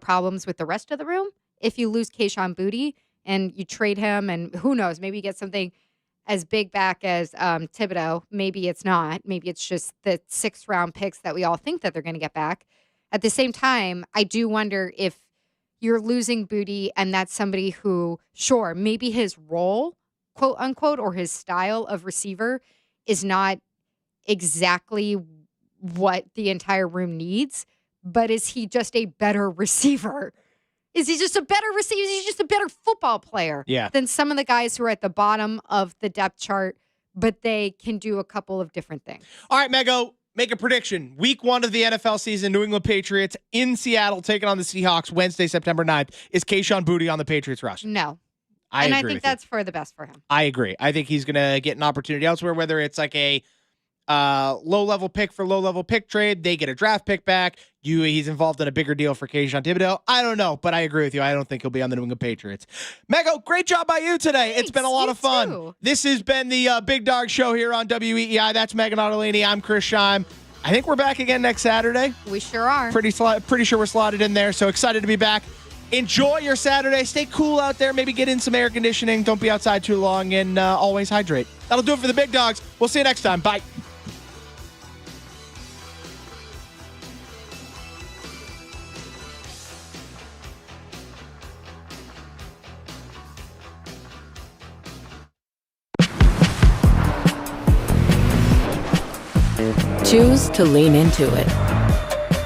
problems with the rest of the room if you lose Kayshon Boutte and you trade him, and who knows, maybe you get something as big back as Thibodeau. Maybe it's not. Maybe it's just the 6th round picks that we all think that they're going to get back. At the same time, I do wonder if you're losing Boutte and that's somebody who, sure, maybe his role, quote unquote, or his style of receiver is not exactly what the entire room needs, but is he just a better receiver? Is he just a better receiver? Is he just a better football player than some of the guys who are at the bottom of the depth chart, but they can do a couple of different things? All right, Mego, make a prediction. Week 1 of the NFL season, New England Patriots in Seattle taking on the Seahawks Wednesday, September 9th. Is Kayshon Boutte on the Patriots roster? No. I think that's for the best for him. I agree. I think he's going to get an opportunity elsewhere, whether it's like a low-level pick for low-level pick trade. They get a draft pick back. He's involved in a bigger deal for Kayshon Thibodeau. I don't know, but I agree with you. I don't think he'll be on the New England Patriots. Mego, great job by you today. Thanks, it's been a lot of fun. Too. This has been the Big Dog Show here on WEEI. That's Megan Ottolini. I'm Chris Scheim. I think we're back again next Saturday. We sure are. Pretty sure we're slotted in there, so excited to be back. Enjoy your Saturday. Stay cool out there. Maybe get in some air conditioning. Don't be outside too long, and always hydrate. That'll do it for the Big Dogs. We'll see you next time. Bye. Choose to lean into it.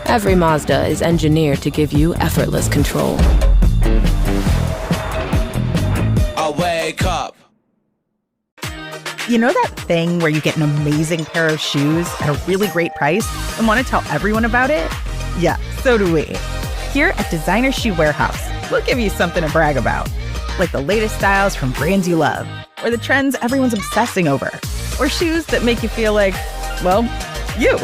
Every Mazda is engineered to give you effortless control. I wake up. You know that thing where you get an amazing pair of shoes at a really great price and want to tell everyone about it? Yeah, so do we. Here at Designer Shoe Warehouse, we'll give you something to brag about. Like the latest styles from brands you love, or the trends everyone's obsessing over, or shoes that make you feel like, well, you.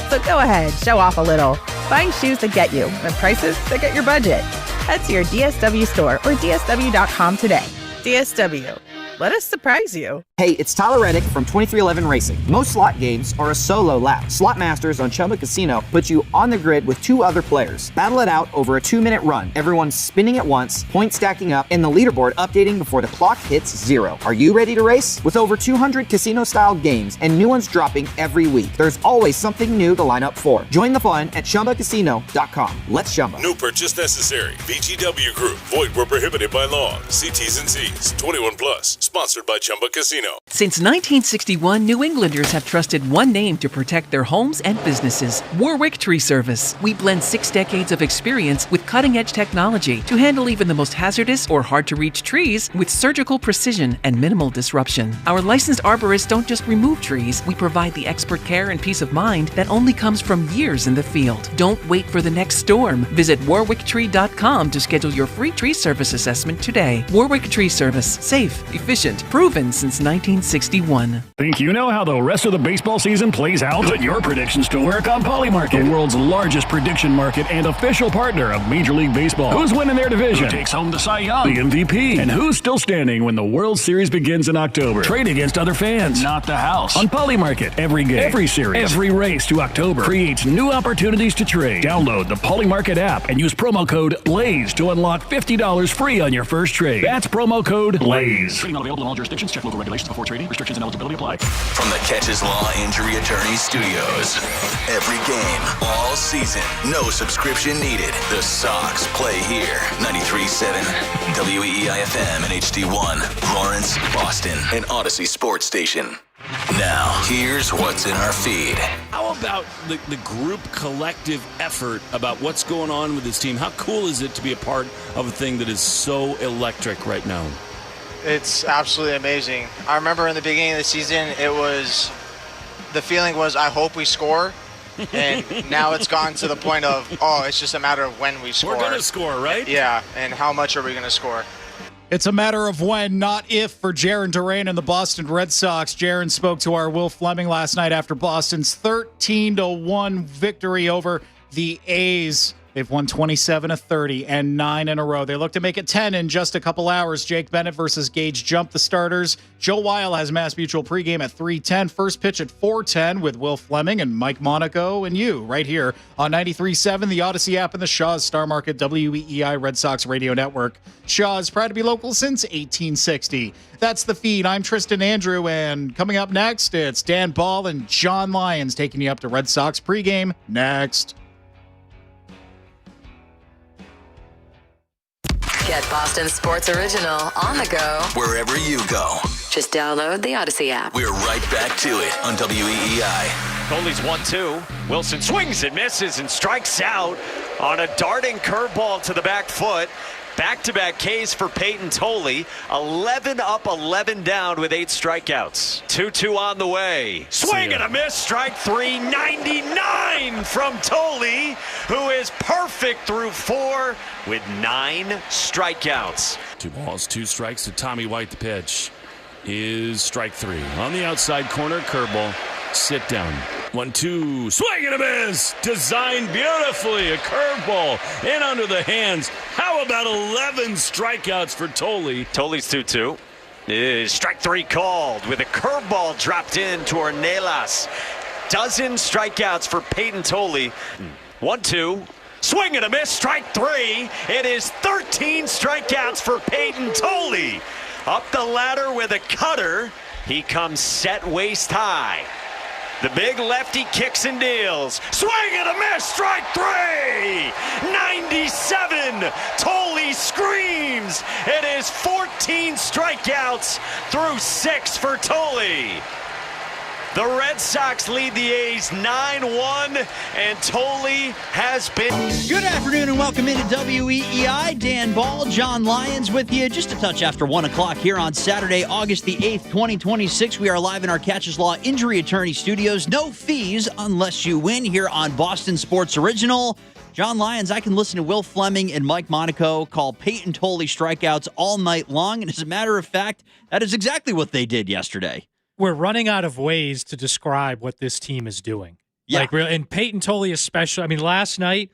So go ahead, show off a little. Find shoes that get you at prices that get your budget. Head to your DSW store or DSW.com today. DSW. Let us surprise you. Hey, it's Tyler Reddick from 2311 Racing. Most slot games are a solo lap. Slot Masters on Chumba Casino puts you on the grid with 2 other players. Battle it out over a 2-minute run. Everyone's spinning at once, points stacking up, and the leaderboard updating before the clock hits 0. Are you ready to race? With over 200 casino-style games and new ones dropping every week, there's always something new to line up for. Join the fun at ChumbaCasino.com. Let's Chumba. No purchase necessary. VGW Group. Void where prohibited by law. See T's and C's. 21 plus. Sponsored by Chumba Casino. Since 1961, New Englanders have trusted one name to protect their homes and businesses: Warwick Tree Service. We blend 6 decades of experience with cutting-edge technology to handle even the most hazardous or hard-to-reach trees with surgical precision and minimal disruption. Our licensed arborists don't just remove trees. We provide the expert care and peace of mind that only comes from years in the field. Don't wait for the next storm. Visit warwicktree.com to schedule your free tree service assessment today. Warwick Tree Service. Safe, efficient, proven since 1961. Think you know how the rest of the baseball season plays out? Put your predictions to work on Polymarket, the world's largest prediction market and official partner of Major League Baseball. Who's winning their division? Who takes home the Cy Young, the MVP? And who's still standing when the World Series begins in October? Trade against other fans, not the house. On Polymarket, every game, every series, every race to October creates new opportunities to trade. Download the Polymarket app and use promo code BLAZE to unlock $50 free on your first trade. That's promo code BLAZE. Trading not available in all jurisdictions. Check local regulations before trading. Restrictions and eligibility apply. From the Catches Law Injury Attorney Studios. Every game, all season, no subscription needed. The Sox play here. 93.7 WEEI-FM and HD1. Lawrence, Boston, and Odyssey Sports Station. Now, here's what's in our feed. How about the group collective effort about what's going on with this team? How cool is it to be a part of a thing that is so electric right now? It's absolutely amazing. I remember in the beginning of the season, the feeling was, I hope we score. And now it's gone to the point of, it's just a matter of when we score. We're going to score, right? Yeah, and how much are we going to score? It's a matter of when, not if, for Jaron Duran and the Boston Red Sox. Jaron spoke to our Will Fleming last night after Boston's 13-1 victory over the A's. They've won 27 of 30 and 9 in a row. They look to make it 10 in just a couple hours. Jake Bennett versus Gage Jump, the starters. Joe Weil has Mass Mutual pregame at 3:10. First pitch at 4:10 with Will Fleming and Mike Monaco and you right here on 93.7, the Odyssey app, and the Shaw's Star Market WEEI Red Sox Radio Network. Shaw's proud to be local since 1860. That's the feed. I'm Tristan Andrew, and coming up next, it's Dan Ball and John Lyons taking you up to Red Sox pregame next. Get Boston Sports Original on the go wherever you go. Just download the Odyssey app. We're right back to it on WEEI. Coley's 1-2. Wilson swings and misses and strikes out on a darting curveball to the back foot. Back-to-back Ks for Peyton Tolley. 11 up, 11 down with 8 strikeouts. 2-2 on the way. Swing and a miss. Strike 3. 99 from Tolley, who is perfect through 4 with 9 strikeouts. 2 balls, 2 strikes to Tommy White. The pitch is strike 3. On the outside corner, curveball. Sit down. 1-2. Swing and a miss. Designed beautifully. A curveball in under the hands. How about 11 strikeouts for Tolley? Tolley's 2-2. Is strike 3 called with a curveball dropped in to Ornelas. Dozen strikeouts for Peyton Tolley. 1-2. Swing and a miss. Strike 3. It is 13 strikeouts for Peyton Tolley. Up the ladder with a cutter. He comes set waist high. The big lefty kicks and deals. Swing and a miss. Strike 3. 97. Tolley screams. It is 14 strikeouts through 6 for Tolley. The Red Sox lead the A's 9-1, and Tolley has been... Good afternoon and welcome into WEEI. Dan Ball, John Lyons with you just a touch after 1 o'clock here on Saturday, August the 8th, 2026. We are live in our Catches Law Injury Attorney Studios. No fees unless you win here on Boston Sports Original. John Lyons, I can listen to Will Fleming and Mike Monaco call Peyton Tolley strikeouts all night long, and as a matter of fact, that is exactly what they did yesterday. We're running out of ways to describe what this team is doing. Yeah. And Peyton Tolley especially. I mean, last night,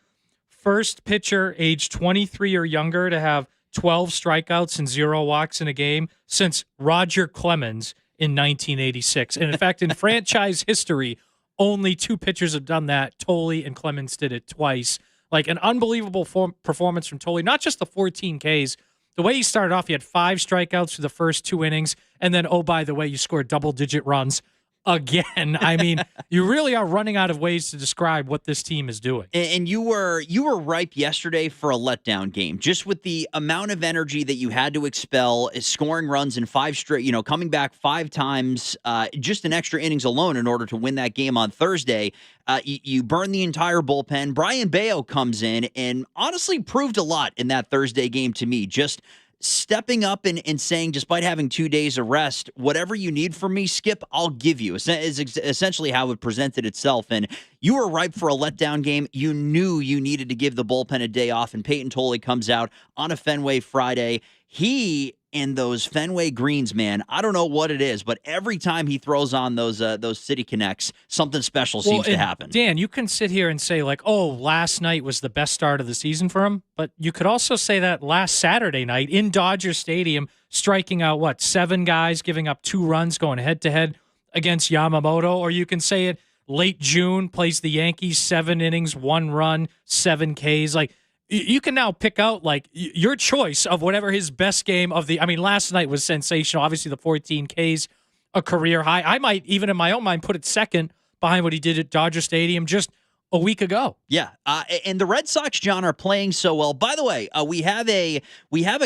first pitcher age 23 or younger to have 12 strikeouts and 0 walks in a game since Roger Clemens in 1986. And in fact, in franchise history, only 2 pitchers have done that. Tolley and Clemens did it twice. Like an unbelievable performance from Tolley. Not just the 14 Ks. The way he started off, he had 5 strikeouts for the first 2 innings. And then, oh, by the way, you scored double-digit runs again. I mean, you really are running out of ways to describe what this team is doing. And you were ripe yesterday for a letdown game, just with the amount of energy that you had to expel, scoring runs in 5 straight, coming back 5 times, just in extra innings alone in order to win that game on Thursday. You burn the entire bullpen. Brian Bayo comes in and honestly proved a lot in that Thursday game to me. Just stepping up and saying, despite having 2 days of rest, whatever you need from me, Skip, I'll give you, is essentially how it presented itself. And you were ripe for a letdown game. You knew you needed to give the bullpen a day off, and Peyton Tolley comes out on a Fenway Friday. He and those Fenway greens, man, I don't know what it is, but every time he throws on those City Connects, something special seems to happen. Dan, you can sit here and say, like, oh, last night was the best start of the season for him, but you could also say that last Saturday night in Dodger Stadium, striking out, 7 guys, giving up 2 runs, going head-to-head against Yamamoto, or you can say it late June, plays the Yankees, 7 innings, 1 run, 7 Ks, like, you can now pick out, like, your choice of whatever his best game of the... I mean, last night was sensational. Obviously, the 14 Ks, a career high. I might, even in my own mind, put it second behind what he did at Dodger Stadium just a week ago. Yeah, and the Red Sox, John, are playing so well. By the way, we have a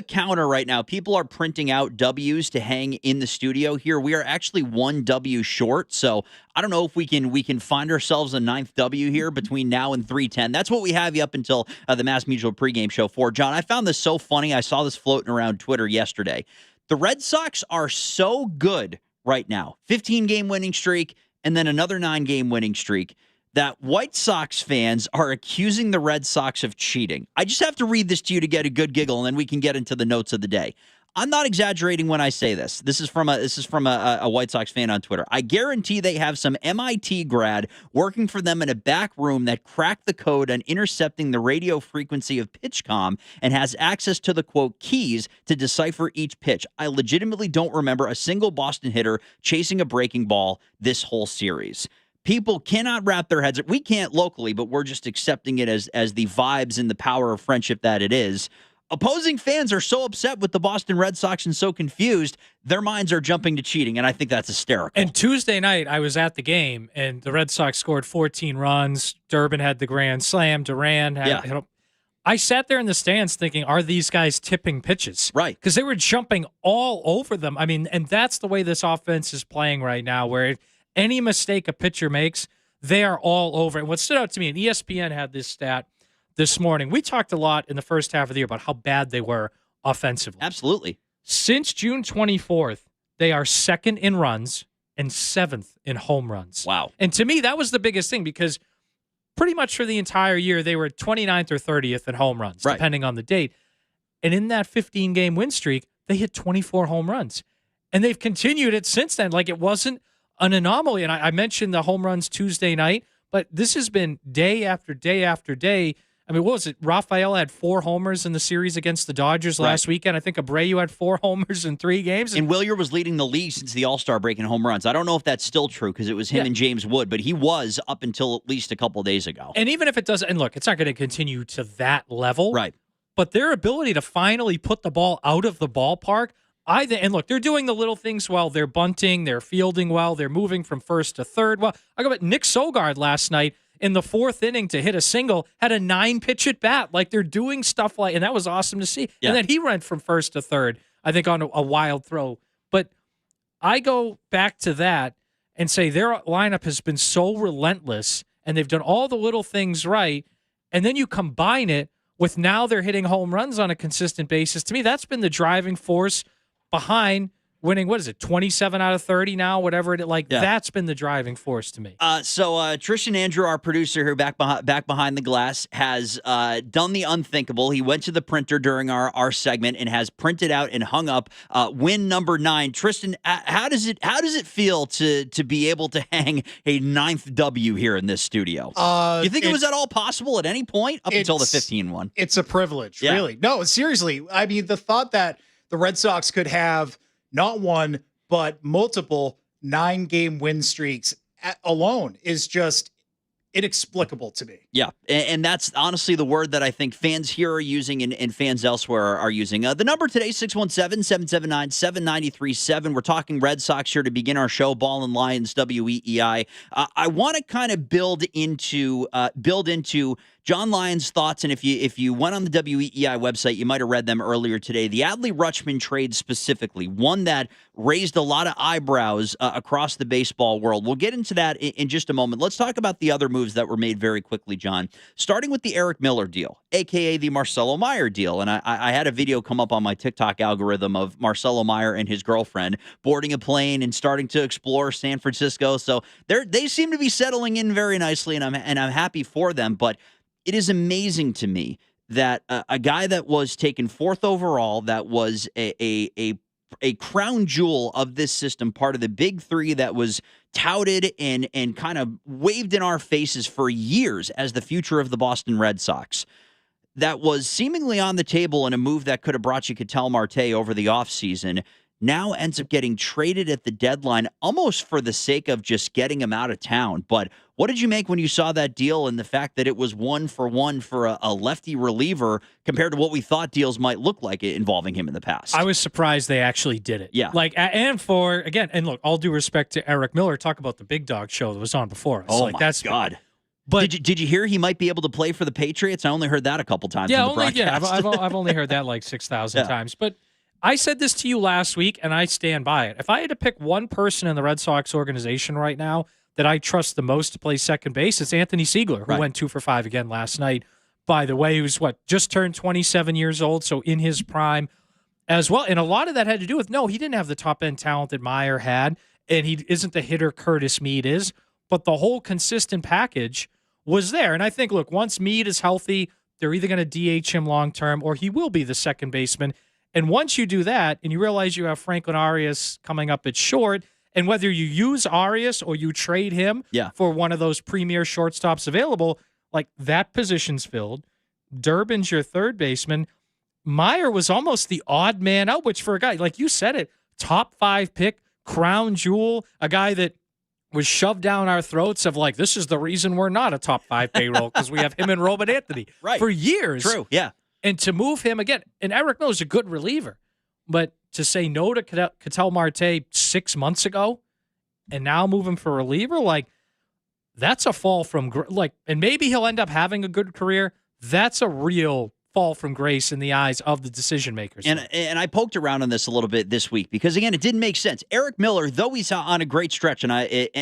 counter right now. People are printing out W's to hang in the studio here. We are actually 1 W short, so I don't know if we can find ourselves a 9th W here between now and 3:10. That's what we have you up until the Mass Mutual pregame show for. John, I found this so funny. I saw this floating around Twitter yesterday. The Red Sox are so good right now. 15-game winning streak and then another 9-game winning streak, that White Sox fans are accusing the Red Sox of cheating. I just have to read this to you to get a good giggle, and then we can get into the notes of the day. I'm not exaggerating when I say this. This is from a White Sox fan on Twitter. I guarantee they have some MIT grad working for them in a back room that cracked the code on intercepting the radio frequency of PitchCom and has access to the, quote, keys to decipher each pitch. I legitimately don't remember a single Boston hitter chasing a breaking ball this whole series. People cannot wrap their heads. We can't locally, but we're just accepting it as the vibes and the power of friendship that it is. Opposing fans are so upset with the Boston Red Sox and so confused, their minds are jumping to cheating, and I think that's hysterical. And Tuesday night, I was at the game, and the Red Sox scored 14 runs. Durbin had the grand slam. Duran had I sat there in the stands thinking, are these guys tipping pitches? Right. Because they were jumping all over them. I mean, and that's the way this offense is playing right now, where any mistake a pitcher makes, they are all over. And what stood out to me, and ESPN had this stat this morning. We talked a lot in the first half of the year about how bad they were offensively. Absolutely. Since June 24th, they are second in runs and seventh in home runs. Wow. And to me, that was the biggest thing because pretty much for the entire year, they were 29th or 30th in home runs, depending on the date. And in that 15-game win streak, they hit 24 home runs. And they've continued it since then. Like, it wasn't an anomaly. And I mentioned the home runs Tuesday night, but this has been day after day after day. I mean, what was it? Rafael had 4 homers in the series against the Dodgers last weekend. I think Abreu had 4 homers in 3 games. And Wilyer was leading the league since the All-Star break in home runs. I don't know if that's still true because it was him and James Wood, but he was up until at least a couple days ago. And even if it doesn't, and look, it's not going to continue to that level. Right. But their ability to finally put the ball out of the ballpark, and look, they're doing the little things well. They're bunting, they're fielding well, they're moving from first to third. Well, I go back, Nick Sogard last night in the 4th inning to hit a single, had a 9-pitch at bat. Like, they're doing stuff like, and that was awesome to see. Yeah. And then he went from first to third, I think, on a wild throw. But I go back to that and say their lineup has been so relentless, and they've done all the little things right, and then you combine it with now they're hitting home runs on a consistent basis. To me, that's been the driving force behind winning, 27 out of 30 now, whatever it like. Yeah. That's been the driving force to me. So Tristan Andrew, our producer here back behind the glass, has done the unthinkable. He went to the printer during our segment and has printed out and hung up win number 9. Tristan, how does it feel to be able to hang a 9th W here in this studio? You think it was at all possible at any point up until the 15 one? It's a privilege, really. No, seriously. I mean, the thought that the Red Sox could have not one, but multiple 9-game win streaks alone is just inexplicable to me. Yeah, and that's honestly the word that I think fans here are using and fans elsewhere are using. The number today, 617-779-7937. We're talking Red Sox here to begin our show, Ball and Lions, WEEI. I want to kind of build into John Lyons' thoughts, and if you went on the WEEI website, you might have read them earlier today. The Adley Rutschman trade specifically, one that raised a lot of eyebrows across the baseball world. We'll get into that in just a moment. Let's talk about the other moves that were made very quickly, John. Starting with the Eric Miller deal, a.k.a. the Marcelo Meyer deal. And I had a video come up on my TikTok algorithm of Marcelo Meyer and his girlfriend boarding a plane and starting to explore San Francisco. So they seem to be settling in very nicely, and I'm happy for them. But it is amazing to me that a guy that was taken 4th overall, that was a crown jewel of this system, part of the big 3 that was touted and kind of waved in our faces for years as the future of the Boston Red Sox, that was seemingly on the table in a move that could have brought you Ketel Marte over the offseason, now ends up getting traded at the deadline almost for the sake of just getting him out of town. But what did you make when you saw that deal and the fact that it was 1-for-1 for a lefty reliever compared to what we thought deals might look like involving him in the past? I was surprised they actually did it. Yeah. Like, and look, all due respect to Eric Miller, talk about the Big Dog show that was on before us. Oh, like, my God. But did you hear he might be able to play for the Patriots? I only heard that a couple times in the broadcast. I've only heard that like 6,000 times. But I said this to you last week, and I stand by it. If I had to pick one person in the Red Sox organization right now that I trust the most to play second base, it's Anthony Siegler, who went 2 for 5 again last night. By the way, he was just turned 27 years old, so in his prime as well. And a lot of that had to do with, he didn't have the top-end talent that Meyer had, and he isn't the hitter Curtis Mead is, but the whole consistent package was there. And I think, look, once Mead is healthy, they're either going to DH him long-term or he will be the second baseman. And once you do that, and you realize you have Franklin Arias coming up at short, and whether you use Arias or you trade him for one of those premier shortstops available, like that position's filled. Durbin's your third baseman. Meyer was almost the odd man out, which for a guy, like you said it, top 5 pick, crown jewel, a guy that was shoved down our throats of like, this is the reason we're not a top 5 payroll because we have him and Roman Anthony for years. True, yeah. And to move him again, and Eric Miller's a good reliever, but to say no to Ketel Marte 6 months ago and now move him for reliever, like that's a fall from and maybe he'll end up having a good career. That's a real fall from grace in the eyes of the decision makers. And I poked around on this a little bit this week because, again, it didn't make sense. Eric Miller, though he's on a great stretch, and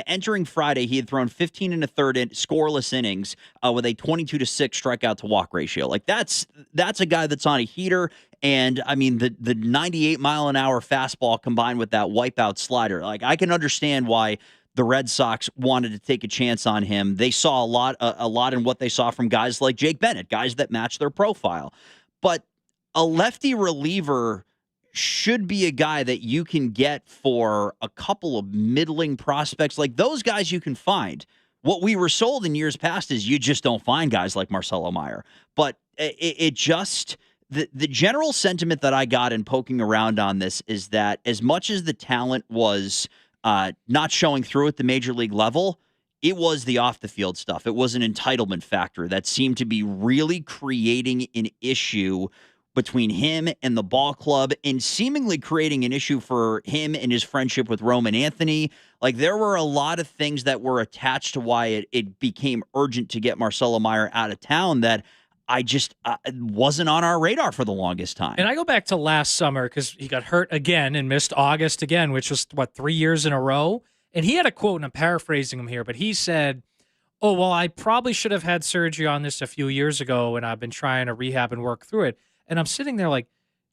entering Friday, he had thrown 15 1/3 scoreless innings with a 22-6 strikeout to walk ratio. Like that's a guy that's on a heater. And I mean, the 98 mile an hour fastball combined with that wipeout slider, like I can understand why the Red Sox wanted to take a chance on him. They saw a lot in what they saw from guys like Jake Bennett, guys that match their profile. But a lefty reliever should be a guy that you can get for a couple of middling prospects. Like those guys you can find. What we were sold in years past is you just don't find guys like Marcelo Meyer. But it just... The general sentiment that I got in poking around on this is that as much as the talent was not showing through at the major league level, it was the off-the-field stuff. It was an entitlement factor that seemed to be really creating an issue between him and the ball club and seemingly creating an issue for him and his friendship with Roman Anthony. Like there were a lot of things that were attached to why it became urgent to get Marcelo Meyer out of town that I just wasn't on our radar for the longest time. And I go back to last summer because he got hurt again and missed August again, which was, 3 years in a row? And he had a quote, and I'm paraphrasing him here, but he said, oh, well, I probably should have had surgery on this a few years ago, and I've been trying to rehab and work through it. And I'm sitting there like,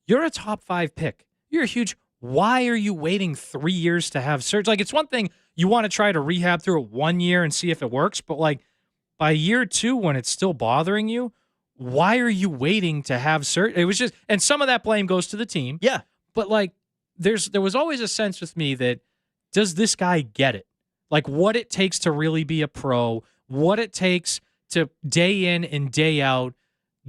you're a top 5 pick. You're a huge... Why are you waiting 3 years to have surgery? Like, it's one thing you want to try to rehab through it 1 year and see if it works, but like by year 2, when it's still bothering you, why are you waiting to have surgery? It was just, and some of that blame goes to the team. Yeah. But like, there was always a sense with me that, does this guy get it? Like what it takes to really be a pro, what it takes to day in and day out,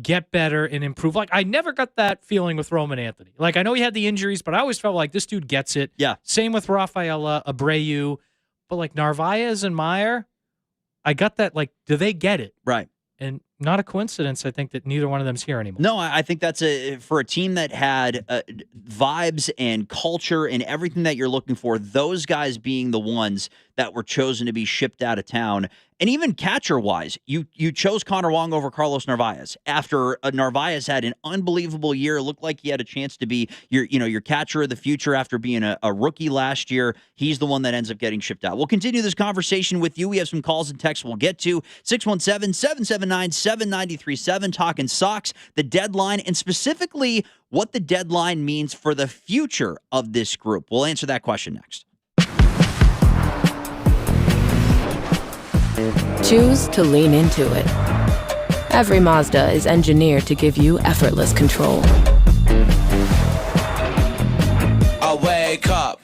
get better and improve. Like I never got that feeling with Roman Anthony. Like I know he had the injuries, but I always felt like this dude gets it. Yeah. Same with Rafaela, Abreu, but like Narvaez and Meyer, I got that, like, do they get it? Right. And not a coincidence, I think, that neither one of them's here anymore. No, I think that's for a team that had vibes and culture and everything that you're looking for, those guys being the ones that were chosen to be shipped out of town. And even catcher-wise, you chose Connor Wong over Carlos Narvaez. After Narvaez had an unbelievable year, looked like he had a chance to be your catcher of the future after being a rookie last year. He's the one that ends up getting shipped out. We'll continue this conversation with you. We have some calls and texts we'll get to. 617-779-7937, talking Sox, the deadline, and specifically what the deadline means for the future of this group. We'll answer that question next. Choose to lean into it. Every Mazda is engineered to give you effortless control. I wake up.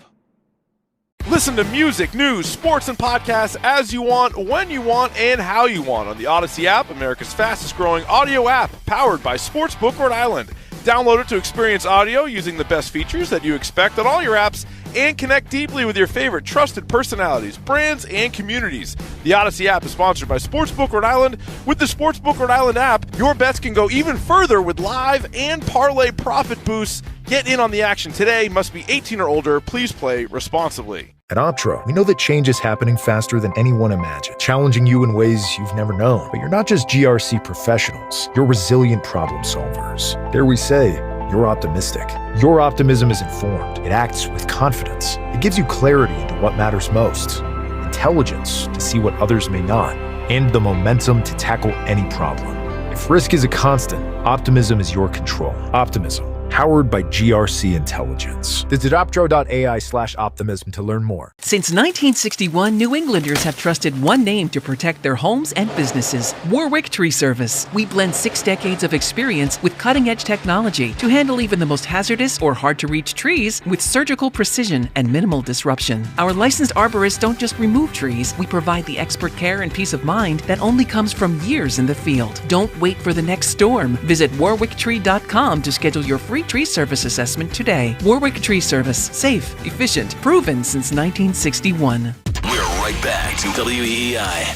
Listen to music, news, sports, and podcasts as you want, when you want, and how you want on the Odyssey app, America's fastest-growing audio app, powered by Sportsbook Rhode Island. Download it to experience audio using the best features that you expect on all your apps and connect deeply with your favorite trusted personalities, brands, and communities. The Odyssey app is sponsored by Sportsbook Rhode Island. With the Sportsbook Rhode Island app, your bets can go even further with live and parlay profit boosts. Get in on the action today. Must be 18 or older. Please play responsibly. At Optro, we know that change is happening faster than anyone imagined, challenging you in ways you've never known. But you're not just GRC professionals, you're resilient problem solvers. Dare we say, you're optimistic. Your optimism is informed. It acts with confidence. It gives you clarity into what matters most, intelligence to see what others may not, and the momentum to tackle any problem. If risk is a constant, optimism is your control. Optimism. Powered by GRC Intelligence. Visit optro.ai/optimism to learn more. Since 1961, New Englanders have trusted one name to protect their homes and businesses: Warwick Tree Service. We blend 6 decades of experience with cutting-edge technology to handle even the most hazardous or hard-to-reach trees with surgical precision and minimal disruption. Our licensed arborists don't just remove trees, we provide the expert care and peace of mind that only comes from years in the field. Don't wait for the next storm. Visit warwicktree.com to schedule your free tree service assessment today. Warwick Tree Service. Safe, efficient, proven since 1961. We're right back to WEEI.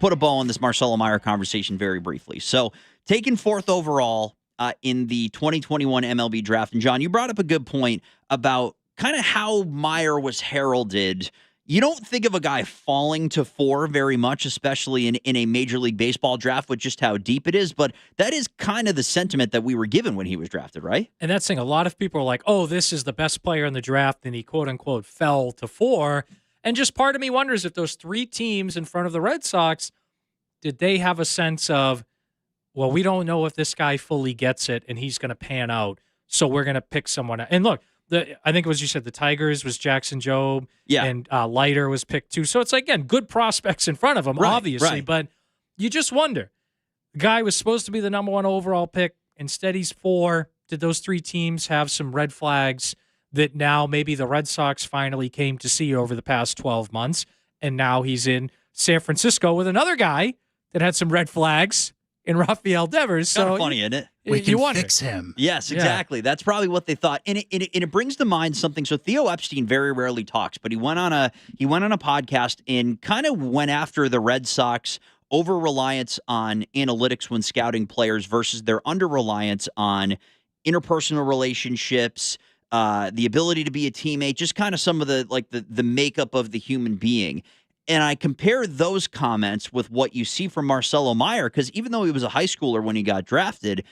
Put a bow on this Marcelo Meyer conversation very briefly. So, taken 4th overall in the 2021 MLB draft. And, John, you brought up a good point about kind of how Meyer was heralded. You don't think of a guy falling to 4 very much, especially in a Major League Baseball draft with just how deep it is. But that is kind of the sentiment that we were given when he was drafted, right? And that's saying a lot of people are like, oh, this is the best player in the draft, and he quote-unquote fell to 4. And just part of me wonders if those 3 teams in front of the Red Sox, did they have a sense of, well, we don't know if this guy fully gets it and he's going to pan out, so we're going to pick someone else. And look, I think it was, you said, the Tigers was Jackson Jobe, and Leiter was picked too. So it's like, again, good prospects in front of him, obviously, but you just wonder. The guy was supposed to be the number 1 overall pick. Instead, he's 4. Did those 3 teams have some red flags that now maybe the Red Sox finally came to see over the past 12 months, and now he's in San Francisco with another guy that had some red flags in Rafael Devers? So kind of funny, isn't it? We can fix him. Yes, exactly. Yeah. That's probably what they thought. And it brings to mind something. So Theo Epstein very rarely talks, but he went on a podcast and kind of went after the Red Sox over-reliance on analytics when scouting players versus their under-reliance on interpersonal relationships, the ability to be a teammate, just kind of some of the makeup of the human being. And I compare those comments with what you see from Marcelo Meyer, because even though he was a high schooler when he got drafted,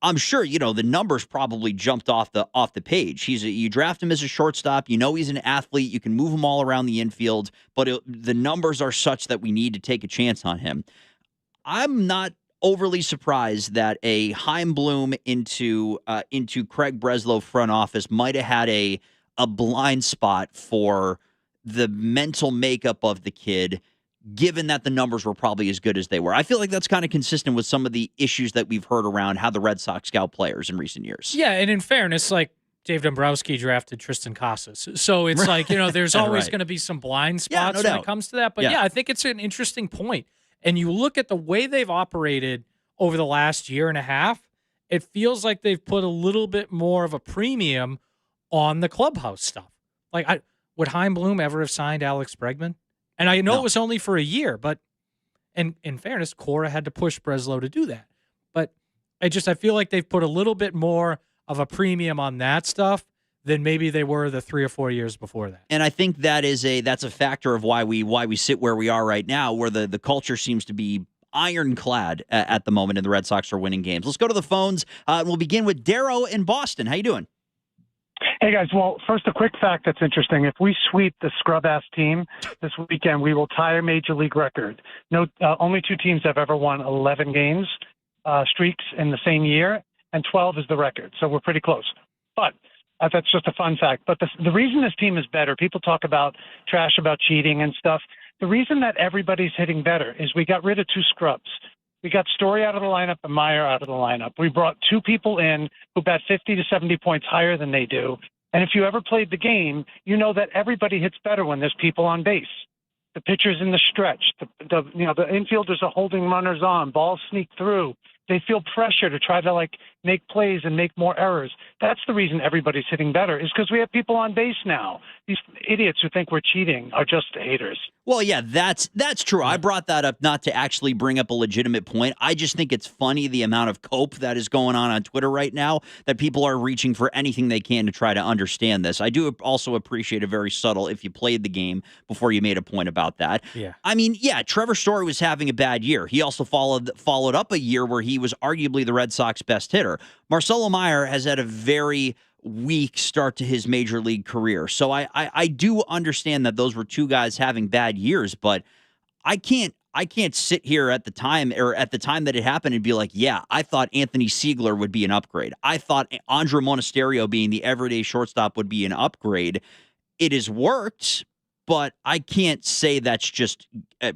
I'm sure, the numbers probably jumped off the page. You draft him as a shortstop. He's an athlete. You can move him all around the infield, but the numbers are such that we need to take a chance on him. I'm not overly surprised that a Chaim Bloom into Craig Breslow front office might have had a blind spot for the mental makeup of the kid, given that the numbers were probably as good as they were. I feel like that's kind of consistent with some of the issues that we've heard around how the Red Sox scout players in recent years. Yeah, and in fairness, like Dave Dombrowski drafted Tristan Casas. So it's like, there's always going to be some blind spots when it comes to that. But I think it's an interesting point. And you look at the way they've operated over the last year and a half, it feels like they've put a little bit more of a premium on the clubhouse stuff. Like, would Chaim Bloom ever have signed Alex Bregman? And I know it was only for a year, but and in fairness, Cora had to push Breslow to do that. But I feel like they've put a little bit more of a premium on that stuff than maybe they were the 3 or 4 years before that. And I think that's a factor of why we sit where we are right now, where the culture seems to be ironclad at the moment, and the Red Sox are winning games. Let's go to the phones. We'll begin with Darrow in Boston. How you doing? Hey, guys. Well, first, a quick fact that's interesting. If we sweep the scrub-ass team this weekend, we will tie a Major League record. No, only 2 teams have ever won 11 games streaks in the same year, and 12 is the record. So we're pretty close. But that's just a fun fact. But the reason this team is better, people talk about trash about cheating and stuff. The reason that everybody's hitting better is we got rid of 2 scrubs. We got Story out of the lineup and Meyer out of the lineup. We brought 2 people in who bat 50 to 70 points higher than they do. And if you ever played the game, you know that everybody hits better when there's people on base. The pitchers in the stretch, the infielders are holding runners on, balls sneak through. They feel pressure to try to make plays and make more errors. That's the reason everybody's hitting better, is because we have people on base now. These idiots who think we're cheating are just haters. Well, yeah, that's true. I brought that up not to actually bring up a legitimate point. I just think it's funny the amount of cope that is going on Twitter right now, that people are reaching for anything they can to try to understand this. I do also appreciate a very subtle, if you played the game before you made a point about that. Yeah. I mean, yeah, Trevor Story was having a bad year. He also followed up a year where he was arguably the Red Sox best hitter. Marcelo Meyer has had a very weak start to his major league career. So I do understand that those were 2 guys having bad years, but I can't I can't sit here at the time that it happened and be like, yeah, I thought Anthony Siegler would be an upgrade. I thought Andrew Monasterio being the everyday shortstop would be an upgrade. It has worked, but I can't say that's just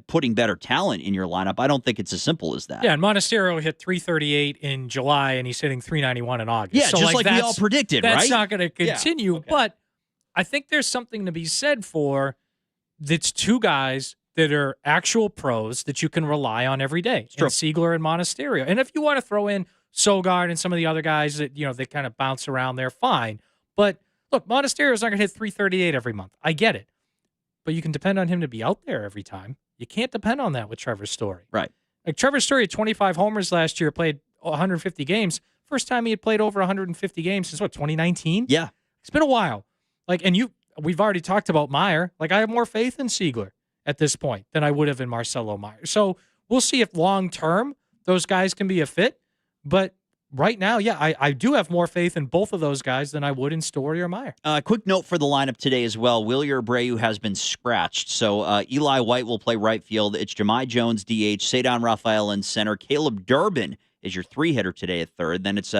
putting better talent in your lineup. I don't think it's as simple as that. Yeah, and Monasterio hit 338 in July, and he's hitting 391 in August. Yeah, so just like we all predicted, that's right? not going to continue, Yeah, okay. But I think there's something to be said for that's two guys that are actual pros that you can rely on every day. And Siegler and Monasterio. And if you want to throw in Sogard and some of the other guys that, they kind of bounce around there, fine. But look, Monasterio's not going to hit 338 every month. I get it. But you can depend on him to be out there every time. You can't depend on that with Trevor Story. Right. Like Trevor Story had 25 homers last year, played 150 games. First time he had played over 150 games since 2019? Yeah. It's been a while. We've already talked about Meyer. I have more faith in Siegler at this point than I would have in Marcelo Meyer. So we'll see if long term those guys can be a fit. But right now, yeah, I do have more faith in both of those guys than I would in Story or Meyer. Quick note for the lineup today as well. Wilyer Abreu has been scratched. So Eli White will play right field. It's Jahmai Jones, DH, Cedon Rafael in center. Caleb Durbin is your three-hitter today at third. Then it's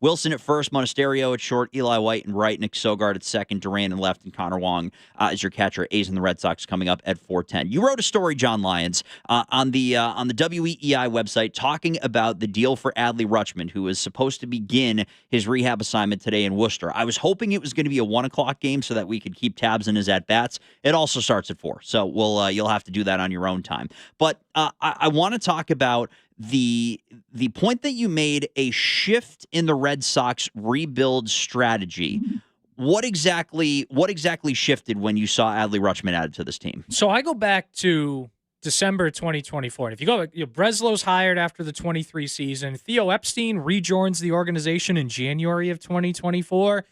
Wilson at first, Monasterio at short, Eli White and right, Nick Sogard at second, Duran and left, and Connor Wong is your catcher. A's and the Red Sox coming up at 4:10. You wrote a story, John Lyons, on the WEEI website talking about the deal for Adley Rutschman, who is supposed to begin his rehab assignment today in Worcester. I was hoping it was going to be a 1 o'clock game so that we could keep tabs on his at-bats. It also starts at 4, so you'll have to do that on your own time. But I want to talk about the point that you made, a shift in the Red Sox rebuild strategy. What exactly shifted when you saw Adley Rutschman added to this team? So I go back to December 2024. And if you go, Breslow's hired after the 23 season. Theo Epstein rejoins the organization in January of 2024.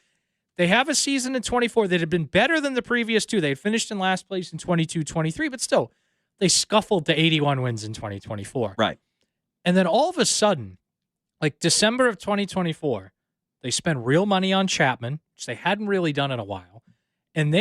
They have a season in 24 that had been better than the previous two. They had finished in last place in 22-23, but still, they scuffled to 81 wins in 2024. Right. And then all of a sudden, December of 2024, they spent real money on Chapman, which they hadn't really done in a while. And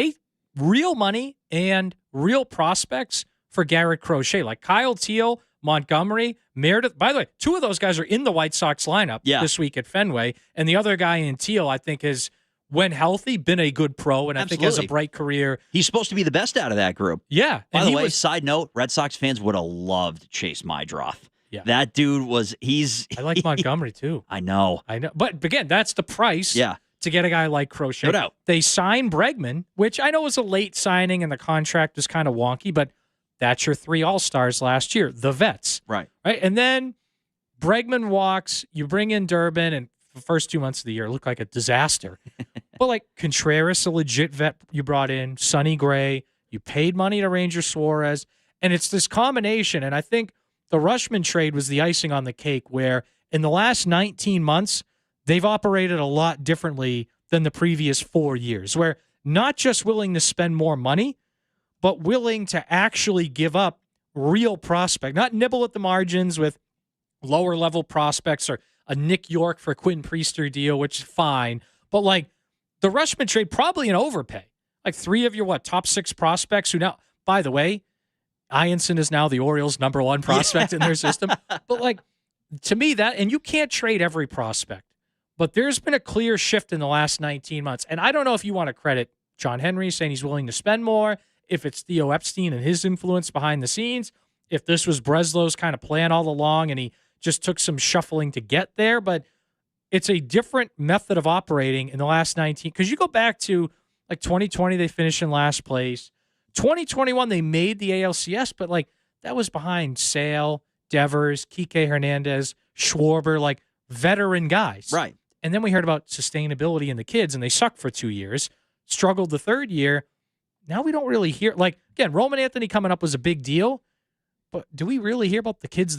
real money and real prospects for Garrett Crochet, like Kyle Teal, Montgomery, Meredith. By the way, two of those guys are in the White Sox lineup this week at Fenway. And the other guy in Teal, I think, has, when healthy, been a good pro, and I think has a bright career. He's supposed to be the best out of that group. Yeah. By the way, side note, Red Sox fans would have loved Chase Mydroth. Yeah. That dude I like Montgomery, too. I know. But again, that's the price to get a guy like Crochet. No doubt. They signed Bregman, which I know was a late signing and the contract was kind of wonky, but that's your 3 All-Stars last year, the vets. Right. And then Bregman walks, you bring in Durbin, and the first 2 months of the year looked like a disaster. But Contreras, a legit vet you brought in, Sonny Gray, you paid money to Ranger Suarez, and it's this combination, and I think the Rutschman trade was the icing on the cake, where in the last 19 months, they've operated a lot differently than the previous 4 years, where not just willing to spend more money, but willing to actually give up real prospect, not nibble at the margins with lower level prospects or a Nick York for Quinn Priester deal, which is fine. But the Rutschman trade, probably an overpay. 3 of your top 6 prospects who now, by the way, Ianson is now the Orioles' #1 prospect in their system. But to me, and you can't trade every prospect, but there's been a clear shift in the last 19 months. And I don't know if you want to credit John Henry saying he's willing to spend more, if it's Theo Epstein and his influence behind the scenes, if this was Breslow's kind of plan all along and he just took some shuffling to get there. But it's a different method of operating in the last 19. Because you go back to 2020, they finished in last place. 2021, they made the ALCS, but that was behind Sale, Devers, Kike Hernandez, Schwarber, veteran guys. Right. And then we heard about sustainability in the kids, and they sucked for 2 years, struggled the third year. Now we don't really hear, again, Roman Anthony coming up was a big deal, but do we really hear about the kids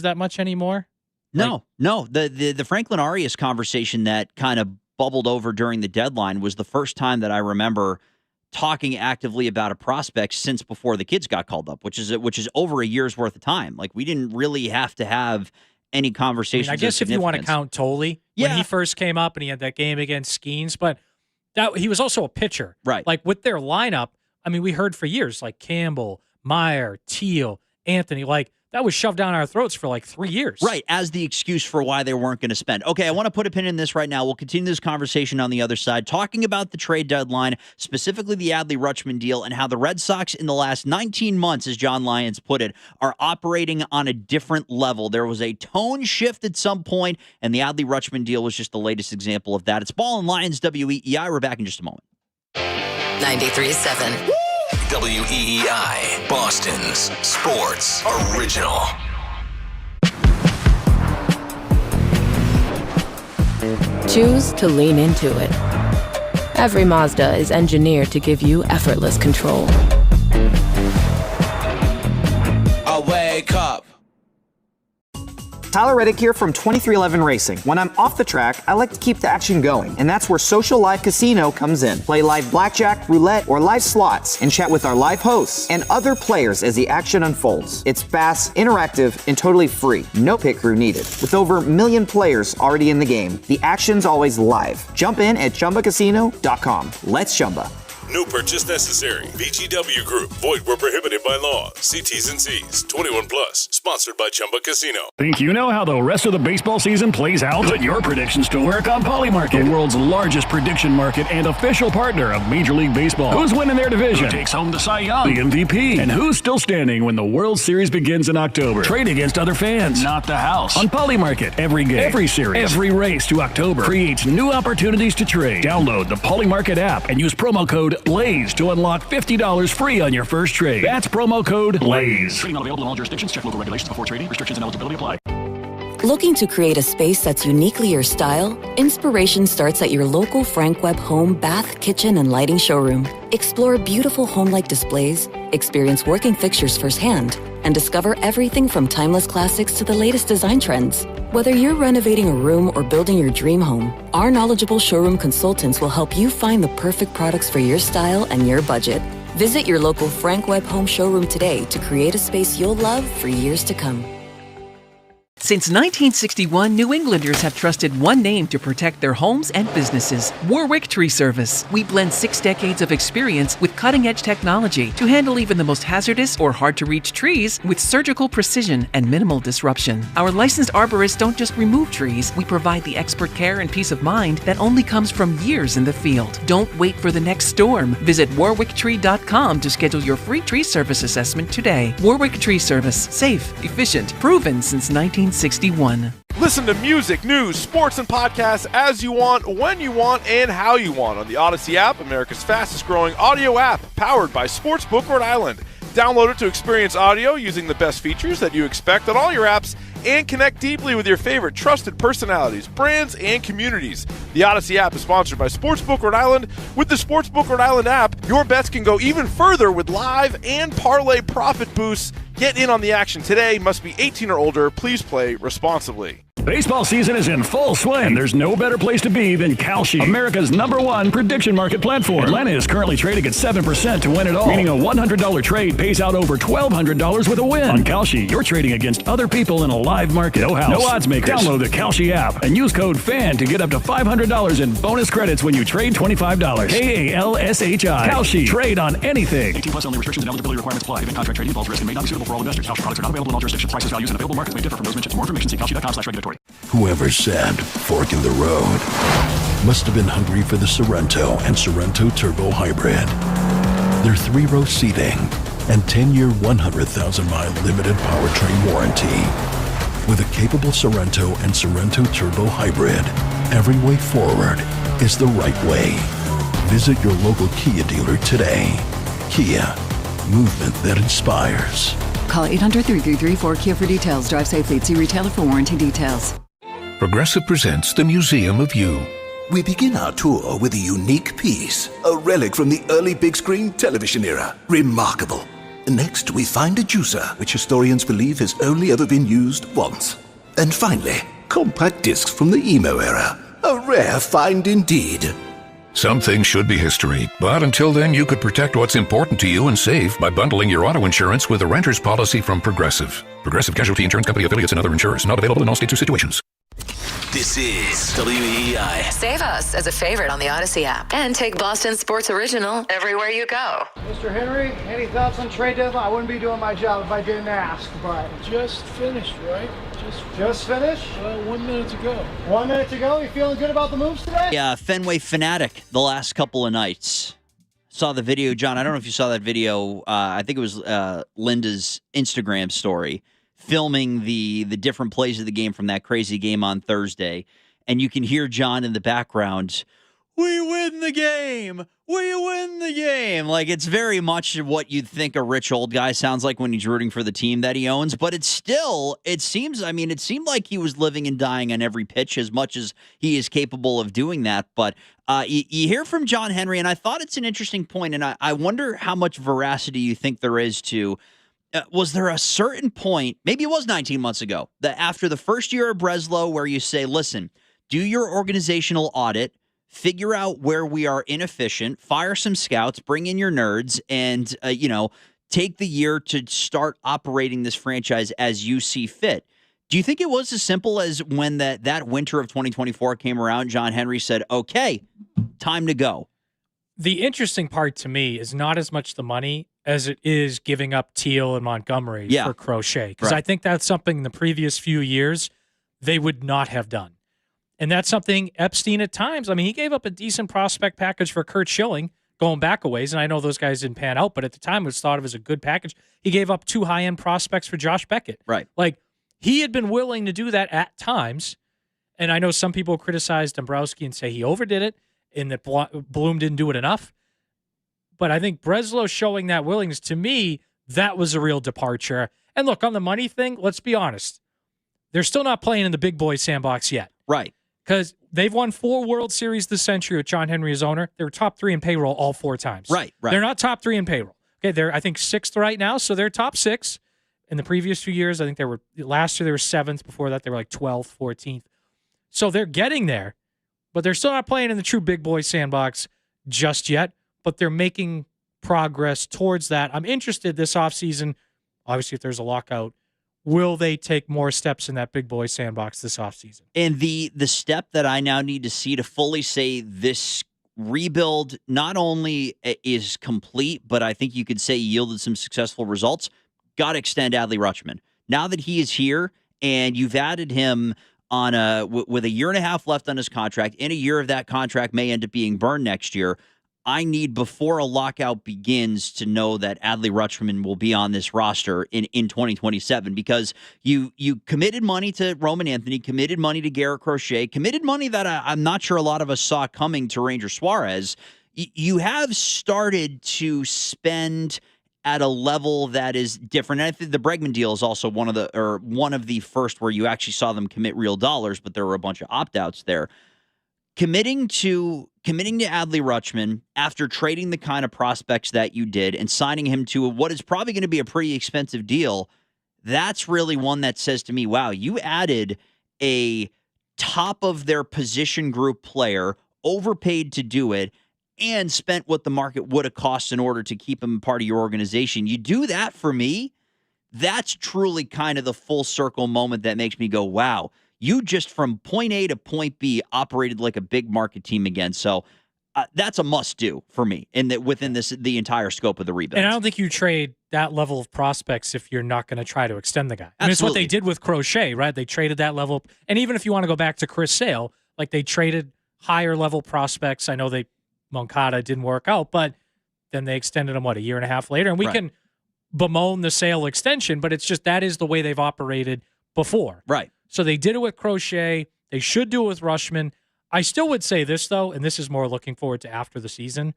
that much anymore? No. The Franklin Arias conversation that kind of bubbled over during the deadline was the first time that I remember talking actively about a prospect since before the kids got called up, which is over a year's worth of time. We didn't really have to have any conversations. I guess if you want to count Tolle, when he first came up and he had that game against Skeens, but he was also a pitcher. Right. With their lineup, we heard for years, Campbell, Meyer, Teal, Anthony. Like, that was shoved down our throats for like 3 years. Right, as the excuse for why they weren't going to spend. Okay, I want to put a pin in this right now. We'll continue this conversation on the other side, talking about the trade deadline, specifically the Adley-Rutschman deal, and how the Red Sox in the last 19 months, as John Lyons put it, are operating on a different level. There was a tone shift at some point, and the Adley-Rutschman deal was just the latest example of that. It's Ball and Lions, WEEI. We're back in just a moment. 93.7 WEEI, Boston's sports original. Choose to lean into it. Every Mazda is engineered to give you effortless control. I wake up. Tyler Reddick here from 2311 Racing. When I'm off the track, I like to keep the action going, and that's where Social Live Casino comes in. Play live blackjack, roulette, or live slots, and chat with our live hosts and other players as the action unfolds. It's fast, interactive, and totally free. No pit crew needed. With over 1 million players already in the game, the action's always live. Jump in at ChumbaCasino.com. Let's Chumba. No purchase necessary. VGW Group. Void where prohibited by law. See T's and C's. 21 plus. Sponsored by Chumba Casino. Think you know how the rest of the baseball season plays out? Put your predictions to work on Polymarket, the world's largest prediction market and official partner of Major League Baseball. Who's winning their division? Who takes home the Cy Young, the MVP? And who's still standing when the World Series begins in October? Trade against other fans, not the house. On Polymarket, every game, every series, every race to October creates new opportunities to trade. Download the Polymarket app and use promo code BLAZE to unlock $50 free on your first trade. That's promo code BLAZE. Trading not available in all jurisdictions. Check local regulations before trading. Restrictions and eligibility apply. Looking to create a space that's uniquely your style? Inspiration starts at your local Frank Webb home, bath, kitchen, and lighting showroom. Explore beautiful home-like displays, experience working fixtures firsthand, and discover everything from timeless classics to the latest design trends. Whether you're renovating a room or building your dream home, our knowledgeable showroom consultants will help you find the perfect products for your style and your budget. Visit your local Frank Webb home showroom today to create a space you'll love for years to come. Since 1961, New Englanders have trusted one name to protect their homes and businesses: Warwick Tree Service. We blend 6 decades of experience with cutting-edge technology to handle even the most hazardous or hard-to-reach trees with surgical precision and minimal disruption. Our licensed arborists don't just remove trees, we provide the expert care and peace of mind that only comes from years in the field. Don't wait for the next storm. Visit warwicktree.com to schedule your free tree service assessment today. Warwick Tree Service. Safe, efficient, proven since 1961. Listen to music, news, sports, and podcasts as you want, when you want, and how you want on the Odyssey app, America's fastest growing audio app, powered by Sportsbook Rhode Island. Download it to experience audio using the best features that you expect on all your apps and connect deeply with your favorite trusted personalities, brands, and communities. The Odyssey app is sponsored by Sportsbook Rhode Island. With the Sportsbook Rhode Island app, your bets can go even further with live and parlay profit boosts. Get in on the action today. Must be 18 or older. Please play responsibly. Baseball season is in full swing, and there's no better place to be than Kalshi, America's #1 prediction market platform. Atlanta is currently trading at 7% to win it all, meaning a $100 trade pays out over $1,200 with a win. On Kalshi, you're trading against other people in a live market. No house, no odds makers. Download the Kalshi app and use code FAN to get up to $500 in bonus credits when you trade $25. KALSHI. Kalshi. Trade on anything. 18 plus only. Restrictions and eligibility requirements apply. Event contract trading involves risk and may not be suitable for all investors. Kalshi products are not available in all jurisdictions. Prices, values, and available markets may differ from those mentioned. For more information, see Kalshi.com/regulatory. Whoever said fork in the road must have been hungry for the Sorrento and Sorrento Turbo Hybrid. Their 3-row seating and 10-year, 100,000-mile limited powertrain warranty. With a capable Sorrento and Sorrento Turbo Hybrid, every way forward is the right way. Visit your local Kia dealer today. Kia, movement that inspires. Call 800-333-4KIA for details. Drive safely. See retailer for warranty details. Progressive presents The Museum of You. We begin our tour with a unique piece, a relic from the early big screen television era. Remarkable. Next, we find a juicer, which historians believe has only ever been used once. And finally, compact discs from the emo era. A rare find indeed. Some things should be history, but until then, you could protect what's important to you and save by bundling your auto insurance with a renter's policy from Progressive. Progressive Casualty Insurance Company affiliates and other insurers. Not available in all states or situations. This is WEI. Save us as a favorite on the Odyssey app and take Boston Sports Original everywhere you go. Mr. Henry, any thoughts on trade deadline? I wouldn't be doing my job if I didn't ask, but... Just finished, right? Just finished? 1 minute to go. 1 minute to go? You feeling good about the moves today? Yeah, Fenway fanatic the last couple of nights. Saw the video, John. I don't know if you saw that video. I think it was Linda's Instagram story, filming the different plays of the game from that crazy game on Thursday. And you can hear John in the background, "We win the game! We win the game!" Like, it's very much what you'd think a rich old guy sounds like when he's rooting for the team that he owns. But it seemed like he was living and dying on every pitch as much as he is capable of doing that. But you hear from John Henry, and I thought it's an interesting point, and I wonder how much veracity you think there is to... was there a certain point, maybe it was 19 months ago, that after the first year of Breslow where you say, listen, do your organizational audit, figure out where we are inefficient, fire some scouts, bring in your nerds, and, take the year to start operating this franchise as you see fit. Do you think it was as simple as when that winter of 2024 came around, John Henry said, okay, time to go? The interesting part to me is not as much the money as it is giving up Teal and Montgomery for Crochet. Because I think that's something in the previous few years they would not have done. And that's something Epstein at times, he gave up a decent prospect package for Kurt Schilling going back a ways, and I know those guys didn't pan out, but at the time it was thought of as a good package. He gave up 2 high-end prospects for Josh Beckett. Right. Like, he had been willing to do that at times, and I know some people criticize Dombrowski and say he overdid it and that Bloom didn't do it enough. But I think Breslow showing that willingness, to me, that was a real departure. And look, on the money thing, let's be honest. They're still not playing in the big boy sandbox yet. Right. Because they've won 4 World Series this century with John Henry as owner. They were top 3 in payroll all 4 times. Right. They're not top 3 in payroll. Okay, they're, I think, 6th right now, so they're top 6. In the previous few years, I think last year they were 7th. Before that, they were like 12th, 14th. So they're getting there, but they're still not playing in the true big boy sandbox just yet, but they're making progress towards that. I'm interested this offseason, obviously if there's a lockout, will they take more steps in that big boy sandbox this offseason? And the step that I now need to see to fully say this rebuild not only is complete, but I think you could say yielded some successful results, got to extend Adley Rutschman. Now that he is here and you've added him on with a year and a half left on his contract, in a year of that contract may end up being burned next year, I need, before a lockout begins, to know that Adley Rutschman will be on this roster in 2027, because you committed money to Roman Anthony, committed money to Garrett Crochet, committed money that I'm not sure a lot of us saw coming to Ranger Suarez. You have started to spend at a level that is different. And I think the Bregman deal is also one of the first where you actually saw them commit real dollars, but there were a bunch of opt-outs there. Committing to Adley Rutschman after trading the kind of prospects that you did and signing him to what is probably going to be a pretty expensive deal, that's really one that says to me, wow, you added a top of their position group player, overpaid to do it, and spent what the market would have cost in order to keep him part of your organization. You do that for me, that's truly kind of the full circle moment that makes me go, wow, you just from point A to point B operated like a big market team again. So that's a must-do for me within the entire scope of the rebuild. And I don't think you trade that level of prospects if you're not going to try to extend the guy. I mean, it's what they did with Crochet, right? They traded that level. And even if you want to go back to Chris Sale, like they traded higher-level prospects. I know Moncada didn't work out, but then they extended him, a year and a half later? And we can bemoan the Sale extension, but it's just that is the way they've operated before. Right. So they did it with Crochet. They should do it with Rutschman. I still would say this, though, and this is more looking forward to after the season.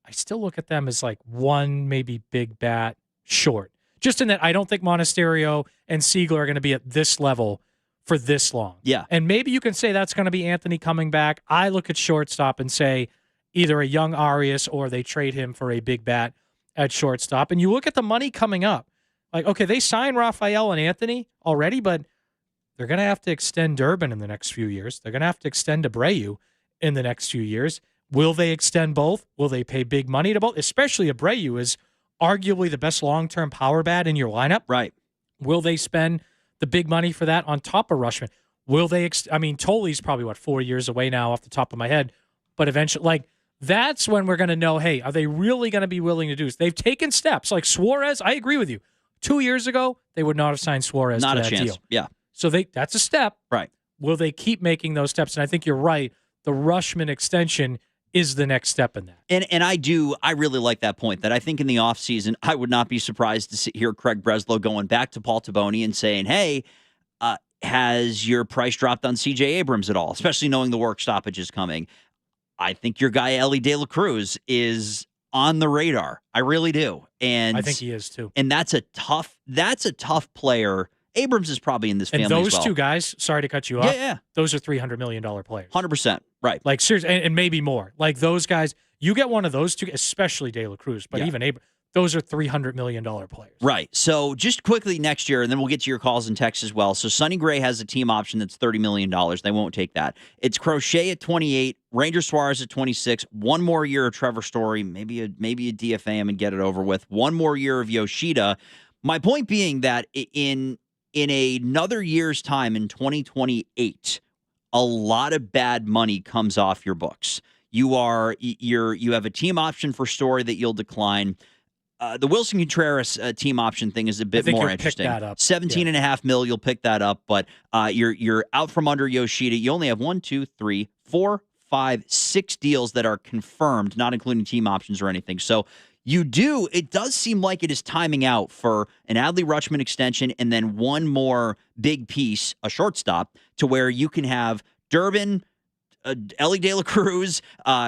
I still look at them as like one maybe big bat short. Just in that I don't think Monasterio and Siegler are going to be at this level for this long. Yeah. And maybe you can say that's going to be Anthony coming back. I look at shortstop and say either a young Arias or they trade him for a big bat at shortstop. And you look at the money coming up. Like, okay, they signed Rafael and Anthony already, but they're going to have to extend Durbin in the next few years. They're going to have to extend Abreu in the next few years. Will they extend both? Will they pay big money to both? Especially Abreu is arguably the best long-term power bat in your lineup. Right. Will they spend the big money for that on top of Rutschman? Will they? Tolley's probably 4 years away now, off the top of my head. But eventually, that's when we're going to know. Hey, are they really going to be willing to do this? They've taken steps. Like Suarez, I agree with you. 2 years ago, they would not have signed Suarez. Not to a that chance. deal. Yeah. So that's a step. Right. Will they keep making those steps? And I think you're right. The Rutschman extension is the next step in that. And I really like that point, that I think in the offseason, I would not be surprised to hear Craig Breslow going back to Paul Taboni and saying, hey, has your price dropped on C.J. Abrams at all, especially knowing the work stoppage is coming? I think your guy, Ellie De La Cruz, is on the radar. I really do. And I think he is too. And that's a tough player. Abrams is probably in this family as well. And as well. Those two guys, sorry to cut you off. Yeah. Those are $300 million players. 100%. Right. Like, seriously, and maybe more. Like, those guys, you get one of those two, especially De La Cruz, but even Abrams, those are $300 million players. Right. So just quickly next year, and then we'll get to your calls and texts as well. So Sonny Gray has a team option that's $30 million. They won't take that. It's Crochet at 28, Ranger Suarez at 26, one more year of Trevor Story, maybe a DFA him and get it over with, one more year of Yoshida. My point being that in another year's time, in 2028, a lot of bad money comes off your books. You have a team option for Story that you'll decline. The Wilson Contreras team option thing is a bit more interesting. 17.5 mil, you'll pick that up, but you're out from under Yoshida. You only have 1, 2, 3, 4, 5, 6 deals that are confirmed, not including team options or anything. So it does seem like it is timing out for an Adley Rutschman extension and then one more big piece, a shortstop, to where you can have Durbin, Ellie De La Cruz,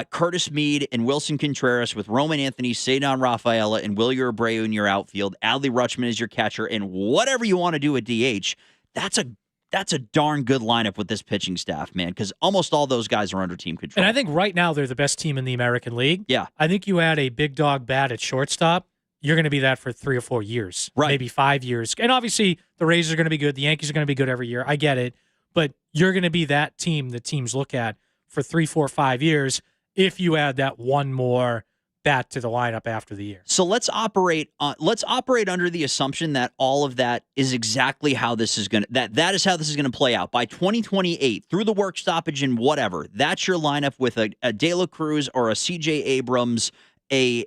Curtis Mead, and Wilson Contreras with Roman Anthony, Cedar Rafaela, and Wilyer Abreu in your outfield. Adley Rutschman is your catcher, and whatever you want to do at DH, that's a darn good lineup with this pitching staff, man, because almost all those guys are under team control. And I think right now they're the best team in the American League. Yeah. I think you add a big dog bat at shortstop, you're going to be that for 3 or 4 years, maybe 5 years. And obviously the Rays are going to be good. The Yankees are going to be good every year. I get it. But you're going to be that team that teams look at for 3, 4, 5 years if you add that one more bat to the lineup after the year. So let's operate under the assumption that all of that is exactly how this is going to that is how this is going to play out. By 2028, through the work stoppage and whatever, that's your lineup with a De La Cruz or a CJ Abrams, a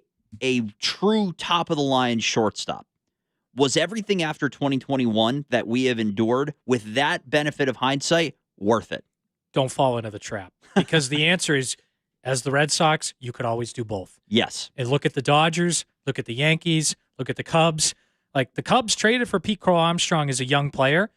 true top of the line shortstop. Was everything after 2021 that we have endured, with that benefit of hindsight, worth it? Don't fall into the trap, because the answer is, as the Red Sox, you could always do both. Yes. And look at the Dodgers, look at the Yankees, look at the Cubs. Like, the Cubs traded for Pete Crow-Armstrong as a young player,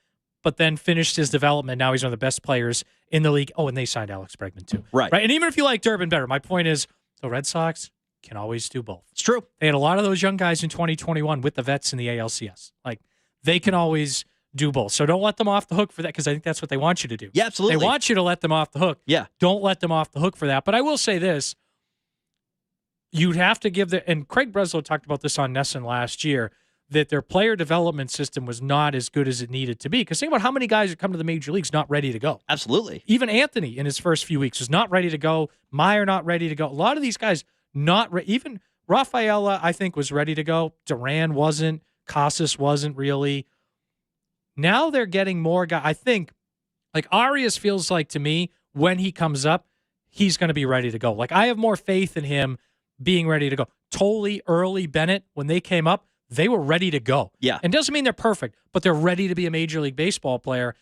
but then finished his development. Now he's one of the best players in the league. Oh, and they signed Alex Bregman too. Right. And even if you like Durbin better, my point is the Red Sox can always do both. It's true. They had a lot of those young guys in 2021 with the vets in the ALCS. Like, they can always do both. So don't let them off the hook for that, because I think that's what they want you to do. Yeah, absolutely. They want you to let them off the hook. Yeah. Don't let them off the hook for that. But I will say this. You'd have to give and Craig Breslow talked about this on Nesson last year, that their player development system was not as good as it needed to be. Because think about how many guys that come to the major leagues not ready to go. Absolutely. Even Anthony in his first few weeks was not ready to go. Meyer not ready to go. A lot of these guys not ready. Even Rafaela, I think, was ready to go. Duran wasn't. Casas wasn't really. Now they're getting more guys. I think, like, Arias feels like, to me, when he comes up, he's going to be ready to go. Like, I have more faith in him being ready to go. Tolley, Early, Bennett, when they came up, they were ready to go. Yeah. And doesn't mean they're perfect, but they're ready to be a Major League Baseball player.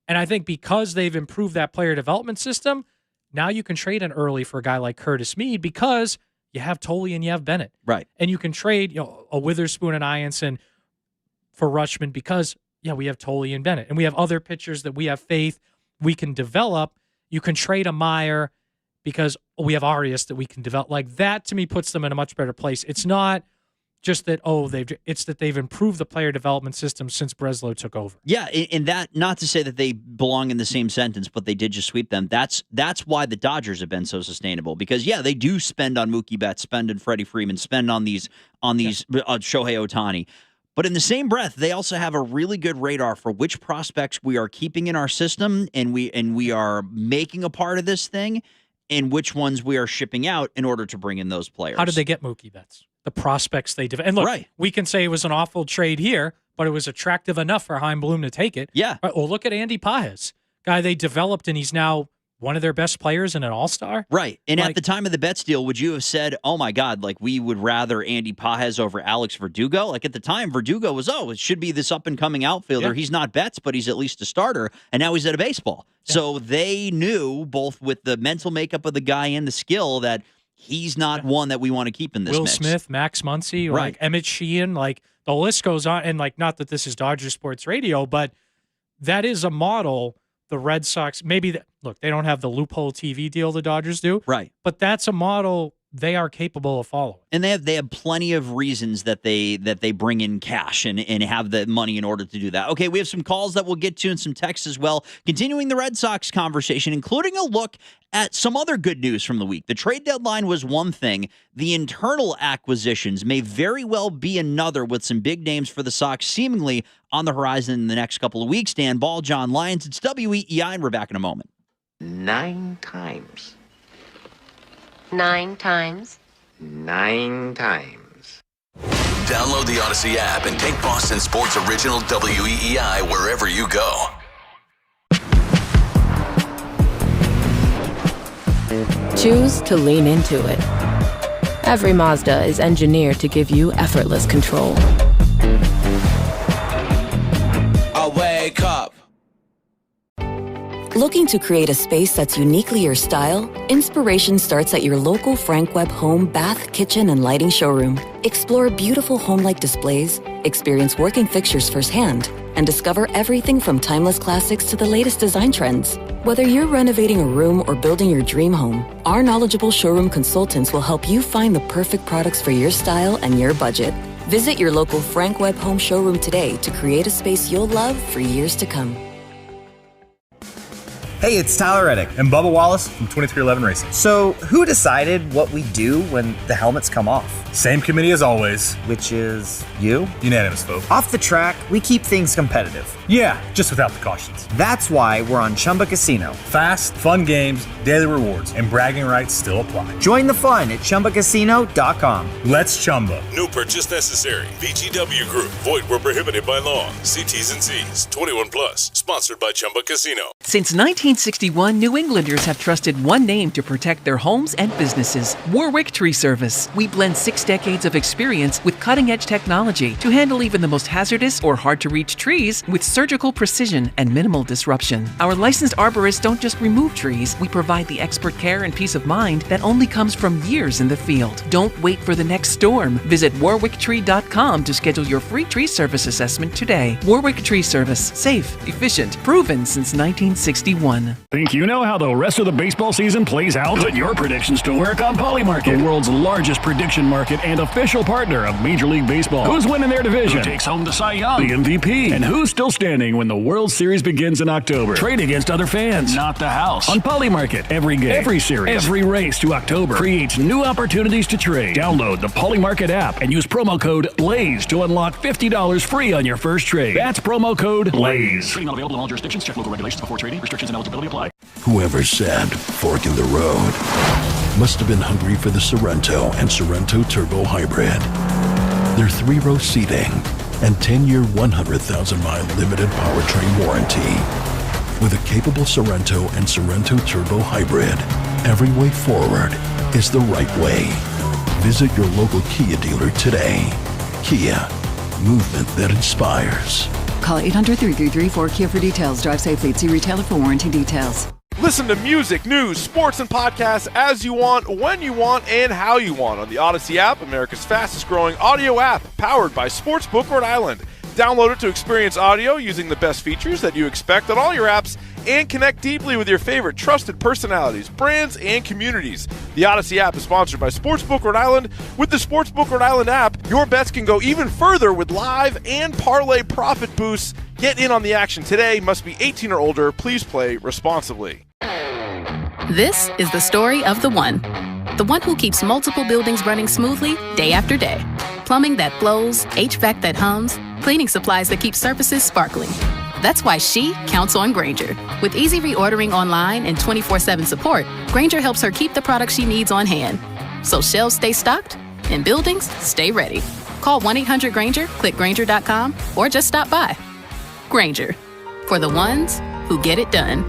And I think because they've improved that player development system, now you can trade an Early for a guy like Curtis Mead, because you have Tolley and you have Bennett. Right. And you can trade, a Witherspoon and Ianson for Rutschman, because we have Tolley and Bennett. And we have other pitchers that we have faith we can develop. You can trade a Meyer because we have Arias that we can develop. Like, that, to me, puts them in a much better place. It's not just that, it's that they've improved the player development system since Breslow took over. Yeah, and that, not to say that they belong in the same sentence, but they did just sweep them. That's why the Dodgers have been so sustainable, because they do spend on Mookie Betts, spend on Freddie Freeman, spend on these Shohei Ohtani. But in the same breath, they also have a really good radar for which prospects we are keeping in our system and we are making a part of this thing, and which ones we are shipping out in order to bring in those players. How did they get Mookie Betts? The prospects they developed. And look, we can say it was an awful trade here, but it was attractive enough for Chaim Bloom to take it. Yeah. Right, well, look at Andy Pajes. guy they developed, and he's now one of their best players and an all-star. Right. And at the time of the Betts deal, would you have said, oh my God, like we would rather Andy Pages over Alex Verdugo? Like at the time, Verdugo was, it should be this up-and-coming outfielder. Yeah. He's not Betts, but he's at least a starter. And now he's at a baseball. Yeah. So they knew, both with the mental makeup of the guy and the skill, that he's not one that we want to keep in this Will mix. Smith, Max Muncy, like Emmett Sheehan, like the list goes on. And like, not that this is Dodger Sports Radio, but that is a model the Red Sox, look, they don't have the loophole TV deal the Dodgers do. Right. But that's a model they are capable of following. And they have plenty of reasons that they bring in cash and have the money in order to do that. Okay, we have some calls that we'll get to and some texts as well. Continuing the Red Sox conversation, including a look at some other good news from the week. The trade deadline was one thing. The internal acquisitions may very well be another, with some big names for the Sox seemingly on the horizon in the next couple of weeks. Dan Ball, John Lyons, it's WEEI, and we're back in a moment. 9 times. 9 times. 9 times. Download the Odyssey app and take Boston Sports Original WEEI wherever you go. Choose to lean into it. Every Mazda is engineered to give you effortless control. I wake up. Looking to create a space that's uniquely your style? Inspiration starts at your local Frank Webb home, bath, kitchen, and lighting showroom. Explore beautiful home-like displays, experience working fixtures firsthand, and discover everything from timeless classics to the latest design trends. Whether you're renovating a room or building your dream home, our knowledgeable showroom consultants will help you find the perfect products for your style and your budget. Visit your local Frank Webb home showroom today to create a space you'll love for years to come. Hey, it's Tyler Reddick and Bubba Wallace from 2311 Racing. So, who decided what we do when the helmets come off? Same committee as always. Which is you? Unanimous vote. Off the track, we keep things competitive. Yeah, just without the cautions. That's why we're on Chumba Casino. Fast, fun games, daily rewards, and bragging rights still apply. Join the fun at ChumbaCasino.com. Let's Chumba. No purchase necessary. VGW Group. Void where prohibited by law. See T's and C's. 21 plus. Sponsored by Chumba Casino. Since 1961, New Englanders have trusted one name to protect their homes and businesses: Warwick Tree Service. We blend 6 decades of experience with cutting-edge technology to handle even the most hazardous or hard-to-reach trees with surgical precision and minimal disruption. Our licensed arborists don't just remove trees, we provide the expert care and peace of mind that only comes from years in the field. Don't wait for the next storm. Visit warwicktree.com to schedule your free tree service assessment today. Warwick Tree Service. Safe, efficient, proven since 1961. Think you know how the rest of the baseball season plays out? Put your predictions to work on Polymarket, the world's largest prediction market and official partner of Major League Baseball. Who's winning their division? Who takes home the Cy Young, the MVP, and who's still standing when the World Series begins in October? Trade against other fans, not the house. On Polymarket, every game, every series, every race to October creates new opportunities to trade. Download the Polymarket app and use promo code BLAZE to unlock $50 free on your first trade. That's promo code BLAZE. Trading not available in all jurisdictions. Check local regulations before trading. Restrictions and eligibility apply. Whoever said fork in the road must have been hungry for the Sorrento and Sorrento Turbo Hybrid. Their 3-row seating and 10-year, 100,000-mile limited powertrain warranty. With a capable Sorrento and Sorrento Turbo Hybrid, every way forward is the right way. Visit your local Kia dealer today. Kia, movement that inspires. Call 800-333-4KIA for details. Drive safely. See retailer for warranty details. Listen to music, news, sports, and podcasts as you want, when you want, and how you want on the Odyssey app, America's fastest-growing audio app, powered by Sportsbook Rhode Island. Download it to experience audio using the best features that you expect on all your apps and connect deeply with your favorite trusted personalities, brands, and communities. The Odyssey app is sponsored by Sportsbook Rhode Island. With the Sportsbook Rhode Island app, your bets can go even further with live and parlay profit boosts. Get in on the action today. Must be 18 or older. Please play responsibly. This is the story of the one. The one who keeps multiple buildings running smoothly day after day. Plumbing that flows, HVAC that hums, cleaning supplies that keep surfaces sparkling. That's why she counts on Grainger. With easy reordering online and 24/7 support, Grainger helps her keep the products she needs on hand. So shelves stay stocked and buildings stay ready. Call 1-800-GRAINGER, click Grainger.com, or just stop by. Grainger, for the ones who get it done.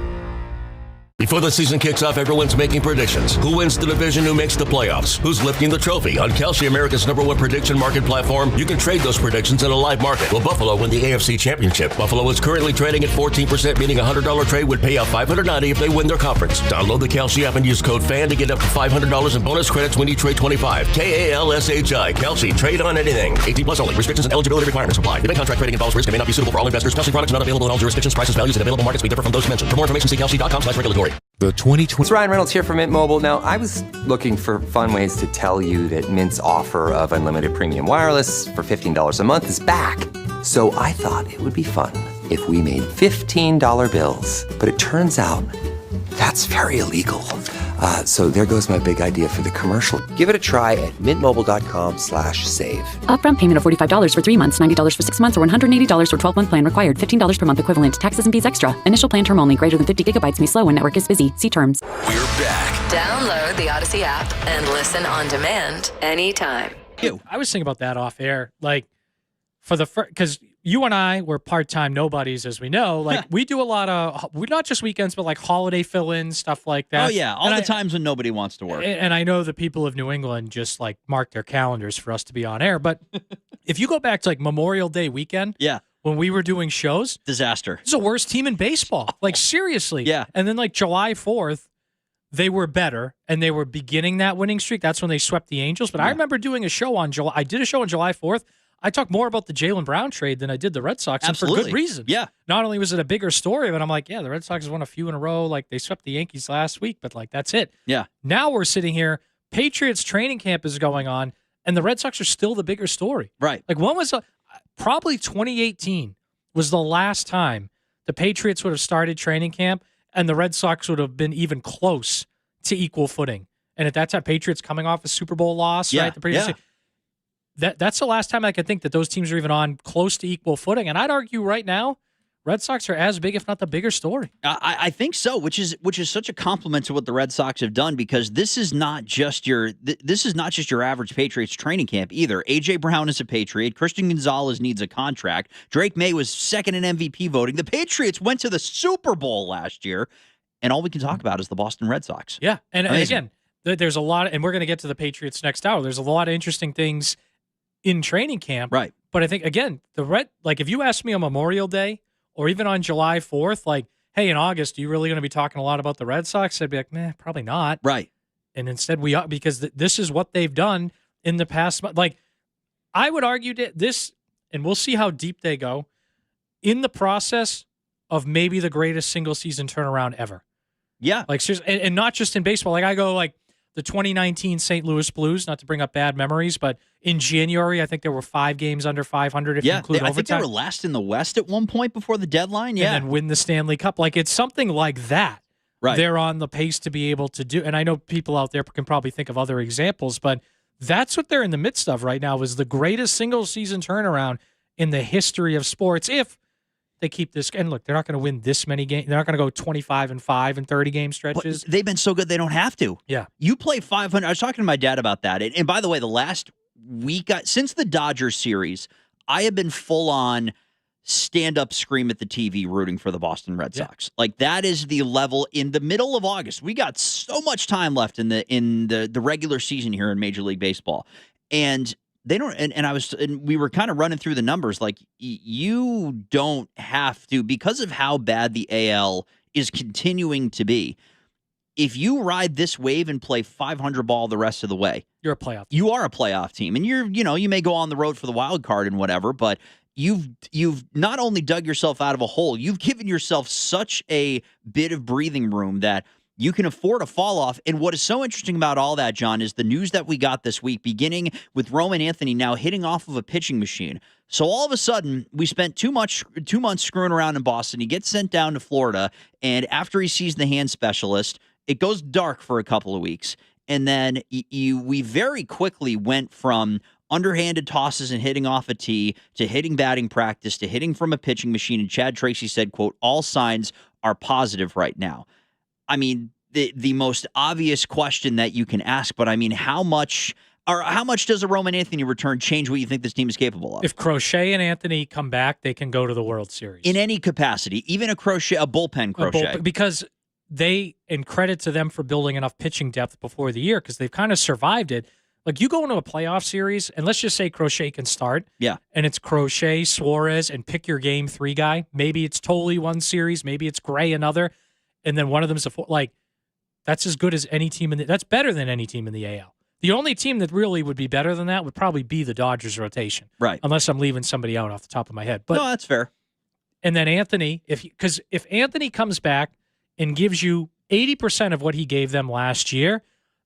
Before the season kicks off, everyone's making predictions. Who wins the division? Who makes the playoffs? Who's lifting the trophy? On Kalshi, America's #1 prediction market platform, you can trade those predictions in a live market. Will Buffalo win the AFC Championship? Buffalo is currently trading at 14%, meaning a $100 trade would pay out $590 if they win their conference. Download the Kalshi app and use code FAN to get up to $500 in bonus credits when you trade 25. KALSHI. Kalshi. Trade on anything. 18 plus only. Restrictions and eligibility requirements apply. Event contract trading involves risk and may not be suitable for all investors. Kalshi products not available in all jurisdictions. Prices, values, and available markets may differ from those mentioned. For more information, see kalshi.com/regulatory. The 2020. It's Ryan Reynolds here from Mint Mobile. Now, I was looking for fun ways to tell you that Mint's offer of unlimited premium wireless for $15 a month is back. So I thought it would be fun if we made $15 bills. But it turns out that's very illegal. So there goes my big idea for the commercial. Give it a try at mintmobile.com/save. Upfront payment of $45 for 3 months, $90 for 6 months, or $180 for 12-month plan required. $15 per month equivalent. Taxes and fees extra. Initial plan term only. Greater than 50 gigabytes may slow when network is busy. See terms. We're back. Download the Odyssey app and listen on demand anytime. I was thinking about that off air. Like, for the first, because you and I were part-time nobodies, as we know. Like, we do a lot of, not just weekends, but like holiday fill-ins, stuff like that. Oh, yeah. All the times when nobody wants to work. And I know the people of New England just like mark their calendars for us to be on air. But if you go back to like Memorial Day weekend, when we were doing shows, disaster. It's the worst team in baseball. Like, seriously. Yeah. And then like July 4th, they were better and they were beginning that winning streak. That's when they swept the Angels. But I remember doing a show on July. I did a show on July 4th. I talked more about the Jaylen Brown trade than I did the Red Sox, and for good reason. Yeah. Not only was it a bigger story, but I'm like, yeah, the Red Sox have won a few in a row. Like, they swept the Yankees last week, but like, that's it. Yeah. Now we're sitting here, Patriots training camp is going on, and the Red Sox are still the bigger story. Right. Like, when was probably 2018 was the last time the Patriots would have started training camp and the Red Sox would have been even close to equal footing. And at that time, Patriots coming off a Super Bowl loss, right? The previous year. That's the last time I could think that those teams are even on close to equal footing. And I'd argue right now, Red Sox are as big, if not the bigger story. I think so, which is such a compliment to what the Red Sox have done, because this is not just your average Patriots training camp either. A.J. Brown is a Patriot. Christian Gonzalez needs a contract. Drake May was second in MVP voting. The Patriots went to the Super Bowl last year, and all we can talk about is the Boston Red Sox. Yeah, and again, there's a lot, and we're going to get to the Patriots next hour. There's a lot of interesting things in training camp. Right. But I think, again, if you ask me on Memorial Day or even on July 4th, like, hey, in August, are you really going to be talking a lot about the Red Sox? I'd be like, meh, probably not. Right. And instead we are, because this is what they've done in the past month. Like, I would argue that this, and we'll see how deep they go, in the process of maybe the greatest single season turnaround ever. Yeah. Like, seriously, and not just in baseball. Like, I go like the 2019 St. Louis Blues, not to bring up bad memories, but in January, I think there were 5 games under 500 if you include overtime. I think they were last in the West at one point before the deadline. Yeah. And then win the Stanley Cup. Like, it's something like that. Right. They're on the pace to be able to do. And I know people out there can probably think of other examples, but that's what they're in the midst of right now, is the greatest single season turnaround in the history of sports. If they keep this, and look, they're not going to win this many games. They're not going to go 25-5 in 30 game stretches. But they've been so good they don't have to. Yeah. You play 500. I was talking to my dad about that. And by the way, the last week, since the Dodgers series, I have been full on stand up, scream at the TV, rooting for the Boston Red Sox. Like, that is the level in the middle of August. We got so much time left in the regular season here in Major League Baseball. And they don't, and we were kind of running through the numbers. Like, you don't have to, because of how bad the AL is continuing to be. If you ride this wave and play 500 ball the rest of the way, you're a playoff. You are a playoff team, and you may go on the road for the wild card and whatever, but you've not only dug yourself out of a hole, you've given yourself such a bit of breathing room that you can afford a fall off. And what is so interesting about all that, John, is the news that we got this week, beginning with Roman Anthony now hitting off of a pitching machine. So all of a sudden, we spent 2 months screwing around in Boston. He gets sent down to Florida, and after he sees the hand specialist, it goes dark for a couple of weeks. And then we very quickly went from underhanded tosses and hitting off a tee to hitting batting practice to hitting from a pitching machine. And Chad Tracy said, quote, all signs are positive right now. I mean, the most obvious question that you can ask, but I mean, how much Or how much does a Roman Anthony return change what you think this team is capable of? If Crochet and Anthony come back, they can go to the World Series. In any capacity, even a bullpen Crochet. Because and credit to them for building enough pitching depth before the year, because they've kind of survived it. Like, you go into a playoff series, and let's just say Crochet can start. Yeah. And it's Crochet, Suarez, and pick your game 3 guy. Maybe it's Tolley one series. Maybe it's Gray another. And then one of them's that's as good as any team that's better than any team in the AL. The only team that really would be better than that would probably be the Dodgers rotation. Right. Unless I'm leaving somebody out off the top of my head. But no, that's fair. And then Anthony, because if Anthony comes back and gives you 80% of what he gave them last year,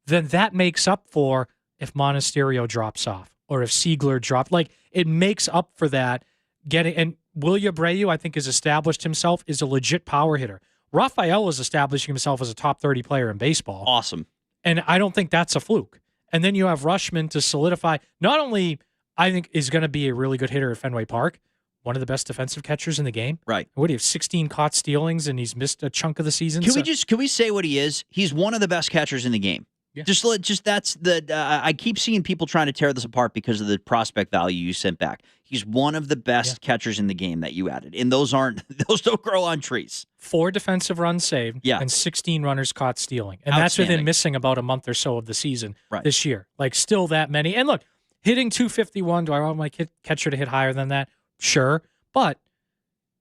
then that makes up for if Monasterio drops off or if Siegler dropped. Like, it makes up for that. And William Abreu, I think, has established himself as a legit power hitter. Rafael is establishing himself as a top 30 player in baseball. Awesome. And I don't think that's a fluke. And then you have Rushman to solidify. Not only, I think, is going to be a really good hitter at Fenway Park, one of the best defensive catchers in the game. Right. What do you have, 16 caught stealings, and he's missed a chunk of the season? Can we say what he is? He's one of the best catchers in the game. Yeah. Just that's the I keep seeing people trying to tear this apart because of the prospect value you sent back. He's one of the best catchers in the game that you added, and those don't grow on trees. 4 defensive runs saved, and 16 runners caught stealing, and that's with him missing about a month or so of the season this year. Like, still that many. And look, hitting 251. Do I want my catcher to hit higher than that? Sure, but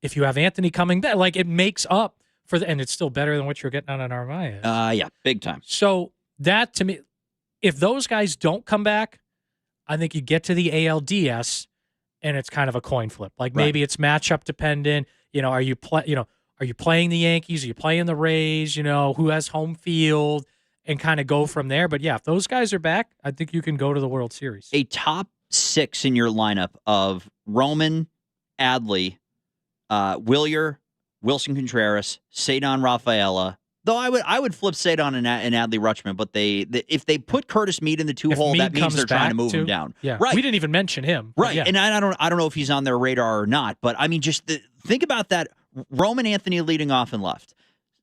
if you have Anthony coming back, like, it makes up for and it's still better than what you're getting out of Narvaez. Yeah, big time. So. That, to me, if those guys don't come back, I think you get to the ALDS and it's kind of a coin flip. Like, maybe it's matchup dependent. Are you playing the Yankees? Are you playing the Rays? Who has home field, and kind of go from there. But yeah, if those guys are back, I think you can go to the World Series. A top 6 in your lineup of Roman, Adley, Wilyer, Wilson Contreras, Cedon Rafaela. Though I would flip Cedon and Adley Rutschman, but if they put Curtis Mead in the 2-hole, that means they're trying to move him down. Yeah, right. We didn't even mention him. Right, yeah. And I don't know if he's on their radar or not, but I mean, think about that. Roman Anthony leading off in left,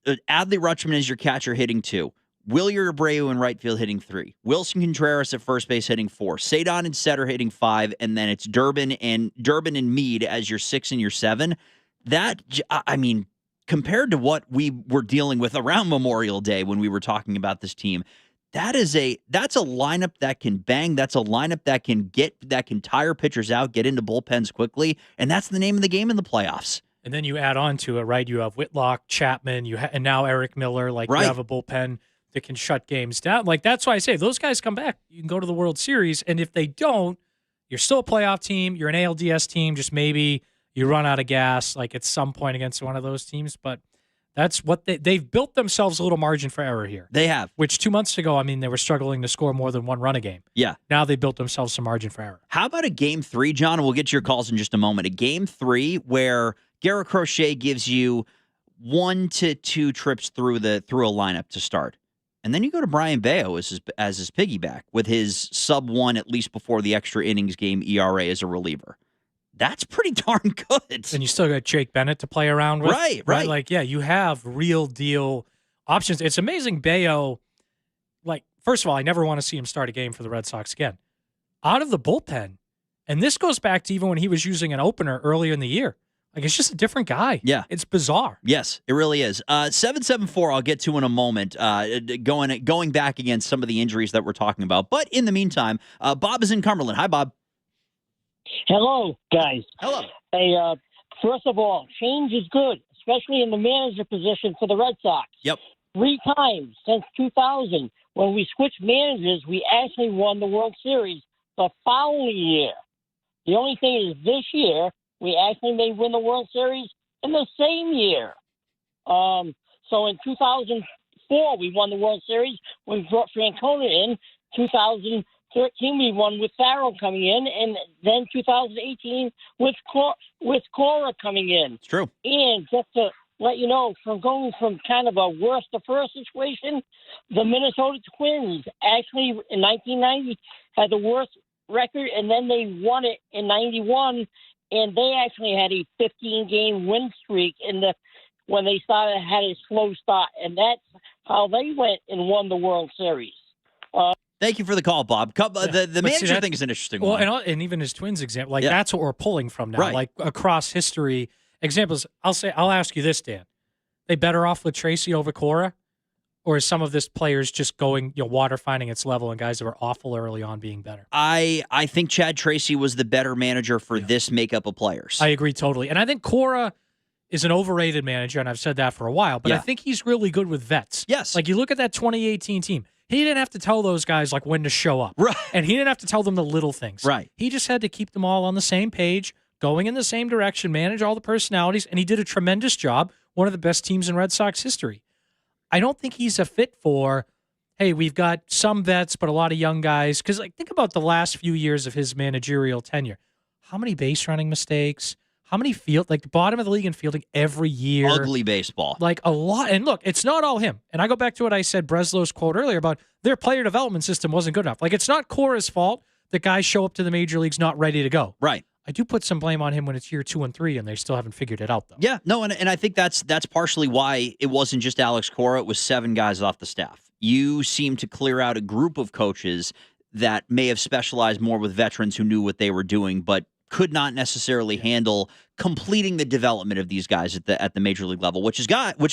Adley Rutschman is your catcher hitting 2, Wilyer Abreu in right field hitting 3, Wilson Contreras at first base hitting 4, Cedon and Setter hitting 5, and then it's Durbin and Mead as your 6 and your 7. That, I mean, compared to what we were dealing with around Memorial Day when we were talking about this team, that's a lineup that can bang. That's a lineup that can tire pitchers out, get into bullpens quickly, and that's the name of the game in the playoffs. And then you add on to it, right? You have Whitlock, Chapman, and now Eric Miller. Like, you have a bullpen that can shut games down. Like, that's why I say, if those guys come back, you can go to the World Series. And if they don't, you're still a playoff team. You're an ALDS team. Just maybe you run out of gas, like, at some point against one of those teams. But that's what they've built themselves a little margin for error here. They have. Which 2 months ago, I mean, they were struggling to score more than 1 run a game. Yeah. Now they built themselves some margin for error. How about a game 3, John? We'll get to your calls in just a moment. A game 3 where Garrett Crochet gives you 1 to 2 trips through a lineup to start. And then you go to Brian Bayo as his piggyback with his sub-1, at least before the extra innings game, ERA as a reliever. That's pretty darn good. And you still got Jake Bennett to play around with. Right. Like, yeah, you have real deal options. It's amazing Bayo, like, first of all, I never want to see him start a game for the Red Sox again. Out of the bullpen, and this goes back to even when he was using an opener earlier in the year. Like, it's just a different guy. Yeah. It's bizarre. Yes, it really is. 774, I'll get to in a moment, going back against some of the injuries that we're talking about. But in the meantime, Bob is in Cumberland. Hi, Bob. Hello, guys. Hello. Hey, first of all, change is good, especially in the manager position for the Red Sox. Yep. 3 times since 2000, when we switched managers, we actually won the World Series the following year. The only thing is this year, we actually may win the World Series in the same year. So in 2004, we won the World Series when we brought Francona in. 2013, we won with Farrell coming in, and then 2018 with Cora coming in. It's true. And just to let you know, from going from kind of a worst to first situation, the Minnesota Twins actually in 1990 had the worst record, and then they won it in 91, and they actually had a 15-game win streak when they had a slow start, and that's how they went and won the World Series. Thank you for the call, Bob. The manager thing is an interesting one. And even his Twins example, Yeah. that's what we're pulling from now. Right. Like across history, examples. I'll ask you this, Dan. They better off with Tracy over Cora, or is some of this players just going, water finding its level and guys that were awful early on being better? I think Chad Tracy was the better manager for this makeup of players. I agree totally. And I think Cora is an overrated manager, and I've said that for a while, but I think he's really good with vets. Yes. Like you look at that 2018 team. He didn't have to tell those guys like when to show up. Right. And he didn't have to tell them the little things. Right. He just had to keep them all on the same page, going in the same direction, manage all the personalities, and he did a tremendous job. One of the best teams in Red Sox history. I don't think he's a fit for, hey, we've got some vets, but a lot of young guys. Because think about the last few years of his managerial tenure. How many base running mistakes? How many the bottom of the league in fielding every year? Ugly baseball. Like a lot. And look, it's not all him. And I go back to what I said, Breslow's quote earlier about their player development system wasn't good enough. Like it's not Cora's fault that guys show up to the major leagues not ready to go. Right. I do put some blame on him when it's year 2 and 3 and they still haven't figured it out, though. Yeah, no, and I think that's partially why it wasn't just Alex Cora. It was 7 guys off the staff. You seem to clear out a group of coaches that may have specialized more with veterans who knew what they were doing, but could not necessarily handle completing the development of these guys at the major league level, which is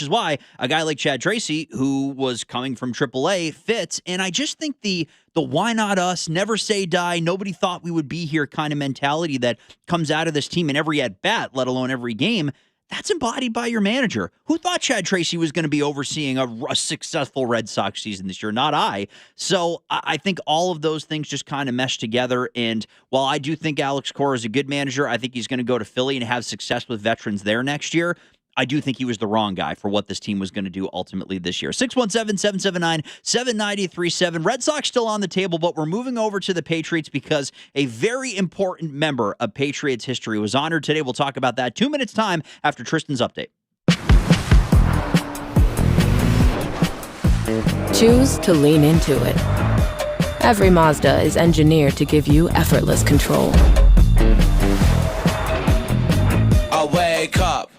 why a guy like Chad Tracy, who was coming from AAA, fits. And I just think the why not us, never say die, nobody thought we would be here kind of mentality that comes out of this team in every at-bat, let alone every game, that's embodied by your manager. Who thought Chad Tracy was going to be overseeing a successful Red Sox season this year? Not I. So I think all of those things just kind of mesh together. And while I do think Alex Cora is a good manager, I think he's going to go to Philly and have success with veterans there next year. I do think he was the wrong guy for what this team was going to do ultimately this year. 617-779-7937. Red Sox still on the table, but we're moving over to the Patriots because a very important member of Patriots history was honored today. We'll talk about that 2 minutes time after Tristan's update. Choose to lean into it. Every Mazda is engineered to give you effortless control. I wake up.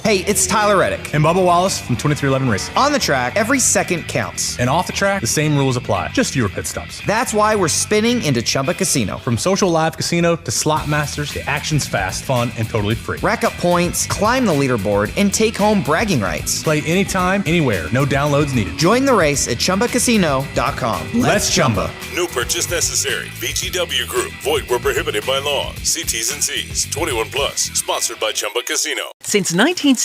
Hey, it's Tyler Reddick And Bubba Wallace from 2311 Racing. On the track, every second counts. And off the track, the same rules apply. Just fewer pit stops. That's why we're spinning into Chumba Casino. From social live casino to slot masters, the action's fast, fun, and totally free. Rack up points, climb the leaderboard, and take home bragging rights. Play anytime, anywhere. No downloads needed. Join the race at ChumbaCasino.com. Let's Chumba. No purchase necessary. VGW Group. Void where prohibited by law. See T's and C's. 21 plus. Sponsored by Chumba Casino. Since 1961,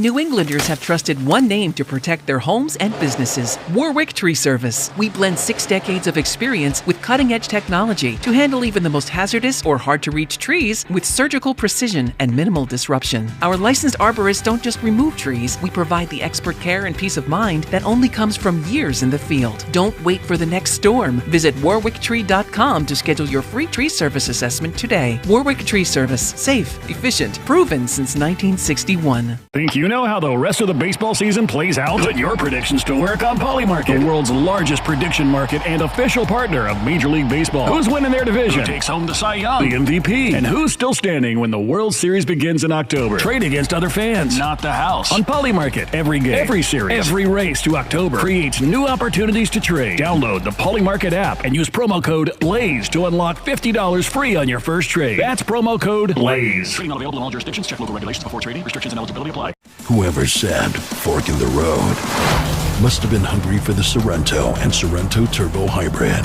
New Englanders have trusted one name to protect their homes and businesses: Warwick Tree Service. We blend 6 decades of experience with cutting-edge technology to handle even the most hazardous or hard-to-reach trees with surgical precision and minimal disruption. Our licensed arborists don't just remove trees, we provide the expert care and peace of mind that only comes from years in the field. Don't wait for the next storm. Visit warwicktree.com to schedule your free tree service assessment today. Warwick Tree Service. Safe, efficient, proven since 1961. Think you know how the rest of the baseball season plays out? Put your predictions to work on Polymarket, the world's largest prediction market and official partner of Major League Baseball. Who's winning their division? Who takes home the Cy Young, the MVP? And who's still standing when the World Series begins in October? Trade against other fans, not the house. On Polymarket, every game, every series, every race to October creates new opportunities to trade. Download the Polymarket app and use promo code BLAZE to unlock $50 free on your first trade. That's promo code BLAZE. Trading not available in all jurisdictions. Check local regulations before trading. Restrictions and eligibility apply. Whoever said fork in the road must have been hungry for the Sorrento and Sorrento Turbo Hybrid.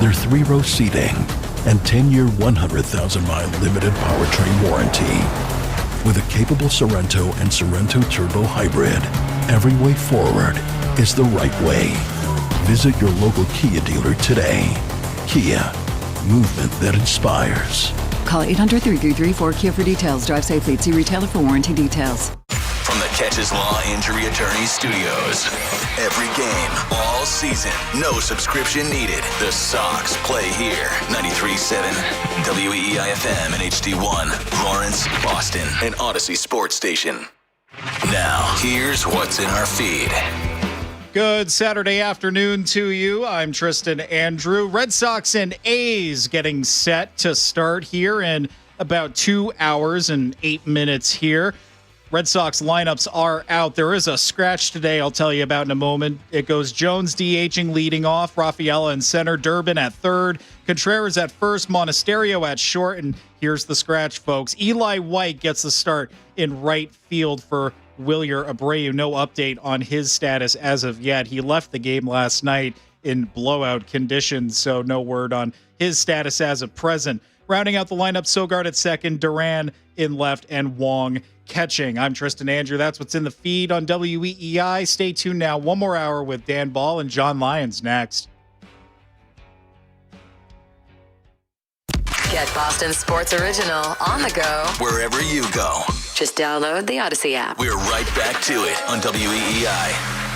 Their 3-row seating and 10-year, 100,000-mile limited powertrain warranty. With a capable Sorrento and Sorrento Turbo Hybrid, every way forward is the right way. Visit your local Kia dealer today. Kia, movement that inspires. Call 800-333-4KIA for details. Drive safely. See retailer for warranty details. From the Catches Law Injury Attorney Studios. Every game, all season, no subscription needed. The Sox play here. 93.7 WEEI-FM and HD1, Lawrence, Boston, and Odyssey Sports Station. Now, here's what's in our feed. Good Saturday afternoon to you. I'm Tristan Andrew. Red Sox and A's getting set to start here in about 2 hours and 8 minutes here. Red Sox lineups are out. There is a scratch today I'll tell you about in a moment. It goes Jones DHing leading off, Rafaela in center, Durbin at third, Contreras at first, Monasterio at short, and here's the scratch, folks. Eli White gets the start in right field for Wilyer Abreu. No update on his status as of yet. He left the game last night in blowout conditions, so no word on his status as of present. Rounding out the lineup, Sogard at second, Duran in left, and Wong catching. I'm Tristan Andrew. That's what's in the feed on WEEI. Stay tuned now. One more hour with Dan Ball and John Lyons next. Get Boston Sports Original on the go wherever you go. Just download the Odyssey app. We're right back to it on WEEI.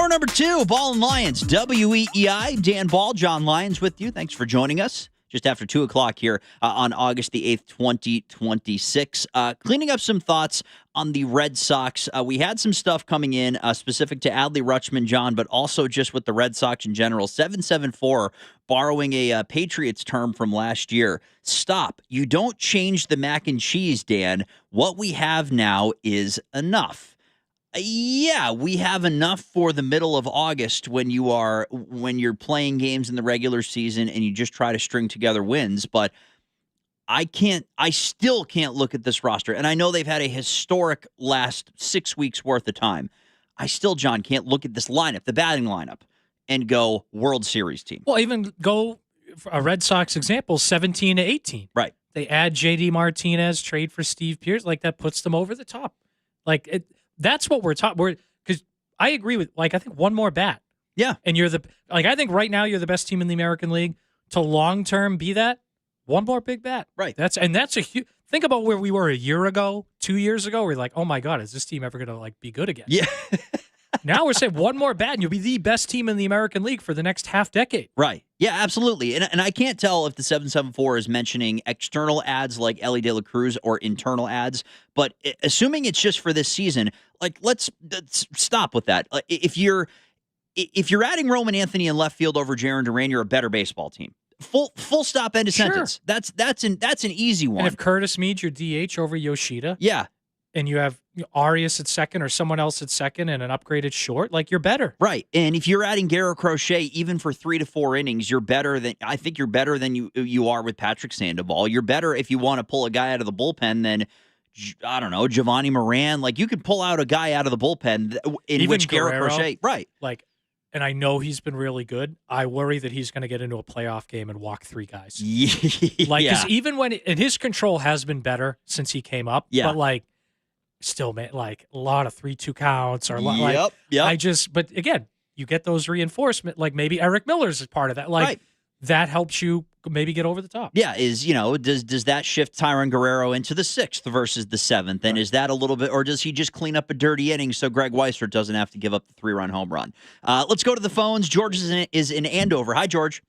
Number 2, Ball and Lions, WEEI. Dan Ball, John Lyons with you. Thanks for joining us just after 2 o'clock here on August the 8th, 2026. Cleaning up some thoughts on the Red Sox. We had some stuff coming in specific to Adley Rutschman, John, but also just with the Red Sox in general. 774, borrowing a Patriots term from last year. Stop. You don't change the mac and cheese, Dan. What we have now is enough. Yeah, we have enough for the middle of August when you're playing games in the regular season and you just try to string together wins. But I still can't look at this roster. And I know they've had a historic last 6 weeks worth of time. I still, John, can't look at this lineup, the batting lineup, and go World Series team. Well, even go a Red Sox example, 17-18. Right. They add JD Martinez, trade for Steve Pearce. Like, that puts them over the top. Like, that's what we're talking. Because I agree with, I think one more bat. Yeah. And I think right now you're the best team in the American League. To long term be that, one more big bat. Right. That's a huge. Think about where we were a year ago, 2 years ago. We're like, oh my God, is this team ever going to be good again? Yeah. Now we're saying one more bat and you'll be the best team in the American League for the next half decade. Right. Yeah, absolutely. And I can't tell if the 774 is mentioning external ads like Ellie De La Cruz or internal ads, but assuming it's just for this season, let's stop with that. If you're adding Roman Anthony in left field over Jarren Duran, you're a better baseball team. Full stop, end of sentence. That's an easy one. And if Curtis Meads your DH over Yoshida, yeah, and you have Arias at second or someone else at second and an upgraded short, you're better. Right. And if you're adding Garrett Crochet, even for 3 to 4 innings, I think you're better than you are with Patrick Sandoval. You're better if you want to pull a guy out of the bullpen than, I don't know, Giovanni Moran. You could pull out a guy out of the bullpen in even which Garrett Guerrero, Crochet. Right. And I know he's been really good. I worry that he's going to get into a playoff game and walk 3 guys. Yeah. Because even and his control has been better since he came up. Yeah. But still, man, a lot of 3-2 counts or Yep. But again, you get those reinforcement. Maybe Eric Miller's is part of that. Right. That helps you maybe get over the top. Yeah, does that shift Tyron Guerrero into the 6th versus the 7th? And is that a little bit, or does he just clean up a dirty inning so Greg Weissert doesn't have to give up the 3-run home run? Let's go to the phones. George is in Andover. Hi, George.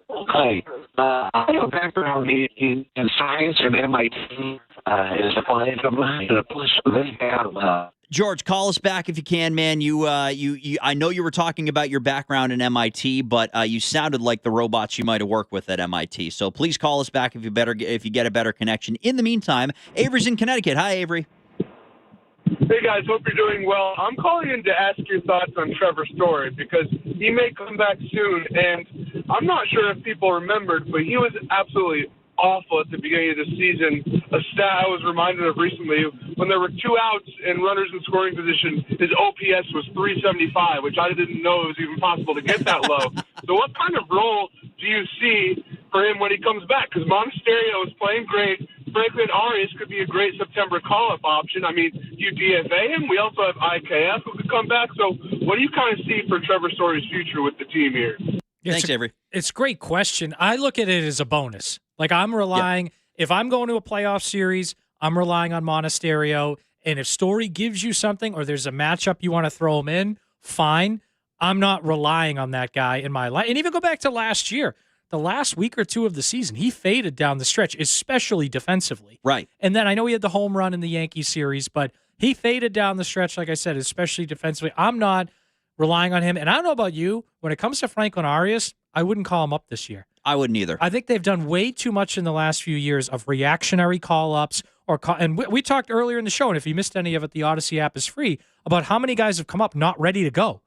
Hi. I have a background in science and MIT is applied to mine. They have George, call us back if you can, man. You I know you were talking about your background in MIT, but you sounded like the robots you might have worked with at MIT. So please call us back if you get a better connection. In the meantime, Avery's in Connecticut. Hi, Avery. Hey, guys. Hope you're doing well. I'm calling in to ask your thoughts on Trevor Story because he may come back soon, and I'm not sure if people remembered, but he was absolutely awful at the beginning of the season. A stat I was reminded of recently, when there were 2 outs and runners in scoring position, his OPS was 375, which I didn't know it was even possible to get that low. So what kind of role do you see for him when he comes back? Because Monasterio is playing great. Franklin Arias could be a great September call-up option. I mean, you DFA him. We also have IKF who could come back. So what do you kind of see for Trevor Story's future with the team here? Thanks, Avery. It's a great question. I look at it as a bonus. I'm relying, if I'm going to a playoff series, I'm relying on Monasterio. And if Story gives you something or there's a matchup you want to throw him in, fine. I'm not relying on that guy in my life. And even go back to last year. the last week or two of the season, he faded down the stretch, especially defensively. Right. And then I know he had the home run in the Yankees series, but he faded down the stretch, like I said, especially defensively. I'm not relying on him. And I don't know about you. When it comes to Franklin Arias, I wouldn't call him up this year. I wouldn't either. I think they've done way too much in the last few years of reactionary call-ups. And we talked earlier in the show, and if you missed any of it, the Odyssey app is free, about how many guys have come up not ready to go.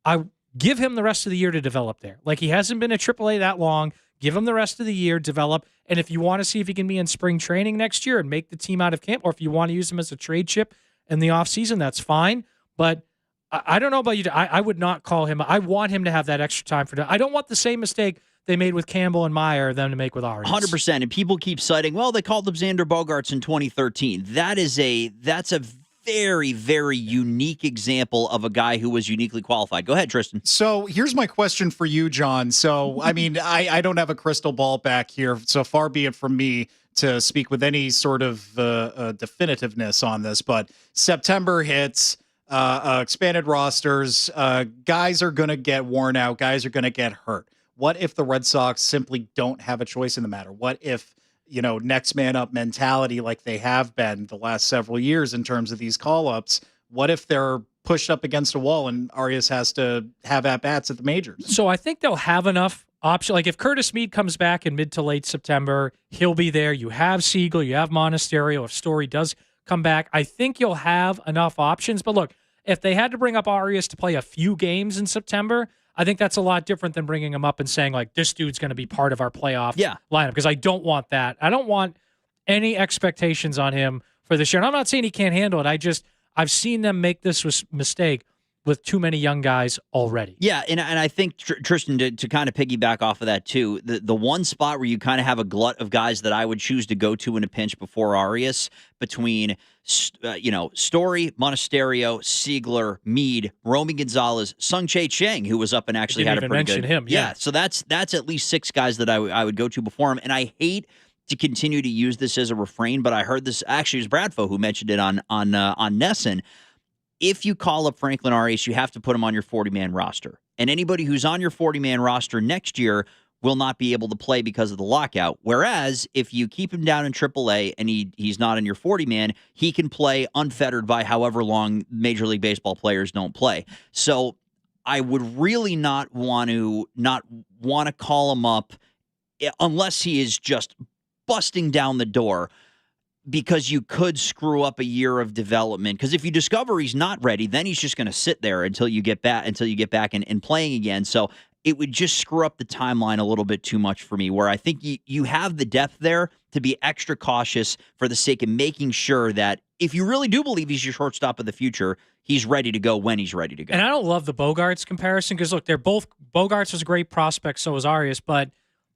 I give him the rest of the year to develop there. Like, he hasn't been at AAA that long. Give him the rest of the year, develop. And if you want to see if he can be in spring training next year and make the team out of camp, or if you want to use him as a trade chip in the offseason, that's fine. But I don't know about you. I would not call him. I want him to have that extra time I don't want the same mistake they made with Campbell and Meyer them to make with Arias. 100%. And people keep citing, well, they called up Xander Bogaerts in 2013. That's a very, very unique example of a guy who was uniquely qualified. Go ahead, Tristan. So here's my question for you, John. So, I mean, I don't have a crystal ball back here, so far be it from me to speak with any sort of definitiveness on this, but September hits, expanded rosters, guys are going to get worn out, guys are going to get hurt. What if the Red Sox simply don't have a choice in the matter? What if, next man up mentality like they have been the last several years in terms of these call-ups, what if they're pushed up against a wall and Arias has to have at-bats at the majors? So I think they'll have enough option. Like, if Curtis Meade comes back in mid to late September, he'll be there. You have Siegel, you have Monasterio. If Story does come back, I think you'll have enough options. But look, if they had to bring up Arias to play a few games in September, I think that's a lot different than bringing him up and saying, like, this dude's going to be part of our playoff lineup, because I don't want that. I don't want any expectations on him for this year. And I'm not saying he can't handle it. I've seen them make this mistake with too many young guys already. Yeah, and I think, Tristan, to kind of piggyback off of that, too, the one spot where you kind of have a glut of guys that I would choose to go to in a pinch before Arias, between Story, Monasterio, Siegler, Meade, Romy Gonzalez, Sung-Chae Chang, who was up and actually had a pretty good... him, yeah. So that's at least 6 guys that I would go to before him, and I hate to continue to use this as a refrain, but I heard this, actually, it was Bradfo who mentioned it on Nesson. If you call up Franklin Arias, you have to put him on your 40-man roster. And anybody who's on your 40-man roster next year will not be able to play because of the lockout. Whereas if you keep him down in AAA and he's not in your 40-man, he can play unfettered by however long Major League Baseball players don't play. So I would really not want to call him up unless he is just busting down the door, because you could screw up a year of development. Because if you discover he's not ready, then he's just going to sit there until you get back and playing again. So it would just screw up the timeline a little bit too much for me, where I think you have the depth there to be extra cautious for the sake of making sure that if you really do believe he's your shortstop of the future, he's ready to go when he's ready to go. And I don't love the Bogaerts comparison, because, look, Bogaerts was a great prospect, so was Arias, but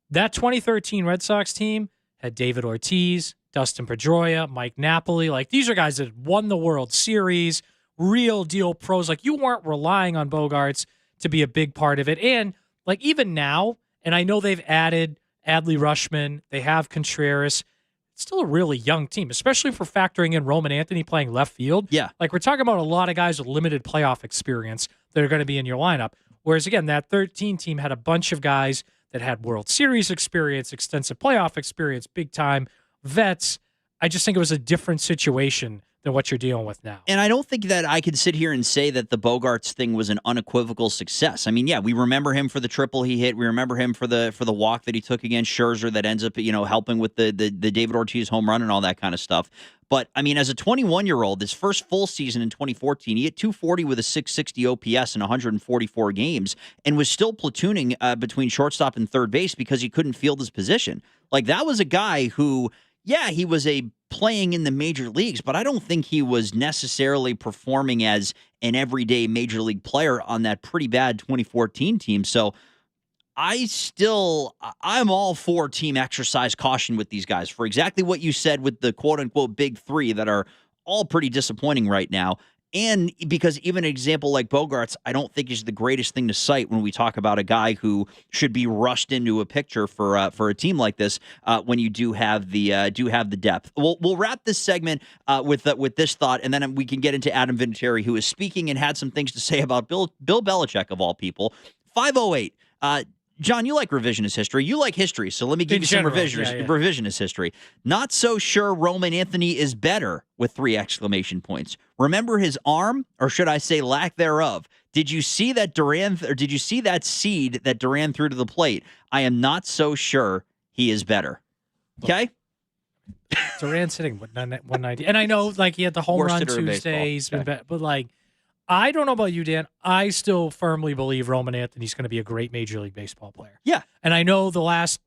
that 2013 Red Sox team had David Ortiz, Dustin Pedroia, Mike Napoli. Like, these are guys that won the World Series, real deal pros. Like, you weren't relying on Bogaerts to be a big part of it. And, like, even now, and I know they've added Adley Rutschman, they have Contreras. It's still a really young team, especially for factoring in Roman Anthony playing left field. Yeah. Like, we're talking about a lot of guys with limited playoff experience that are going to be in your lineup. Whereas, again, that 13 team had a bunch of guys that had World Series experience, extensive playoff experience, big-time vets. I just think it was a different situation than what you're dealing with now. And I don't think that I could sit here and say that the Bogaerts thing was an unequivocal success. I mean, yeah, we remember him for the triple he hit. We remember him for the walk that he took against Scherzer that ends up, helping with the David Ortiz home run and all that kind of stuff. But, I mean, as a 21-year-old, his first full season in 2014, he hit 240 with a 660 OPS in 144 games and was still platooning between shortstop and third base because he couldn't field his position. Like, that was a guy who, yeah, he was playing in the major leagues, but I don't think he was necessarily performing as an everyday major league player on that pretty bad 2014 team. So I'm all for team exercise caution with these guys for exactly what you said with the quote unquote big three that are all pretty disappointing right now. And because even an example like Bogaerts, I don't think is the greatest thing to cite when we talk about a guy who should be rushed into a picture for a team like this. When you do have the depth, we'll wrap this segment with this thought, and then we can get into Adam Vinatieri, who is speaking and had some things to say about Bill Belichick of all people. 508. John, you like revisionist history. You like history, so let me give you some revisionist history. Not so sure Roman Anthony is better with 3 exclamation points. Remember his arm, or should I say lack thereof? Did you see that did you see that seed that Duran threw to the plate? I am not so sure he is better. Okay? Duran's hitting 190. And I know, like, he had the home Worst run hitter in Tuesday. He's been baseball. but, like, I don't know about you, Dan. I still firmly believe Roman Anthony's going to be a great Major League Baseball player. Yeah. And I know the last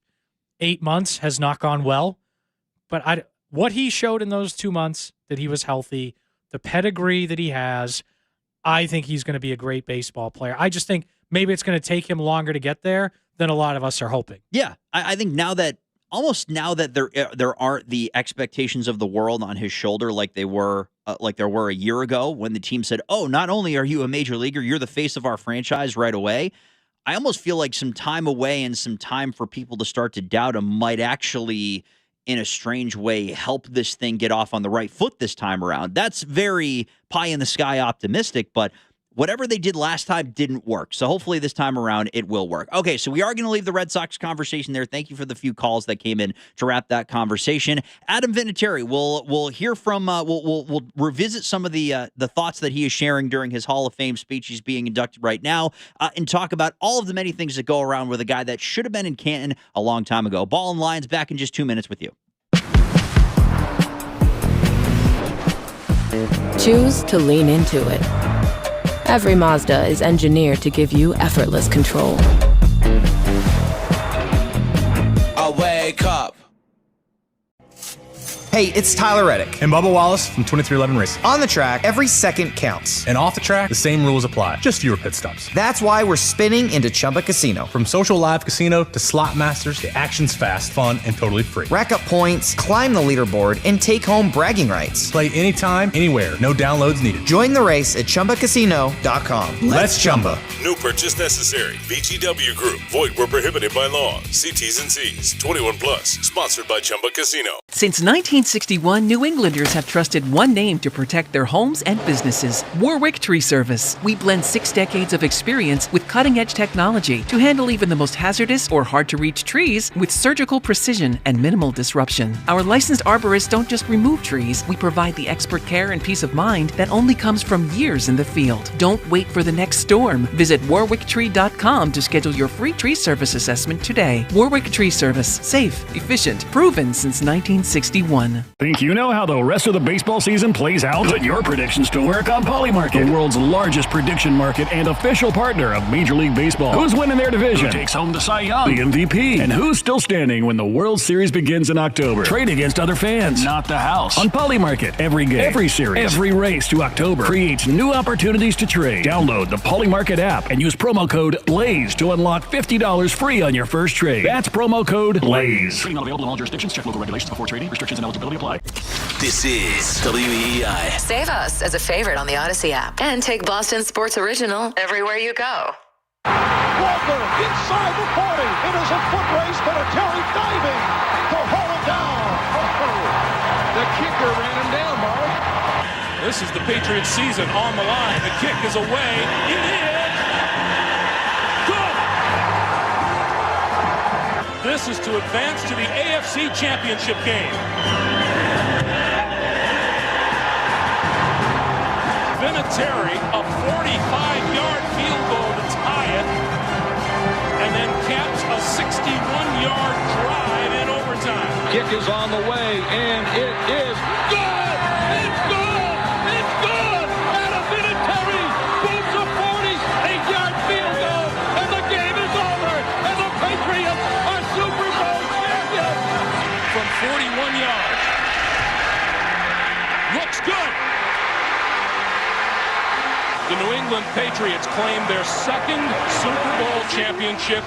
8 months has not gone well, but what he showed in those 2 months that he was healthy, the pedigree that he has, I think he's going to be a great baseball player. I just think maybe it's going to take him longer to get there than a lot of us are hoping. Yeah. I think now that there aren't the expectations of the world on his shoulder like there were a year ago when the team said, "Oh, not only are you a major leaguer, you're the face of our franchise right away." I almost feel like some time away and some time for people to start to doubt him might actually, in a strange way, help this thing get off on the right foot this time around. That's very pie in the sky optimistic, but whatever they did last time didn't work. So hopefully this time around it will work. Okay, so we are going to leave the Red Sox conversation there. Thank you for the few calls that came in to wrap that conversation. Adam Vinatieri, we'll hear from we'll revisit some of the thoughts that he is sharing during his Hall of Fame speech. He's being inducted right now, and talk about all of the many things that go around with a guy that should have been in Canton a long time ago. Ball and Lions back in just 2 minutes with you. Choose to lean into it. Every Mazda is engineered to give you effortless control. I wake up. Hey, it's Tyler Reddick and Bubba Wallace from 2311 Racing. On the track, every second counts. And off the track, the same rules apply, just fewer pit stops. That's why we're spinning into Chumba Casino. From social live casino to slot masters, the action's fast, fun, and totally free. Rack up points, climb the leaderboard, and take home bragging rights. Play anytime, anywhere, no downloads needed. Join the race at ChumbaCasino.com. Let's Chumba. No purchase necessary. VGW Group. Void where prohibited by law. See T's and C's. 21 plus. Sponsored by Chumba Casino. Since 1961, New Englanders have trusted one name to protect their homes and businesses: Warwick Tree Service. We blend 6 decades of experience with cutting-edge technology to handle even the most hazardous or hard-to-reach trees with surgical precision and minimal disruption. Our licensed arborists don't just remove trees, we provide the expert care and peace of mind that only comes from years in the field. Don't wait for the next storm. Visit warwicktree.com to schedule your free tree service assessment today. Warwick Tree Service. Safe, efficient, proven since 1961. Think you know how the rest of the baseball season plays out? Put your predictions to work on Polymarket, the world's largest prediction market and official partner of Major League Baseball. Who's winning their division? Who takes home the Cy Young, the MVP? And who's still standing when the World Series begins in October? Trade against other fans, not the house. On Polymarket, every game, every series, every race to October creates new opportunities to trade. Download the Polymarket app and use promo code BLAZE to unlock $50 free on your first trade. That's promo code BLAZE. Trading not available in all jurisdictions. Check local regulations before trading. Restrictions and eligibility apply. This is WEI. Save us as a favorite on the Odyssey app and take Boston Sports Original everywhere you go. Walker inside the 40. It is a foot race, but a Terry diving to haul him down. The kicker ran him down, Mark. This is the Patriots season on the line. The kick is away. It is good. This is to advance to the AFC Championship game. Vinatieri, a 45-yard field goal to tie it, and then caps a 61-yard drive in overtime. Kick is on the way, and it is good. It's good. It's good. Adam Vinatieri boots a 48-yard field goal, and the game is over. And the Patriots are Super Bowl champions. From 41 yards. Looks good. The New England Patriots claim their second Super Bowl championship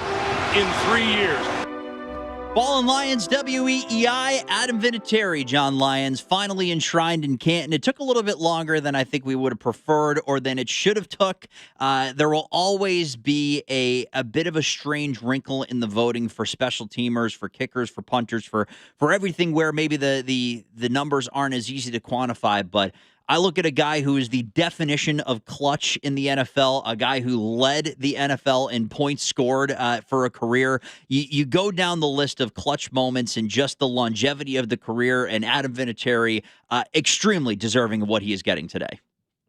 in 3 years. Ball and Lions, WEEI, Adam Vinatieri, John Lyons, finally enshrined in Canton. It took a little bit longer than I think we would have preferred or than it should have took. There will always be a bit of a strange wrinkle in the voting for special teamers, for kickers, for punters, for everything where maybe the numbers aren't as easy to quantify, but I look at a guy who is the definition of clutch in the NFL, a guy who led the NFL in points scored for a career. You go down the list of clutch moments and just the longevity of the career, and Adam Vinatieri, extremely deserving of what he is getting today.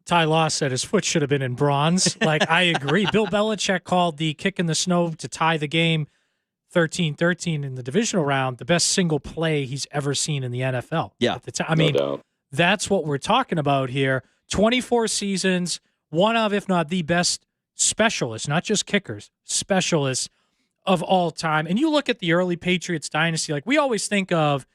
Ty Law said his foot should have been in bronze. Like, I agree. Bill Belichick called the kick in the snow to tie the game 13-13 in the divisional round the best single play he's ever seen in the NFL. Yeah. At the time. I mean, that's what we're talking about here. 24 seasons, one of, if not the best specialists, not just kickers, specialists of all time. And you look at the early Patriots dynasty, like we always think of,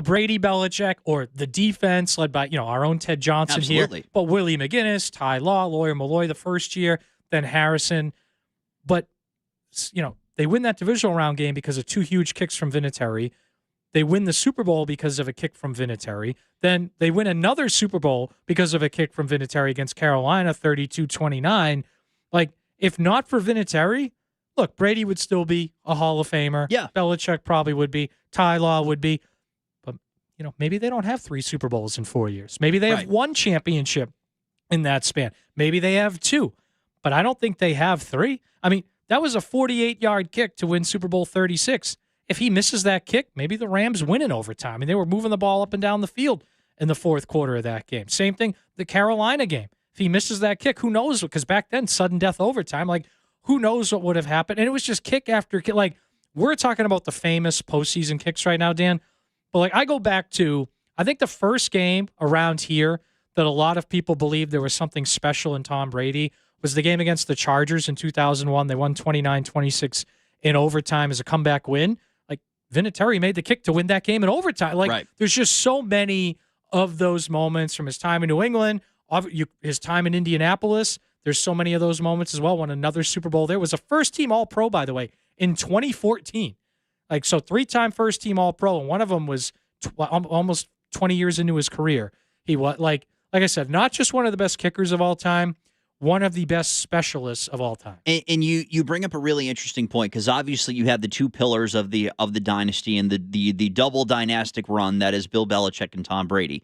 Brady, Belichick, or the defense led by, our own Ted Johnson Absolutely. here. But Willie McGinnis, Ty Law, Lawyer Malloy the first year, then Harrison. But, they win that divisional round game because of two huge kicks from Vinatieri. They win the Super Bowl because of a kick from Vinatieri. Then they win another Super Bowl because of a kick from Vinatieri against Carolina, 32-29. Like, if not for Vinatieri, look, Brady would still be a Hall of Famer. Yeah. Belichick probably would be. Ty Law would be. But, maybe they don't have 3 Super Bowls in 4 years. Maybe they have 1 championship in that span. Maybe they have 2. But I don't think they have 3. I mean, that was a 48-yard kick to win Super Bowl 36. If he misses that kick, maybe the Rams win in overtime. I mean, they were moving the ball up and down the field in the fourth quarter of that game. Same thing, the Carolina game. If he misses that kick, who knows? Because back then, sudden death overtime, like, who knows what would have happened? And it was just kick after kick. Like, we're talking about the famous postseason kicks right now, Dan. But, like, I go back to, I think the first game around here that a lot of people believed there was something special in Tom Brady was the game against the Chargers in 2001. They won 29-26 in overtime as a comeback win. Like, Vinatieri made the kick to win that game in overtime. Like, there's just so many of those moments from his time in New England, his time in Indianapolis. There's so many of those moments as well. Won another Super Bowl. There was a first-team All-Pro, by the way, in 2014. Like, so 3-time first-team All-Pro, and one of them was almost 20 years into his career. He was, like I said, not just one of the best kickers of all time, one of the best specialists of all time. And you bring up a really interesting point, because obviously you have the two pillars of the dynasty and the double dynastic run that is Bill Belichick and Tom Brady.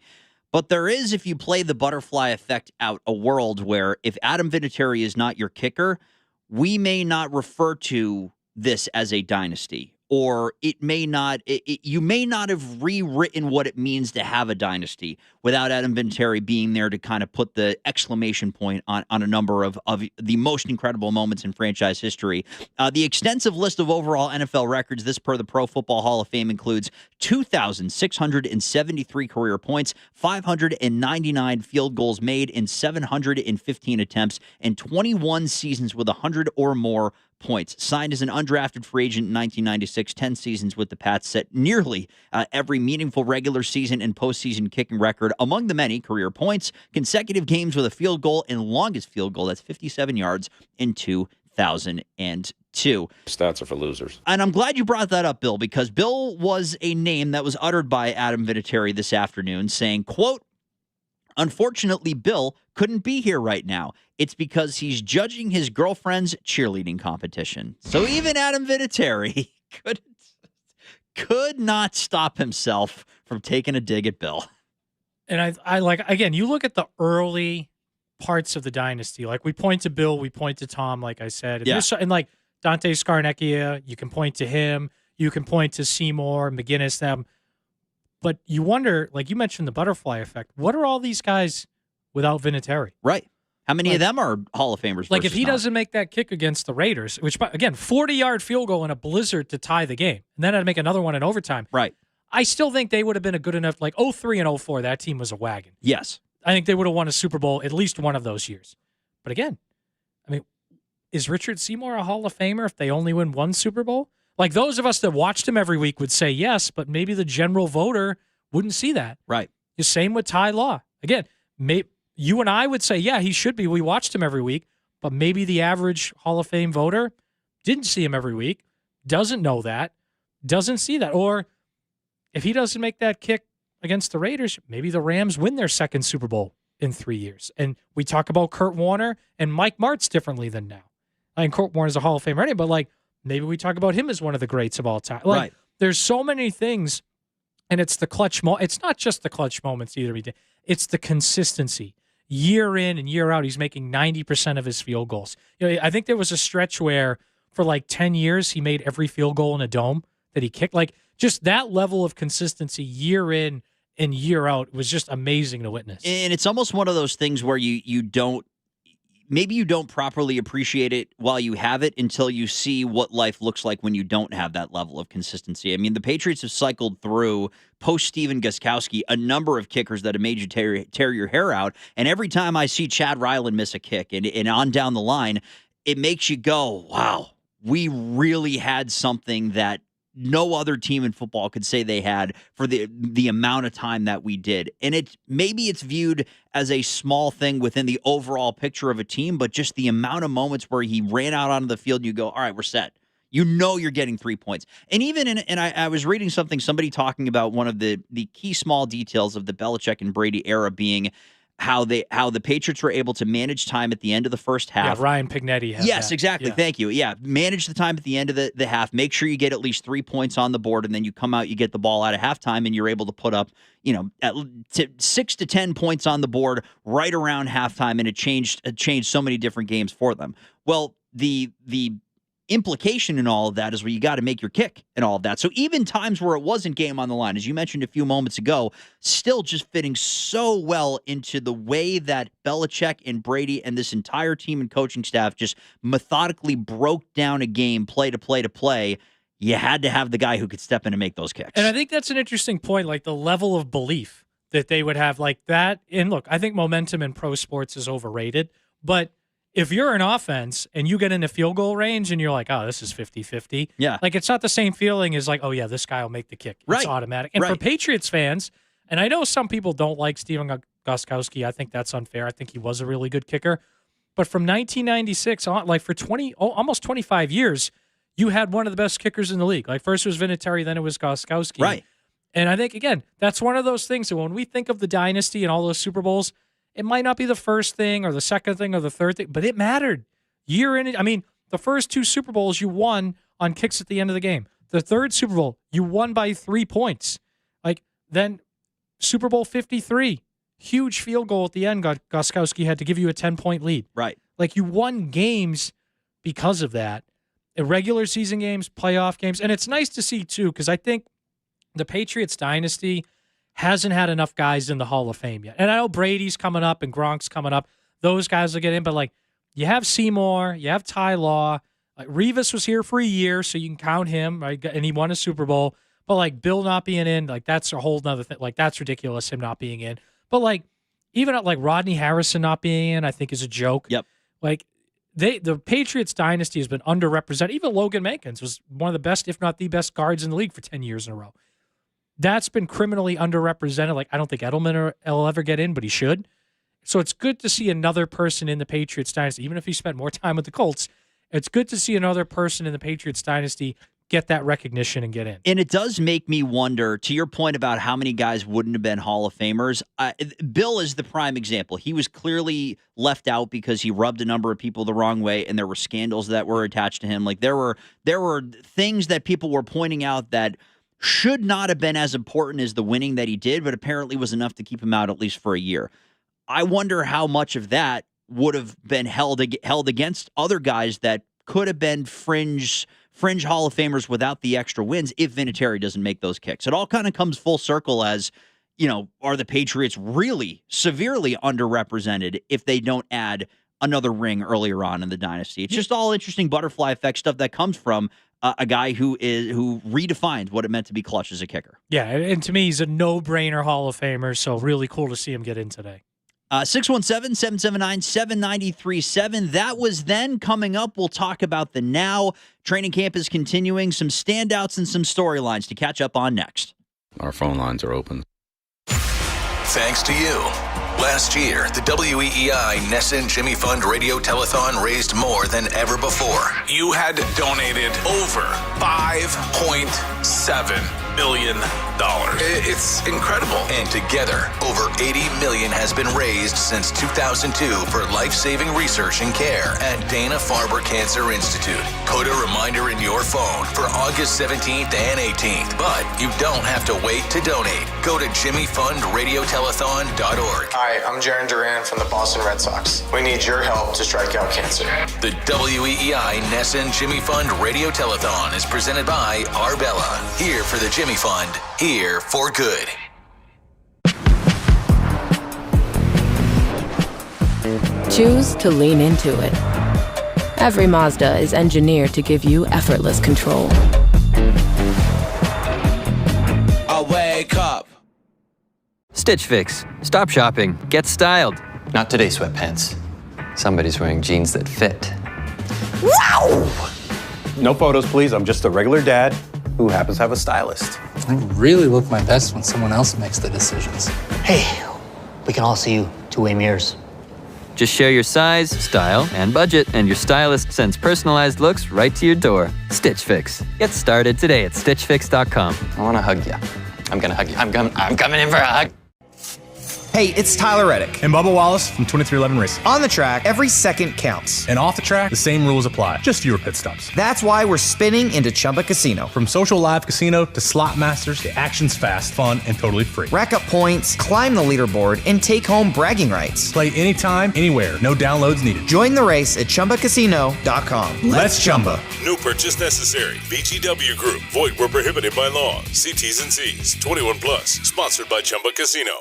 But there is, if you play the butterfly effect out, a world where if Adam Vinatieri is not your kicker, we may not refer to this as a dynasty. Or it may not. You may not have rewritten what it means to have a dynasty without Adam Vinatieri being there to kind of put the exclamation point on a number of the most incredible moments in franchise history. The extensive list of overall NFL records, this per the Pro Football Hall of Fame, includes 2,673 career points, 599 field goals made in 715 attempts, and 21 seasons with 100 or more points. Signed as an undrafted free agent in 1996, 10 seasons with the Pats, set nearly every meaningful regular season and postseason kicking record among the many career points, consecutive games with a field goal, and longest field goal, that's 57 yards, in 2002. Stats are for losers. And I'm glad you brought that up, Bill, because Bill was a name that was uttered by Adam Vinatieri this afternoon saying, quote, "Unfortunately, Bill couldn't be here right now. It's because he's judging his girlfriend's cheerleading competition." So even Adam Vinatieri could not stop himself from taking a dig at Bill. And I like, again, you look at the early parts of the dynasty. Like, we point to Bill, we point to Tom, like I said. And like Dante Scarnecchia, you can point to him. You can point to Seymour, McGinnis, them. But you wonder, like you mentioned, the butterfly effect. What are all these guys without Vinatieri? Right. How many of them are Hall of Famers? Like, if he doesn't make that kick against the Raiders, which, again, 40-yard field goal in a blizzard to tie the game, and then I'd make another one in overtime. Right. I still think they would have been a good enough, like 03 and 04, that team was a wagon. Yes. I think they would have won a Super Bowl at least one of those years. But again, I mean, is Richard Seymour a Hall of Famer if they only win one Super Bowl? Like, those of us that watched him every week would say yes, but maybe the general voter wouldn't see that. Right. The same with Ty Law. Again, you and I would say, yeah, he should be. We watched him every week, but maybe the average Hall of Fame voter didn't see him every week, doesn't know that, doesn't see that. Or if he doesn't make that kick against the Raiders, maybe the Rams win their second Super Bowl in 3 years. And we talk about Kurt Warner and Mike Martz differently than now. I mean, Kurt Warner's a Hall of Famer anyway, but like, maybe we talk about him as one of the greats of all time. Like, right. There's so many things And it's the clutch it's not just the clutch moments either. It's the consistency. Year in and year out, he's making 90% of his field goals. I think there was a stretch where for like 10 years, he made every field goal in a dome that he kicked. Like just that level of consistency year in and year out was just amazing to witness. And it's almost one of those things where you don't properly appreciate it while you have it until you see what life looks like when you don't have that level of consistency. I mean, the Patriots have cycled through, post-Steven Gostkowski, a number of kickers that have made you tear your hair out. And every time I see Chad Ryland miss a kick and on down the line, it makes you go, wow, we really had something that no other team in football could say they had for the amount of time that we did. And maybe it's viewed as a small thing within the overall picture of a team, but just the amount of moments where he ran out onto the field and you go, all right, we're set. You know you're getting 3 points. And even I was reading somebody talking about one of the key small details of the Belichick and Brady era being how the Patriots were able to manage time at the end of the first half. Yeah, Ryan Pignetti has Yes, that. exactly. Yeah. Thank you. Yeah, manage the time at the end of the half. Make sure you get at least 3 points on the board, and then you come out, you get the ball out of halftime, and you're able to put up, 6 to 10 points on the board right around halftime, and it changed so many different games for them. Well, the implication in all of that is where you got to make your kick and all of that. So even times where it wasn't game on the line, as you mentioned a few moments ago, still just fitting so well into the way that Belichick and Brady and this entire team and coaching staff just methodically broke down a game play to play to play. You had to have the guy who could step in and make those kicks. And I think that's an interesting point, like the level of belief that they would have like that. And look, I think momentum in pro sports is overrated, but if you're an offense and you get into field goal range and you're like, oh, this is 50-50. Yeah. Like, it's not the same feeling as like, oh, yeah, this guy will make the kick. It's Right. automatic. And for Patriots fans, and I know some people don't like Steven Gostkowski. I think that's unfair. I think he was a really good kicker. But from 1996 on, like for almost 25 years, you had one of the best kickers in the league. Like first it was Vinatieri, then it was Gostkowski. Right. And I think, again, that's one of those things that when we think of the dynasty and all those Super Bowls, it might not be the first thing or the second thing or the third thing, but it mattered. Year in, I mean, the first 2 Super Bowls you won on kicks at the end of the game. The third Super Bowl, you won by 3 points. Like, then Super Bowl 53, huge field goal at the end. Gostkowski had to give you a 10-point lead. Right. Like, you won games because of that. Regular season games, playoff games. And it's nice to see, too, because I think the Patriots dynasty hasn't had enough guys in the Hall of Fame yet. And I know Brady's coming up and Gronk's coming up. Those guys will get in. But, like, you have Seymour, you have Ty Law. Like, Revis was here for a year, so you can count him, right? And he won a Super Bowl. But, like, Bill not being in, like, that's a whole nother thing. Like, that's ridiculous, him not being in. But, like, even like Rodney Harrison not being in, I think is a joke. Yep. Like, the Patriots dynasty has been underrepresented. Even Logan Mankins was one of the best, if not the best, guards in the league for 10 years in a row. That's been criminally underrepresented. Like, I don't think Edelman will ever get in, but he should. So it's good to see another person in the Patriots dynasty, even if he spent more time with the Colts. It's good to see another person in the Patriots dynasty get that recognition and get in. And it does make me wonder, to your point about how many guys wouldn't have been Hall of Famers, Bill is the prime example. He was clearly left out because he rubbed a number of people the wrong way, and there were scandals that were attached to him. Like, there were things that people were pointing out that should not have been as important as the winning that he did, but apparently was enough to keep him out at least for a year. I wonder how much of that would have been held against other guys that could have been fringe Hall of Famers without the extra wins if Vinatieri doesn't make those kicks. It all kind of comes full circle as, are the Patriots really severely underrepresented if they don't add another ring earlier on in the dynasty? It's just all interesting butterfly effect stuff that comes from a guy who redefined what it meant to be clutch as a kicker. Yeah, and to me, he's a no-brainer Hall of Famer, so really cool to see him get in today. 617-779-7937. That was then. Coming up, we'll talk about the now. Training camp is continuing. Some standouts and some storylines to catch up on next. Our phone lines are open. Thanks to you. Last year, the WEEI Nesson Jimmy Fund Radio Telethon raised more than ever before. You had donated over $5.7 million. It's incredible. And together, over $80 million has been raised since 2002 for life-saving research and care at Dana-Farber Cancer Institute. Put a reminder in your phone for August 17th and 18th. But you don't have to wait to donate. Go to JimmyFundRadioTelethon.org. Hi, I'm Jaron Duran from the Boston Red Sox. We need your help to strike out cancer. The WEEI Nesson Jimmy Fund Radio Telethon is presented by Arbella. Here for the Jimmy Fund. Here for good. Choose to lean into it. Every Mazda is engineered to give you effortless control. I wake up. Stitch Fix. Stop shopping. Get styled. Not today, sweatpants. Somebody's wearing jeans that fit. Wow! No photos, please. I'm just a regular dad who happens to have a stylist. I really look my best when someone else makes the decisions. Hey, we can all see you two-way mirrors. Just share your size, style, and budget, and your stylist sends personalized looks right to your door. Stitch Fix. Get started today at StitchFix.com. I want to hug you. I'm going to hug you. I'm coming in for a hug. Hey, it's Tyler Reddick. And Bubba Wallace from 2311 Racing. On the track, every second counts. And off the track, the same rules apply, just fewer pit stops. That's why we're spinning into Chumba Casino. From social live casino to slot masters, the action's fast, fun, and totally free. Rack up points, climb the leaderboard, and take home bragging rights. Play anytime, anywhere, no downloads needed. Join the race at ChumbaCasino.com. Let's Chumba. No purchase necessary. VGW Group. Void where prohibited by law. See T's and C's. 21 plus. Sponsored by Chumba Casino.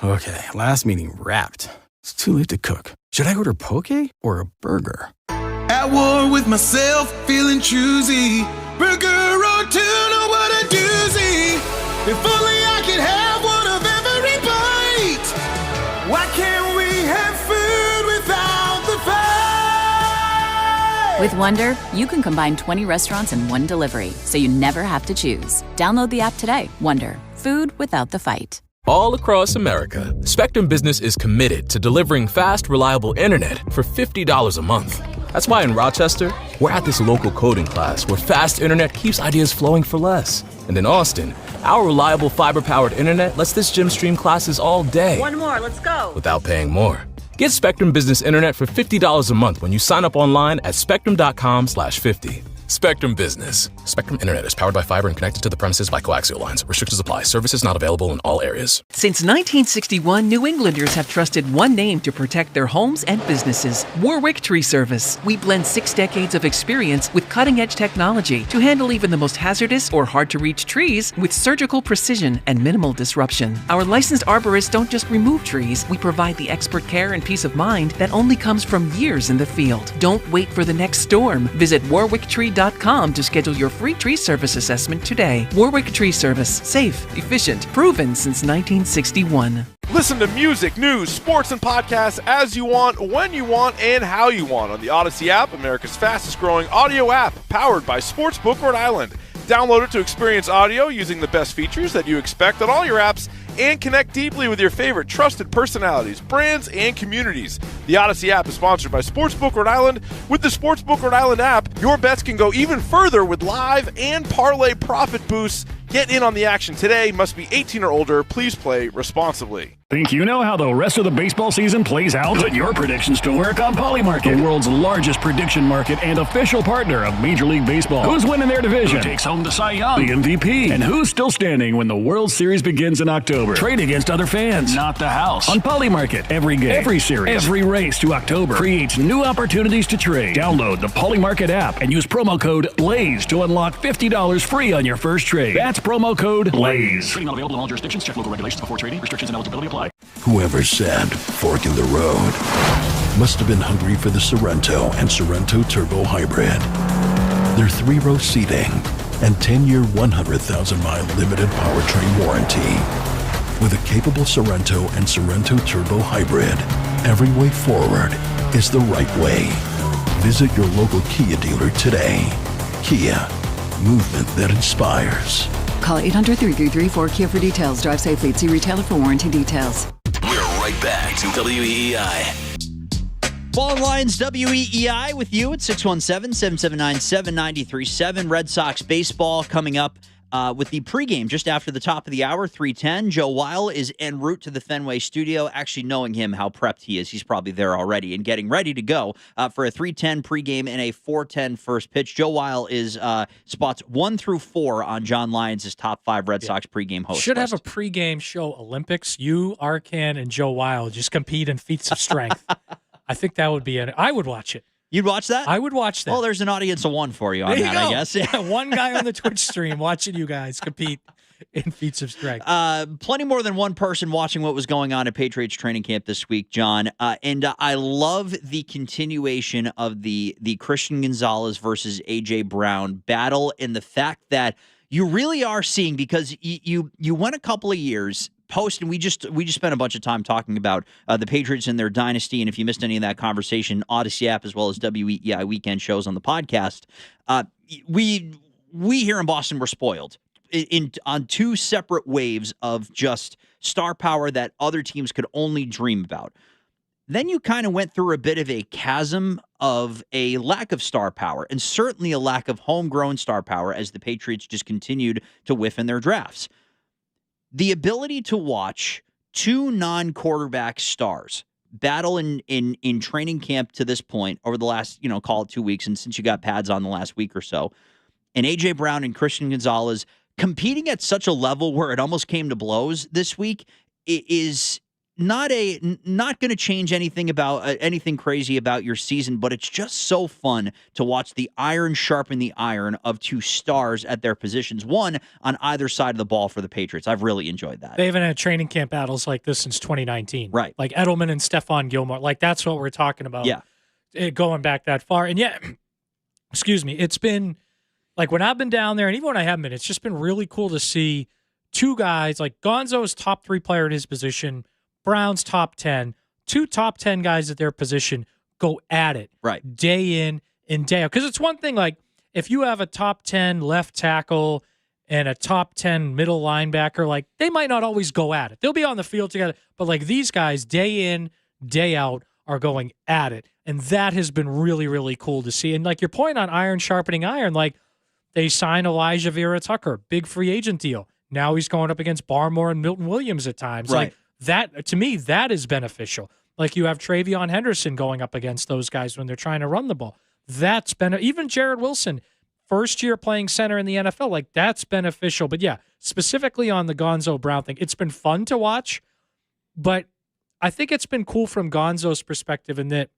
Okay, last meeting wrapped. It's too late to cook. Should I order poke or a burger? At war with myself, feeling choosy. Burger or tuna, what a doozy. If only I could have one of every bite. Why can't we have food without the fight? With Wonder, you can combine 20 restaurants in one delivery, so you never have to choose. Download the app today. Wonder, food without the fight. All across America, Spectrum Business is committed to delivering fast, reliable internet for $50 a month. That's why in Rochester, we're at this local coding class where fast internet keeps ideas flowing for less. And in Austin, our reliable fiber-powered internet lets this gym stream classes all day. One more, let's go. Without paying more. Get Spectrum Business internet for $50 a month when you sign up online at spectrum.com/50. Spectrum Business. Spectrum Internet is powered by fiber and connected to the premises by coaxial lines. Restrictions apply. Services not available in all areas. Since 1961, New Englanders have trusted one name to protect their homes and businesses. Warwick Tree Service. We blend 6 decades of experience with cutting-edge technology to handle even the most hazardous or hard-to-reach trees with surgical precision and minimal disruption. Our licensed arborists don't just remove trees. We provide the expert care and peace of mind that only comes from years in the field. Don't wait for the next storm. Visit warwicktree.com to schedule your free tree service assessment today. Warwick Tree Service. Safe, efficient, proven since 1961. Listen to music, news, sports, and podcasts as you want, when you want, and how you want on the Odyssey app, America's fastest growing audio app, powered by Sportsbook Rhode Island. Download it to experience audio using the best features that you expect on all your apps and connect deeply with your favorite trusted personalities, brands, and communities. The Odyssey app is sponsored by Sportsbook Rhode Island. With the Sportsbook Rhode Island app, your bets can go even further with live and parlay profit boosts. Get in on the action today. Must be 18 or older. Please play responsibly. Think you know how the rest of the baseball season plays out? Put your predictions to work on Polymarket, the world's largest prediction market and official partner of Major League Baseball. Who's winning their division? Who takes home the Cy Young, the MVP? And who's still standing when the World Series begins in October? Trade against other fans, not the house. On Polymarket, every game, every series, every race to October creates new opportunities to trade. Download the Polymarket app and use promo code BLAZE to unlock $50 free on your first trade. That's promo code BLAZE. Trading not available in all jurisdictions. Check local regulations before trading. Restrictions and eligibility apply. Whoever said fork in the road must have been hungry for the Sorrento and Sorrento Turbo Hybrid. Their 3-row seating and 10-year, 100,000-mile limited powertrain warranty. With a capable Sorrento and Sorrento Turbo Hybrid, every way forward is the right way. Visit your local Kia dealer today. Kia, movement that inspires. Call 800-333-4KIA for details. Drive safely. See retailer for warranty details. We're right back to WEEI. Ball and Lions WEEI with you at 617-779-7937. Red Sox baseball coming up with the pregame just after the top of the hour, 3:10. Joe Weil is en route to the Fenway studio. Actually, knowing him, how prepped he is, he's probably there already and getting ready to go for a 3:10 pregame and a 4:10 first pitch. Joe Weil is spots 1 through 4 on John Lyons' top 5 Red Sox pregame host. Should list. have a pregame show Olympics. You, Arcan, and Joe Weil just compete in feats of strength. I think that would be I would watch it. You'd watch that? I would watch that. Well, there's an audience of 1 for you on that, I guess. Yeah, one guy on the Twitch stream watching you guys compete in feats of strength. Plenty more than one person watching what was going on at Patriots training camp this week, John. And I love the continuation of the Christian Gonzalez versus A.J. Brown battle, and the fact that you really are seeing, because you went a couple of years post, and we just spent a bunch of time talking about the Patriots and their dynasty. And if you missed any of that conversation, Odyssey app as well as WEEI weekend shows on the podcast. We here in Boston were spoiled on 2 separate waves of just star power that other teams could only dream about. Then you kind of went through a bit of a chasm of a lack of star power, and certainly a lack of homegrown star power as the Patriots just continued to whiff in their drafts. The ability to watch 2 non-quarterback stars battle in training camp to this point over the last, call it 2 weeks, and since you got pads on the last week or so, and A.J. Brown and Christian Gonzalez competing at such a level where it almost came to blows this week, is not going to change anything about anything crazy about your season, but it's just so fun to watch the iron sharpen the iron of 2 stars at their positions, one on either side of the ball for the Patriots. I've really enjoyed that. They haven't had training camp battles like this since 2019. Right. Like Edelman and Stephon Gilmore. Like, that's what we're talking about. Yeah. Going back that far. And yeah, excuse me, it's been, like, when I've been down there, and even when I haven't been, it's just been really cool to see 2 guys, like Gonzo's top 3 player at his position, Brown's top 10, 2 top 10 guys at their position go at it. Right. Day in and day out. Because it's one thing, like, if you have a top 10 left tackle and a top 10 middle linebacker, like, they might not always go at it. They'll be on the field together. But, like, these guys, day in, day out, are going at it. And that has been really, really cool to see. And, like, your point on iron sharpening iron, like, they signed Elijah Vera Tucker, big free agent deal. Now he's going up against Barmore and Milton Williams at times. Right. Like, that, to me, that is beneficial. Like, you have Travion Henderson going up against those guys when they're trying to run the ball. That's been even Jared Wilson, first year playing center in the NFL. Like, that's beneficial. But yeah, specifically on the Gonzo Brown thing, it's been fun to watch. But I think it's been cool from Gonzo's perspective in that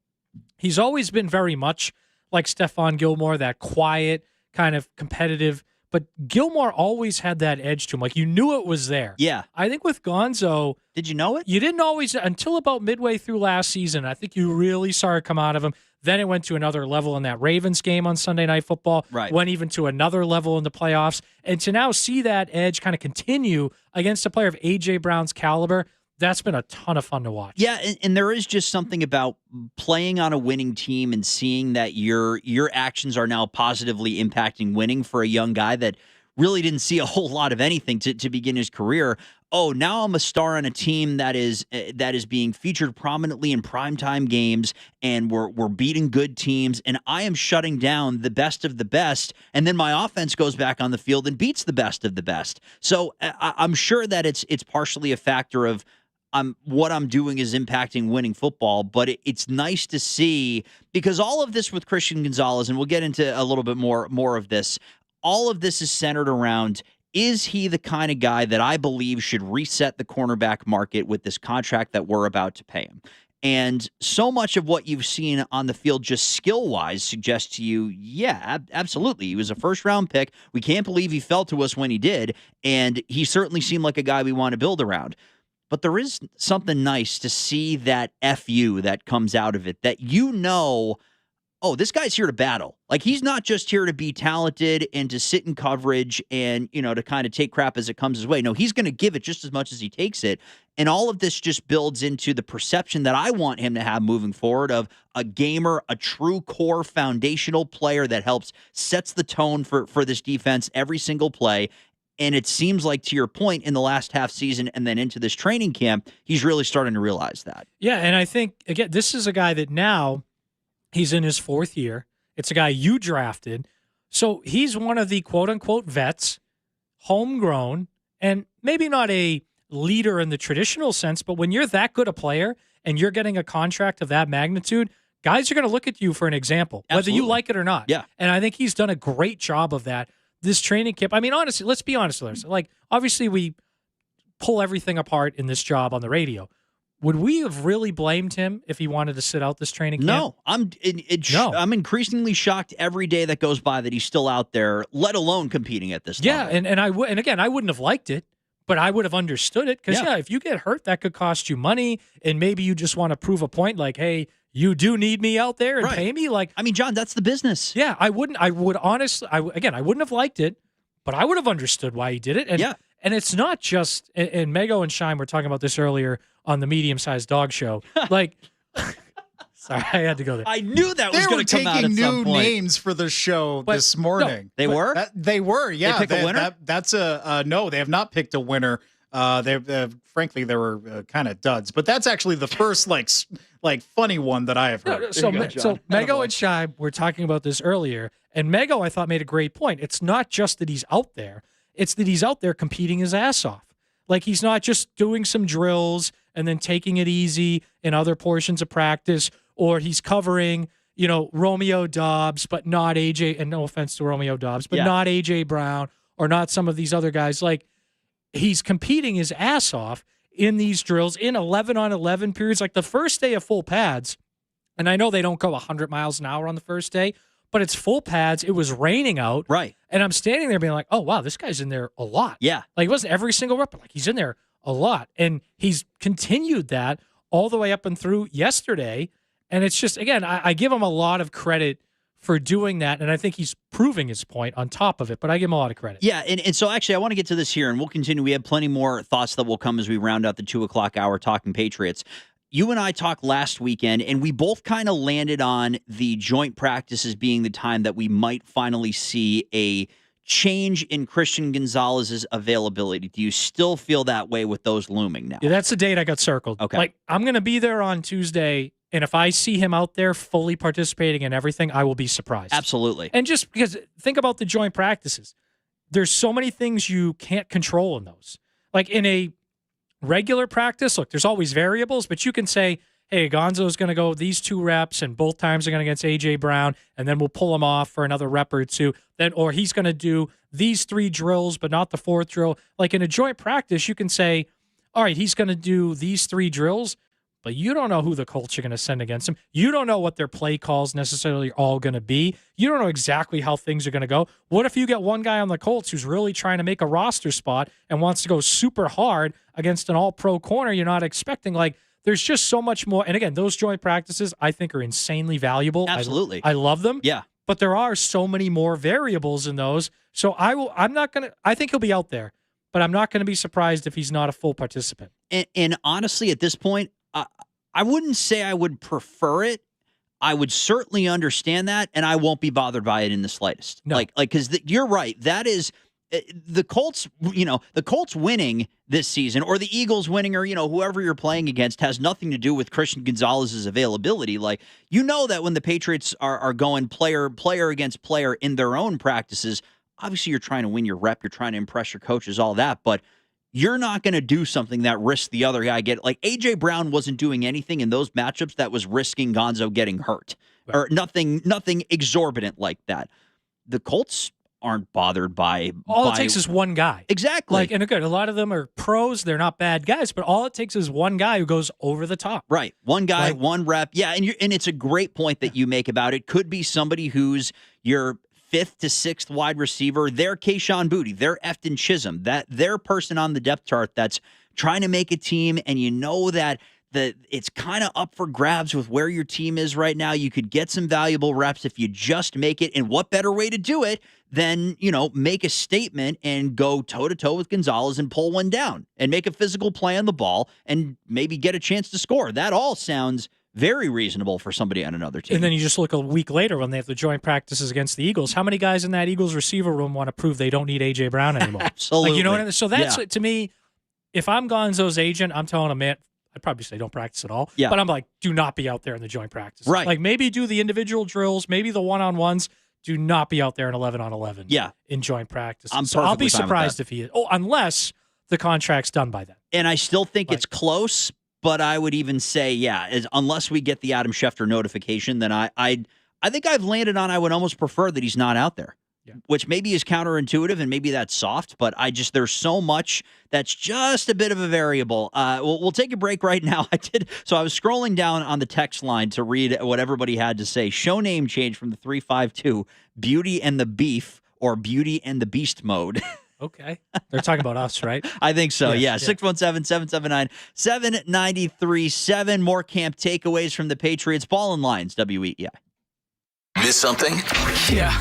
he's always been very much like Stephon Gilmore, that quiet, kind of competitive. But Gilmore always had that edge to him. Like, you knew it was there. Yeah. I think with Gonzo... Did you know it? You didn't always... Until about midway through last season, I think you really saw it come out of him. Then it went to another level in that Ravens game on Sunday Night Football. Right. Went even to another level in the playoffs. And to now see that edge kind of continue against a player of A.J. Brown's caliber, that's been a ton of fun to watch. Yeah, and there is just something about playing on a winning team and seeing that your actions are now positively impacting winning for a young guy that really didn't see a whole lot of anything to begin his career. Oh, now I'm a star on a team that is being featured prominently in primetime games, and we're beating good teams, and I am shutting down the best of the best, and then my offense goes back on the field and beats the best of the best. So I'm sure that it's partially a factor of what I'm doing is impacting winning football, but it's nice to see, because all of this with Christian Gonzalez, and we'll get into a little bit more of this, all of this is centered around, is he the kind of guy that I believe should reset the cornerback market with this contract that we're about to pay him? And so much of what you've seen on the field just skill-wise suggests to you, yeah, absolutely. He was a first-round pick. We can't believe he fell to us when he did, and he certainly seemed like a guy we want to build around. But there is something nice to see that FU that comes out of it, that oh, this guy's here to battle. Like, he's not just here to be talented and to sit in coverage and, to kind of take crap as it comes his way. No, he's going to give it just as much as he takes it. And all of this just builds into the perception that I want him to have moving forward of a gamer, a true core foundational player that sets the tone for this defense every single play. And it seems like, to your point, in the last half season and then into this training camp, he's really starting to realize that. Yeah, and I think, again, this is a guy that now he's in his 4th year. It's a guy you drafted. So he's one of the quote-unquote vets. homegrown, and maybe not a leader in the traditional sense, but when you're that good a player and you're getting a contract of that magnitude, guys are going to look at you for an example, whether you like it or not. Yeah. And I think he's done a great job of that this training camp. I mean, honestly, let's be honest with ourselves. Like, obviously, we pull everything apart in this job on the radio. Would we have really blamed him if he wanted to sit out this training camp? No, I'm increasingly shocked every day that goes by that he's still out there, let alone competing at this level. Yeah, and again, I wouldn't have liked it, but I would have understood it because if you get hurt, that could cost you money, and maybe you just want to prove a point, like, hey, you do need me out there and pay me. Like, I mean, John, that's the business. Yeah, I wouldn't have liked it, but I would have understood why he did it. And and it's not just, and Mego and Shine were talking about this earlier on the medium-sized dog show. Like, sorry, I had to go there. I knew that was going to come out at some point. They were taking new names for the show this morning. No, they were? They were, yeah. They picked a winner? That's no, they have not picked a winner. Frankly, they were kind of duds. But that's actually the first, like funny one that I have heard. So Mego and Shine were talking about this earlier, and Mego, I thought, made a great point. It's not just that he's out there. It's that he's out there competing his ass off. Like, he's not just doing some drills and then taking it easy in other portions of practice, or he's covering, Romeo Dobbs, but not AJ, and no offense to Romeo Dobbs, but not AJ Brown or not some of these other guys. Like, he's competing his ass off in these drills in 11-on-11 periods. Like, the first day of full pads, and I know they don't go 100 miles an hour on the first day, but it's full pads. It was raining out. Right. And I'm standing there being like, oh, wow, this guy's in there a lot. Yeah. Like, it wasn't every single rep, but like, he's in there a lot. And he's continued that all the way up and through yesterday. And it's just, again, I give him a lot of credit for doing that. And I think he's proving his point on top of it, but I give him a lot of credit. Yeah. And so actually, I want to get to this here, and we'll continue. We have plenty more thoughts that will come as we round out the 2:00 hour talking Patriots. You and I talked last weekend, and we both kind of landed on the joint practices being the time that we might finally see a change in Christian Gonzalez's availability. Do you still feel that way with those looming now? Yeah, that's the date I got circled. Okay. Like, I'm going to be there on Tuesday, and if I see him out there fully participating in everything, I will be surprised. Absolutely. And just because, think about the joint practices. There's so many things you can't control in those. Like, in a regular practice, look, there's always variables, but you can say, hey, Gonzo's going to go these 2 reps, and both times are going against A.J. Brown, and then we'll pull him off for another rep or 2. Then, or he's going to do these 3 drills, but not the 4th drill. Like, in a joint practice, you can say, all right, he's going to do these 3 drills, but you don't know who the Colts are going to send against him. You don't know what their play calls necessarily are all going to be. You don't know exactly how things are going to go. What if you get one guy on the Colts who's really trying to make a roster spot and wants to go super hard against an all-pro corner you're not expecting? Like, there's just so much more. And again, those joint practices I think are insanely valuable. Absolutely. I love them. Yeah. But there are so many more variables in those. So I think he'll be out there, but I'm not going to be surprised if he's not a full participant. And honestly, at this point, I wouldn't say I would prefer it. I would certainly understand that, and I won't be bothered by it in the slightest. No. Because you're right. That is the Colts. The Colts winning this season, or the Eagles winning, or whoever you're playing against, has nothing to do with Christian Gonzalez's availability. Like, that when the Patriots are going player against player in their own practices, obviously you're trying to win your rep, you're trying to impress your coaches, all that, but you're not going to do something that risks the other guy get. Like, A.J. Brown wasn't doing anything in those matchups that was risking Gonzo getting hurt, or nothing exorbitant like that. The Colts aren't bothered by all it takes is one guy. Exactly. Like, and again, a lot of them are pros. They're not bad guys, but all it takes is one guy who goes over the top. Right. One guy, one rep. Yeah, and it's a great point that you make about it. Could be somebody who's your 5th to 6th wide receiver. They're Kayshon Boutte. They're Efton Chisholm. They're person on the depth chart that's trying to make a team, and that it's kind of up for grabs with where your team is right now. You could get some valuable reps if you just make it. And what better way to do it than, make a statement and go toe-to-toe with Gonzalez and pull one down and make a physical play on the ball and maybe get a chance to score. That all sounds very reasonable for somebody on another team. And then you just look a week later when they have the joint practices against the Eagles. How many guys in that Eagles receiver room want to prove they don't need A.J. Brown anymore? Absolutely. Like, you know what I mean? So that's, to me, if I'm Gonzo's agent, I'm telling him, man, I'd probably say don't practice at all. Yeah. But I'm like, do not be out there in the joint practice. Right. Like, maybe do the individual drills, maybe the one-on-ones. do not be out there in 11-on-11 in joint practice. So I'll be surprised if he is. Oh, unless the contract's done by then. And I still think it's close, but I would even say, unless we get the Adam Schefter notification, then I think I've landed on I would almost prefer that he's not out there. Which maybe is counterintuitive and maybe that's soft, but there's so much that's just a bit of a variable. We'll take a break right now. I was scrolling down on the text line to read what everybody had to say. Show name change from the 352, Beauty and the Beef or Beauty and the Beast mode. Okay. They're talking about us, right? I think so, yeah. 617-779-7937. More camp takeaways from the Patriots. Ball and Lines, WEEI. Miss something? Yeah.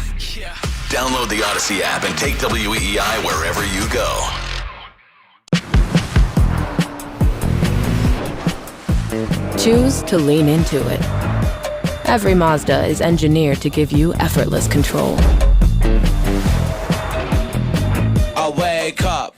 Download the Odyssey app and take WEEI wherever you go. Choose to lean into it. Every Mazda is engineered to give you effortless control. I wake up.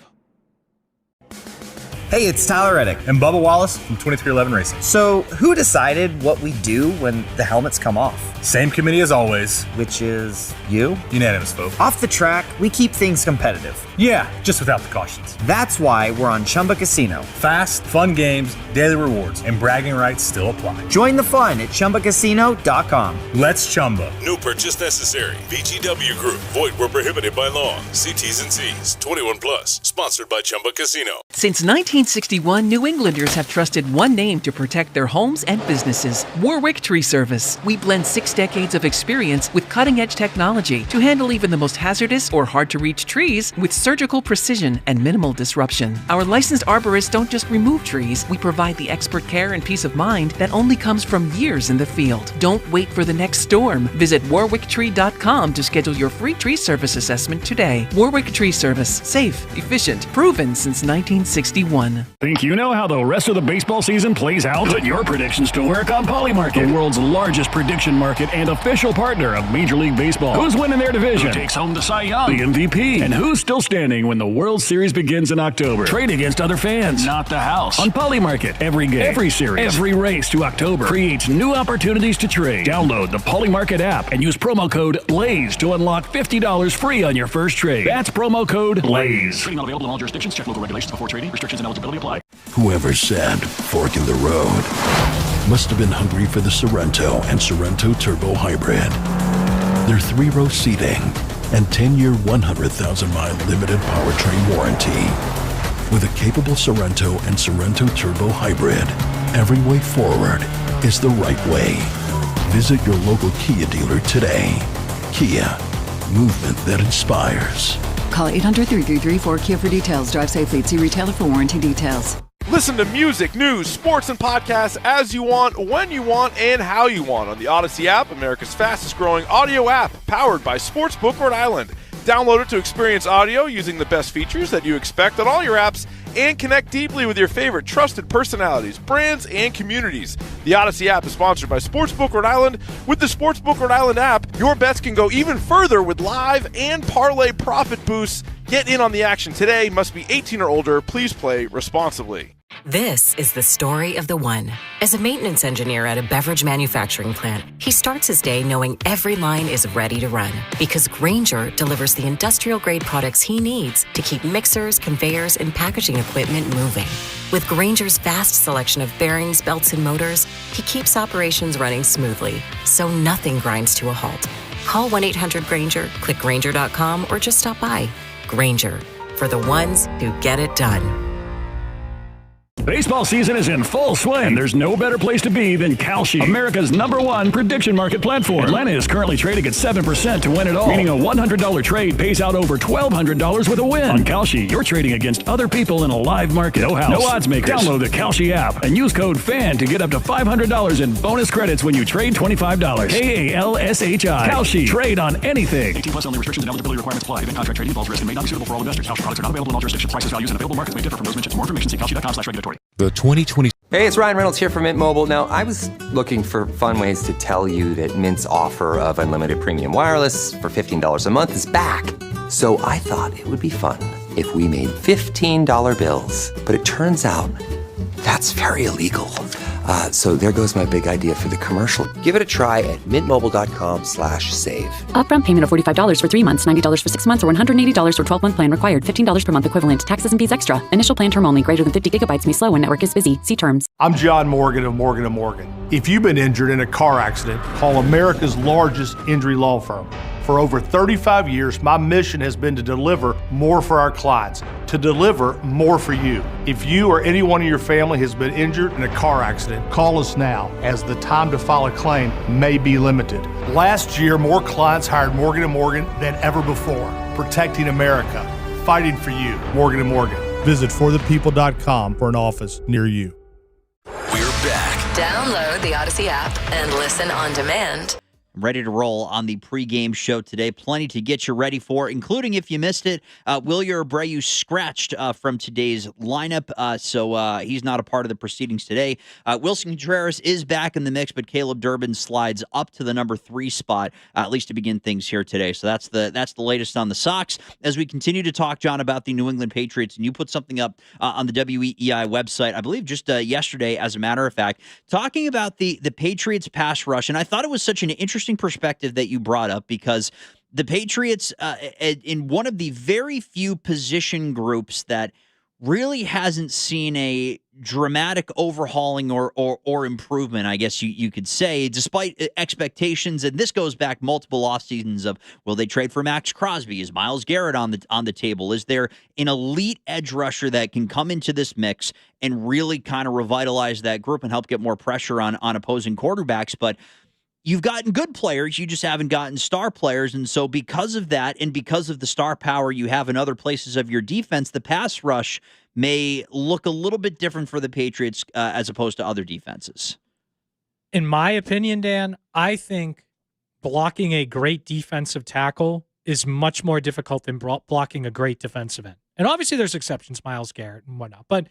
Hey, it's Tyler Reddick and Bubba Wallace from 2311 Racing. So, who decided what we do when the helmets come off? Same committee as always. Which is you? Unanimous vote. Off the track, we keep things competitive. Yeah, just without the cautions. That's why we're on Chumba Casino. Fast, fun games, daily rewards, and bragging rights still apply. Join the fun at ChumbaCasino.com. Let's Chumba. No purchase necessary. VGW Group. Void where prohibited by law. See T's and C's. 21 plus. Sponsored by Chumba Casino. Since 1961, New Englanders have trusted one name to protect their homes and businesses. Warwick Tree Service. We blend 6 decades of experience with cutting-edge technology to handle even the most hazardous or hard-to-reach trees with surgical precision and minimal disruption. Our licensed arborists don't just remove trees, we provide the expert care and peace of mind that only comes from years in the field. Don't wait for the next storm. Visit warwicktree.com to schedule your free tree service assessment today. Warwick Tree Service. Safe, efficient, proven since 1961. Think you know how the rest of the baseball season plays out? Put your predictions to work on Polymarket, the world's largest prediction market and official partner of Major League Baseball. Who's winning their division? Who takes home the Cy Young? The MVP? And who's still standing when the World Series begins in October? Trade against other fans, not the house. On Polymarket, every game, every series, every race to October creates new opportunities to trade. Download the Polymarket app and use promo code BLAZE to unlock $50 free on your first trade. That's promo code BLAZE. Trading not available in all jurisdictions. Check local regulations before trading. Restrictions and eligibility apply. Whoever said fork in the road must have been hungry for the Sorrento and Sorrento Turbo Hybrid. Their 3-row seating and 10-year, 100,000-mile limited powertrain warranty. With a capable Sorrento and Sorrento Turbo Hybrid, every way forward is the right way. Visit your local Kia dealer today. Kia, movement that inspires. Call 800-333-4KIA for details. Drive safely. See retailer for warranty details. Listen to music, news, sports, and podcasts as you want, when you want, and how you want on the Odyssey app, America's fastest-growing audio app, powered by Sportsbook Rhode Island. Download it to experience audio using the best features that you expect on all your apps and connect deeply with your favorite trusted personalities, brands, and communities. The Odyssey app is sponsored by Sportsbook Rhode Island. With the Sportsbook Rhode Island app, your bets can go even further with live and parlay profit boosts. Get in on the action today. Must be 18 or older. Please play responsibly. This is the story of the one. As a maintenance engineer at a beverage manufacturing plant, he starts his day knowing every line is ready to run because Grainger delivers the industrial-grade products he needs to keep mixers, conveyors, and packaging equipment moving. With Grainger's vast selection of bearings, belts, and motors, he keeps operations running smoothly, so nothing grinds to a halt. Call 1-800-GRAINGER, click Grainger.com, or just stop by. Grainger, for the ones who get it done. Baseball season is in full swing, and there's no better place to be than Kalshi, America's #1 prediction market platform. Atlanta is currently trading at 7% to win it all, meaning a $100 trade pays out over $1,200 with a win. On Kalshi, you're trading against other people in a live market. No house, no odds makers. Download the Kalshi app and use code FAN to get up to $500 in bonus credits when you trade $25. KALSHI. Kalshi. Trade on anything. 18 plus only. Restrictions and eligibility requirements apply. Event contract trading involves risk and may not be suitable for all investors. Kalshi products are not available in all jurisdictions. Prices, values, and available markets may differ from those mentioned. For more information, see kalshi.com/regulatory. The 2020. Hey, it's Ryan Reynolds here from Mint Mobile. Now, I was looking for fun ways to tell you that Mint's offer of unlimited premium wireless for $15 a month is back. So I thought it would be fun if we made $15 bills. But it turns out that's very illegal. So there goes my big idea for the commercial. Give it a try at mintmobile.com/save. Upfront payment of $45 for 3 months, $90 for 6 months, or $180 for 12-month plan required. $15 per month equivalent. Taxes and fees extra. Initial plan term only. Greater than 50 gigabytes may slow when network is busy. See terms. I'm John Morgan of Morgan & Morgan. If you've been injured in a car accident, call America's largest injury law firm. For over 35 years, my mission has been to deliver more for our clients, to deliver more for you. If you or anyone in your family has been injured in a car accident, call us now, as the time to file a claim may be limited. Last year, more clients hired Morgan & Morgan than ever before, protecting America, fighting for you. Morgan & Morgan. Visit forthepeople.com for an office near you. We're back. Download the Odyssey app and listen on demand. Ready to roll on the pregame show today. Plenty to get you ready for, including, if you missed it, Wilyer Abreu scratched from today's lineup, so he's not a part of the proceedings today. Wilson Contreras is back in the mix, but Caleb Durbin slides up to the number 3 spot, at least to begin things here today. So that's the latest on the Sox. As we continue to talk, John, about the New England Patriots, and you put something up on the WEEI website, I believe just yesterday, as a matter of fact, talking about the Patriots pass rush, and I thought it was such an interesting perspective that you brought up, because the Patriots, in one of the very few position groups that really hasn't seen a dramatic overhauling or improvement, I guess you could say, despite expectations. And this goes back multiple off seasons of, will they trade for Max Crosby? Is Myles Garrett on the table? Is there an elite edge rusher that can come into this mix and really kind of revitalize that group and help get more pressure on opposing quarterbacks? But you've gotten good players, you just haven't gotten star players. And so because of that, and because of the star power you have in other places of your defense, the pass rush may look a little bit different for the Patriots as opposed to other defenses. In my opinion, Dan, I think blocking a great defensive tackle is much more difficult than blocking a great defensive end. And obviously there's exceptions, Myles Garrett and whatnot, but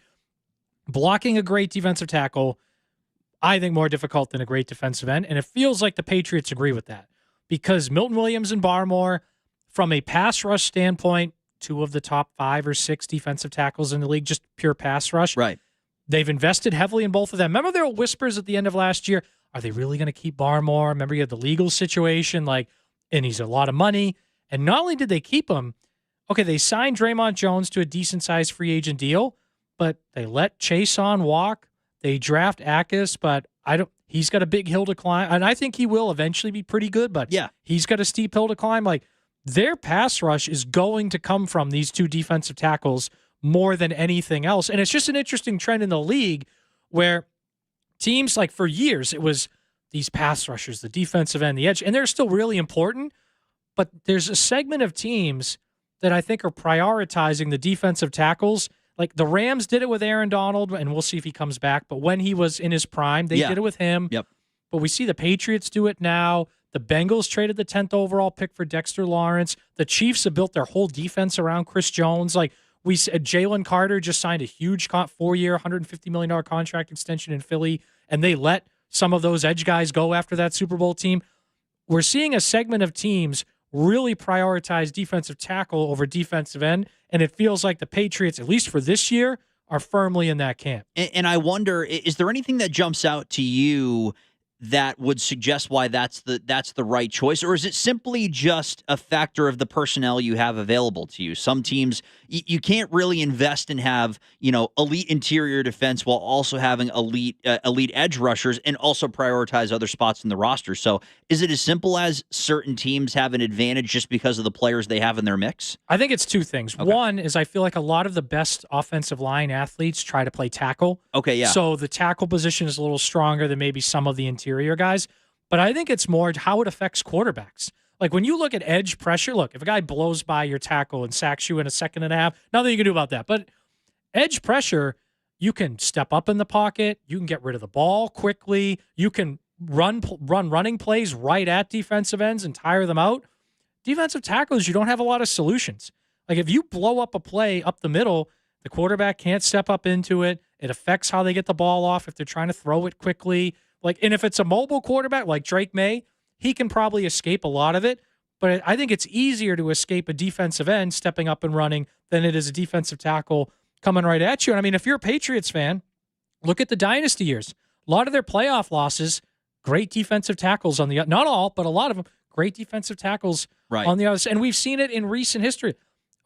blocking a great defensive tackle, I think, more difficult than a great defensive end. And it feels like the Patriots agree with that, because Milton Williams and Barmore, from a pass rush standpoint, 2 of the top 5 or 6 defensive tackles in the league, just pure pass rush. Right. They've invested heavily in both of them. Remember there were whispers at the end of last year, are they really going to keep Barmore? Remember you had the legal situation, and he's a lot of money. And not only did they keep him, okay, they signed Draymond Jones to a decent-sized free agent deal, but they let Chason walk. They draft Akis, but he's got a big hill to climb, and I think he will eventually be pretty good, but yeah, he's got a steep hill to climb. Their pass rush is going to come from these 2 defensive tackles more than anything else. And it's just an interesting trend in the league where teams, for years, it was these pass rushers, the defensive end, the edge, and they're still really important, but there's a segment of teams that I think are prioritizing the defensive tackles. The Rams did it with Aaron Donald, and we'll see if he comes back. But when he was in his prime, they did it with him. Yep. But we see the Patriots do it now. The Bengals traded the 10th overall pick for Dexter Lawrence. The Chiefs have built their whole defense around Chris Jones. We said, Jalen Carter just signed a huge 4-year, $150 million contract extension in Philly, and they let some of those edge guys go after that Super Bowl team. We're seeing a segment of teams really prioritize defensive tackle over defensive end, and it feels like the Patriots, at least for this year, are firmly in that camp. And I wonder, is there anything that jumps out to you that would suggest why that's the right choice? Or is it simply just a factor of the personnel you have available to you? Some teams, you can't really invest and have, elite interior defense while also having elite edge rushers and also prioritize other spots in the roster. So is it as simple as certain teams have an advantage just because of the players they have in their mix? I think it's 2 things. Okay. One is I feel like a lot of the best offensive line athletes try to play tackle. Okay, yeah. So the tackle position is a little stronger than maybe some of the interior guys. But I think it's more how it affects quarterbacks. When you look at edge pressure, if a guy blows by your tackle and sacks you in a second and a half, nothing you can do about that. But edge pressure, you can step up in the pocket. You can get rid of the ball quickly. You can run running plays right at defensive ends and tire them out. Defensive tackles, you don't have a lot of solutions. If you blow up a play up the middle, the quarterback can't step up into it. It affects how they get the ball off if they're trying to throw it quickly. And if it's a mobile quarterback like Drake May, he can probably escape a lot of it. But I think it's easier to escape a defensive end stepping up and running than it is a defensive tackle coming right at you. And if you're a Patriots fan, look at the dynasty years. A lot of their playoff losses, great defensive tackles on the not all, but a lot of them, great defensive tackles on the other side. And we've seen it in recent history.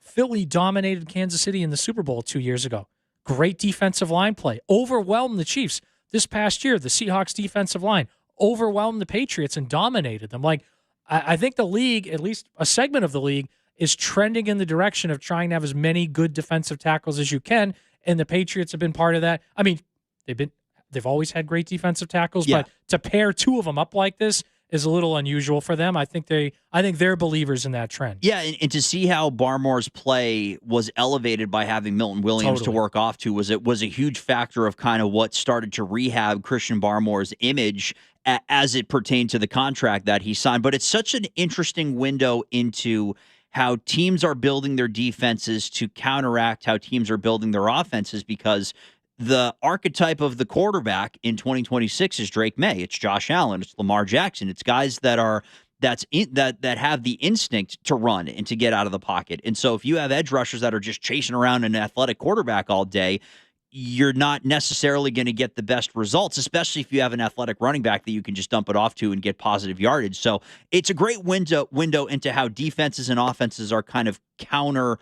Philly dominated Kansas City in the Super Bowl 2 years ago. Great defensive line play. Overwhelmed the Chiefs. This past year, the Seahawks defensive line overwhelmed the Patriots and dominated them. Like, I think the league, at least a segment of the league, is trending in the direction of trying to have as many good defensive tackles as you can, and the Patriots have been part of that. I mean, they've always had great defensive tackles, but to pair two of them up like this is a little unusual for them. I think they're believers in that trend. Yeah, and to see how Barmore's play was elevated by having Milton Williams to work off to was a huge factor of kind of what started to rehab Christian Barmore's image as it pertained to the contract that he signed. But it's such an interesting window into how teams are building their defenses to counteract how teams are building their offenses, because the archetype of the quarterback in 2026 is Drake May. It's Josh Allen. It's Lamar Jackson. It's guys that have the instinct to run and to get out of the pocket. And so if you have edge rushers that are just chasing around an athletic quarterback all day, you're not necessarily going to get the best results, especially if you have an athletic running back that you can just dump it off to and get positive yardage. So it's a great window into how defenses and offenses are kind of counter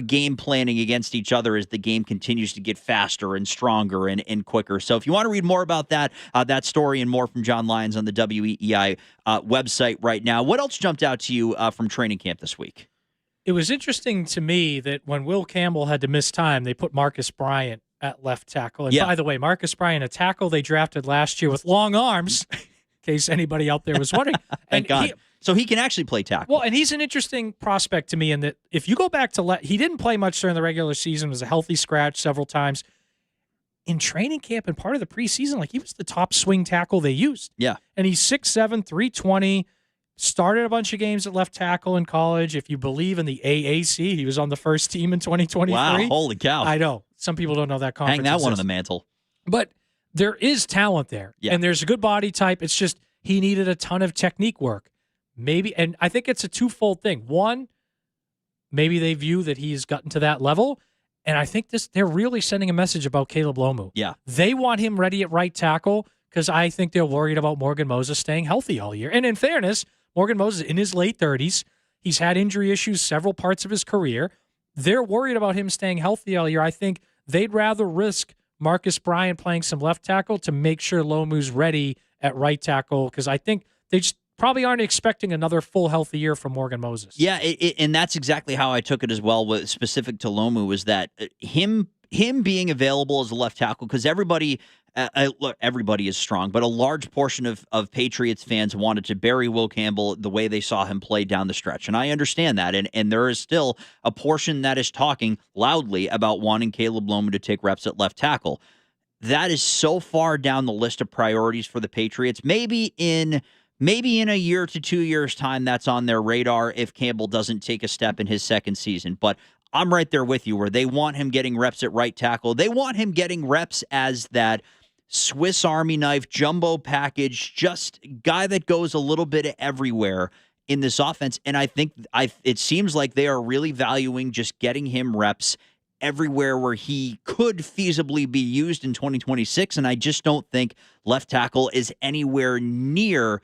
game planning against each other as the game continues to get faster and stronger and quicker. So if you want to read more about that story and more from John Lyons on the WEEI website right now, what else jumped out to you from training camp this week? It was interesting to me that when Will Campbell had to miss time, they put Marcus Bryant at left tackle. And by the way, Marcus Bryant, a tackle they drafted last year with long arms, in case anybody out there was wondering. Thank God. So he can actually play tackle. Well, and he's an interesting prospect to me in that if you go back to he didn't play much during the regular season, was a healthy scratch several times. In training camp and part of the preseason, like he was the top swing tackle they used. Yeah. And he's 6'7", 320, started a bunch of games at left tackle in college. If you believe in the AAC, he was on the first team in 2023. Wow, holy cow. I know. Some people don't know that conference Hang that exists. one on the mantle. But there is talent there. Yeah. And there's a good body type. It's just he needed a ton of technique work. Maybe, and I think it's a twofold thing. One, maybe they view that he's gotten to that level. And I think they're really sending a message about Caleb Lomu. Yeah. They want him ready at right tackle because I think they're worried about Morgan Moses staying healthy all year. And in fairness, Morgan Moses in his late 30s. He's had injury issues several parts of his career. They're worried about him staying healthy all year. I think they'd rather risk Marcus Bryant playing some left tackle to make sure Lomu's ready at right tackle because I think they just probably aren't expecting another full healthy year from Morgan Moses. Yeah, and that's exactly how I took it as well. Specific to Lomu was that him being available as a left tackle because everybody is strong, but a large portion of Patriots fans wanted to bury Will Campbell the way they saw him play down the stretch, and I understand that. And there is still a portion that is talking loudly about wanting Caleb Lomu to take reps at left tackle. That is so far down the list of priorities for the Patriots. Maybe in a year to 2 years' time, that's on their radar if Campbell doesn't take a step in his second season. But I'm right there with you where they want him getting reps at right tackle. They want him getting reps as that Swiss Army knife, jumbo package, just guy that goes a little bit everywhere in this offense. And I think it seems like they are really valuing just getting him reps everywhere where he could feasibly be used in 2026. And I just don't think left tackle is anywhere near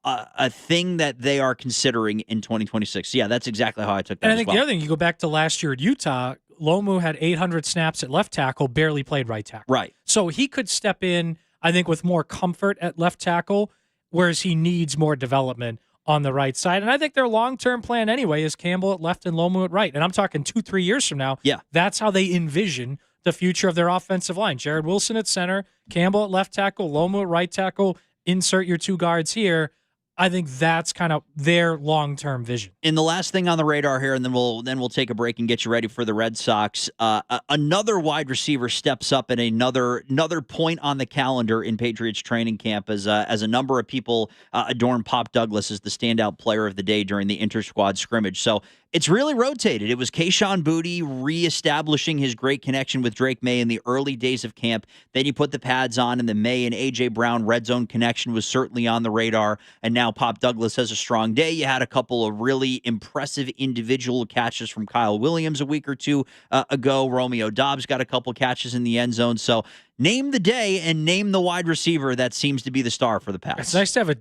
a thing that they are considering in 2026. Yeah, that's exactly how I took that. And I think the other thing, you go back to last year at Utah, Lomu had 800 snaps at left tackle, barely played right tackle. Right. So he could step in, I think, with more comfort at left tackle, whereas he needs more development on the right side. And I think their long-term plan anyway is Campbell at left and Lomu at right. And I'm talking 2-3 years from now. Yeah. That's how they envision the future of their offensive line. Jared Wilson at center, Campbell at left tackle, Lomu at right tackle, insert your two guards here. I think that's kind of their long-term vision. And the last thing on the radar here, and then we'll take a break and get you ready for the Red Sox. Another wide receiver steps up at another point on the calendar in Patriots training camp as a number of people adorn Pop Douglas as the standout player of the day during the inter-squad scrimmage. So it's really rotated. It was Kayshon Boutte reestablishing his great connection with Drake May in the early days of camp. Then you put the pads on, and the May and A.J. Brown red zone connection was certainly on the radar. And now Pop Douglas has a strong day. You had a couple of really impressive individual catches from Kyle Williams a week or two ago. Romeo Doubs got a couple catches in the end zone. So Name the day and name the wide receiver that seems to be the star for the Pats. It's nice to have a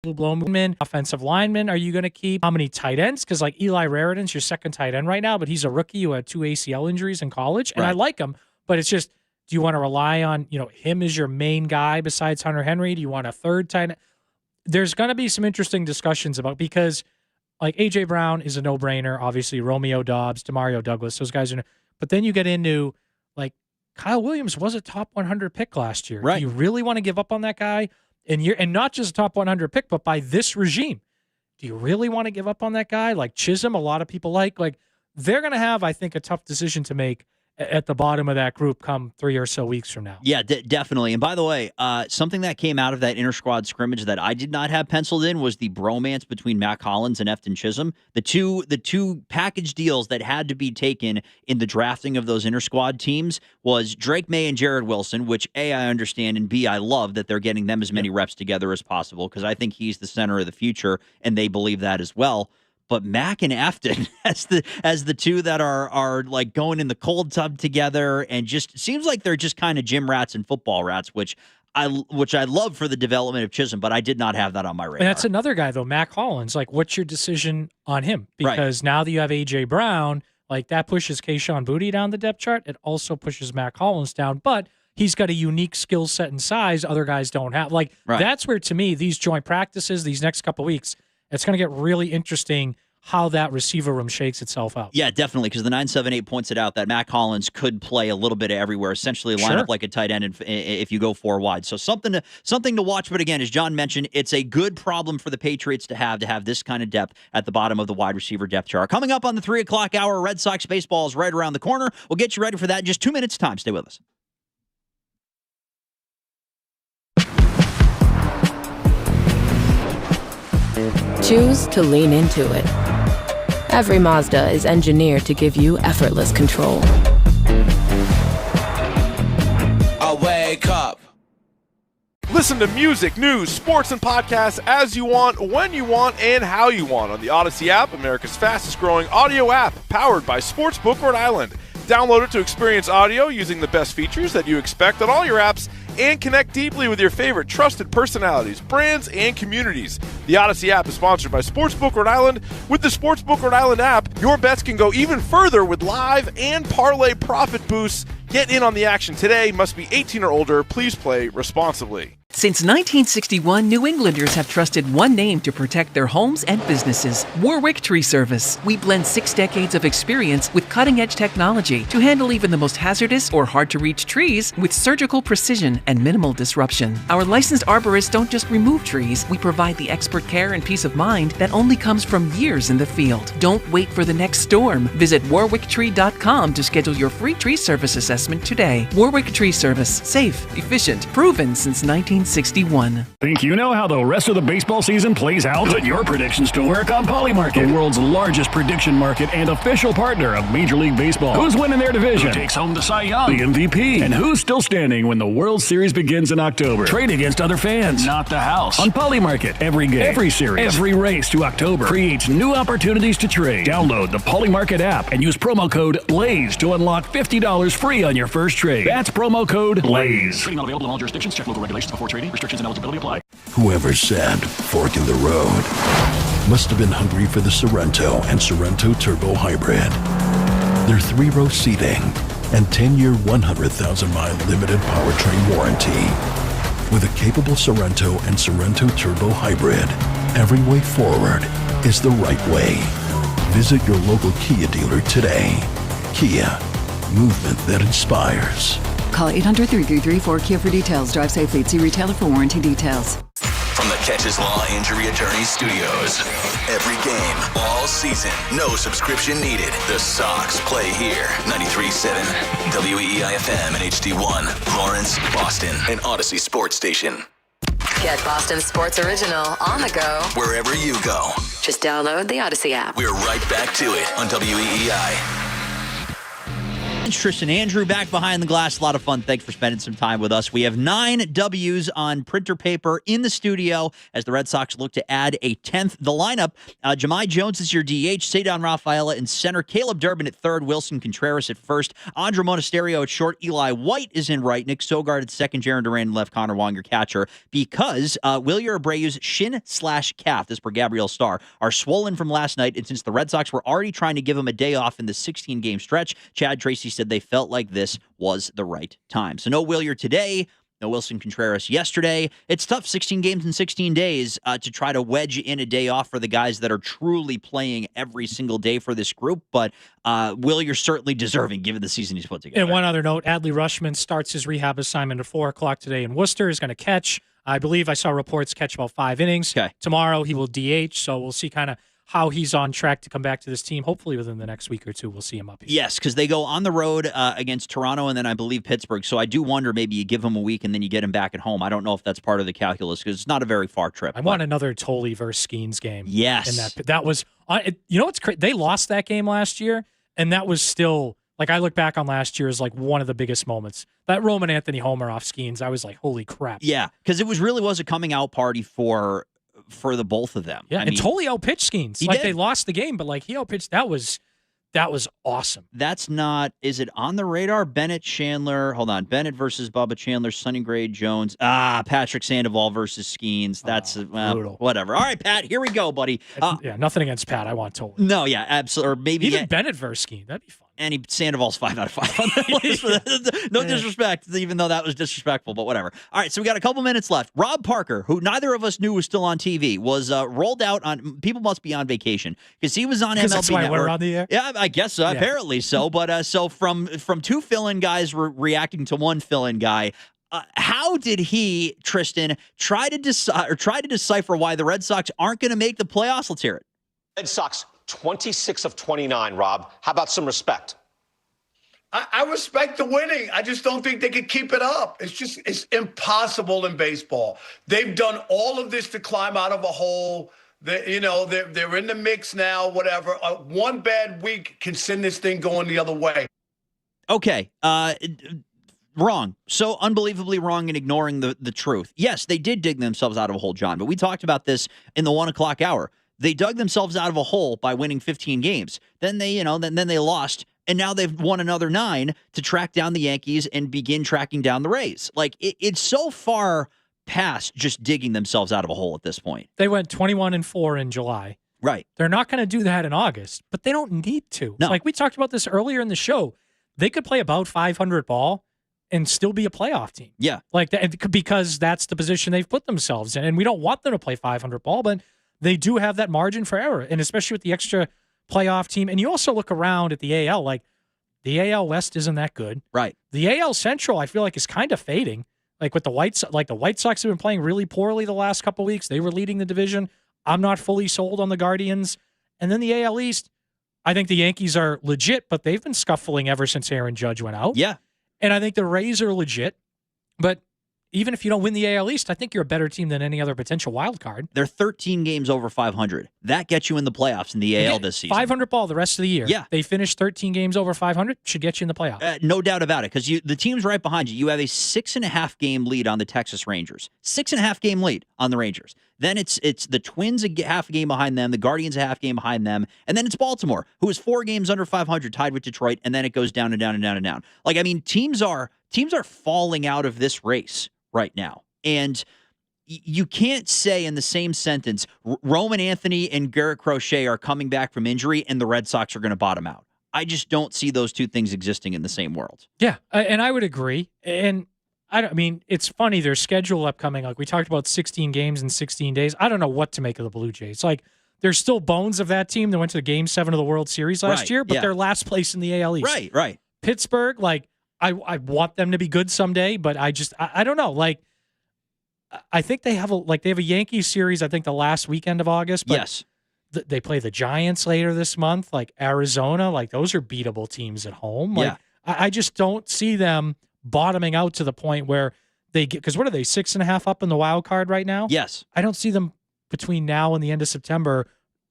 Blowman, offensive lineman. Are you going to keep how many tight ends? Because like Eli Raritan's your second tight end right now, but he's a rookie who had 2 ACL injuries in college, and I like him. But it's just, do you want to rely on him as your main guy besides Hunter Henry? Do you want a third tight end? There's going to be some interesting discussions about, because like AJ Brown is a no-brainer. Obviously, Romeo Doubs, Demario Douglas, those guys are. But then you get into like Kyle Williams was a top 100 pick last year. Right. Do you really want to give up on that guy? And not just a top 100 pick, but by this regime, do you really want to give up on that guy? Like Chisholm, a lot of people like they're going to have, I think, a tough decision to make at the bottom of that group come 3 or so weeks from now. Yeah, definitely. And by the way, something that came out of that inter-squad scrimmage that I did not have penciled in was the bromance between Matt Collins and Efton Chisholm. The two package deals that had to be taken in the drafting of those inter-squad teams was Drake May and Jared Wilson, which A, I understand, and B, I love that they're getting them as many reps together as possible, because I think he's the center of the future, and they believe that as well. But Mac and Afton as the two that are like going in the cold tub together, and just seems like they're just kind of gym rats and football rats, which I love for the development of Chisholm, but I did not have that on my radar. And that's another guy though, Mac Hollins. Like, what's your decision on him? Because now that you have AJ Brown, like that pushes Kayshon Boutte down the depth chart. It also pushes Mac Hollins down, but he's got a unique skill set and size other guys don't have. Like that's where, to me, these joint practices, these next couple of weeks, it's going to get really interesting how that receiver room shakes itself out. Yeah, definitely, because the 978 points it out that Mac Hollins could play a little bit of everywhere, essentially line up like a tight end if you go 4 wide. So something to watch. But again, as John mentioned, it's a good problem for the Patriots to have this kind of depth at the bottom of the wide receiver depth chart. Coming up on the 3 o'clock hour, Red Sox baseball is right around the corner. We'll get you ready for that in just 2 minutes' time. Stay with us. Choose to lean into it. Every Mazda is engineered to give you effortless control. I wake up. Listen to music, news, sports, and podcasts as you want, when you want, and how you want on the Odyssey app, America's fastest-growing audio app, powered by Sportsbook Rhode Island. Download it to experience audio using the best features that you expect on all your apps, and connect deeply with your favorite trusted personalities, brands, and communities. The Odyssey app is sponsored by Sportsbook Rhode Island. With the Sportsbook Rhode Island app, your bets can go even further with live and parlay profit boosts. Get in on the action today. Must be 18 or older. Please play responsibly. Since 1961, New Englanders have trusted one name to protect their homes and businesses: Warwick Tree Service. We blend 6 decades of experience with cutting-edge technology to handle even the most hazardous or hard-to-reach trees with surgical precision and minimal disruption. Our licensed arborists don't just remove trees. We provide the expert care and peace of mind that only comes from years in the field. Don't wait for the next storm. Visit warwicktree.com to schedule your free tree service assessment today. Warwick Tree Service. Safe, efficient, proven since 1961. Think you know how the rest of the baseball season plays out? Put your predictions to work on Polymarket, the world's largest prediction market and official partner of Major League Baseball. Who's winning their division? Who takes home the Cy Young, the MVP? And who's still standing when the World Series begins in October? Trade against other fans, not the house. On Polymarket, every game, every series, every race to October creates new opportunities to trade. Download the Polymarket app and use promo code BLAZE to unlock $50 free on your first trade. That's promo code BLAZE. Trading not available in all jurisdictions. Check local regulations before trading. Restrictions and eligibility apply. Whoever said fork in the road must have been hungry for the Sorrento and Sorrento Turbo Hybrid. Their 3-row seating and 10-year, 100,000-mile limited powertrain warranty. With a capable Sorrento and Sorrento Turbo Hybrid, every way forward is the right way. Visit your local Kia dealer today. Kia, movement that inspires. Call 800-333-4KIA for details. Drive safely. See retailer for warranty details. From the Catches Law Injury Attorney Studios. Every game, all season, no subscription needed. The Sox play here. 93.7 WEEI-FM and HD1. Lawrence, Boston, and Odyssey Sports Station. Get Boston Sports Original on the go. Wherever you go. Just download the Odyssey app. We're right back to it on WEEI. Tristan Andrew back behind the glass. A lot of fun. Thanks for spending some time with us. We have 9 W's on printer paper in the studio as the Red Sox look to add a 10th. The lineup, Jahmai Jones is your DH, Cedar Rafaela in center, Caleb Durbin at third, Wilson Contreras at first, Andra Monasterio at short, Eli White is in right, Nick Sogard at second, Jaron Duran left, Connor Wong your catcher, because Wilyer Abreu's shin/calf, this per Gabriel Starr, are swollen from last night, and since the Red Sox were already trying to give him a day off in the 16-game stretch, Chad Tracy said they felt like this was the right time. So no Wilyer today, no Wilson Contreras yesterday. It's tough, 16 games in 16 days, to try to wedge in a day off for the guys that are truly playing every single day for this group, but Wilyer certainly deserving given the season he's put together. And one other note, Adley Rushman starts his rehab assignment at 4 o'clock today in Worcester. He's going to catch, I believe I saw reports, catch about 5 innings. Okay. Tomorrow he will DH, so we'll see kind of how he's on track to come back to this team. Hopefully within the next week or two, we'll see him up here. Yes, because they go on the road against Toronto and then I believe Pittsburgh. So I do wonder maybe you give him a week and then you get him back at home. I don't know if that's part of the calculus because it's not a very far trip. I want another Tolley versus Skeens game. Yes. That was, you know what's crazy? They lost that game last year, and that was still, like I look back on last year as like one of the biggest moments. That Roman Anthony homer off Skeens, I was like, holy crap. Yeah, because it really was a coming out party for the both of them. Yeah, and Tolley outpitched Skeens. Like they lost the game, but like he outpitched. That was awesome. That's not. Is it on the radar? Bennett Chandler. Hold on. Bennett versus Bubba Chandler. Sonny Gray Jones. Patrick Sandoval versus Skeens. That's whatever. All right, Pat. Here we go, buddy. Yeah, nothing against Pat. I want Tolley. No, yeah, absolutely. Or maybe even Bennett versus Skeens. That'd be fun. And Sandoval's 5 out of 5 on that list. No disrespect, even though that was disrespectful, but whatever. All right, so we got a couple minutes left. Rob Parker, who neither of us knew was still on TV, was rolled out on. People must be on vacation because he was on MLB that's why Network. we're on the air? Yeah, I guess so. Yeah. Apparently so. But so from 2 fill-in guys reacting to 1 fill-in guy. How did he, Tristan, try to decipher why the Red Sox aren't going to make the playoffs? Let's hear it. Red Sox 26 of 29, Rob. How about some respect? I respect the winning. I just don't think they could keep it up. It's impossible in baseball. They've done all of this to climb out of a hole. They're in the mix now, whatever. One bad week can send this thing going the other way. Okay. Wrong. So unbelievably wrong in ignoring the truth. Yes, they did dig themselves out of a hole, John, but we talked about this in the 1 o'clock hour. They dug themselves out of a hole by winning 15 games. Then they lost, and now they've won another 9 to track down the Yankees and begin tracking down the Rays. Like, it's so far past just digging themselves out of a hole at this point. They went 21-4 in July. Right. They're not going to do that in August, but they don't need to. No. Like we talked about this earlier in the show. They could play about 500 ball and still be a playoff team. Yeah. Like that, because that's the position they've put themselves in. And we don't want them to play 500 ball, but they do have that margin for error, and especially with the extra playoff team. And you also look around at the AL, like the AL West isn't that good. Right. The AL Central, I feel like, is kind of fading. Like with the White Sox have been playing really poorly the last couple of weeks. They were leading the division. I'm not fully sold on the Guardians. And then the AL East, I think the Yankees are legit, but they've been scuffling ever since Aaron Judge went out. Yeah. And I think the Rays are legit, but even if you don't win the AL East, I think you're a better team than any other potential wild card. They're 13 games over 500. That gets you in the playoffs in the AL this season. 500 ball the rest of the year. Yeah. They finished 13 games over 500, should get you in the playoffs. No doubt about it, because the team's right behind you. You have a 6.5 game lead on the Texas Rangers. 6.5 game lead on the Rangers. Then it's the Twins half a game behind them, the Guardians a half game behind them, and then it's Baltimore, who is 4 games under 500, tied with Detroit, and then it goes down and down and down and down. Like, I mean, teams are falling out of this race right now. And you can't say in the same sentence, Roman Anthony and Garrett Crochet are coming back from injury and the Red Sox are going to bottom out. I just don't see those two things existing in the same world. Yeah, and I would agree. And I mean, it's funny, their schedule upcoming, like we talked about 16 games in 16 days. I don't know what to make of the Blue Jays. Like, there's still bones of that team that went to Game 7 of the World Series last year, but they're last place in the AL East. Right. Pittsburgh, like, I want them to be good someday, but I don't know. Like, I think they have a Yankees series, I think the last weekend of August. But yes. They play the Giants later this month, like Arizona. Like, those are beatable teams at home. Like, I just don't see them bottoming out to the point where they get, because what are they, 6.5 up in the wild card right now? Yes. I don't see them between now and the end of September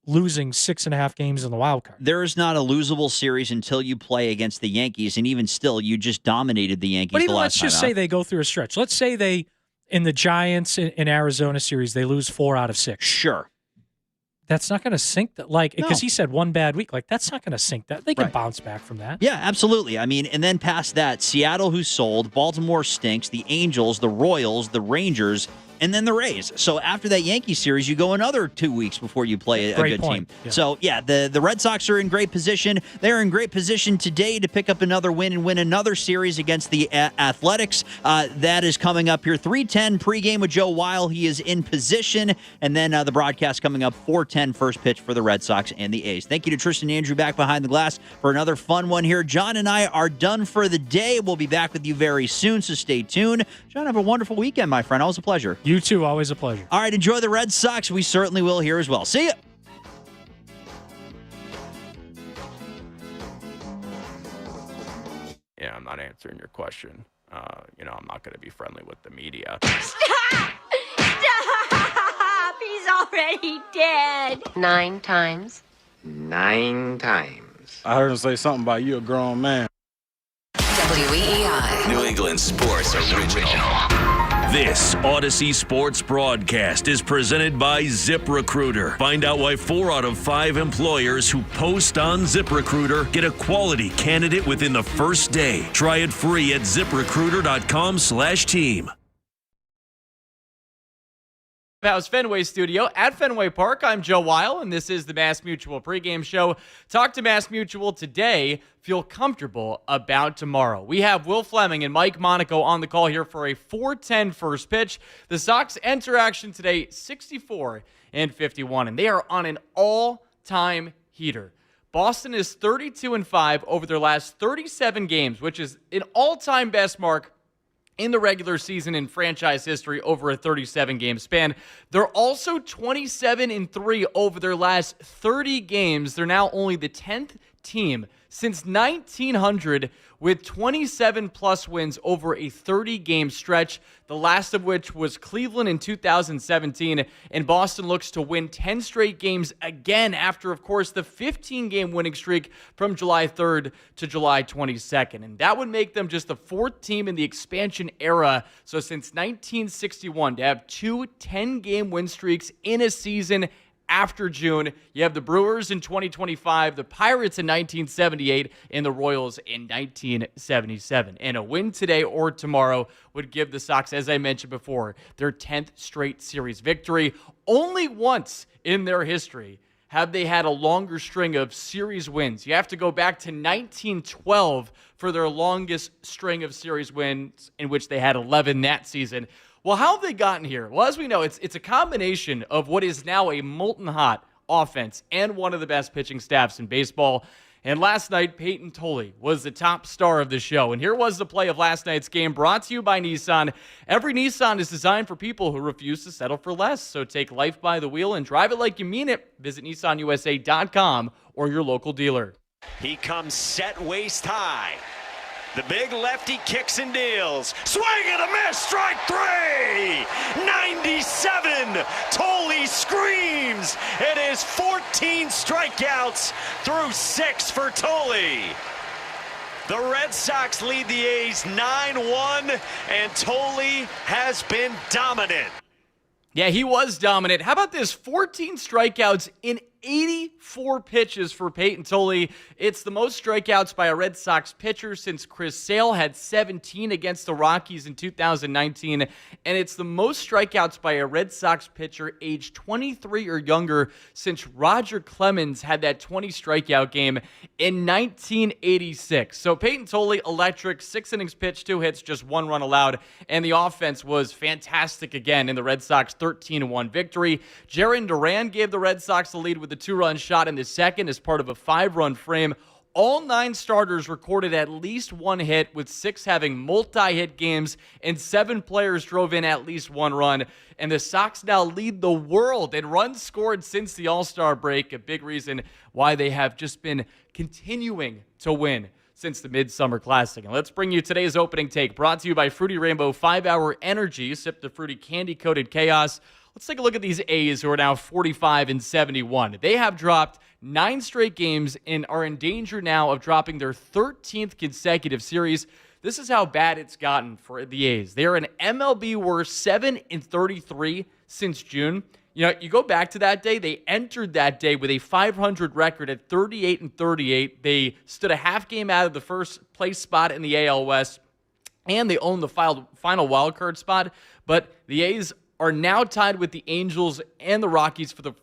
losing 6.5 games in the wild card. There is not a losable series until you play against the Yankees, and even still, you just dominated the Yankees. But even the last let's just time say out. they go through a stretch. Let's say they, in the Giants in Arizona series, they lose 4 out of 6. Sure. That's not going to sink that. Because he said one bad week. That's not going to sink that. They can bounce back from that. Yeah, absolutely. I mean, and then past that, Seattle, who sold, Baltimore stinks, the Angels, the Royals, the Rangers, and then the Rays. So after that Yankee series, you go another 2 weeks before you play a good team. Yeah. So, yeah, the Red Sox are in great position. They're in great position today to pick up another win and win another series against the Athletics. That is coming up here. 3:10 pregame with Joe Weil. He is in position. And then the broadcast coming up 4:10 first pitch for the Red Sox and the A's. Thank you to Tristan Andrew back behind the glass for another fun one here. John and I are done for the day. We'll be back with you very soon, so stay tuned. John, have a wonderful weekend, my friend. Always a pleasure. You too. Always a pleasure. All right, enjoy the Red Sox. We certainly will here as well. See ya. Yeah, I'm not answering your question. I'm not going to be friendly with the media. Stop! He's already dead. 9 times. 9 times. I heard him say something about you a grown man. WEEI. New England Sports Original. This Odyssey Sports broadcast is presented by ZipRecruiter. Find out why 4 out of 5 employers who post on ZipRecruiter get a quality candidate within the first day. Try it free at ZipRecruiter.com/team. House Fenway Studio at Fenway Park. I'm Joe Weil, and this is the Mass Mutual pregame show. Talk to Mass Mutual today. Feel comfortable about tomorrow. We have Will Fleming and Mike Monaco on the call here for a 4:10 first pitch. The Sox enter action today 64-51, and they are on an all-time heater. Boston is 32-5 over their last 37 games, which is an all-time best mark in the regular season in franchise history over a 37-game span. They're also 27-3 over their last 30 games. They're now only the 10th team since 1900 with 27-plus wins over a 30-game stretch, the last of which was Cleveland in 2017, and Boston looks to win 10 straight games again after, of course, the 15-game winning streak from July 3rd to July 22nd, and that would make them just the 4th team in the expansion era, so since 1961, to have 2 10-game win streaks in a season after June. You have the Brewers in 2025, the Pirates in 1978, and the Royals in 1977. And a win today or tomorrow would give the Sox, as I mentioned before, their 10th straight series victory. Only once in their history have they had a longer string of series wins. You have to go back to 1912 for their longest string of series wins, in which they had 11 that season. Well, how have they gotten here? Well, as we know, it's a combination of what is now a molten hot offense and one of the best pitching staffs in baseball. And last night, Peyton Tolley was the top star of the show. And here was the play of last night's game, brought to you by Nissan. Every Nissan is designed for people who refuse to settle for less. So take life by the wheel and drive it like you mean it. Visit NissanUSA.com or your local dealer. He comes set waist high. The big lefty kicks and deals. Swing and a miss, strike 3! 97! Tolley screams! It is 14 strikeouts through 6 for Tolley. The Red Sox lead the A's 9-1, and Tolley has been dominant. Yeah, he was dominant. How about this? 14 strikeouts in 84 pitches for Peyton Tolley. It's the most strikeouts by a Red Sox pitcher since Chris Sale had 17 against the Rockies in 2019. And it's the most strikeouts by a Red Sox pitcher aged 23 or younger since Roger Clemens had that 20 strikeout game in 1986. So Peyton Tolley, electric, 6 innings pitched, 2 hits, just 1 run allowed. And the offense was fantastic again in the Red Sox 13-1 victory. Jarren Duran gave the Red Sox the lead with a 2-run shot in the second as part of a 5-run frame. All 9 starters recorded at least 1 hit, with 6 having multi-hit games, and 7 players drove in at least 1 run. And the Sox now lead the world in runs scored since the All-Star break, a big reason why they have just been continuing to win since the Midsummer Classic. And let's bring you today's opening take, brought to you by Fruity Rainbow 5-Hour Energy. Sip the fruity candy-coated chaos. Let's take a look at these A's who are now 45-71. They have dropped 9 straight games and are in danger now of dropping their 13th consecutive series. This is how bad it's gotten for the A's. They are an MLB worst 7-33 since June. You know, you go back to that day, they entered that day with a 500 record at 38-38. They stood a half game out of the first place spot in the AL West, and they owned the final wild card spot. But the A's are now tied with the Angels and the Rockies for the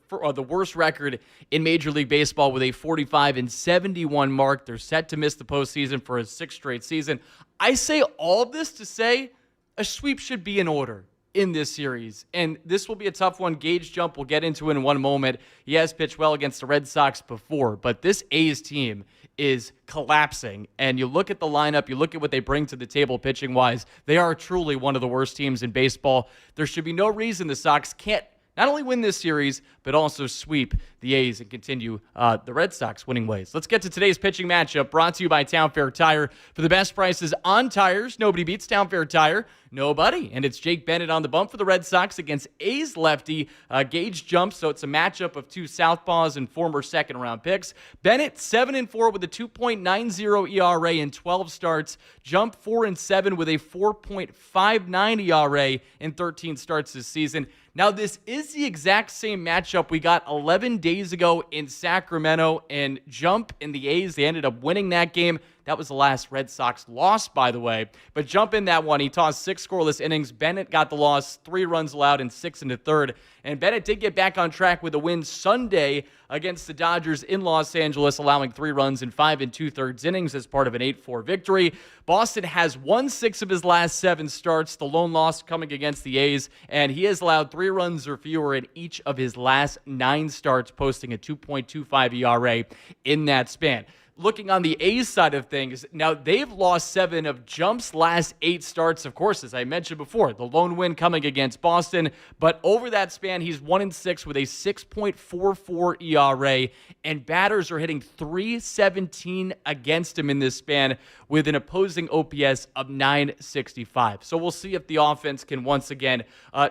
worst record in Major League Baseball with a 45-71 mark. They're set to miss the postseason for a 6th straight season. I say all of this to say a sweep should be in order in this series, and this will be a tough one. Gage Jump, we'll get into in one moment. He has pitched well against the Red Sox before, but this A's team is collapsing, and you look at the lineup, you look at what they bring to the table pitching-wise, they are truly one of the worst teams in baseball. There should be no reason the Sox can't not only win this series, but also sweep the A's and continue the Red Sox winning ways. Let's get to today's pitching matchup, brought to you by Town Fair Tire. For the best prices on tires, nobody beats Town Fair Tire. Nobody. And it's Jake Bennett on the bump for the Red Sox against A's lefty Gage Jump. So it's a matchup of 2 southpaws and former second-round picks. Bennett 7-4 with a 2.90 ERA in 12 starts. Jump 4-7 with a 4.59 ERA in 13 starts this season. Now, this is the exact same matchup we got 11 days ago in Sacramento, and Jump and the A's, they ended up winning that game. That was the last Red Sox loss, by the way. But Jump in that one, he tossed 6 scoreless innings. Bennett got the loss, 3 runs allowed in 6 1/3. And Bennett did get back on track with a win Sunday against the Dodgers in Los Angeles, allowing 3 runs in 5 2/3 innings as part of an 8-4 victory. Boston has won 6 of his last 7 starts, the lone loss coming against the A's, and he has allowed 3 runs or fewer in each of his last 9 starts, posting a 2.25 ERA in that span. Looking on the A's side of things, now they've lost 7 of Jump's last 8 starts, of course, as I mentioned before, the lone win coming against Boston, but over that span, he's 1-6 with a 6.44 ERA, and batters are hitting .317 against him in this span with an opposing OPS of .965. So we'll see if the offense can once again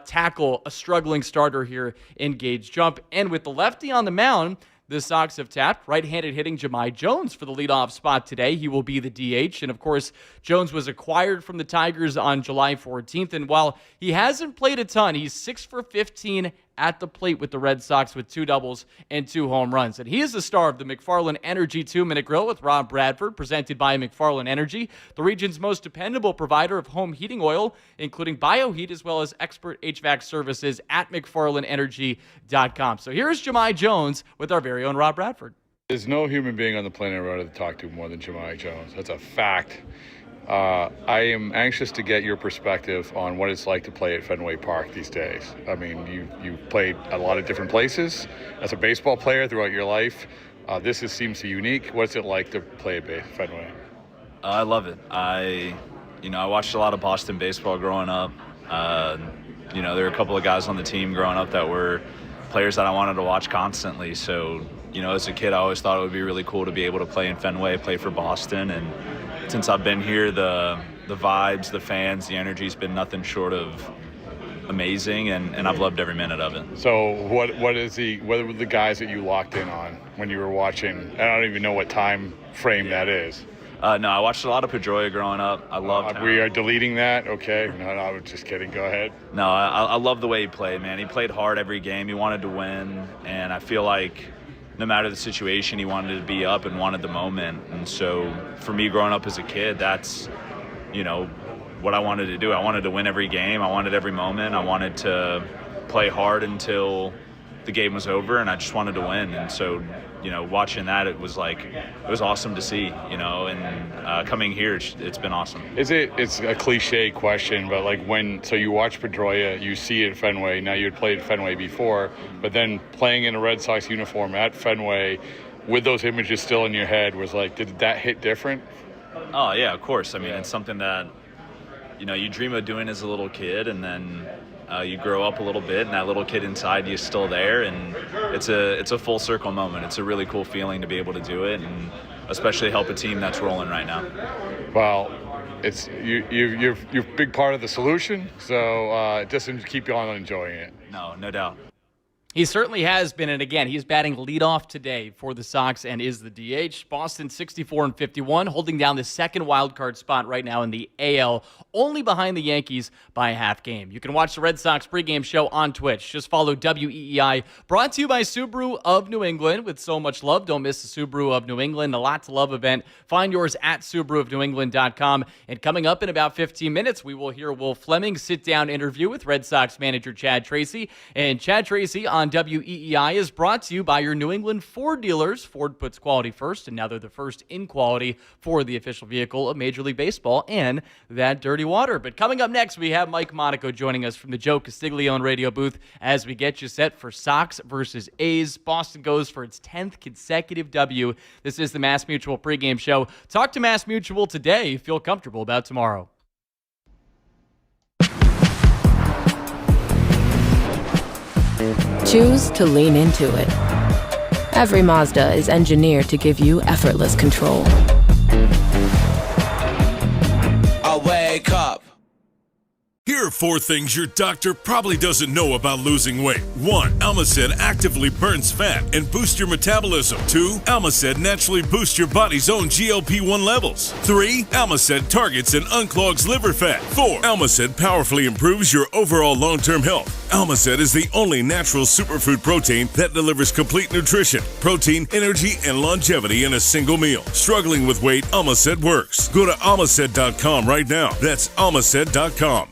tackle a struggling starter here in Gage Jump. And with the lefty on the mound, the Sox have tapped right-handed hitting Jahmai Jones for the leadoff spot today. He will be the DH. And, of course, Jones was acquired from the Tigers on July 14th. And while he hasn't played a ton, he's 6 for 15 at the plate with the Red Sox with 2 doubles and 2 home runs. And he is the star of the McFarland Energy 2-Minute Grill with Rob Bradford, presented by McFarland Energy, the region's most dependable provider of home heating oil, including BioHeat, as well as expert HVAC services at McFarlandEnergy.com. So here's Jahmai Jones with our very own Rob Bradford. There's no human being on the planet I'd rather talk to more than Jahmai Jones. That's a fact. I am anxious to get your perspective on what it's like to play at Fenway Park these days. I mean, you've played a lot of different places as a baseball player throughout your life. This seems unique. What's it like to play at Fenway? I love it. I watched a lot of Boston baseball growing up. There were a couple of guys on the team growing up that were players that I wanted to watch constantly. So, as a kid, I always thought it would be really cool to be able to play in Fenway, play for Boston. And since I've been here, the vibes, the fans, the energy's been nothing short of amazing, and I've loved every minute of it. So what were the guys that you locked in on when you were watching? I don't even know what time frame that is. No, I watched a lot of Pedroia growing up. I loved We are deleting that? Okay. No, I was just kidding. Go ahead. No, I love the way he played, man. He played hard every game. He wanted to win, and I feel like no matter the situation, he wanted to be up and wanted the moment. And so for me growing up as a kid, that's, what I wanted to do. I wanted to win every game. I wanted every moment. I wanted to play hard until the game was over, and I just wanted to win. And so, watching that, it was awesome to see, and coming here, it's been awesome. It's a cliche question, but so you watch Pedroia, you see it at Fenway. Now you had played at Fenway before, but then playing in a Red Sox uniform at Fenway with those images still in your head was did that hit different? Oh yeah, of course. I mean, it's something that, you dream of doing as a little kid, and then you grow up a little bit, and that little kid inside you is still there, and it's a full circle moment. It's a really cool feeling to be able to do it, and especially help a team that's rolling right now. Well, you're a big part of the solution, so just keep on enjoying it. No doubt. He certainly has been, and again, he's batting leadoff today for the Sox and is the DH. Boston 64-51, holding down the second wild card spot right now in the AL, only behind the Yankees by a half game. You can watch the Red Sox pregame show on Twitch. Just follow WEEI, brought to you by Subaru of New England. With so much love, don't miss the Subaru of New England, a Lot to Love event. Find yours at SubaruofNewEngland.com. And coming up in about 15 minutes, we will hear Will Fleming's sit-down interview with Red Sox manager Chad Tracy. And Chad Tracy on WEEI is brought to you by your New England Ford dealers. Ford puts quality first, and now they're the first in quality for the official vehicle of Major League Baseball and that dirty water. But coming up next, we have Mike Monaco joining us from the Joe Castiglione radio booth as we get you set for Sox versus A's. Boston goes for its 10th consecutive W. This is the Mass Mutual pregame show. Talk to Mass Mutual today. Feel comfortable about tomorrow. Choose to lean into it. Every Mazda is engineered to give you effortless control. I wake up. Here are 4 things your doctor probably doesn't know about losing weight. 1. Almacid actively burns fat and boosts your metabolism. 2. Almacid naturally boosts your body's own GLP-1 levels. 3. Almacid targets and unclogs liver fat. 4. Almacid powerfully improves your overall long-term health. Almacid is the only natural superfood protein that delivers complete nutrition, protein, energy, and longevity in a single meal. Struggling with weight, Almacid works. Go to almacid.com right now. That's almacid.com.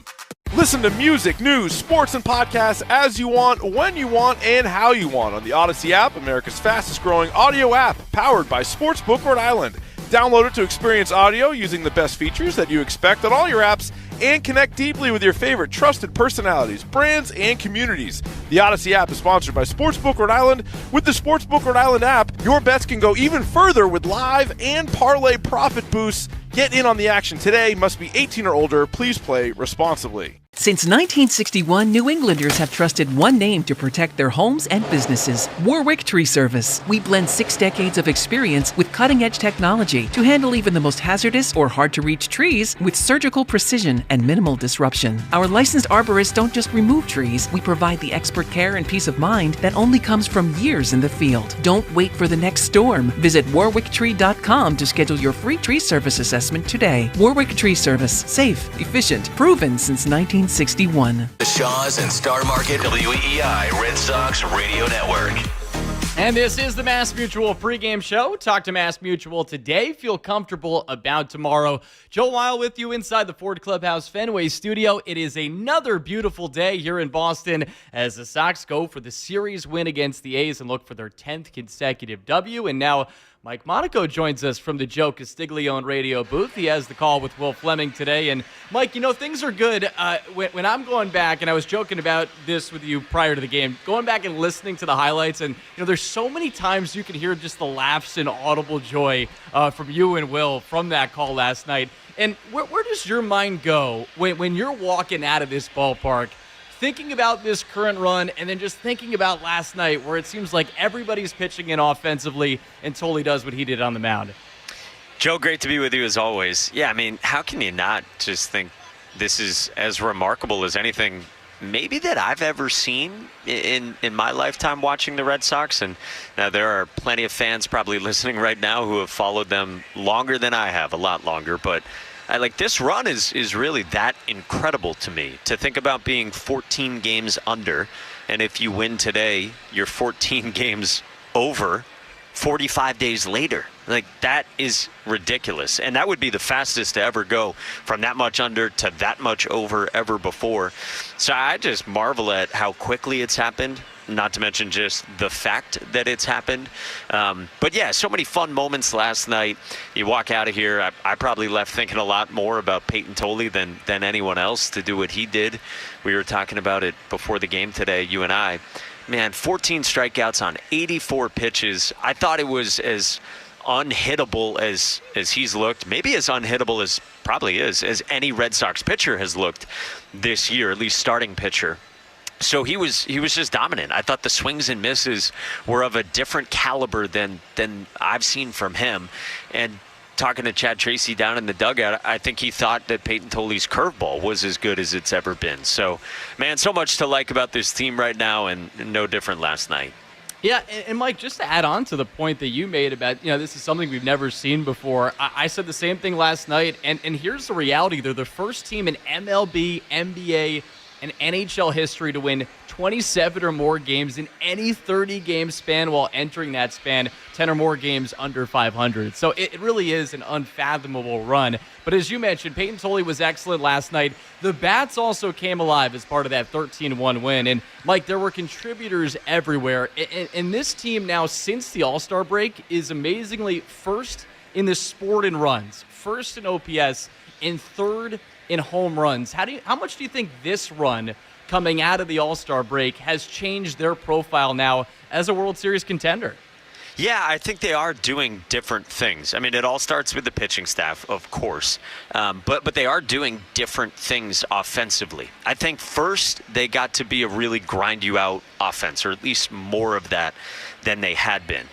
Listen to music, news, sports, and podcasts as you want, when you want, and how you want on the Odyssey app, America's fastest-growing audio app, powered by Sportsbook Rhode Island. Download it to experience audio using the best features that you expect on all your apps and connect deeply with your favorite trusted personalities, brands, and communities. The Odyssey app is sponsored by Sportsbook Rhode Island. With the Sportsbook Rhode Island app, your bets can go even further with live and parlay profit boosts. Get in on the action today. Must be 18 or older. Please play responsibly. Since 1961, New Englanders have trusted one name to protect their homes and businesses: Warwick Tree Service. We blend 6 decades of experience with cutting-edge technology to handle even the most hazardous or hard-to-reach trees with surgical precision and minimal disruption. Our licensed arborists don't just remove trees, we provide the expert care and peace of mind that only comes from years in the field. Don't wait for the next storm. Visit warwicktree.com to schedule your free tree service assessment today. Warwick Tree Service. Safe, efficient, proven since 1961. The Shaws and Star Market WEEI Red Sox Radio Network. And this is the Mass Mutual pregame show. Talk to Mass Mutual today. Feel comfortable about tomorrow. Joe Weil with you inside the Ford Clubhouse Fenway studio. It is another beautiful day here in Boston as the Sox go for the series win against the A's and look for their 10th consecutive W. And now Mike Monaco joins us from the Joe Castiglione radio booth. He has the call with Will Fleming today. And Mike, you know, things are good. When I'm going back, and I was joking about this with you prior to the game, going back and listening to the highlights, and you know, there's so many times you can hear just the laughs and audible joy from you and Will from that call last night. And where does your mind go when you're walking out of this ballpark, thinking about this current run, and then just thinking about last night where it seems like everybody's pitching in offensively and Tolley does what he did on the mound? Joe, great to be with you as always. Yeah, I mean, how can you not just think this is as remarkable as anything maybe that I've ever seen in my lifetime watching the Red Sox? And now there are plenty of fans probably listening right now who have followed them longer than I have, a lot longer, but this run is really that incredible to me. To think about being 14 games under, and if you win today, you're 14 games over 45 days later. That is ridiculous. And that would be the fastest to ever go from that much under to that much over ever before. So I just marvel at how quickly it's happened, not to mention just the fact that it's happened. But yeah, so many fun moments last night. You walk out of here, I probably left thinking a lot more about Peyton Tolley than anyone else to do what he did. We were talking about it before the game today, you and I. Man, 14 strikeouts on 84 pitches. I thought it was as unhittable as he's looked, maybe as unhittable as probably is, as any Red Sox pitcher has looked this year, at least starting pitcher. So he was just dominant. I thought the swings and misses were of a different caliber than I've seen from him. And talking to Chad Tracy down in the dugout, I think he thought that Peyton Toley's curveball was as good as it's ever been. So, man, so much to like about this team right now, and no different last night. Yeah, and Mike, just to add on to the point that you made about, this is something we've never seen before. I said the same thing last night, and here's the reality. They're the first team in MLB, NBA, and NHL history to win 27 or more games in any 30-game span, while entering that span 10 or more games under 500. So it really is an unfathomable run. But as you mentioned, Peyton Toley was excellent last night. The bats also came alive as part of that 13-1 win. And, Mike, there were contributors everywhere. And this team now, since the All-Star break, is amazingly first in the sport in runs, first in OPS, and third in home runs. How much do you think this run coming out of the All-Star break has changed their profile now as a World Series contender? Yeah, I think they are doing different things. I mean, it all starts with the pitching staff, of course, but they are doing different things offensively. I think first they got to be a really grind-you-out offense, or at least more of that than they had been.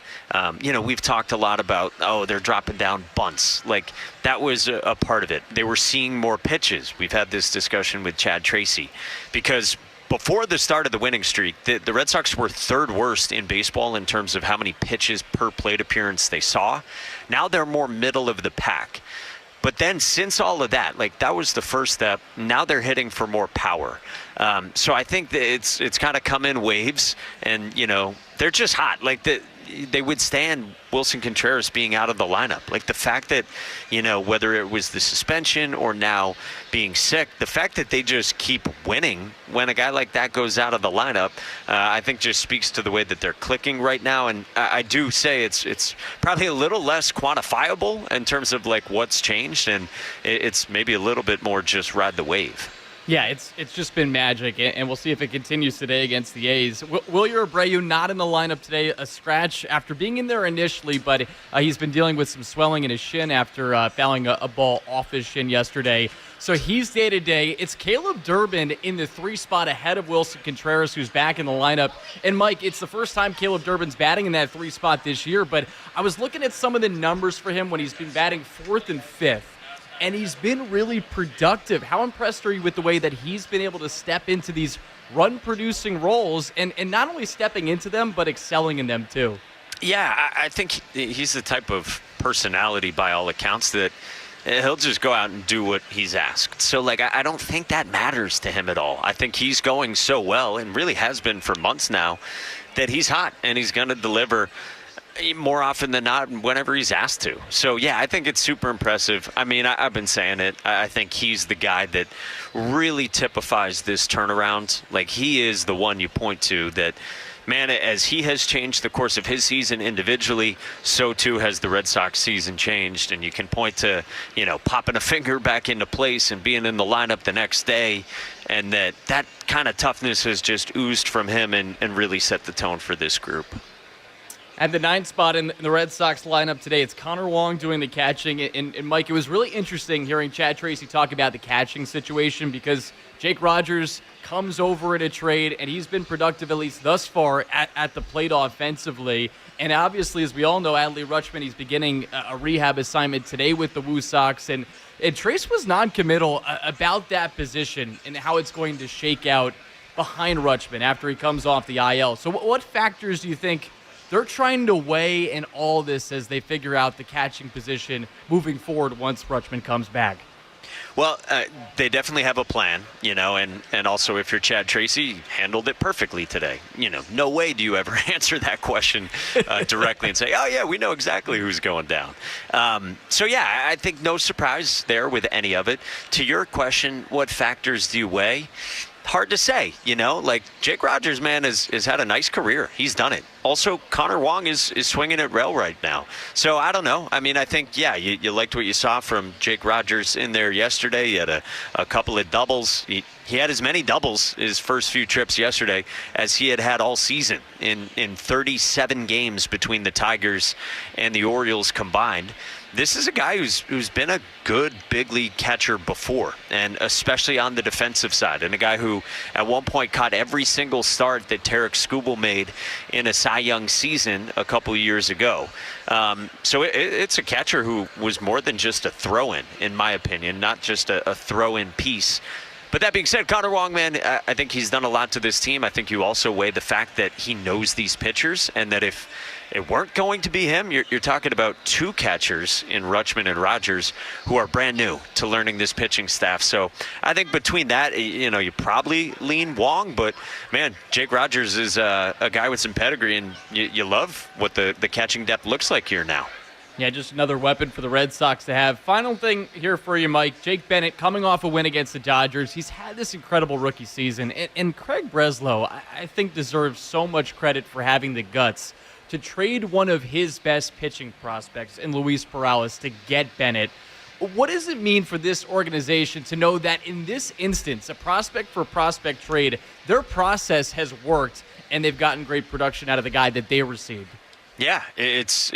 We've talked a lot about, they're dropping down bunts. Like, that was a part of it. They were seeing more pitches. We've had this discussion with Chad Tracy, because before the start of the winning streak, the Red Sox were third worst in baseball in terms of how many pitches per plate appearance they saw. Now they're more middle of the pack. But then since all of that, that was the first step. Now they're hitting for more power. So I think that it's kind of come in waves, and, they're just hot. They withstand Wilson Contreras being out of the lineup. The fact that, whether it was the suspension or now being sick, the fact that they just keep winning when a guy like that goes out of the lineup, I think just speaks to the way that they're clicking right now. And I do say it's probably a little less quantifiable in terms of what's changed, and it's maybe a little bit more just ride the wave. Yeah, it's just been magic, and we'll see if it continues today against the A's. Wilyer Abreu not in the lineup today, a scratch after being in there initially, but he's been dealing with some swelling in his shin after fouling a ball off his shin yesterday. So he's day-to-day. It's Caleb Durbin in the 3 spot ahead of Wilson Contreras, who's back in the lineup. And, Mike, it's the first time Caleb Durbin's batting in that 3 spot this year, but I was looking at some of the numbers for him when he's been batting 4th and 5th. And he's been really productive. How impressed are you with the way that he's been able to step into these run-producing roles and not only stepping into them, but excelling in them too? Yeah, I think he's the type of personality, by all accounts, that he'll just go out and do what he's asked. So, I don't think that matters to him at all. I think he's going so well, and really has been for months now, that he's hot and he's going to deliver more often than not whenever he's asked to. So, yeah, I think it's super impressive. I mean, I've been saying it. I think he's the guy that really typifies this turnaround. He is the one you point to that, man, as he has changed the course of his season individually, so too has the Red Sox season changed. And you can point to, popping a finger back into place and being in the lineup the next day. And that kind of toughness has just oozed from him and really set the tone for this group. At the 9th spot in the Red Sox lineup today, it's Connor Wong doing the catching. And Mike, it was really interesting hearing Chad Tracy talk about the catching situation, because Jake Rogers comes over in a trade, and he's been productive, at least thus far, at the plate offensively. And obviously, as we all know, Adley Rutschman, he's beginning a rehab assignment today with the Woo Sox. And Trace was non-committal about that position and how it's going to shake out behind Rutschman after he comes off the IL. So what factors do you think they're trying to weigh in all this as they figure out the catching position moving forward once Rutschman comes back? Well, they definitely have a plan, and also if you're Chad Tracy, you handled it perfectly today. No way do you ever answer that question directly and say, oh, yeah, we know exactly who's going down. So, yeah, I think no surprise there with any of it. To your question, what factors do you weigh? Hard to say, Jake Rogers, man, has had a nice career. He's done it. Also, Connor Wong is swinging at rail right now. So I don't know. I mean, I think, yeah, you liked what you saw from Jake Rogers in there yesterday. He had a couple of doubles. He had as many doubles his first few trips yesterday as he had all season in 37 games between the Tigers and the Orioles combined. This is a guy who's been a good big league catcher before, and especially on the defensive side, and a guy who at one point caught every single start that Tarek Skubal made in a Cy Cy Young season a couple years ago. So it's a catcher who was more than just a throw-in my opinion, not just a throw-in piece. But that being said, Connor Wong, man, I think he's done a lot to this team. I think you also weigh the fact that he knows these pitchers, and that if it weren't going to be him, you're talking about two catchers in Rutschman and Rogers who are brand new to learning this pitching staff. So I think between that, you probably lean Wong, but man, Jake Rogers is a guy with some pedigree, and you love what the catching depth looks like here now. Yeah, just another weapon for the Red Sox to have. Final thing here for you, Mike. Jake Bennett coming off a win against the Dodgers. He's had this incredible rookie season. And Craig Breslow, I think, deserves so much credit for having the guts to trade one of his best pitching prospects in Luis Perales to get Bennett. What does it mean for this organization to know that in this instance, a prospect for prospect trade, their process has worked and they've gotten great production out of the guy that they received? Yeah, it's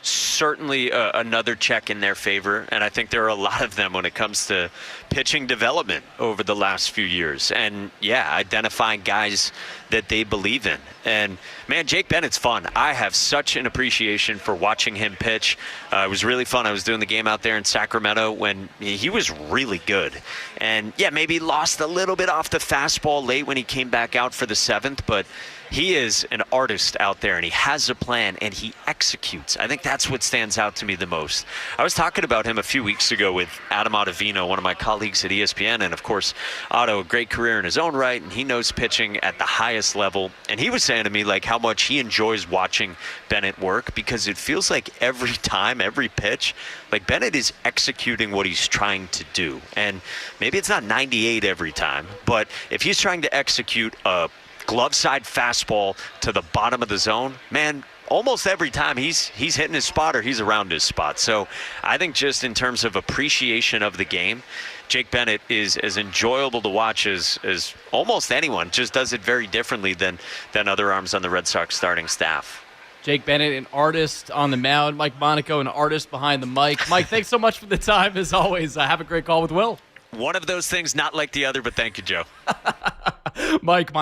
certainly another check in their favor, and I think there are a lot of them when it comes to pitching development over the last few years. And yeah, identifying guys that they believe in. And man, Jake Bennett's fun. I have such an appreciation for watching him pitch. It was really fun. I was doing the game out there in Sacramento when he was really good. And yeah, maybe lost a little bit off the fastball late when he came back out for the 7th, but he is an artist out there, and he has a plan, and he executes. I think that's what stands out to me the most. I was talking about him a few weeks ago with Adam Ottavino, one of my colleagues at ESPN, and of course, Otto, a great career in his own right, and he knows pitching at the highest level. And he was saying to me like how much he enjoys watching Bennett work, because it feels like every time, every pitch, like Bennett is executing what he's trying to do. And maybe it's not 98 every time, but if he's trying to execute a glove side fastball to the bottom of the zone, man, almost every time he's hitting his spot or he's around his spot. So I think just in terms of appreciation of the game, Jake Bennett is as enjoyable to watch as almost anyone. Just does it very differently than other arms on the Red Sox starting staff. Jake Bennett, an artist on the mound. Mike Monaco, an artist behind the mic. Mike, thanks so much for the time, as always. Have a great call with Will. One of those things, not like the other, but thank you, Joe.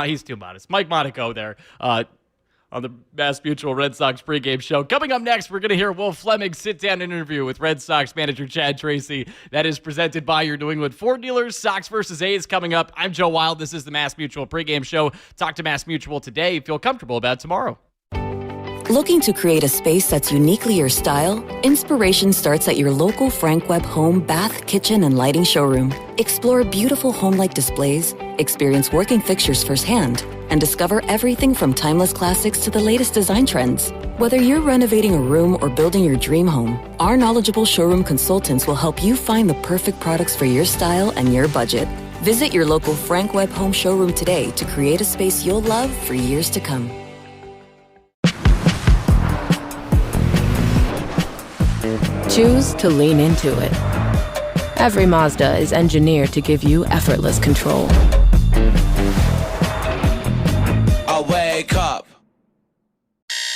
He's too modest. Mike Monaco there on the Mass Mutual Red Sox pregame show. Coming up next, we're going to hear Will Fleming's sit-down interview with Red Sox manager Chad Tracy. That is presented by your New England Ford dealers. Sox versus A's coming up. I'm Joe Wild. This is the Mass Mutual pregame show. Talk to Mass Mutual today. Feel comfortable about tomorrow. Looking to create a space that's uniquely your style? Inspiration starts at your local Frank Webb Home, Bath, Kitchen, and Lighting showroom. Explore beautiful home-like displays, experience working fixtures firsthand, and discover everything from timeless classics to the latest design trends. Whether you're renovating a room or building your dream home, our knowledgeable showroom consultants will help you find the perfect products for your style and your budget. Visit your local Frank Webb Home showroom today to create a space you'll love for years to come. Choose to lean into it. Every Mazda is engineered to give you effortless control. I wake up.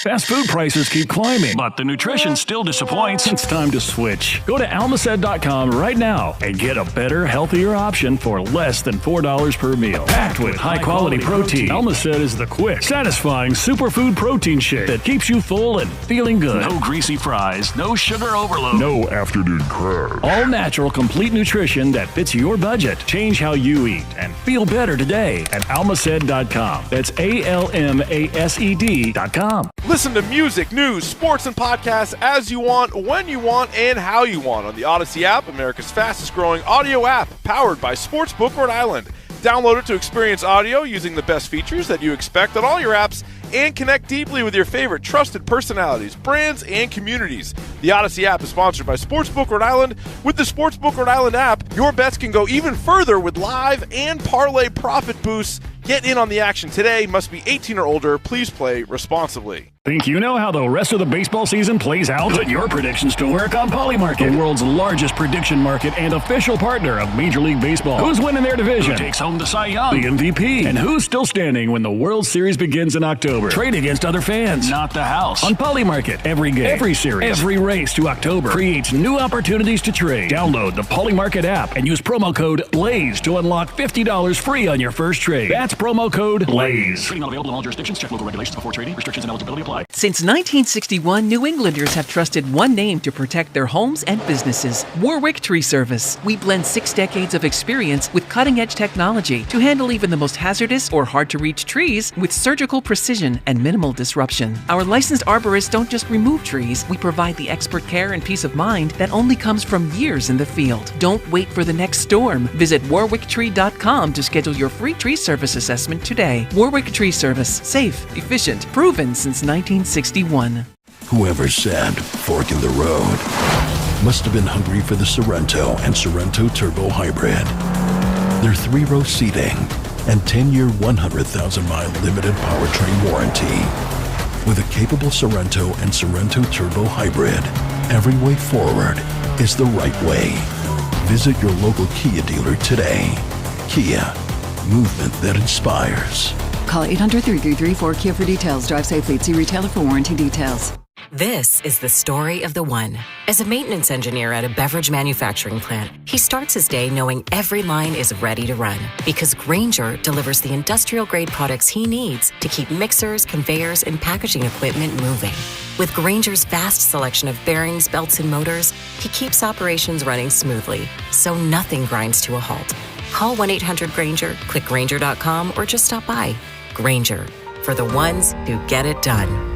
Fast food prices keep climbing, but the nutrition still disappoints. It's time to switch. Go to almacet.com right now and get a better, healthier option for less than $4 per meal. Packed with high-quality protein, Almacet is the quick, satisfying superfood protein shake that keeps you full and feeling good. No greasy fries, no sugar overload, no afternoon crash. All natural, complete nutrition that fits your budget. Change how you eat and feel better today at almacet.com. That's ALMASED.com. Listen to music, news, sports, and podcasts as you want, when you want, and how you want on the Odyssey app, America's fastest-growing audio app, powered by Sportsbook Rhode Island. Download it to experience audio using the best features that you expect on all your apps and connect deeply with your favorite trusted personalities, brands, and communities. The Odyssey app is sponsored by Sportsbook Rhode Island. With the Sportsbook Rhode Island app, your bets can go even further with live and parlay profit boosts. Get in on the action today. Must be 18 or older. Please play responsibly. Think you know how the rest of the baseball season plays out? Put your predictions to work on Polymarket, the world's largest prediction market and official partner of Major League Baseball. Who's winning their division? Who takes home the Cy Young, the MVP? And who's still standing when the World Series begins in October? Trade against other fans, not the house. On Polymarket, every game, every series, every race to October creates new opportunities to trade. Download the Polymarket app and use promo code BLAZE to unlock $50 free on your first trade. That's promo code BLAZE. Trading not available in all jurisdictions. Check local regulations before trading. Restrictions and eligibility apply. like. Since 1961, New Englanders have trusted one name to protect their homes and businesses: Warwick Tree Service. We blend 6 decades of experience with cutting-edge technology to handle even the most hazardous or hard-to-reach trees with surgical precision and minimal disruption. Our licensed arborists don't just remove trees, we provide the expert care and peace of mind that only comes from years in the field. Don't wait for the next storm. Visit warwicktree.com to schedule your free tree service assessment today. Warwick Tree Service. Safe, efficient, proven since 1961. Whoever said fork in the road must have been hungry for the Sorrento and Sorrento Turbo Hybrid. Their 3-row seating and 10-year, 100,000-mile limited powertrain warranty. With a capable Sorrento and Sorrento Turbo Hybrid, every way forward is the right way. Visit your local Kia dealer today. Kia, movement that inspires. Call 800-333-4KIA for details. Drive safely. See retailer for warranty details. This is the story of the one. As a maintenance engineer at a beverage manufacturing plant, he starts his day knowing every line is ready to run because Grainger delivers the industrial-grade products he needs to keep mixers, conveyors, and packaging equipment moving. With Grainger's vast selection of bearings, belts, and motors, he keeps operations running smoothly, so nothing grinds to a halt. Call 1-800-GRAINGER, click Grainger.com, or just stop by. Grainger, for the ones who get it done.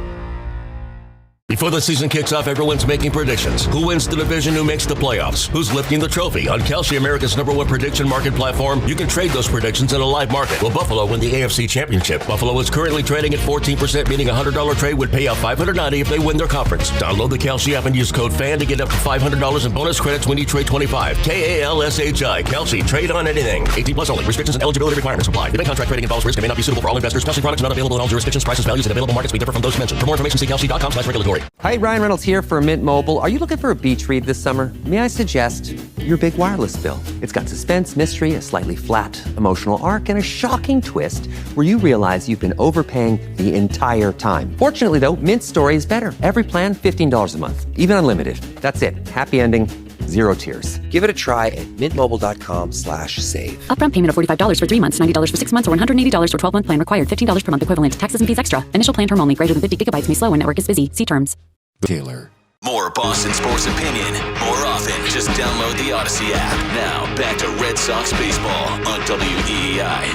Before the season kicks off, everyone's making predictions. Who wins the division? Who makes the playoffs? Who's lifting the trophy? On Kalshi, America's #1 prediction market platform, you can trade those predictions in a live market. Will Buffalo win the AFC Championship? Buffalo is currently trading at 14%, meaning a $100 trade would pay out $590 if they win their conference. Download the Kalshi app and use code FAN to get up to $500 in bonus credits when you trade 25. KALSHI. Kalshi. Trade on anything. 18 plus only. Restrictions and eligibility requirements apply. Event contract trading involves risk and may not be suitable for all investors. Kalshi products are not available in all jurisdictions. Prices, values, and available markets may differ from those mentioned. For more information, see kalshi.com/regulatory. Hi, Ryan Reynolds here for Mint Mobile. Are you looking for a beach read this summer? May I suggest your big wireless bill? It's got suspense, mystery, a slightly flat emotional arc, and a shocking twist where you realize you've been overpaying the entire time. Fortunately, though, Mint's story is better. Every plan, $15 a month. Even unlimited. That's it. Happy ending. Zero tears. Give it a try at mintmobile.com/save. Upfront payment of $45 for 3 months, $90 for 6 months, or $180 for 12-month plan required. $15 per month equivalent. Taxes and fees extra. Initial plan term only. Greater than 50 gigabytes may slow when network is busy. See terms. Taylor. More Boston sports opinion, more often. Just download the Odyssey app. Now, back to Red Sox baseball on WEEI.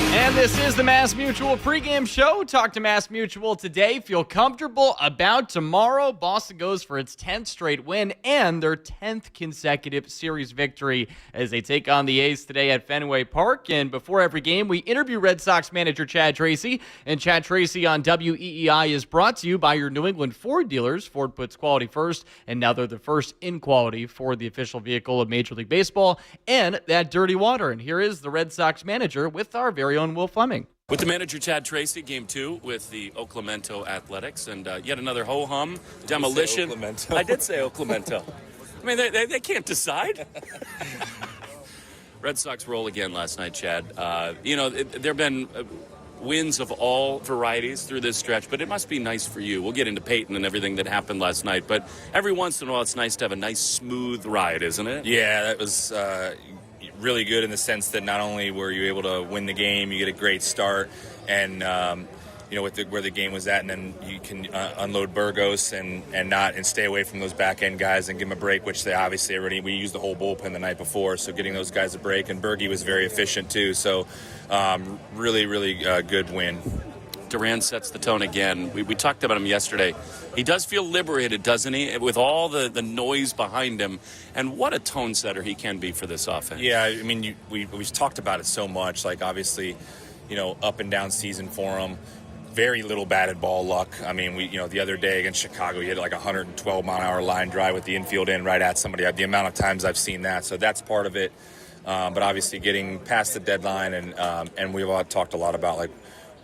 And this is the Mass Mutual pregame show. Talk to Mass Mutual today. Feel comfortable about tomorrow. Boston goes for its 10th straight win and their 10th consecutive series victory as they take on the A's today at Fenway Park. And before every game, we interview Red Sox manager Chad Tracy. And Chad Tracy on WEEI is brought to you by your New England Ford dealers. Ford puts quality first, and now they're the first in quality for the official vehicle of Major League Baseball and that dirty water. And here is the Red Sox manager with our very own Will Fleming. With the manager, Chad Tracy, Game 2 with the Sacramento Athletics, and yet another ho-hum demolition. I did say Sacramento. I mean, they can't decide. Red Sox roll again last night, Chad. There have been wins of all varieties through this stretch, but it must be nice for you. We'll get into Peyton and everything that happened last night, but every once in a while it's nice to have a nice, smooth ride, isn't it? Yeah, that was really good in the sense that not only were you able to win the game, you get a great start, and where the game was at, and then you can unload Burgos and stay away from those back end guys and give them a break, which they obviously we used the whole bullpen the night before, so getting those guys a break, and Berge was very efficient too, so really good win. Duran sets the tone again. We talked about him yesterday. He does feel liberated, doesn't he, with all the noise behind him, and what a tone setter he can be for this offense. Yeah, I mean, we've talked about it so much, like obviously, up and down season for him. Very little batted ball luck. I mean, the other day against Chicago, he had like a 112-mile-an-hour line drive with the infield in right at somebody. The amount of times I've seen that, so that's part of it. But obviously, getting past the deadline, and we've all talked a lot about like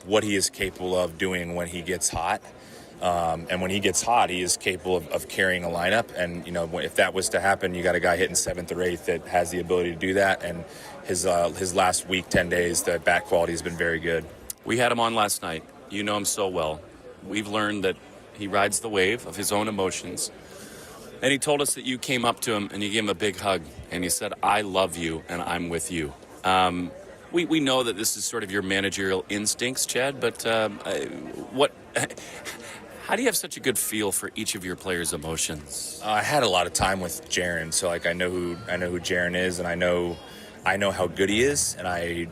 what he is capable of doing when he gets hot. And when he gets hot, he is capable of carrying a lineup. And if that was to happen, you got a guy hitting 7th or 8th that has the ability to do that. And his last week, 10 days, the bat quality has been very good. We had him on last night. You know him so well. We've learned that he rides the wave of his own emotions. And he told us that you came up to him and you gave him a big hug. And he said, "I love you and I'm with you." We know that this is sort of your managerial instincts, Chad, but How do you have such a good feel for each of your players' emotions? I had a lot of time with Jaron, so like I know who Jaron is, and I know how good he is, and I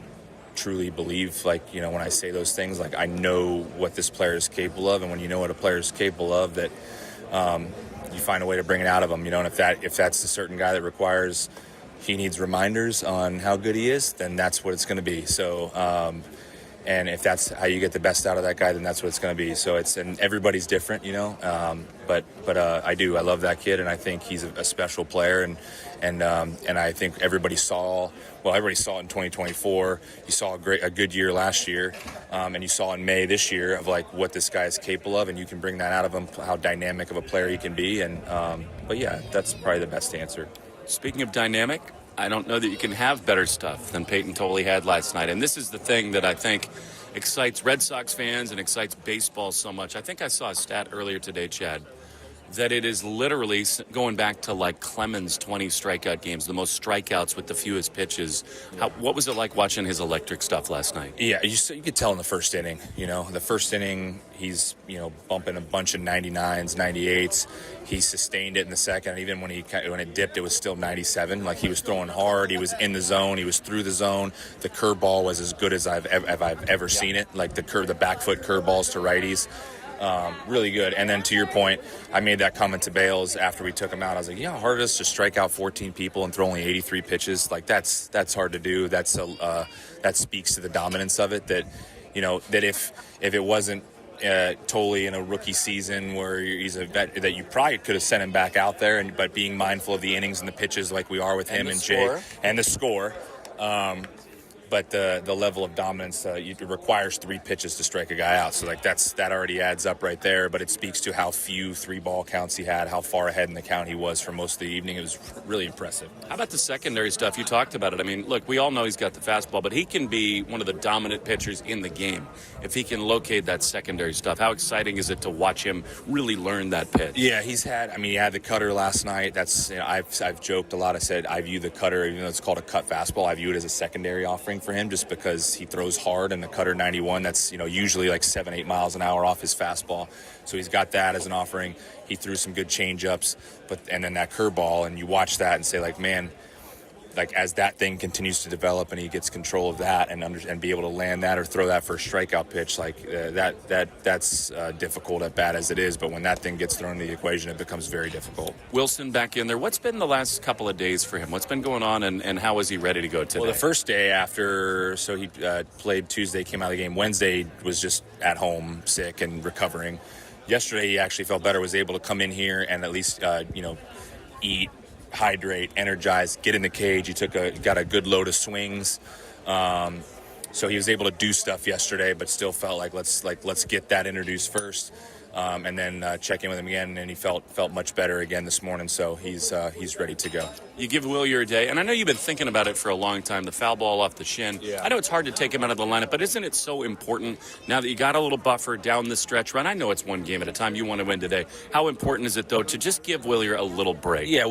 truly believe, like, you know, when I say those things, like, I know what this player is capable of, and when you know what a player is capable of, that you find a way to bring it out of him, you know. And if that's a certain guy that requires he needs reminders on how good he is, then that's what it's going to be. So and if that's how you get the best out of that guy, then that's what it's going to be. So and everybody's different, you know. But I love that kid, and I think he's a special player, and I think everybody saw it in 2024. You saw a good year last year, and you saw in May this year of like what this guy is capable of, and you can bring that out of him, how dynamic of a player he can be. And but yeah, that's probably the best answer. Speaking of dynamic, I don't know that you can have better stuff than Peyton Tolley had last night. And this is the thing that I think excites Red Sox fans and excites baseball so much. I think I saw a stat earlier today, Chad, that it is literally going back to like Clemens' 20 strikeout games, the most strikeouts with the fewest pitches. What was it like watching his electric stuff last night? Yeah, you could tell in the first inning. You know, the first inning, he's, you know, bumping a bunch of 99s, 98s. He sustained it in the second. Even when it dipped, it was still 97. Like, he was throwing hard. He was in the zone. He was through the zone. The curveball was as good as I've ever seen it. Like the back foot curveballs to righties. Really good. And then to your point, I made that comment to Bales after we took him out. I was like, how hard it is to strike out 14 people and throw only 83 pitches. Like, that's hard to do. That speaks to the dominance of it. That, you know, that if it wasn't Tolley in a rookie season where he's a vet, that you probably could have sent him back out there, but being mindful of the innings and the pitches like we are with him and Jay and the score. But the level of dominance, it requires 3 pitches to strike a guy out. So like that already adds up right there. But it speaks to how few 3-ball counts he had, how far ahead in the count he was for most of the evening. It was really impressive. How about the secondary stuff? You talked about it. I mean, look, we all know he's got the fastball, but he can be one of the dominant pitchers in the game if he can locate that secondary stuff. How exciting is it to watch him really learn that pitch? Yeah, he had the cutter last night. That's, you know, I've joked a lot. I said I view the cutter, even though it's called a cut fastball, I view it as a secondary offering for him, just because he throws hard, and the cutter 91, that's, you know, usually like 7-8 miles an hour off his fastball. So he's got that as an offering. He threw some good change-ups, and then that curveball, and you watch that and say, like, man, like, as that thing continues to develop and he gets control of that and be able to land that or throw that for a strikeout pitch, like that's difficult at bat as it is. But when that thing gets thrown into the equation, it becomes very difficult. Wilson back in there. What's been the last couple of days for him? What's been going on, and how is he ready to go today? Well, the first day after, so he played Tuesday, came out of the game. Wednesday was just at home, sick and recovering. Yesterday he actually felt better, was able to come in here and at least, eat, hydrate, energize, get in the cage. He got a good load of swings. So he was able to do stuff yesterday, but still felt like let's get that introduced first. And then check in with him again, and he felt much better again this morning. So he's ready to go. You give Willier a day, and I know you've been thinking about it for a long time, the foul ball off the shin. Yeah. I know it's hard to take him out of the lineup, but isn't it so important now that you got a little buffer down the stretch run? I know it's one game at a time. You want to win today. How important is it, though, to just give Willier a little break? Yeah,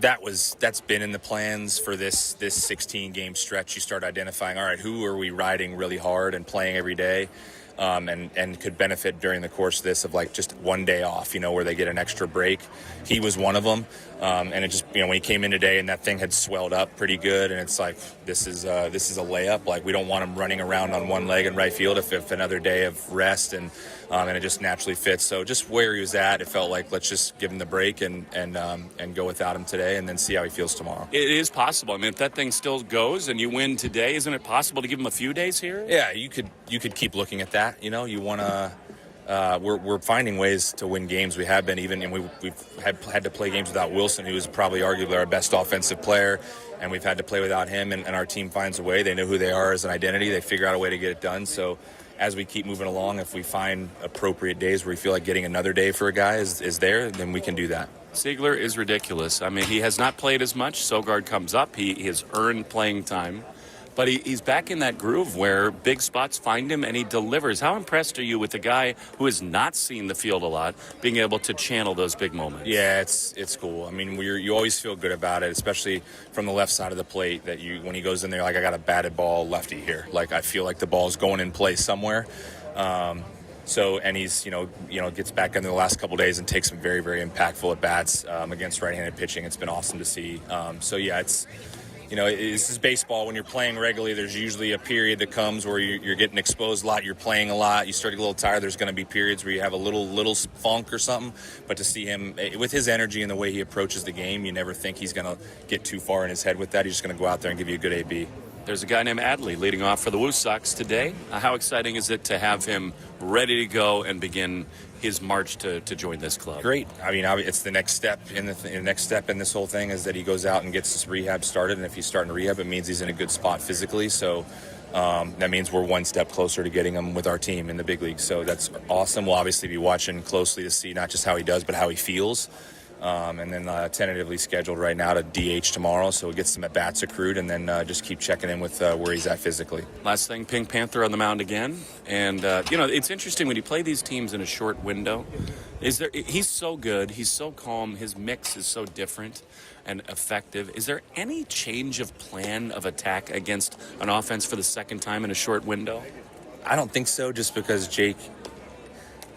that's been in the plans for this 16-game stretch. You start identifying, all right, who are we riding really hard and playing every day? And could benefit during the course of this of like just one day off, you know, where they get an extra break. He was one of them. And it just, you know, when he came in today and that thing had swelled up pretty good, and it's like, this is a layup. Like, we don't want him running around on one leg in right field if another day of rest, and it just naturally fits. So just where he was at, it felt like, let's just give him the break and go without him today and then see how he feels tomorrow. It is possible. I mean, if that thing still goes and you win today, isn't it possible to give him a few days here? Yeah, you could keep looking at that. You know, you want to. We're finding ways to win games. We have been, even, and we've had to play games without Wilson, who is probably arguably our best offensive player, and we've had to play without him, and our team finds a way. They know who they are as an identity. They figure out a way to get it done. So as we keep moving along, if we find appropriate days where we feel like getting another day for a guy is there, then we can do that. Ziegler is ridiculous. I mean, he has not played as much. Sogard comes up. He has earned playing time. But he's back in that groove where big spots find him and he delivers. How impressed are you with a guy who has not seen the field a lot being able to channel those big moments? Yeah, it's cool. I mean, you always feel good about it, especially from the left side of the plate, that when he goes in there, like, I got a batted ball lefty here. Like, I feel like the ball's going in play somewhere. So, and he's, gets back into the last couple of days and takes some very, very impactful at bats against right-handed pitching. It's been awesome to see. This is baseball. When you're playing regularly, there's usually a period that comes where you're getting exposed a lot, you're playing a lot, you start to get a little tired. There's going to be periods where you have a little funk or something. But to see him, with his energy and the way he approaches the game, you never think he's going to get too far in his head with that. He's just going to go out there and give you a good AB. There's a guy named Adley leading off for the White Sox today. How exciting is it to have him ready to go and begin his march to join this club? Great. I mean, it's the next step the next step in this whole thing is that he goes out and gets his rehab started. And if he's starting rehab, it means he's in a good spot physically. So that means we're one step closer to getting him with our team in the big leagues. So that's awesome. We'll obviously be watching closely to see not just how he does, but how he feels. And then tentatively scheduled right now to DH tomorrow, so we'll get some at-bats accrued, and then just keep checking in with where he's at physically. Last thing, Pink Panther on the mound again. And, it's interesting when you play these teams in a short window. He's so good, he's so calm, his mix is so different and effective. Is there any change of plan of attack against an offense for the second time in a short window? I don't think so, just because Jake...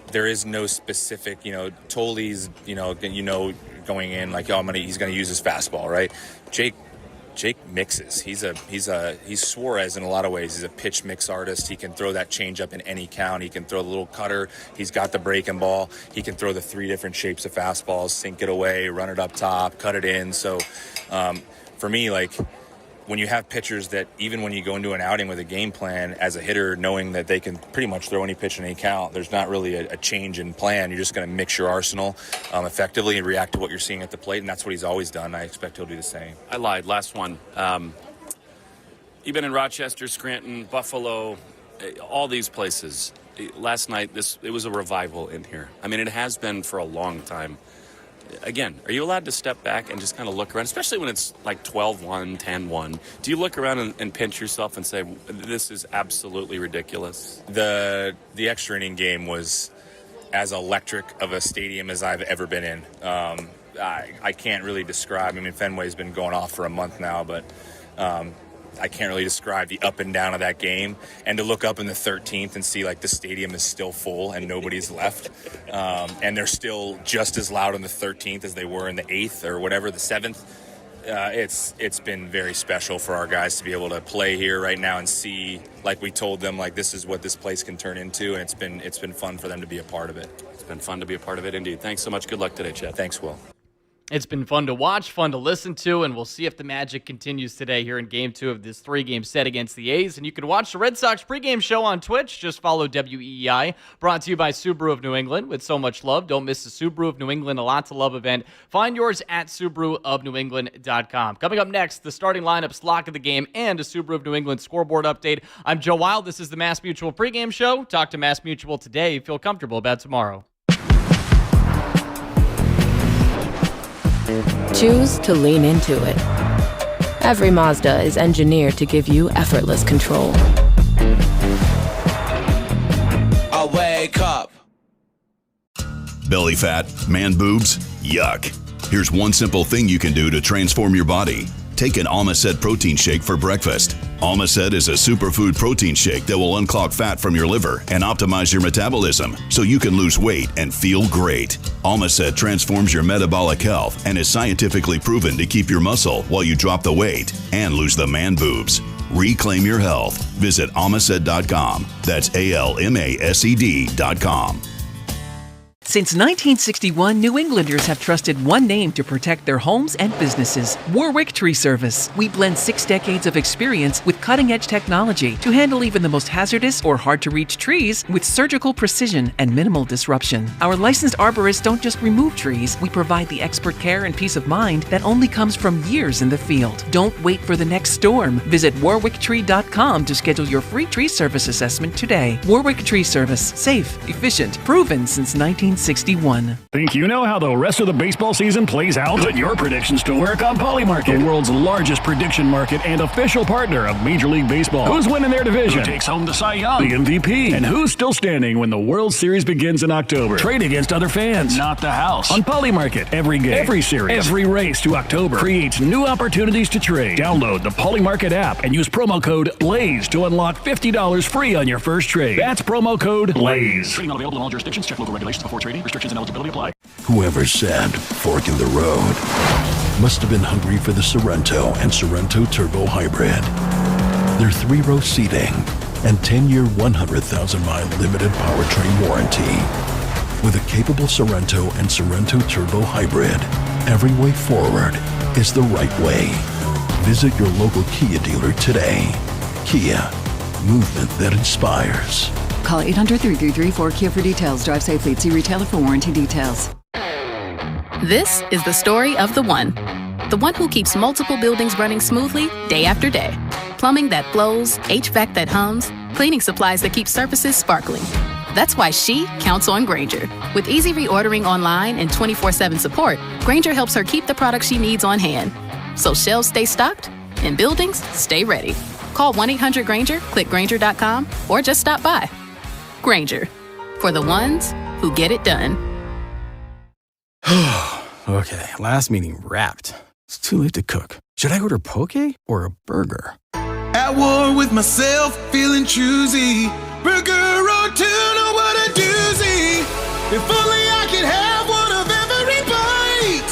There is no specific, Toley's, going in like, he's going to use his fastball, right? Jake mixes. He's Suarez in a lot of ways. He's a pitch mix artist. He can throw that changeup in any count. He can throw the little cutter. He's got the breaking ball. He can throw the 3 different shapes of fastballs, sink it away, run it up top, cut it in. So for me, when you have pitchers that even when you go into an outing with a game plan as a hitter, knowing that they can pretty much throw any pitch in any count, there's not really a change in plan. You're just going to mix your arsenal effectively and react to what you're seeing at the plate, and that's what he's always done. I expect he'll do the same. I lied. Last one. You've been in Rochester, Scranton, Buffalo, all these places. Last night, it was a revival in here. I mean, it has been for a long time. Again, are you allowed to step back and just kind of look around, especially when it's like 12-1, 10-1? Do you look around and pinch yourself and say, this is absolutely ridiculous? The extra inning game was as electric of a stadium as I've ever been in. I can't really describe. I mean, Fenway's been going off for a month now, but I can't really describe the up and down of that game. And to look up in the 13th and see the stadium is still full and nobody's left, and they're still just as loud in the 13th as they were in the 8th or whatever, the 7th. It's been very special for our guys to be able to play here right now and see, like we told them, this is what this place can turn into, and it's been fun for them to be a part of it. It's been fun to be a part of it, indeed. Thanks so much. Good luck today, Chad. Thanks, Will. It's been fun to watch, fun to listen to, and we'll see if the magic continues today here in Game 2 of this 3-game set against the A's. And you can watch the Red Sox pregame show on Twitch. Just follow WEEI. Brought to you by Subaru of New England. With so much love, don't miss the Subaru of New England A Lot to Love event. Find yours at SubaruofNewEngland.com. Coming up next, the starting lineups, lock of the game, and a Subaru of New England scoreboard update. I'm Joe Wild. This is the Mass Mutual pregame show. Talk to Mass Mutual today. Feel comfortable about tomorrow. Choose to lean into it. Every Mazda is engineered to give you effortless control. I wake up. Belly fat, man boobs, yuck. Here's one simple thing you can do to transform your body. Take an Almacet protein shake for breakfast. Almacet is a superfood protein shake that will unclog fat from your liver and optimize your metabolism so you can lose weight and feel great. Almacet transforms your metabolic health and is scientifically proven to keep your muscle while you drop the weight and lose the man boobs. Reclaim your health. Visit almacet.com. That's ALMASED.com. Since 1961, New Englanders have trusted one name to protect their homes and businesses: Warwick Tree Service. We blend 6 decades of experience with cutting-edge technology to handle even the most hazardous or hard-to-reach trees with surgical precision and minimal disruption. Our licensed arborists don't just remove trees, we provide the expert care and peace of mind that only comes from years in the field. Don't wait for the next storm. Visit warwicktree.com to schedule your free tree service assessment today. Warwick Tree Service. Safe, efficient, proven since 1961. 61. Think you know how the rest of the baseball season plays out? Put your predictions to work on Polymarket, the world's largest prediction market and official partner of Major League Baseball. Who's winning their division? Who takes home the Cy Young, the MVP? And who's still standing when the World Series begins in October? Trade against other fans, not the house. On Polymarket, every game, every series, every race to October creates new opportunities to trade. Download the Polymarket app and use promo code BLAZE to unlock $50 free on your first trade. That's promo code BLAZE. Trading not available in all jurisdictions. Check local regulations before trading. Restrictions and eligibility apply. Whoever said fork in the road must have been hungry for the Sorrento and Sorrento Turbo Hybrid. Their 3-row seating and 10-year, 100,000-mile limited powertrain warranty. With a capable Sorrento and Sorrento Turbo Hybrid, every way forward is the right way. Visit your local Kia dealer today. Kia, movement that inspires. Call 800-333-4KIA for details. Drive safely. See retailer for warranty details. This is the story of the one. The one who keeps multiple buildings running smoothly day after day. Plumbing that flows, HVAC that hums, cleaning supplies that keep surfaces sparkling. That's why she counts on Grainger. With easy reordering online and 24/7 support, Grainger helps her keep the products she needs on hand. So shelves stay stocked and buildings stay ready. Call 1-800-GRAINGER, click Grainger.com, or just stop by. Grainger, for the ones who get it done. Okay, last meeting wrapped. It's too late to cook. Should I order poke or a burger? At war with myself, feeling choosy. Burger or tuna, what a doozy. If only I could have one of every bite.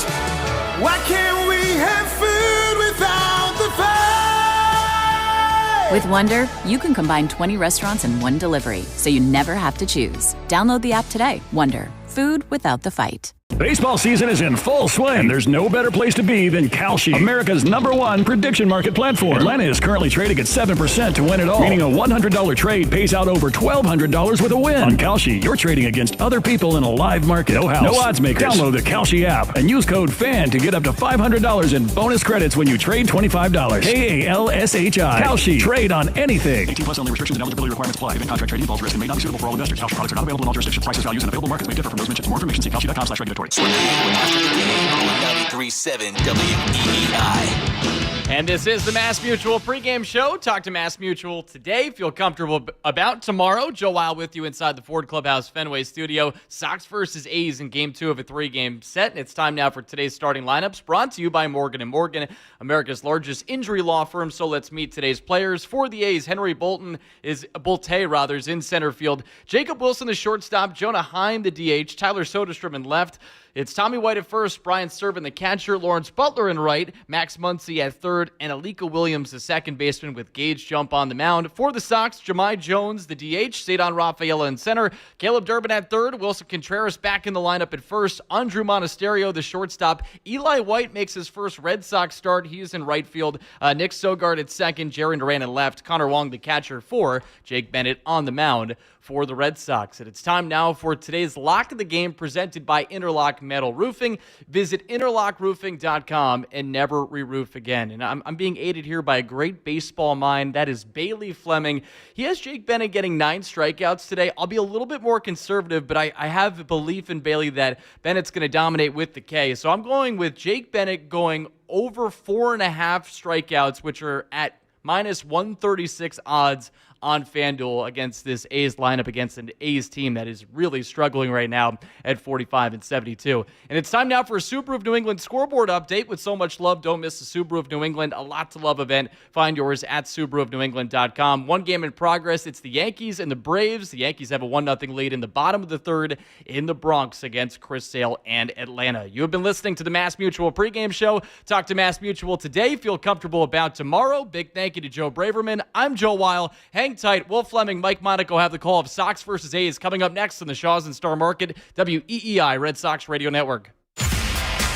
Why can't we have food without the fight? With Wonder, you can combine 20 restaurants in one delivery, so you never have to choose. Download the app today. Wonder, food without the fight. Baseball season is in full swing. There's no better place to be than Kalshi, America's #1 prediction market platform. Atlanta is currently trading at 7% to win it all, meaning a $100 trade pays out over $1,200 with a win. On Kalshi, you're trading against other people in a live market. No house, no odds makers. Download the Kalshi app and use code FAN to get up to $500 in bonus credits when you trade $25. KALSHI. Kalshi. Trade on anything. 18 plus only. Restrictions and eligibility requirements apply. Even contract trading involves risk and may not be suitable for all investors. Kalshi products are not available in all jurisdictions. Prices, values, and available markets may differ from those mentioned. For more information, see kalshi.com/regulatory. After the game on 93.7 WEEI. And this is the Mass Mutual pregame show. Talk to Mass Mutual today. Feel comfortable about tomorrow. Joe Weil with you inside the Ford Clubhouse Fenway studio. Sox versus A's in Game 2 of a 3-game set. And it's time now for today's starting lineups, brought to you by Morgan & Morgan, America's largest injury law firm. So let's meet today's players. For the A's, Henry Bolte is in center field. Jacob Wilson, the shortstop. Jonah Heim, the DH. Tyler Soderstrom in left. It's Tommy White at first, Brian Servin, the catcher, Lawrence Butler in right, Max Muncy at third, and Alika Williams, the second baseman, with Gage Jump on the mound. For the Sox, Jahmai Jones, the DH, Cedon Rafaela in center, Caleb Durbin at third, Wilson Contreras back in the lineup at first, Andrew Monasterio, the shortstop. Eli White makes his first Red Sox start. He's in right field. Nick Sogard at second, Jaron Duran in left, Connor Wong, the catcher, for Jake Bennett on the mound for the Red Sox. And it's time now for today's Lock of the Game, presented by Interlock Metal Roofing. Visit interlockroofing.com and never re-roof again. And I'm being aided here by a great baseball mind. That is Bailey Fleming. He has Jake Bennett getting 9 strikeouts today. I'll be a little bit more conservative, but I have a belief in Bailey that Bennett's going to dominate with the K. So I'm going with Jake Bennett going over 4.5 strikeouts, which are at minus 136 odds on FanDuel against this A's lineup, against an A's team that is really struggling right now at 45-72. And it's time now for a Subaru of New England scoreboard update. With so much love, don't miss the Subaru of New England A Lot to Love event. Find yours at SubaruofNewEngland.com. One game in progress. It's the Yankees and the Braves. The Yankees have a 1-0 lead in the bottom of the third in the Bronx against Chris Sale and Atlanta. You have been listening to the Mass Mutual pregame show. Talk to Mass Mutual today. Feel comfortable about tomorrow. Big thank you to Joe Braverman. I'm Joe Weil. Hang tight. Will Fleming, Mike Monaco have the call of Sox versus A's coming up next on the Shaws and Star Market, WEEI Red Sox Radio Network.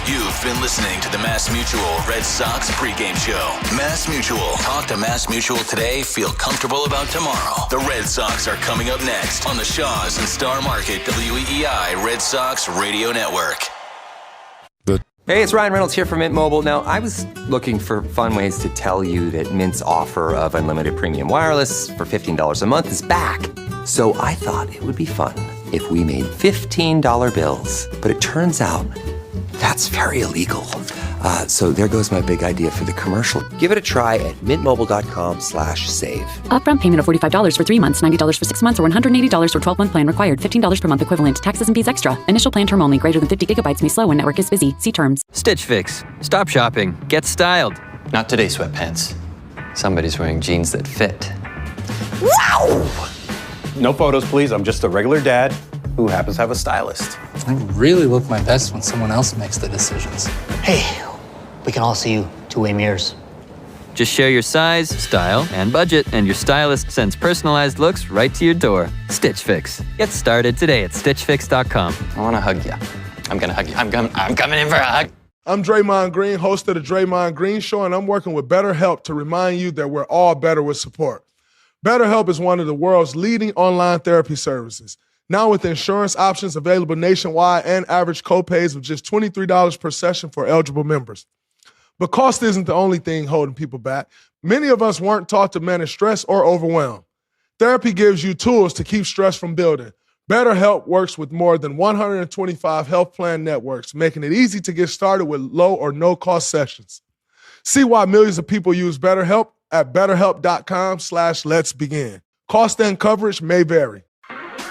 You've been listening to the Mass Mutual Red Sox pregame show. Mass Mutual. Talk to Mass Mutual today. Feel comfortable about tomorrow. The Red Sox are coming up next on the Shaws and Star Market, WEEI Red Sox Radio Network. Hey, it's Ryan Reynolds here from Mint Mobile. Now, I was looking for fun ways to tell you that Mint's offer of unlimited premium wireless for $15 a month is back. So I thought it would be fun if we made $15 bills. But it turns out that's very illegal. So there goes my big idea for the commercial. Give it a try at mintmobile.com/save. Upfront payment of $45 for 3 months, $90 for 6 months, or $180 for 12-month plan required. $15 per month equivalent. Taxes and fees extra. Initial plan term only. Greater than 50 gigabytes may slow when network is busy. See terms. Stitch Fix. Stop shopping. Get styled. Not today, sweatpants. Somebody's wearing jeans that fit. Wow! No photos, please. I'm just a regular dad who happens to have a stylist. I really look my best when someone else makes the decisions. Hey, we can all see you two-way mirrors. Just share your size, style, and budget, and your stylist sends personalized looks right to your door. Stitch Fix. Get started today at StitchFix.com. I want to hug you. I'm going to hug you. I'm coming in for a hug. I'm Draymond Green, host of The Draymond Green Show, and I'm working with BetterHelp to remind you that we're all better with support. BetterHelp is one of the world's leading online therapy services. Now with insurance options available nationwide and average copays of just $23 per session for eligible members. But cost isn't the only thing holding people back. Many of us weren't taught to manage stress or overwhelm. Therapy gives you tools to keep stress from building. BetterHelp works with more than 125 health plan networks, making it easy to get started with low or no-cost sessions. See why millions of people use BetterHelp at BetterHelp.com/letsbegin. Cost and coverage may vary.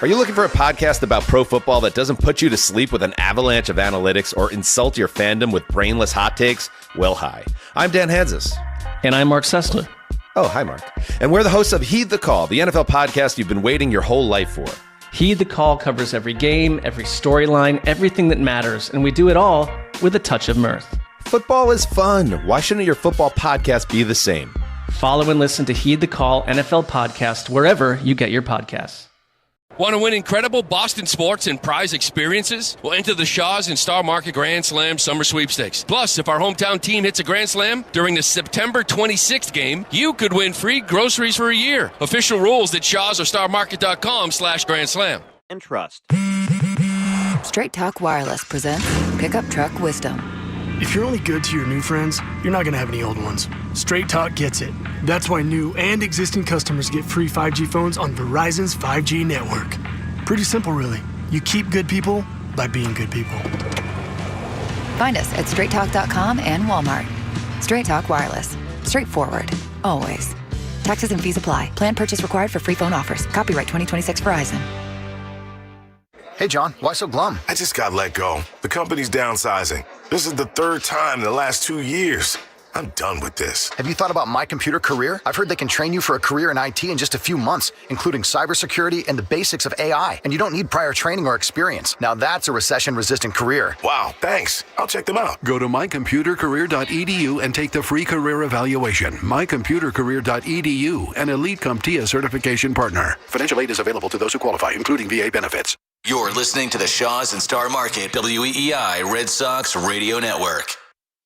Are you looking for a podcast about pro football that doesn't put you to sleep with an avalanche of analytics or insult your fandom with brainless hot takes? Well, hi. I'm Dan Hansis. And I'm Mark Sessler. Oh, hi, Mark. And we're the hosts of Heed the Call, the NFL podcast you've been waiting your whole life for. Heed the Call covers every game, every storyline, everything that matters, and we do it all with a touch of mirth. Football is fun. Why shouldn't your football podcast be the same? Follow and listen to Heed the Call NFL podcast wherever you get your podcasts. Want to win incredible Boston sports and prize experiences? Well, enter the Shaw's and Star Market Grand Slam Summer Sweepstakes. Plus, if our hometown team hits a Grand Slam during the September 26th game, you could win free groceries for a year. Official rules at Shaw's or StarMarket.com/Grand Slam. And trust. Straight Talk Wireless presents Pickup Truck Wisdom. If you're only good to your new friends, you're not going to have any old ones. Straight Talk gets it. That's why new and existing customers get free 5G phones on Verizon's 5G network. Pretty simple, really. You keep good people by being good people. Find us at straighttalk.com and Walmart. Straight Talk Wireless. Straightforward. Always. Taxes and fees apply. Plan purchase required for free phone offers. Copyright 2026 Verizon. Hey, John, why so glum? I just got let go. The company's downsizing. This is the third time in the last 2 years. I'm done with this. Have you thought about My Computer Career? I've heard they can train you for a career in IT in just a few months, including cybersecurity and the basics of AI. And you don't need prior training or experience. Now that's a recession-resistant career. Wow, thanks. I'll check them out. Go to mycomputercareer.edu and take the free career evaluation. mycomputercareer.edu, an Elite CompTIA certification partner. Financial aid is available to those who qualify, including VA benefits. You're listening to the Shaw's and Star Market WEEI Red Sox Radio Network.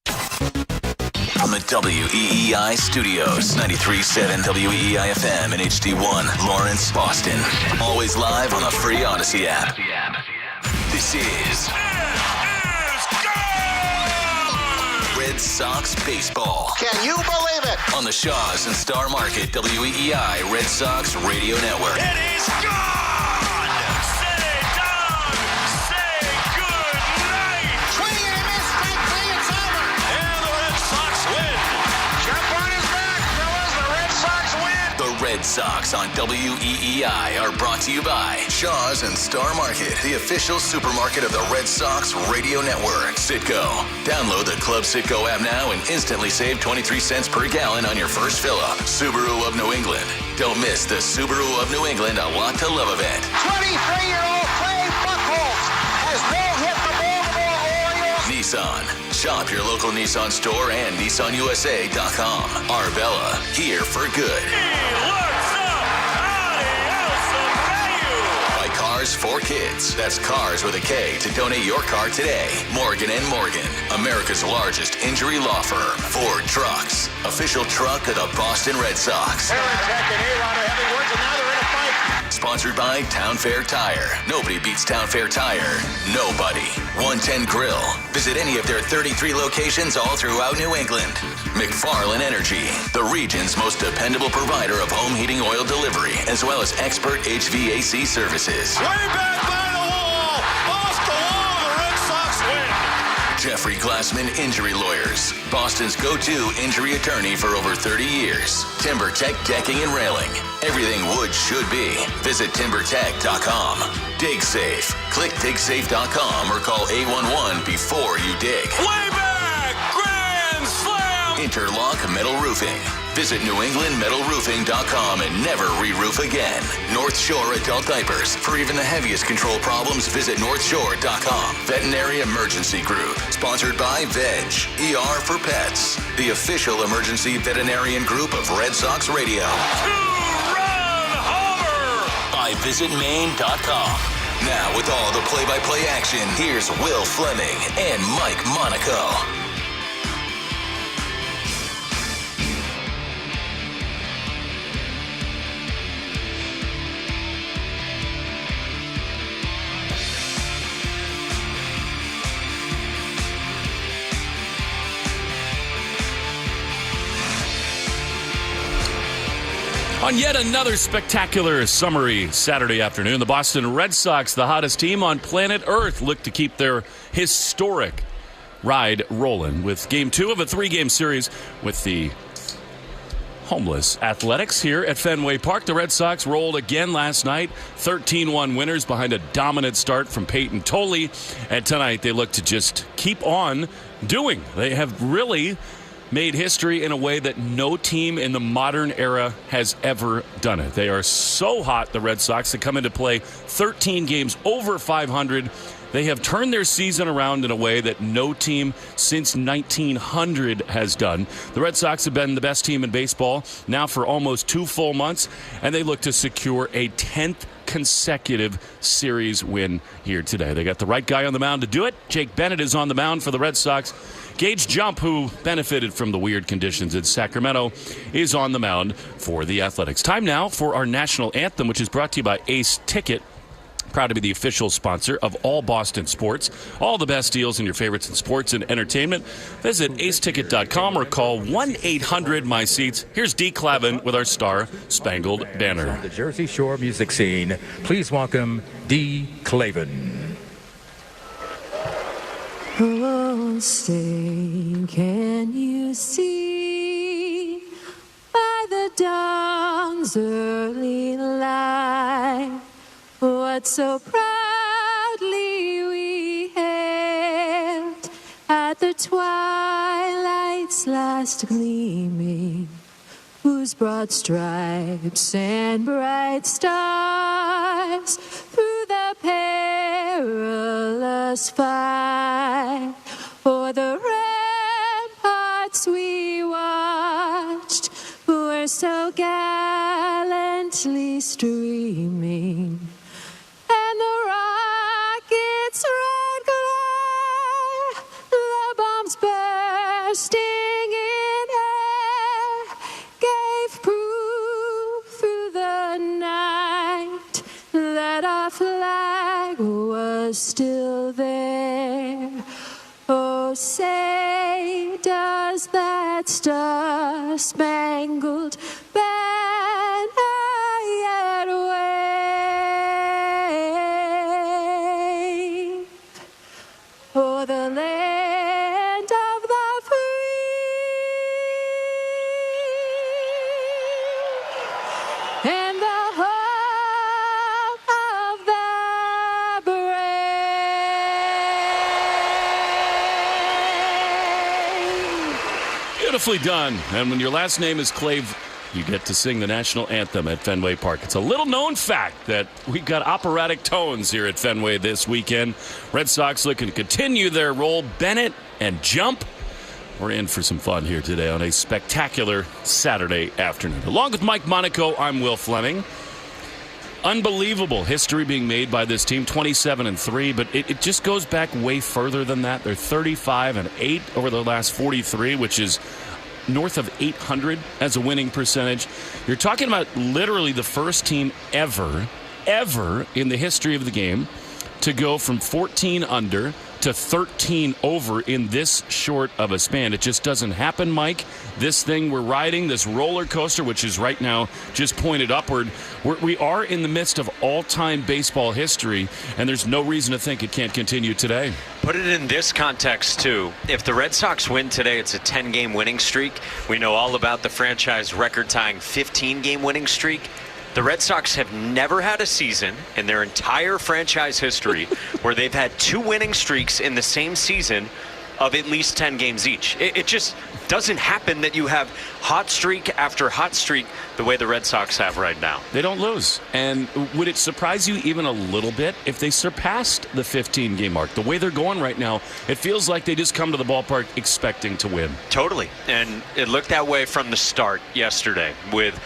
From the WEEI studios, 93.7 WEEI FM and HD1, Lawrence, Boston. Always live on the free Odyssey app. This is Red Sox baseball. Can you believe it? On the Shaw's and Star Market WEEI Red Sox Radio Network. It is gone! Say down! Say good night! Swing and a miss, strike three, it's over! And the Red Sox win! Jump on his back, fellas, the Red Sox win! The Red Sox on WEEI are brought to you by Shaw's and Star Market, the official supermarket of the Red Sox Radio Network. Citgo. Download the Club Citgo app now and instantly save 23 cents per gallon on your first fill-up. Subaru of New England. Don't miss the Subaru of New England A Lot to Love event. 23-year-old Clay Buchholz has no-hit the Baltimore Orioles. Nissan. Shop your local Nissan store and NissanUSA.com. Arbella. Here for good. Buy cars for kids. That's cars with a K to donate your car today. Morgan & Morgan. America's largest injury law firm. Ford Trucks. Official truck of the Boston Red Sox. Sponsored by Town Fair Tire. Nobody beats Town Fair Tire. Nobody. 110 Grill. Visit any of their 33 locations all throughout New England. McFarland Energy. The region's most dependable provider of home heating oil delivery, as well as expert HVAC services. Way back by Jeffrey Glassman Injury Lawyers, Boston's go-to injury attorney for over 30 years. TimberTech Decking and Railing. Everything wood should be. Visit TimberTech.com. Dig Safe. Click DigSafe.com or call 811 before you dig. Way back! Grand slam! Interlock Metal Roofing. Visit NewEnglandMetalRoofing.com and never re-roof again. North Shore Adult Diapers. For even the heaviest control problems, visit NorthShore.com. Veterinary Emergency Group. Sponsored by Veg. ER for Pets. The official emergency veterinarian group of Red Sox Radio. Two-run homer! By VisitMaine.com. Now with all the play-by-play action, here's Will Fleming and Mike Monaco. On yet another spectacular summery Saturday afternoon, the Boston Red Sox, the hottest team on planet Earth, look to keep their historic ride rolling with Game 2 of a 3-game series with the homeless Athletics here at Fenway Park. The Red Sox rolled again last night, 13-1 winners behind a dominant start from Peyton Tolley. And tonight they look to just keep on doing. They have really made history in a way that no team in the modern era has ever done it. They are so hot, the Red Sox, to come into play 13 games over 500. They have turned their season around in a way that no team since 1900 has done. The Red Sox have been the best team in baseball now for almost 2 full months, and they look to secure a 10th consecutive series win here today. They got the right guy on the mound to do it. Jake Bennett is on the mound for the Red Sox. Gage Jump, who benefited from the weird conditions in Sacramento, is on the mound for the Athletics. Time now for our national anthem, which is brought to you by Ace Ticket. Proud to be the official sponsor of all Boston sports. All the best deals in your favorites in sports and entertainment. Visit aceticket.com or call 1-800-MY-SEATS. Here's Dee Clavin with our Star Spangled Banner. On the Jersey Shore music scene, please welcome Dee Clavin. Oh, say, can you see by the dawn's early light what so proudly we hailed at the twilight's last gleaming, whose broad stripes and bright stars through the perilous fight o'er the ramparts we watched were so gallantly streaming, and the rockets' red glare, the bombs bursting in air, gave proof through the night that our flag was still there. Oh, say, does that star-spangled banner yet wave o'er the land of the free and the home of the brave? Beautifully done. And when your last name is Clave, you get to sing the national anthem at Fenway Park. It's a little-known fact that we've got operatic tones here at Fenway this weekend. Red Sox looking to continue their role. Bennett and Jump. We're in for some fun here today on a spectacular Saturday afternoon. Along with Mike Monaco, I'm Will Fleming. Unbelievable history being made by this team, 27-3, but it just goes back way further than that. They're 35-8 over the last 43, which is north of 800 as a winning percentage. You're talking about literally the first team ever in the history of the game to go from 14 under to 13 over in this short of a span. It just doesn't happen, Mike. This thing we're riding, this roller coaster, which is right now just pointed upward, we are in the midst of all-time baseball history, and there's no reason to think it can't continue today. Put it in this context, too. If the Red Sox win today, it's a 10-game winning streak. We know all about the franchise record-tying 15-game winning streak. The Red Sox have never had a season in their entire franchise history where they've had 2 winning streaks in the same season of at least 10 games each. It just doesn't happen that you have hot streak after hot streak the way the Red Sox have right now. They don't lose. And would it surprise you even a little bit if they surpassed the 15-game mark? The way they're going right now, it feels like they just come to the ballpark expecting to win. Totally. And it looked that way from the start yesterday with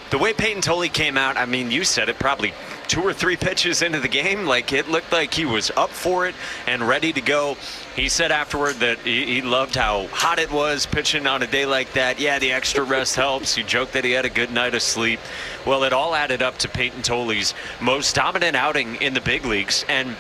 the way Peyton Tolley came out. I mean, you said it, probably 2 or 3 pitches into the game. Like, it looked like he was up for it and ready to go. He said afterward that he loved how hot it was pitching on a day like that. Yeah, the extra rest helps. He joked that he had a good night of sleep. Well, it all added up to Peyton Tolley's most dominant outing in the big leagues, and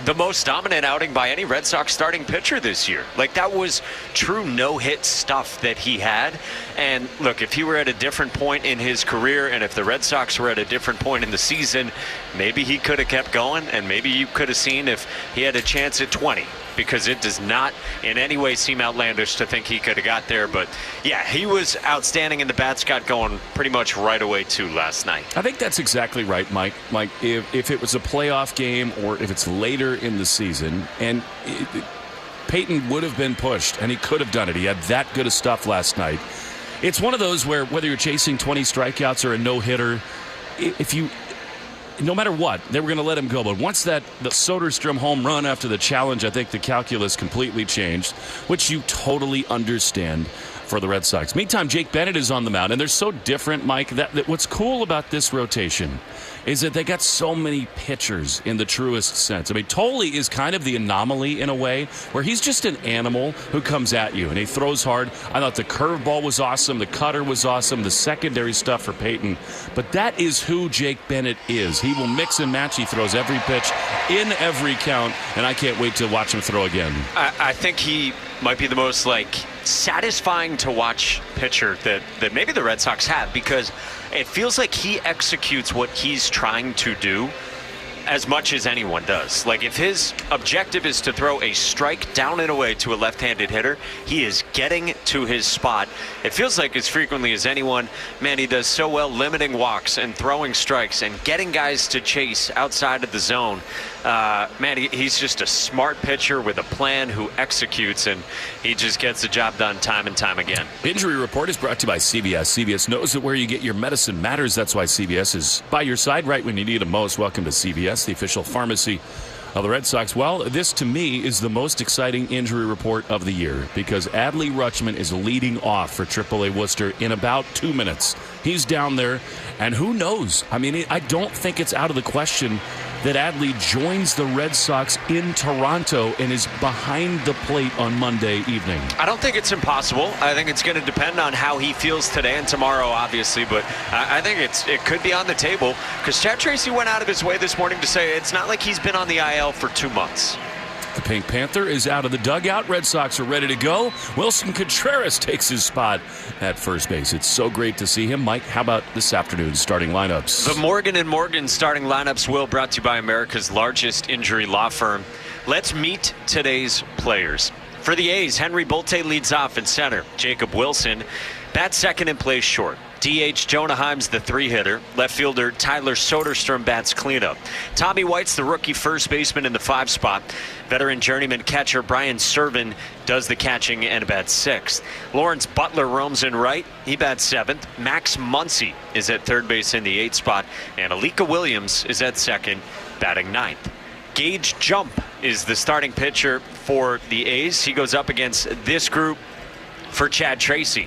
the most dominant outing by any Red Sox starting pitcher this year. Like, that was true no-hit stuff that he had. And look, if he were at a different point in his career, and if the Red Sox were at a different point in the season, maybe he could have kept going, and maybe you could have seen if he had a chance at 20, because it does not in any way seem outlandish to think he could have got there. But yeah, he was outstanding, and the bats got going pretty much right away too last night. I think that's exactly right, Mike. Like, if it was a playoff game or if it's later in the season, and Peyton would have been pushed, and he could have done it. He had that good of stuff last night. It's one of those where whether you're chasing 20 strikeouts or a no-hitter, no matter what, they were going to let him go. But once the Soderstrom home run after the challenge, I think the calculus completely changed, which you totally understand for the Red Sox. Meantime, Jake Bennett is on the mound, and they're so different, Mike, that what's cool about this rotation is that they got so many pitchers in the truest sense. I mean, Tolley is kind of the anomaly in a way, where he's just an animal who comes at you, and he throws hard. I thought the curveball was awesome, the cutter was awesome, the secondary stuff for Peyton. But that is who Jake Bennett is. He will mix and match. He throws every pitch in every count, and I can't wait to watch him throw again. I think he might be the most, satisfying to watch pitcher that maybe the Red Sox have, because it feels like he executes what he's trying to do as much as anyone does. Like, if his objective is to throw a strike down and away to a left-handed hitter, he is getting to his spot. It feels like as frequently as anyone. Man, he does so well limiting walks and throwing strikes and getting guys to chase outside of the zone. Man, he's just a smart pitcher with a plan who executes, and he just gets the job done time and time again. Injury Report is brought to you by CVS. CVS knows that where you get your medicine matters. That's why CVS is by your side right when you need it most. Welcome to CVS, the official pharmacy of the Red Sox. Well, this to me is the most exciting injury report of the year, because Adley Rutschman is leading off for AAA Worcester in about 2 minutes. He's down there, and who knows? I mean, I don't think it's out of the question that Adley joins the Red Sox in Toronto and is behind the plate on Monday evening. I don't think it's impossible. I think it's going to depend on how he feels today and tomorrow, obviously, but I think it could be on the table, because Chad Tracy went out of his way this morning to say it's not like he's been on the IL for 2 months. The Pink Panther is out of the dugout. Red Sox are ready to go. Wilson Contreras takes his spot at first base. It's so great to see him. Mike, how about this afternoon's starting lineups? The Morgan & Morgan starting lineups will brought to you by America's largest injury law firm. Let's meet today's players. For the A's, Henry Bolte leads off in center. Jacob Wilson bats second and plays short. DH Jonah Heim's the 3-hitter. Left fielder Tyler Soderstrom bats cleanup. Tommy White's the rookie first baseman in the 5 spot. Veteran journeyman catcher Brian Servin does the catching and bats 6th. Lawrence Butler roams in right. He bats 7th. Max Muncy is at third base in the 8th spot. And Alika Williams is at second, batting 9th. Gage Jump is the starting pitcher for the A's. He goes up against this group for Chad Tracy.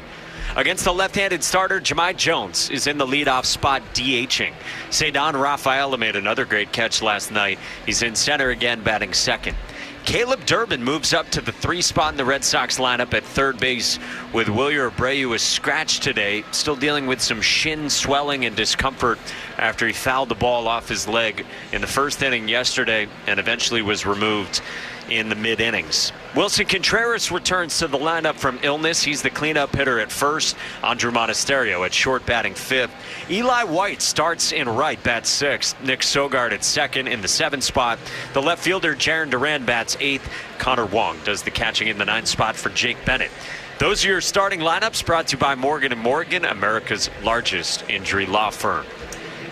Against the left-handed starter, Jahmai Jones is in the leadoff spot DHing. Cedon Rafaela made another great catch last night. He's in center again, batting second. Caleb Durbin moves up to the 3 spot in the Red Sox lineup at third base, with Wilyer Abreu scratched today, still dealing with some shin swelling and discomfort after he fouled the ball off his leg in the first inning yesterday and eventually was removed. in the mid-innings. Wilson Contreras returns to the lineup from illness. He's the cleanup hitter at first. Andrew Monasterio at short, batting fifth. Eli White starts in right, bats sixth. Nick Sogard at second in the 7th spot. The left fielder, Jaron Duran, bats 8th. Connor Wong does the catching in the 9th spot for Jake Bennett. Those are your starting lineups, brought to you by Morgan & Morgan, America's largest injury law firm.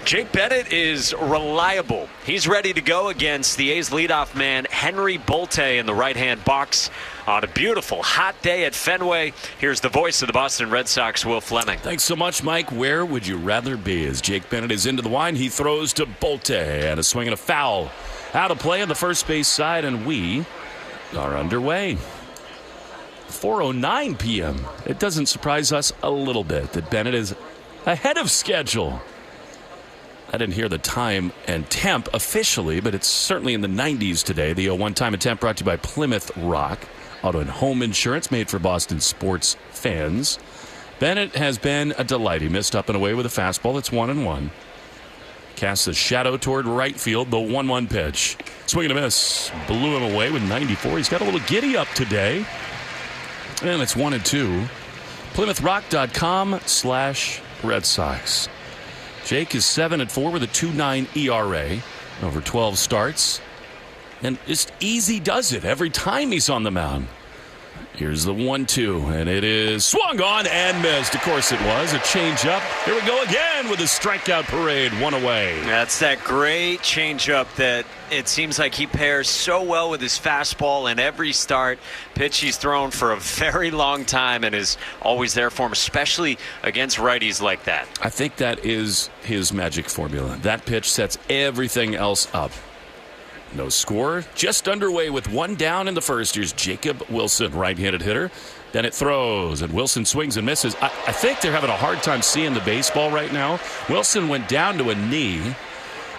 Jake Bennett is reliable. He's ready to go against the A's leadoff man, Henry Bolte, in the right-hand box on a beautiful hot day at Fenway. Here's the voice of the Boston Red Sox, Will Fleming. Thanks so much, Mike. Where would you rather be? As Jake Bennett is into the wind, he throws to Bolte, and a swing and a foul. Out of play on the first base side, and we are underway. 4:09 p.m. It doesn't surprise us a little bit that Bennett is ahead of schedule. I didn't hear the time and temp officially, but it's certainly in the 90s today. The 0-1 time and temp brought to you by Plymouth Rock. Auto and home insurance made for Boston sports fans. Bennett has been a delight. He missed up and away with a fastball that's 1-1. Casts a shadow toward right field, the 1-1 pitch. Swing and a miss. Blew him away with 94. He's got a little giddy up today. And it's 1-2. PlymouthRock.com/Red Sox. Jake is 7-4 with a 2.9 ERA over 12 starts. And just easy does it every time he's on the mound. Here's the 1-2, and it is swung on and missed. Of course it was. A changeup. Here we go again with a strikeout parade, one away. That's that great changeup that it seems like he pairs so well with his fastball in every start. Pitch he's thrown for a very long time and is always there for him, especially against righties like that. I think that is his magic formula. That pitch sets everything else up. No score, just underway with one down in the first. Here's Jacob Wilson, right-handed hitter. Then it throws, and Wilson swings and misses. I think they're having a hard time seeing the baseball right now. Wilson went down to a knee.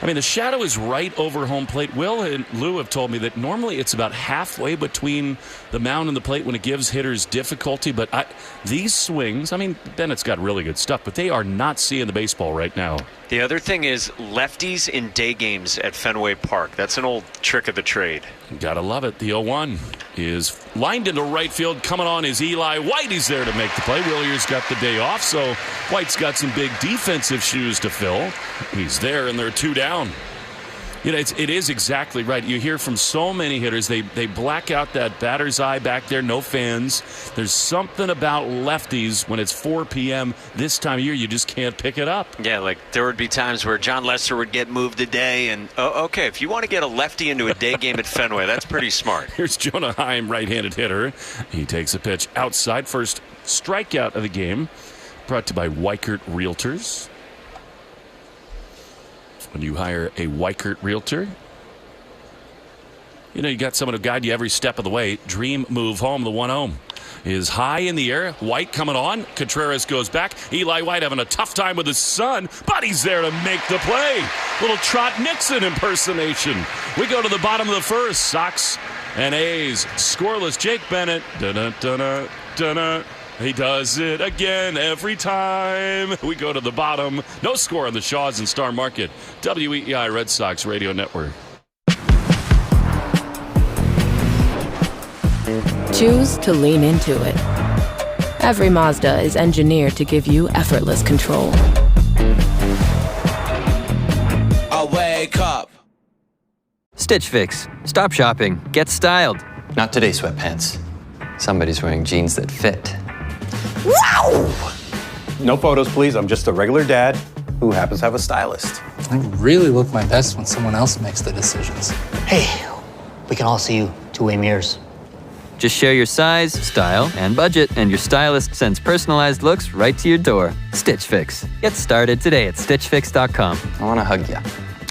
I mean, the shadow is right over home plate. Will and Lou have told me that normally it's about halfway between the mound and the plate when it gives hitters difficulty. But these swings, I mean, Bennett's got really good stuff, but they are not seeing the baseball right now. The other thing is lefties in day games at Fenway Park. That's an old trick of the trade. Gotta love it. The 0-1 is lined into right field. Coming on is Eli White. He's there to make the play. Willier's got the day off, so White's got some big defensive shoes to fill. He's there, and they're 2 down. You know, it is exactly right. You hear from so many hitters, they black out that batter's eye back there, no fans. There's something about lefties when it's 4 p.m. this time of year, you just can't pick it up. Yeah, like there would be times where John Lester would get moved a day, and okay, if you want to get a lefty into a day game at Fenway, that's pretty smart. Here's Jonah Heim, right-handed hitter. He takes a pitch outside. First strikeout of the game, brought to you by Weichert Realtors. When you hire a Weichert Realtor, you know you got someone to guide you every step of the way. Dream move home. The 1-0 is high in the air. White coming on. Contreras goes back. Eli White having a tough time with his son, but he's there to make the play. Little Trot Nixon impersonation. We go to the bottom of the first. Sox and A's scoreless. Jake Bennett. Dun-dun-dun-dun-dun. He does it again every time. We go to the bottom. No score on the Shaws and Star Market. WEEI Red Sox Radio Network. Choose to lean into it. Every Mazda is engineered to give you effortless control. I wake up. Stitch Fix. Stop shopping. Get styled. Not today, sweatpants. Somebody's wearing jeans that fit. Wow! No photos, please. I'm just a regular dad who happens to have a stylist. I really look my best when someone else makes the decisions. Hey, we can all see you two-way mirrors. Just share your size, style, and budget, and your stylist sends personalized looks right to your door. Stitch Fix. Get started today at StitchFix.com. I want to hug you.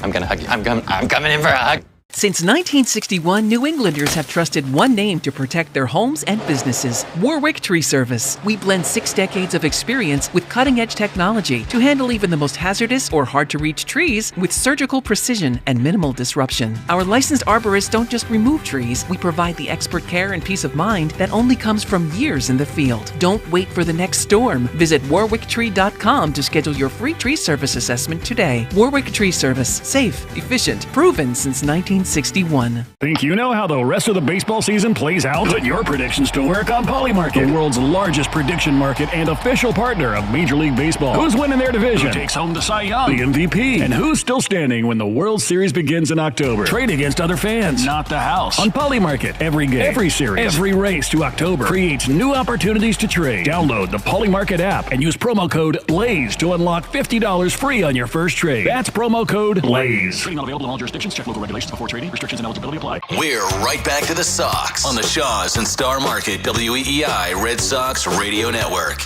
I'm going to hug you. I'm coming in for a hug. Since 1961, New Englanders have trusted one name to protect their homes and businesses: Warwick Tree Service. We blend 6 decades of experience with cutting-edge technology to handle even the most hazardous or hard-to-reach trees with surgical precision and minimal disruption. Our licensed arborists don't just remove trees, we provide the expert care and peace of mind that only comes from years in the field. Don't wait for the next storm. Visit warwicktree.com to schedule your free tree service assessment today. Warwick Tree Service. Safe, efficient, proven since 1961. 1961. Think you know how the rest of the baseball season plays out? Put your predictions to work on Polymarket, the world's largest prediction market and official partner of Major League Baseball. Who's winning their division? Who takes home the Cy Young, the MVP? And who's still standing when the World Series begins in October? Trade against other fans, not the house. On Polymarket, every game, every series, every race to October creates new opportunities to trade. Download the Polymarket app and use promo code BLAZE to unlock $50 free on your first trade. That's promo code BLAZE. Trading not available in all jurisdictions. Check local regulations before trading. Restrictions and eligibility apply. We're right back to the Sox on the Shaws and Star Market WEEI Red Sox Radio Network.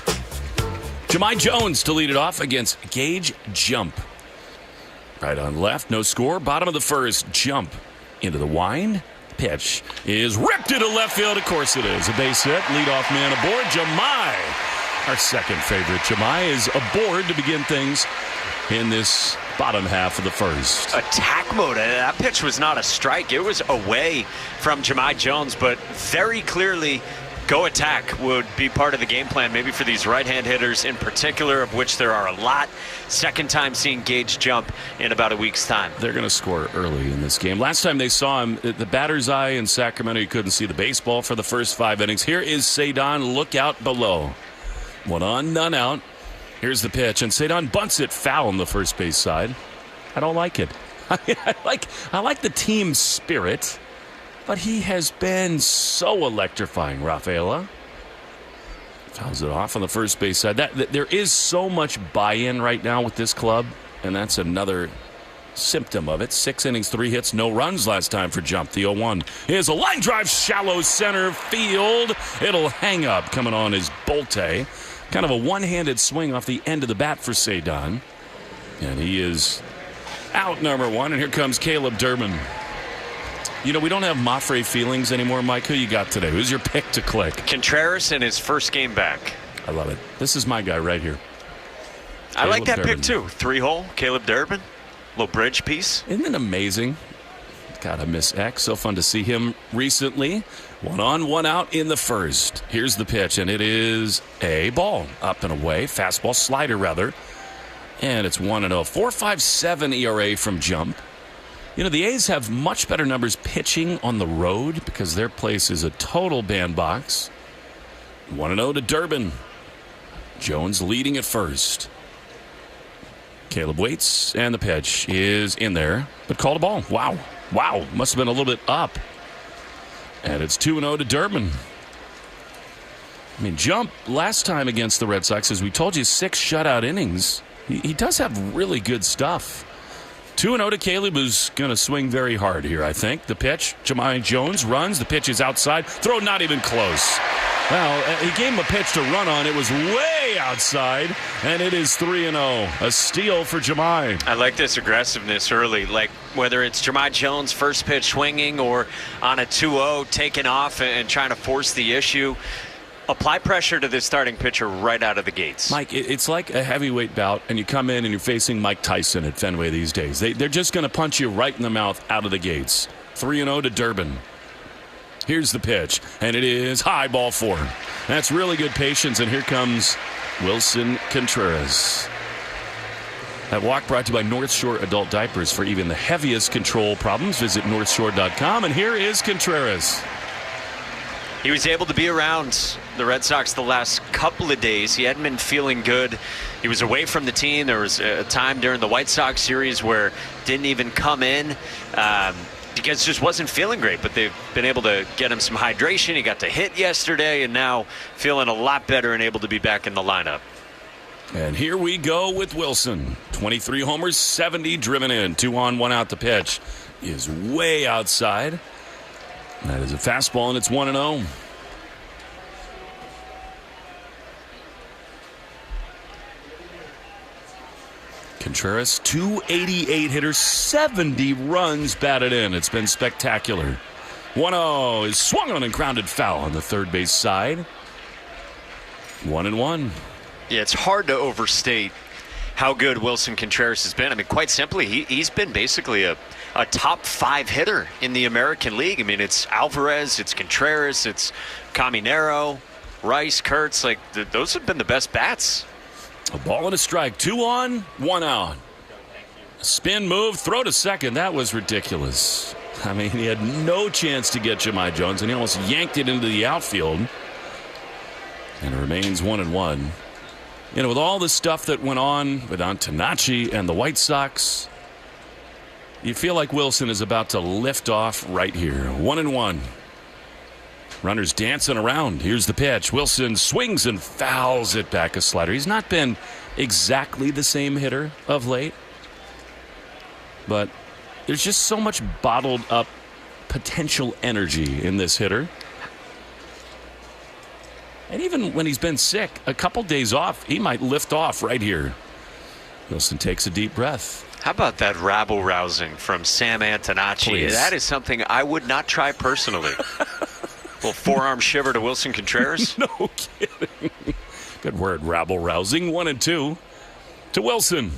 Jahmai Jones to lead it off against Gage Jump. Right on left, no score. Bottom of the first, Jump into the wind. Pitch is ripped into left field. Of course it is. A base hit. Leadoff man aboard. Jahmai, our second favorite. Jahmai is aboard to begin things in this bottom half of the first. Attack mode. That pitch was not a strike. It was away from Jahmai Jones, but very clearly go attack would be part of the game plan, maybe for these right-hand hitters in particular, of which there are a lot. Second time seeing Gage Jump in about a week's time. They're going to score early in this game. Last time they saw him, the batter's eye in Sacramento, you couldn't see the baseball for the first 5 innings. Here is Cedon. Look out below. 1 on, none out. Here's the pitch, and Cedon bunts it foul on the first base side. I don't like it. I like the team spirit, but he has been so electrifying, Rafaela. Fouls it off on the first base side. There is so much buy-in right now with this club, and that's another symptom of it. 6 innings, 3 hits, no runs last time for Jump. The 0-1 is a line drive, shallow center field. It'll hang up. Coming on is Bolte. Kind of a one-handed swing off the end of the bat for Cedon. And he is out, number 1. And here comes Caleb Durbin. You know, we don't have Mafre feelings anymore, Mike. Who you got today? Who's your pick to click? Contreras in his first game back. I love it. This is my guy right here. I like that pick, too. 3-hole, Caleb Durbin. Little bridge piece. Isn't it amazing? God, I miss X. So fun to see him recently. 1 on, 1 out in the first. Here's the pitch, and it is a ball. Up and away. Fastball, slider rather. And it's 1-0. 4.57 ERA from Jump. You know, the A's have much better numbers pitching on the road because their place is a total bandbox. 1-0 to Durbin. Jones leading at first. Caleb waits, and the pitch is in there, but called a ball. Wow. Must have been a little bit up. And it's 2-0 to Durbin. I mean, Jump last time against the Red Sox, as we told you, 6 shutout innings. He does have really good stuff. 2-0 to Caleb, who's going to swing very hard here, I think. The pitch, Jahmai Jones runs. The pitch is outside. Throw not even close. Well, he gave him a pitch to run on. It was way outside, and it is 3-0. A steal for Jahmai. I like this aggressiveness early, like whether it's Jahmai Jones' first pitch swinging or on a 2-0 taking off and trying to force the issue. Apply pressure to this starting pitcher right out of the gates. Mike, it's like a heavyweight bout, and you come in and you're facing Mike Tyson at Fenway these days. They're just going to punch you right in the mouth out of the gates. 3-0 to Durbin. Here's the pitch, and it is high, ball 4. That's really good patience, and here comes Wilson Contreras. That walk brought to you by North Shore Adult Diapers. For even the heaviest control problems, visit northshore.com, and here is Contreras. He was able to be around the Red Sox the last couple of days. He hadn't been feeling good. He was away from the team. There was a time during the White Sox series where didn't even come in because just wasn't feeling great. But they've been able to get him some hydration. He got to hit yesterday and now feeling a lot better and able to be back in the lineup. And here we go with Wilson. 23 homers, 70 driven in. 2 on, 1 out. The pitch is way outside. That is a fastball, and it's 1-0. Contreras, 288 hitter, 70 runs batted in. It's been spectacular. 1-0 is swung on and grounded foul on the third base side. 1-1. Yeah, it's hard to overstate how good Wilson Contreras has been. I mean, quite simply, he's been basically a top 5 hitter in the American League. I mean, it's Alvarez, it's Contreras, it's Caminero, Rice, Kurtz. Like, those have been the best bats. A ball and a strike. 2 on, 1 out. Spin move, throw to second. That was ridiculous. I mean, he had no chance to get Jahmai Jones, and he almost yanked it into the outfield. And it remains 1-1. You know, with all the stuff that went on with Antonacci and the White Sox, you feel like Wilson is about to lift off right here. 1-1. Runners dancing around. Here's the pitch. Wilson swings and fouls it back a slider. He's not been exactly the same hitter of late, but there's just so much bottled up potential energy in this hitter. And even when he's been sick, a couple days off, he might lift off right here. Wilson takes a deep breath. How about that rabble-rousing from Sam Antonacci? Please. That is something I would not try personally. Little forearm shiver to Wilson Contreras. No kidding. Good word, rabble-rousing. 1-2 to Wilson.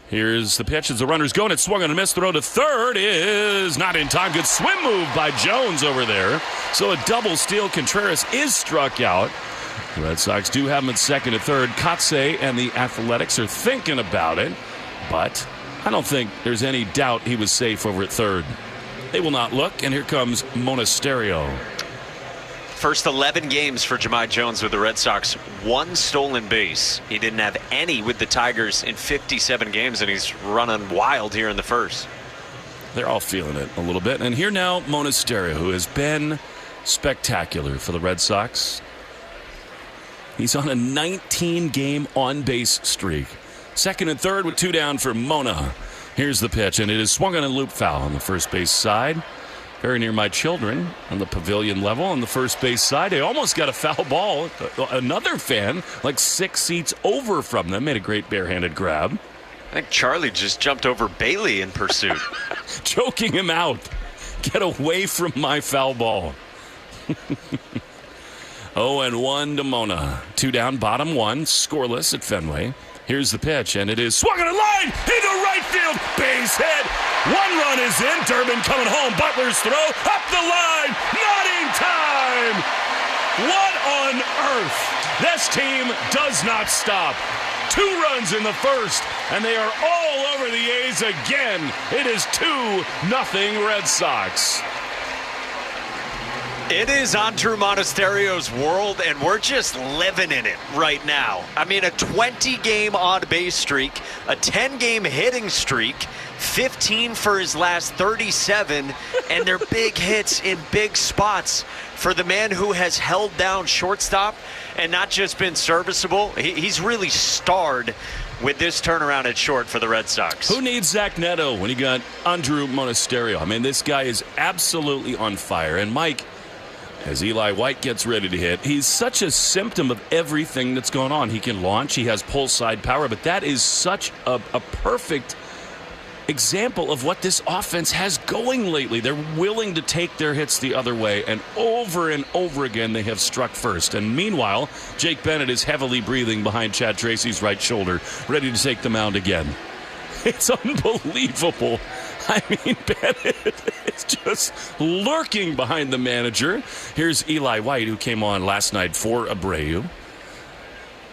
Here's the pitch as the runner's going. It's swung on a miss. Throw to third is not in time. Good swim move by Jones over there. So a double steal. Contreras is struck out. The Red Sox do have him at second and third. Kotze and the Athletics are thinking about it, but I don't think there's any doubt he was safe over at third. They will not look, and here comes Monasterio. First 11 games for Jahmai Jones with the Red Sox, 1 stolen base. He didn't have any with the Tigers in 57 games, and he's running wild here in the first. They're all feeling it a little bit. And here now, Monasterio, who has been spectacular for the Red Sox. He's on a 19-game on-base streak. Second and third with 2 down for Mona. Here's the pitch, and it is swung on a loop foul on the first base side. Very near my children on the pavilion level on the first base side. They almost got a foul ball. Another fan, like 6 seats over from them, made a great barehanded grab. I think Charlie just jumped over Bailey in pursuit. Choking him out. Get away from my foul ball. 0-1 to Mona. 2 down, bottom 1, scoreless at Fenway. Here's the pitch, and it is swung on a line into right field. Base hit. 1 run is in. Durbin coming home. Butler's throw up the line. Not in time. What on earth? This team does not stop. 2 runs in the first, and they are all over the A's again. It is 2-0 Red Sox. It is Andrew Monasterio's world, and we're just living in it right now. I mean, a 20-game on-base streak, a 10-game hitting streak, 15 for his last 37, and they're big hits in big spots for the man who has held down shortstop and not just been serviceable. He's really starred with this turnaround at short for the Red Sox. Who needs Zach Neto when you got Andrew Monasterio? I mean, this guy is absolutely on fire. And Mike, as Eli White gets ready to hit, he's such a symptom of everything that's going on. He can launch, he has pull side power, but that is such a perfect example of what this offense has going lately. They're willing to take their hits the other way, and over again they have struck first. And meanwhile, Jake Bennett is heavily breathing behind Chad Tracy's right shoulder, ready to take the mound again. It's unbelievable. I mean, Bennett is just lurking behind the manager. Here's Eli White, who came on last night for Abreu.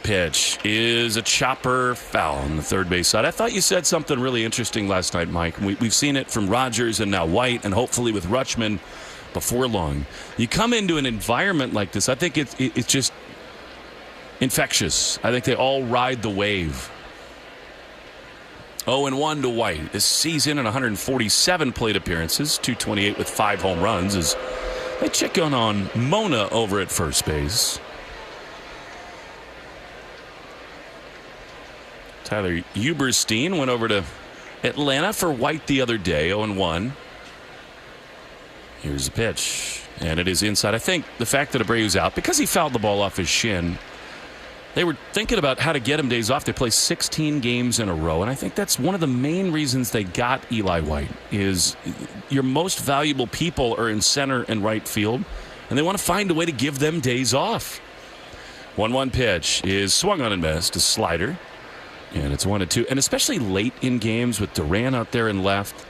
Pitch is a chopper foul on the third base side. I thought you said something really interesting last night, Mike. We've seen it from Rogers and now White, and hopefully with Rutschman before long. You come into an environment like this, I think it's just infectious. I think they all ride the wave. 0-1 to White. This season in 147 plate appearances, 228 with 5 home runs, as they check on Mona over at first base. Tyler Huberstein went over to Atlanta for White the other day, 0-1. Here's the pitch, and it is inside. I think the fact that Abreu's out, because he fouled the ball off his shin, they were thinking about how to get him days off. They play 16 games in a row, and I think that's one of the main reasons they got Eli White, is your most valuable people are in center and right field, and they want to find a way to give them days off. 1-1 pitch is swung on and missed, a slider, and it's 1-2. And especially late in games with Duran out there in left,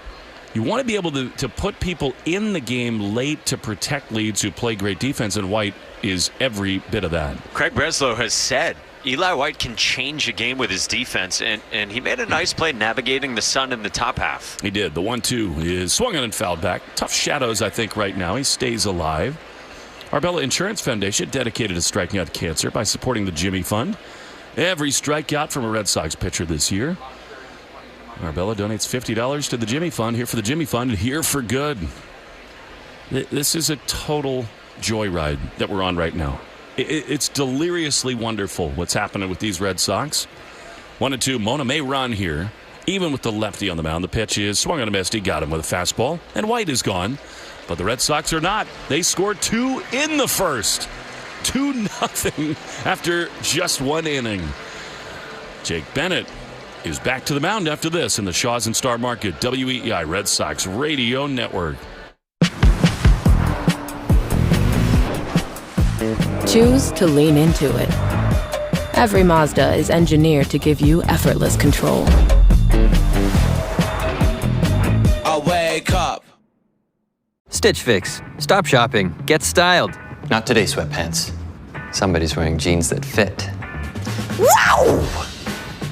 You want to be able to put people in the game late to protect leads who play great defense, and White is every bit of that. Craig Breslow has said Eli White can change a game with his defense, and he made a nice play navigating the sun in the top half. He did. The 1-2 is swung on and fouled back. Tough shadows, I think, right now. He stays alive. Arbella Insurance Foundation dedicated to striking out cancer by supporting the Jimmy Fund. Every strikeout from a Red Sox pitcher this year. Arbella donates $50 to the Jimmy Fund. Here for the Jimmy Fund, here for good. This is a total joyride that we're on right now. It's deliriously wonderful what's happening with these Red Sox. 1-2, Mona may run here. Even with the lefty on the mound, the pitch is swung on a miss. He got him with a fastball, and White is gone. But the Red Sox are not. They scored 2 in the first. 2-0 after just 1 inning. Jake Bennett is back to the mound after this in the Shaw's and Star Market WEEI Red Sox Radio Network. Choose to lean into it. Every Mazda is engineered to give you effortless control. I wake up. Stitch Fix. Stop shopping. Get styled. Not today, sweatpants. Somebody's wearing jeans that fit. Wow!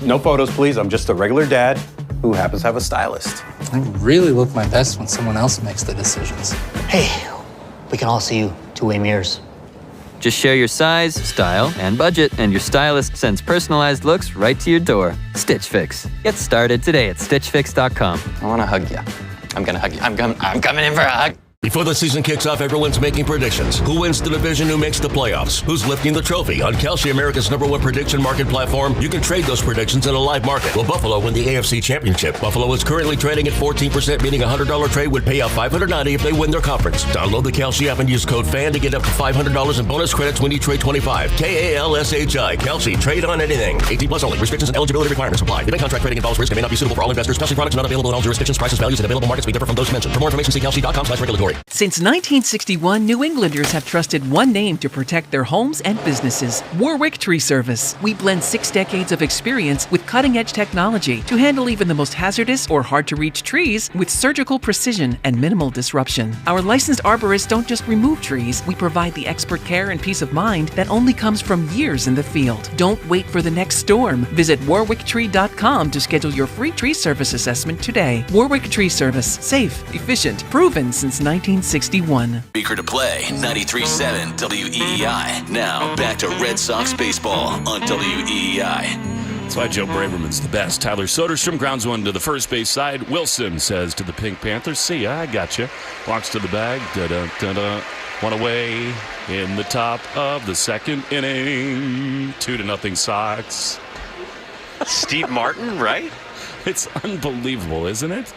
No photos, please. I'm just a regular dad who happens to have a stylist. I really look my best when someone else makes the decisions. Hey, we can all see you two-way mirrors. Just share your size, style, and budget, and your stylist sends personalized looks right to your door. Stitch Fix. Get started today at StitchFix.com. I want to hug you. I'm going to hug you. I'm coming in for a hug. Before the season kicks off, everyone's making predictions. Who wins the division? Who makes the playoffs? Who's lifting the trophy? On Kalshi, America's #1 prediction market platform, you can trade those predictions in a live market. Will Buffalo win the AFC Championship? Buffalo is currently trading at 14%, meaning a $100 trade would pay out $590 if they win their conference. Download the Kalshi app and use code FAN to get up to $500 in bonus credits when you trade 25. KALSHI. Kalshi. Trade on anything. 18 plus only. Restrictions and eligibility requirements apply. Event contract trading involves risk and may not be suitable for all investors. Kalshi products are not available in all jurisdictions. Prices, values, and available markets may differ from those mentioned. For more information, see kalshi.com/regulatory. Since 1961, New Englanders have trusted one name to protect their homes and businesses: Warwick Tree Service. We blend 6 decades of experience with cutting-edge technology to handle even the most hazardous or hard-to-reach trees with surgical precision and minimal disruption. Our licensed arborists don't just remove trees, we provide the expert care and peace of mind that only comes from years in the field. Don't wait for the next storm. Visit warwicktree.com to schedule your free tree service assessment today. Warwick Tree Service. Safe, efficient, proven since 1961. Speaker to play, 93.7 WEEI. Now, back to Red Sox baseball on WEEI. That's why Joe Braverman's the best. Tyler Soderstrom grounds one to the first base side. Wilson says to the Pink Panthers, "See ya, I got you." Walks to the bag. Da-da-da-da. One away in the top of the second inning. 2-0 Sox. Steve Martin, right? It's unbelievable, isn't it?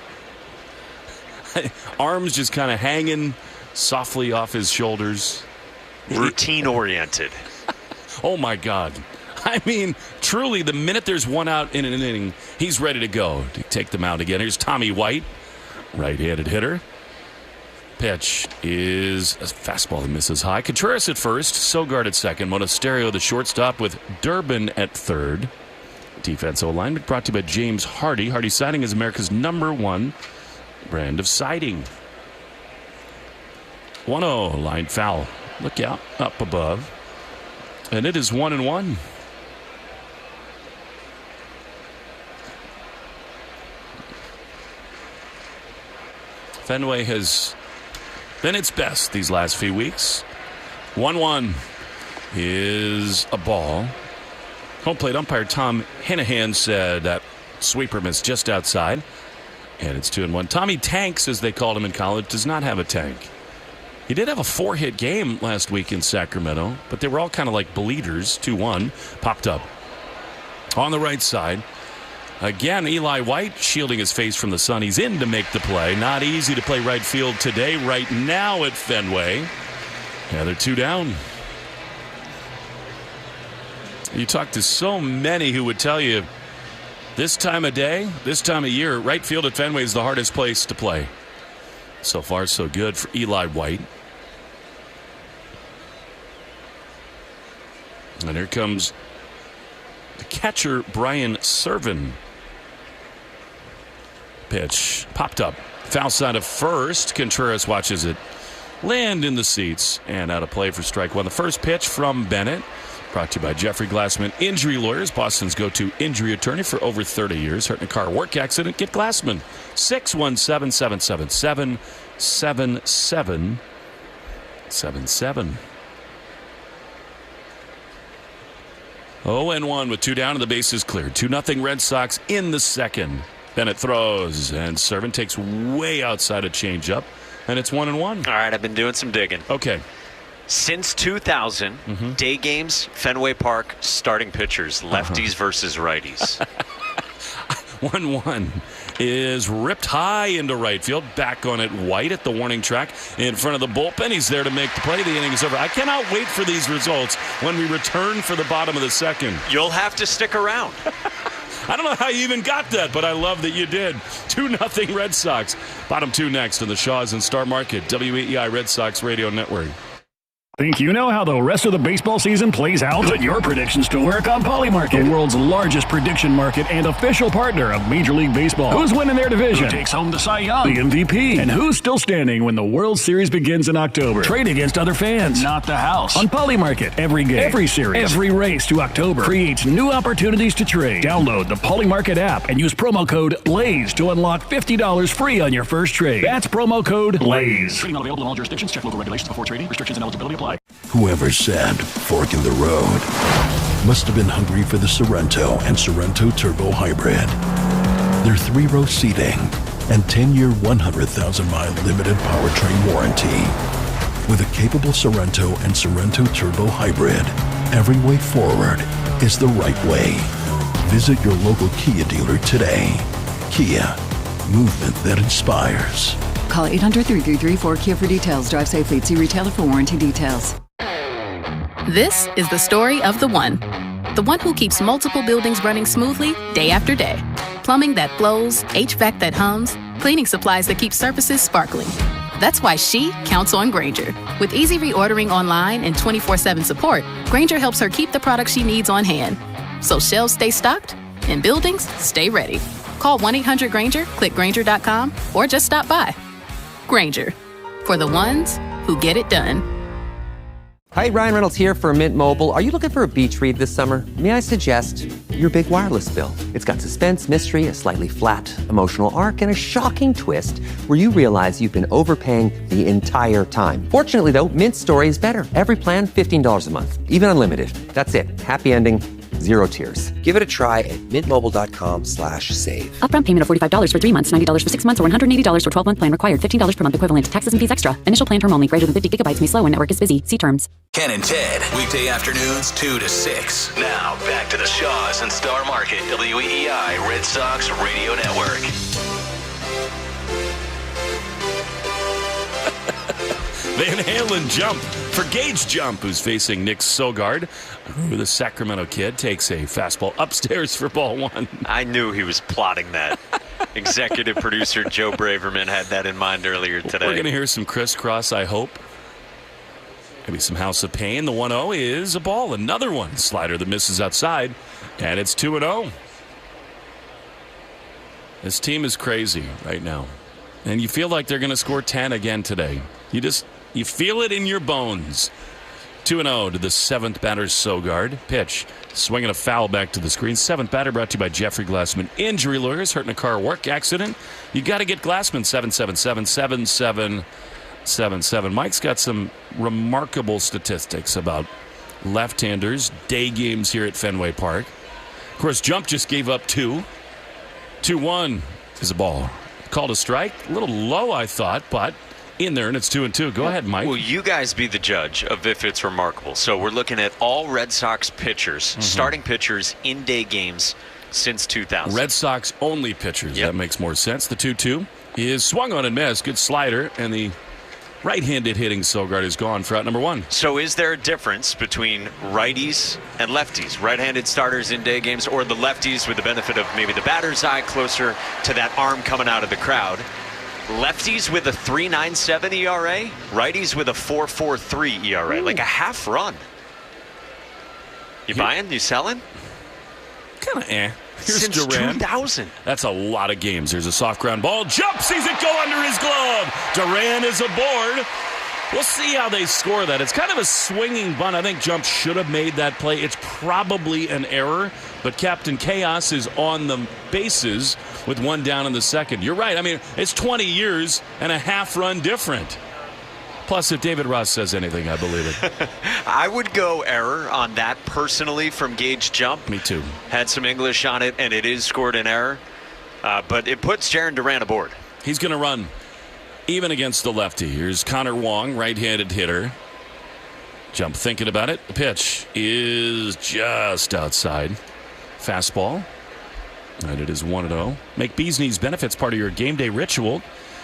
Arms just kind of hanging softly off his shoulders. Routine oriented. Oh my God. I mean, truly, the minute there's one out in an inning, he's ready to go to take the mound again. Here's Tommy White, right-handed hitter. Pitch is a fastball that misses high. Contreras at first, Sogard at second. Monasterio, the shortstop, with Durbin at third. Defensive alignment brought to you by James Hardy. Hardy Siding is America's #1 brand of siding. 1-0, line foul. Look out, up above. And it is 1-1. Fenway has been its best these last few weeks. 1-1 is a ball. Home plate umpire Tom Hanahan said that sweeper missed just outside. And it's 2-1. Tommy Tanks, as they called him in college, does not have a tank. He did have a 4-hit game last week in Sacramento, but they were all kind of like bleeders. 2-1. Popped up. On the right side, again, Eli White shielding his face from the sun. He's in to make the play. Not easy to play right field today, right now at Fenway. Yeah, they're 2 down. You talk to so many who would tell you this time of day, this time of year, right field at Fenway is the hardest place to play. So far, so good for Eli White. And here comes the catcher, Brian Servin. Pitch popped up, Foul side of first. Contreras watches it land in the seats and out of play for strike one. The first pitch from Bennett. Brought to you by Jeffrey Glassman Injury Lawyers, Boston's go-to injury attorney for over 30 years. Hurt in a car work accident, get Glassman. 617-777-7777. 0-1 with 2 down and the bases cleared. 2-0 Red Sox in the second. Bennett throws and Servant takes way outside a changeup, and it's 1-1. All right, I've been doing some digging. Okay. Since 2000, day games, Fenway Park, starting pitchers, lefties versus righties. 1-1 is ripped high into right field. Back on it, White at the warning track in front of the bullpen. He's there to make the play. The inning is over. I cannot wait for these results when we return for the bottom of the second. You'll have to stick around. I don't know how you even got that, but I love that you did. 2-0 Red Sox. Bottom 2 next on the Shaws and Star Market, WEEI Red Sox Radio Network. Think you know how the rest of the baseball season plays out? Put your predictions to work on Polymarket, the world's largest prediction market and official partner of Major League Baseball. Who's winning their division? Who takes home the Cy Young, the MVP, and who's still standing when the World Series begins in October? Trade against other fans, not the house. On Polymarket, every game, every series, every race to October creates new opportunities to trade. Download the Polymarket app and use promo code BLAZE to unlock $50 free on your first trade. That's promo code BLAZE. Trading not available in all jurisdictions. Check local regulations before trading. Restrictions and eligibility apply. Whoever said fork in the road must have been hungry for the Sorrento and Sorrento Turbo Hybrid. Their 3-row seating and 10-year, 100,000-mile limited powertrain warranty. With a capable Sorrento and Sorrento Turbo Hybrid, every way forward is the right way. Visit your local Kia dealer today. Kia, movement that inspires. Call 800-333-4KIA for details. Drive safely. See retailer for warranty details. This is the story of the one who keeps multiple buildings running smoothly day after day. Plumbing that flows, HVAC that hums, cleaning supplies that keep surfaces sparkling. That's why she counts on Grainger. With easy reordering online and 24/7 support, Grainger helps her keep the products she needs on hand. So shelves stay stocked and buildings stay ready. Call 1-800-GRAINGER, click Grainger.com, or just stop by. Grainger, for the ones who get it done. Hi, Ryan Reynolds here for Mint Mobile. Are you looking for a beach read this summer? May I suggest your big wireless bill? It's got suspense, mystery, a slightly flat, emotional arc, and a shocking twist where you realize you've been overpaying the entire time. Fortunately, though, Mint's story is better. Every plan, $15 a month, even unlimited. That's it. Happy ending. Zero tears. Give it a try at mintmobile.com/save. Upfront payment of $45 for 3 months, $90 for 6 months, or $180 for 12-month plan required. $15 per month equivalent. Taxes and fees extra. Initial plan term only. Greater than 50 gigabytes may slow when network is busy. See terms. Ken and Ted, weekday afternoons 2 to 6. Now back to the Shaws and Star Market, WEEI Red Sox Radio Network. Van Halen jump for Gage Jump, who's facing Nick Sogard, who the Sacramento kid takes a fastball upstairs for ball 1. I knew he was plotting that. Executive producer Joe Braverman had that in mind earlier today. We're going to hear some crisscross, I hope. Maybe some House of Pain. The 1-0 is a ball. Another one. Slider that misses outside, and it's 2-0. This team is crazy right now. And you feel like they're going to score 10 again today. You feel it in your bones. 2-0 to the 7th batter, Sogard. Pitch. Swinging a foul back to the screen. 7th batter brought to you by Jeffrey Glassman Injury Lawyers. Hurt in a car work accident. You got to get Glassman. 777-7777. Mike's got some remarkable statistics about left-handers. Day games here at Fenway Park. Of course, Jump just gave up 2. 2-1 is a ball. Called a strike. A little low, I thought, but in there, and it's 2-2. Go ahead, Mike. Will you guys be the judge of if it's remarkable? So we're looking at all Red Sox pitchers, starting pitchers in day games since 2000. Red Sox only pitchers. Yep. That makes more sense. The 2-2 is swung on and missed. Good slider, and the right-handed hitting Sogard is gone for out number 1. So is there a difference between righties and lefties, right-handed starters in day games, or the lefties with the benefit of maybe the batter's eye closer to that arm coming out of the crowd? Lefties with a 3.97 ERA, righties with a 4.43 ERA, like a half run. You buying? You selling? kind of Here's Since Durant. 2000. That's a lot of games. There's a soft ground ball. Jump, sees it go under his glove. Durant is aboard. We'll see how they score that. It's kind of a swinging bunt. I think Jump should have made that play. It's probably an error, but Captain Chaos is on the bases with one down in the second. You're right. I mean, it's 20 years and a half run different. Plus, if David Ross says anything, I believe it. I would go error on that personally from Gage Jump. Me too. Had some English on it, and it is scored an error. But it puts Jarren Duran aboard. He's going to run even against the lefty. Here's Connor Wong, right-handed hitter. Jump thinking about it. The pitch is just outside. Fastball. And it is 1-0. Make Bees Knees benefits part of your game day ritual.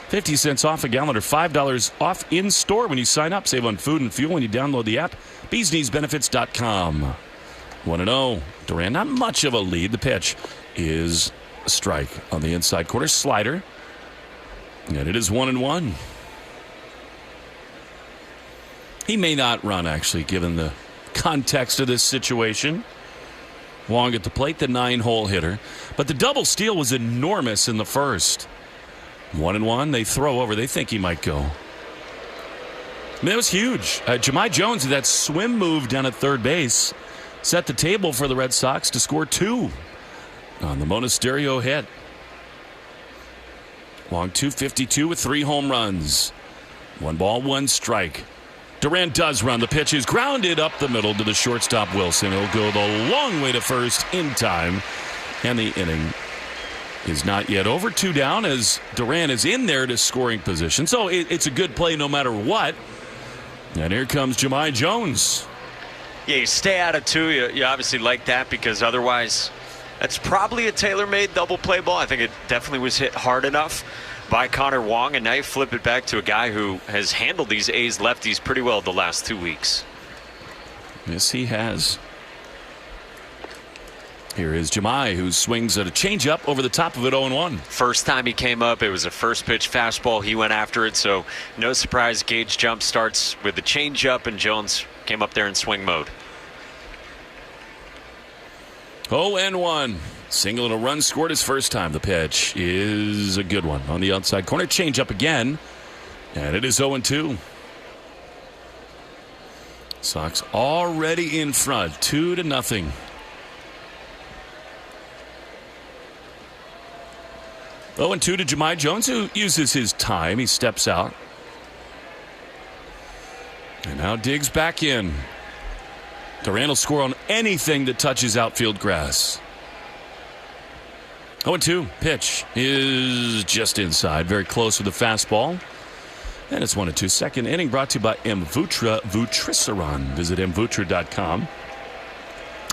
50 cents off a gallon or $5 off in-store when you sign up. Save on food and fuel when you download the app. BeesKneesBenefits.com. 1-0. Duran, not much of a lead. The pitch is a strike on the inside corner. Slider. And it is 1-1. He may not run, actually, given the context of this situation. Wong at the plate, the 9-hole hitter. But the double steal was enormous in the first. 1-1. They throw over. They think he might go. I mean, that was huge. Jahmai Jones, that swim move down at third base, set the table for the Red Sox to score 2 on the Monasterio hit. Wong 252 with 3 home runs. 1 ball, 1 strike. Durant does run. The pitch is grounded up the middle to the shortstop Wilson. He'll go the long way to first in time. And the inning is not yet over. 2 down as Durant is in there to scoring position. So it's a good play no matter what. And here comes Jahmai Jones. Yeah, you stay out of 2. You obviously like that because otherwise that's probably a tailor-made double play ball. I think it definitely was hit hard enough by Connor Wong, and now you flip it back to a guy who has handled these A's lefties pretty well the last 2 weeks. Yes, he has. Here is Jahmai, who swings at a changeup over the top of it 0-1. First time he came up, it was a first pitch fastball. He went after it, so no surprise Gage Jump starts with the changeup, and Jones came up there in swing mode. 0-1. Single and a run scored his first time. The pitch is a good one on the outside corner. Changeup again, and it is 0-2. Sox already in front, 2-0. 0-2 to Jahmai Jones, who uses his time. He steps out. And now digs back in. Durant will score on anything that touches outfield grass. 0-2. Pitch is just inside. Very close with the fastball. And it's 1-2. Second inning brought to you by Mvutra Vutrisiran. Visit mvutra.com.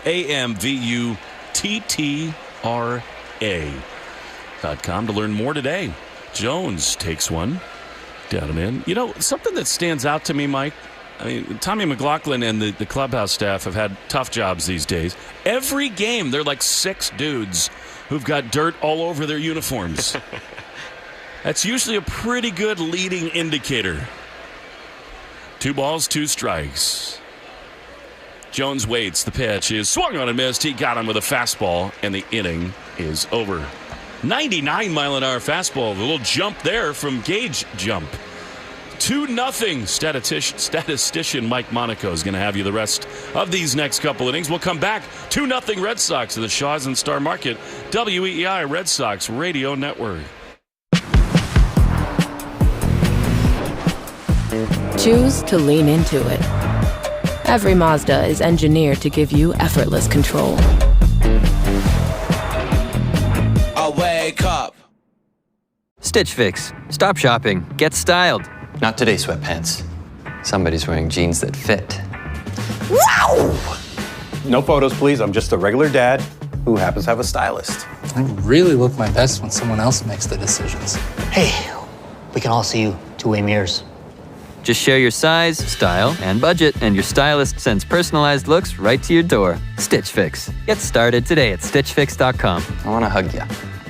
AMVUTTRA.com to learn more today. Jones takes one. Down and in. You know, something that stands out to me, Mike, I mean, Tommy McLaughlin and the clubhouse staff have had tough jobs these days. Every game, they're like 6 dudes who've got dirt all over their uniforms. That's usually a pretty good leading indicator. 2 balls, 2 strikes. Jones waits. The pitch is swung on and missed. He got him with a fastball, and the inning is over. 99-mile-an-hour fastball. A little jump there from Gage Jump. 2-0. Statistician Mike Monaco is going to have you the rest of these next couple innings. We'll come back. 2-0 Red Sox to the Shaws and Star Market. WEEI Red Sox Radio Network. Choose to lean into it. Every Mazda is engineered to give you effortless control. I wake up. Stitch Fix. Stop shopping. Get styled. Not today, sweatpants. Somebody's wearing jeans that fit. Wow! No photos, please. I'm just a regular dad who happens to have a stylist. I really look my best when someone else makes the decisions. Hey, we can all see you two-way mirrors. Just share your size, style, and budget, and your stylist sends personalized looks right to your door. Stitch Fix. Get started today at StitchFix.com. I want to hug you.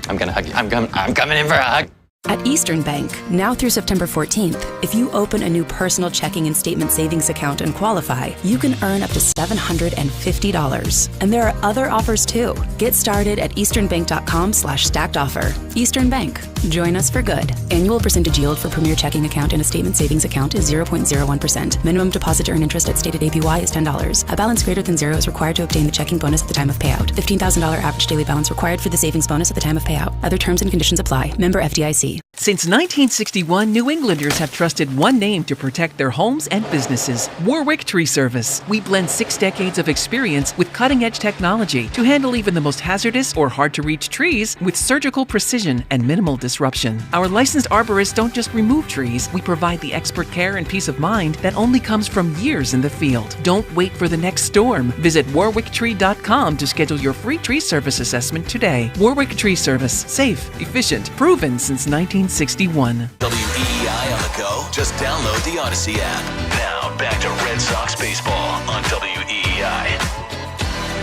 I'm going to hug you. I'm coming in for a hug. At Eastern Bank, now through September 14th, if you open a new personal checking and statement savings account and qualify, you can earn up to $750. And there are other offers too. Get started at easternbank.com/stacked offer. Eastern Bank. Join us for good. Annual percentage yield for Premier Checking Account and a statement savings account is 0.01%. Minimum deposit to earn interest at stated APY is $10. A balance greater than zero is required to obtain the checking bonus at the time of payout. $15,000 average daily balance required for the savings bonus at the time of payout. Other terms and conditions apply. Member FDIC. Since 1961, New Englanders have trusted one name to protect their homes and businesses: Warwick Tree Service. We blend 6 decades of experience with cutting-edge technology to handle even the most hazardous or hard-to-reach trees with surgical precision and minimal disruption. Our licensed arborists don't just remove trees, we provide the expert care and peace of mind that only comes from years in the field. Don't wait for the next storm. Visit warwicktree.com to schedule your free tree service assessment today. Warwick Tree Service. Safe, efficient, proven since 1961. WEEI on the go? Just download the Odyssey app. Now, back to Red Sox baseball on WEEI.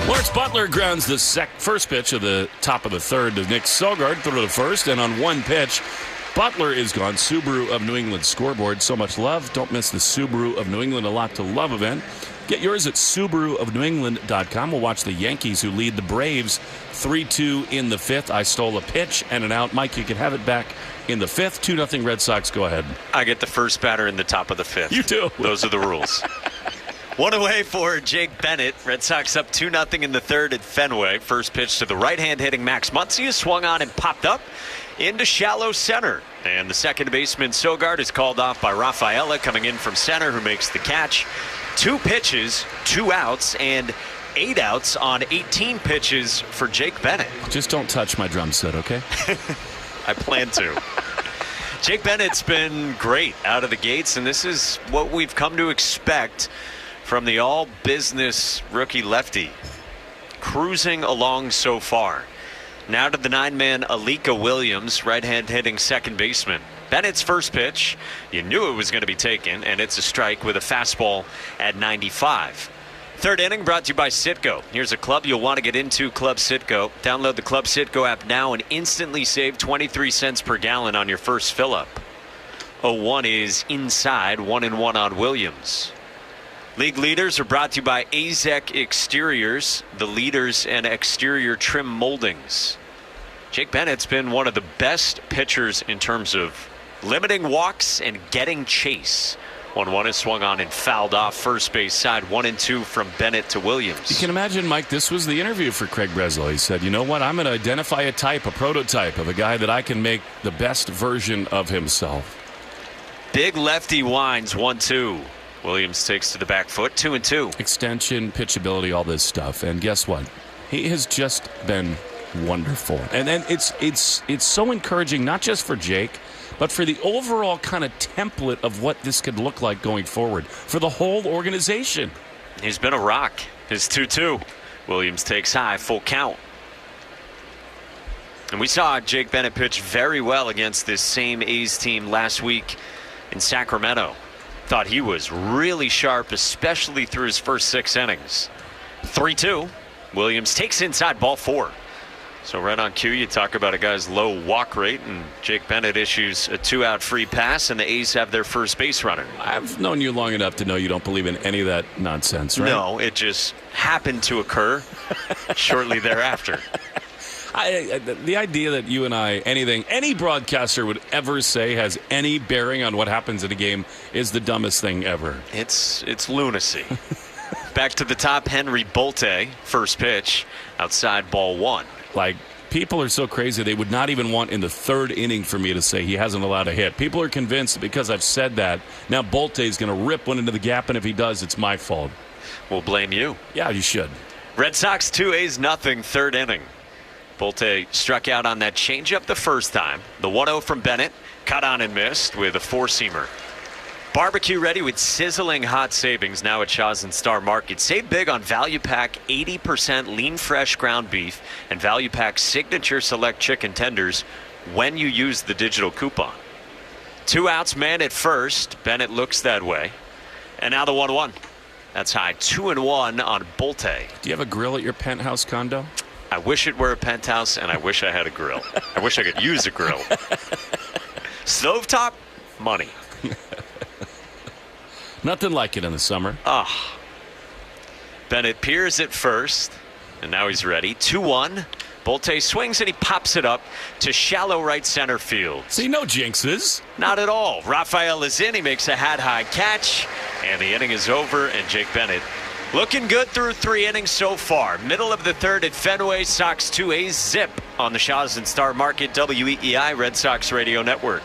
Lawrence Butler grounds the first pitch of the top of the third to Nick Sogard, throw to the first, and on one pitch, Butler is gone. Subaru of New England scoreboard. So much love. Don't miss the Subaru of New England A Lot to Love event. Get yours at SubaruofNewEngland.com. We'll watch the Yankees, who lead the Braves 3-2 in the fifth. I stole a pitch and an out. Mike, you can have it back in the fifth. 2-0 Red Sox. Go ahead. I get the first batter in the top of the fifth. You do. Those are the rules. One away for Jake Bennett. Red Sox up 2-0 in the third at Fenway. First pitch to the right-hand hitting Max Muncy, swung on and popped up into shallow center. And the second baseman Sogard is called off by Rafaela, coming in from center, who makes the catch. 2 pitches, 2 outs, and 8 outs on 18 pitches for Jake Bennett. Just don't touch my drum set, okay? I plan to. Jake Bennett's been great out of the gates, and this is what we've come to expect from the all-business rookie lefty. Cruising along so far. Now to the 9-man Alika Williams, right-hand hitting second baseman. Bennett's first pitch, you knew it was going to be taken, and it's a strike with a fastball at 95. Third inning brought to you by Citgo. Here's a club you'll want to get into, Club Citgo. Download the Club Citgo app now and instantly save 23 cents per gallon on your first fill-up. 0-1 is inside, 1-1 on Williams. League leaders are brought to you by AZEK Exteriors, the leaders in exterior trim moldings. Jake Bennett's been one of the best pitchers in terms of limiting walks and getting chase. 1-1 is swung on and fouled off first base side. 1-2 from Bennett to Williams. You can imagine, Mike, this was the interview for Craig Breslow. He said, you know what, I'm going to identify a type, a prototype of a guy that I can make the best version of himself. Big lefty winds, 1-2. Williams takes to the back foot, 2-2. Extension, pitchability, all this stuff. And guess what? He has just been wonderful. And then it's so encouraging, not just for Jake, but for the overall kind of template of what this could look like going forward for the whole organization. He's been a rock. His 2-2. Williams takes high, full count. And we saw Jake Bennett pitch very well against this same A's team last week in Sacramento. Thought he was really sharp, especially through his first 6 innings. 3-2. Williams takes inside, ball 4. So right on cue, you talk about a guy's low walk rate, and Jake Bennett issues a 2-out free pass, and the A's have their first base runner. I've known you long enough to know you don't believe in any of that nonsense, right? No, it just happened to occur shortly thereafter. The idea that you and I, any broadcaster would ever say has any bearing on what happens in a game is the dumbest thing ever. It's lunacy. Back to the top, Henry Bolte, first pitch, outside, ball 1. Like, people are so crazy they would not even want in the third inning for me to say he hasn't allowed a hit. People are convinced that because I've said that, now Bolte is going to rip one into the gap, and if he does, it's my fault. We'll blame you. Yeah, you should. Red Sox 2 A's nothing, third inning. Bolte struck out on that changeup the first time. The 1-0 from Bennett, cut on and missed with a 4-seamer. Barbecue ready with sizzling hot savings now at Shaw's and Star Market. Save big on Value Pack 80% lean fresh ground beef and Value Pack signature select chicken tenders when you use the digital coupon. 2 outs, man at first. Bennett looks that way. And now the 1-1. That's high. 2-1 on Bolte. Do you have a grill at your penthouse condo? I wish it were a penthouse, and I wish I had a grill. I wish I could use a grill. Stovetop, money. Nothing like it in the summer. Bennett peers at first, and now he's ready. 2-1. Bolte swings and he pops it up to shallow right center field. See, no jinxes. Not at all. Rafael is in. He makes a hat-high catch, and the inning is over, and Jake Bennett looking good through 3 innings so far. Middle of the third at Fenway. Sox 2 zip on the Shaws and Star Market WEEI Red Sox Radio Network.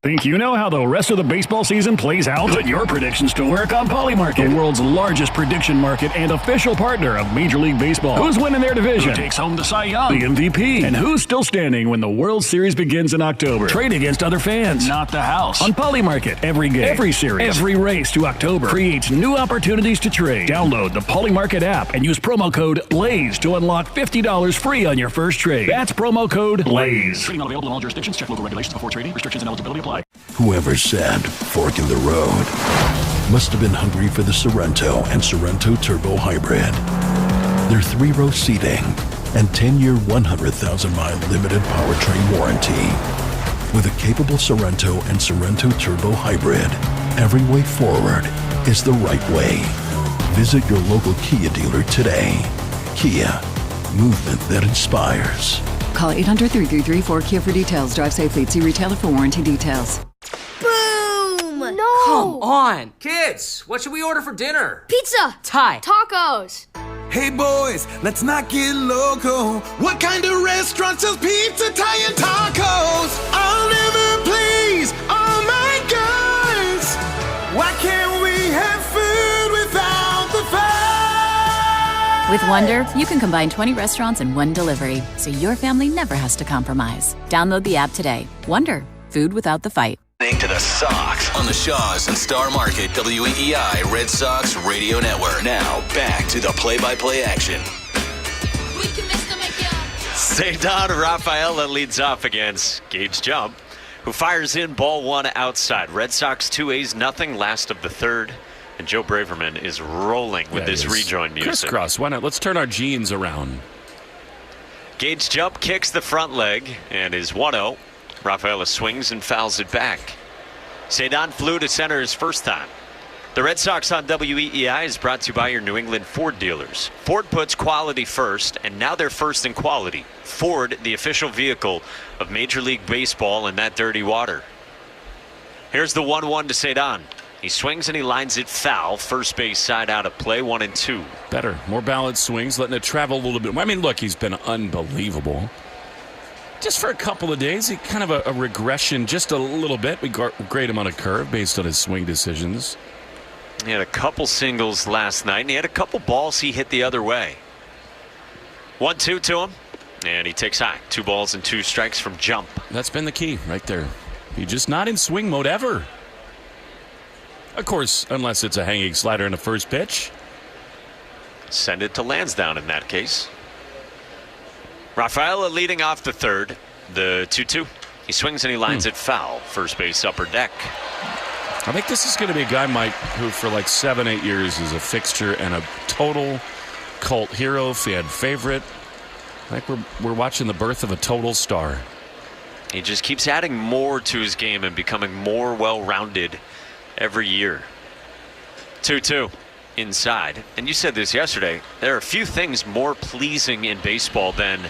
Think you know how the rest of the baseball season plays out? Put your predictions to work on Polymarket, the world's largest prediction market and official partner of Major League Baseball. Who's winning their division? Who takes home the Cy Young, the MVP, and who's still standing when the World Series begins in October? Trade against other fans, not the house. On Polymarket, every game, every series, every race to October creates new opportunities to trade. Download the Polymarket app and use promo code BLAZE to unlock $50 free on your first trade. That's promo code BLAZE. Trading not available in all jurisdictions. Check local regulations before trading. Restrictions and eligibility apply. Whoever said fork in the road must have been hungry for the Sorrento and Sorrento Turbo Hybrid. Their 3-row seating and 10-year 100,000-mile limited powertrain warranty. With a capable Sorrento and Sorrento Turbo Hybrid, every way forward is the right way. Visit your local Kia dealer today. Kia, movement that inspires. Call 800-333-4KIA for details. Drive safely. See retailer for warranty details. Boom! No! Come on! Kids, what should we order for dinner? Pizza! Thai. Tacos! Hey boys, let's not get loco. What kind of restaurant sells pizza, Thai, and tacos? I'll never please all my guys. Why can't we have food without the fight? With Wonder, you can combine 20 restaurants in one delivery, so your family never has to compromise. Download the app today. Wonder, food without the fight. To the Sox on the Shaws and Star Market WEEI Red Sox Radio Network. Now back to the play-by-play action. Cedar Rafaela leads off against Gage Jump, who fires in ball 1 outside. Red Sox 2-0, last of the third. And Joe Braverman is rolling with this rejoin music. Crisscross. Why not? Let's turn our genes around. Gage Jump kicks the front leg and is 1-0. Rafaela swings and fouls it back. Cedar flew to center his first time. The Red Sox on WEEI is brought to you by your New England Ford dealers. Ford puts quality first, and now they're first in quality. Ford, the official vehicle of Major League Baseball in that dirty water. Here's the 1-1 to Cedar. He swings and he lines it foul. First base side out of play, 1-2. Better, more balanced swings, letting it travel a little bit. I mean, look, he's been unbelievable. Just for a couple of days, he kind of a regression just a little bit. We grade him on a curve based on his swing decisions. He had a couple singles last night, and he had a couple balls he hit the other way. 1-2 to him, and he takes high. 2 balls and 2 strikes from Jump. That's been the key right there. He's just not in swing mode ever. Of course, unless it's a hanging slider in the first pitch. Send it to Lansdowne in that case. Rafaela leading off the third, the 2-2. He swings and he lines it foul. First base upper deck. I think this is going to be a guy, Mike, who for like 7-8 years is a fixture and a total cult hero, fan favorite. I think we're watching the birth of a total star. He just keeps adding more to his game and becoming more well-rounded every year. 2-2 inside. And you said this yesterday. There are a few things more pleasing in baseball than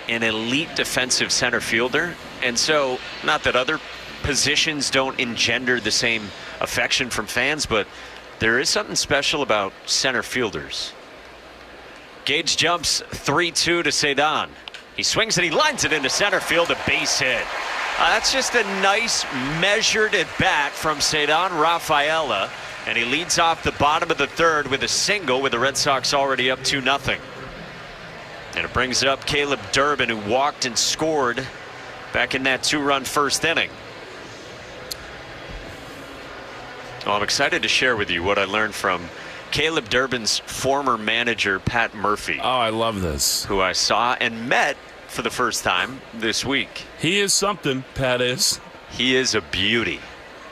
an elite defensive center fielder. And so, not that other positions don't engender the same affection from fans, but there is something special about center fielders. Gage jumps 3-2 to Cedar. He swings and he lines it into center field, a base hit. That's just a nice measured at bat from Cedar Rafaela, and he leads off the bottom of the third with a single, with the Red Sox already up 2-0. And it brings up Caleb Durbin, who walked and scored back in that 2-run first inning. Well, I'm excited to share with you what I learned from Caleb Durbin's former manager, Pat Murphy. Oh, I love this. Who I saw and met for the first time this week. He is something, Pat is. He is a beauty.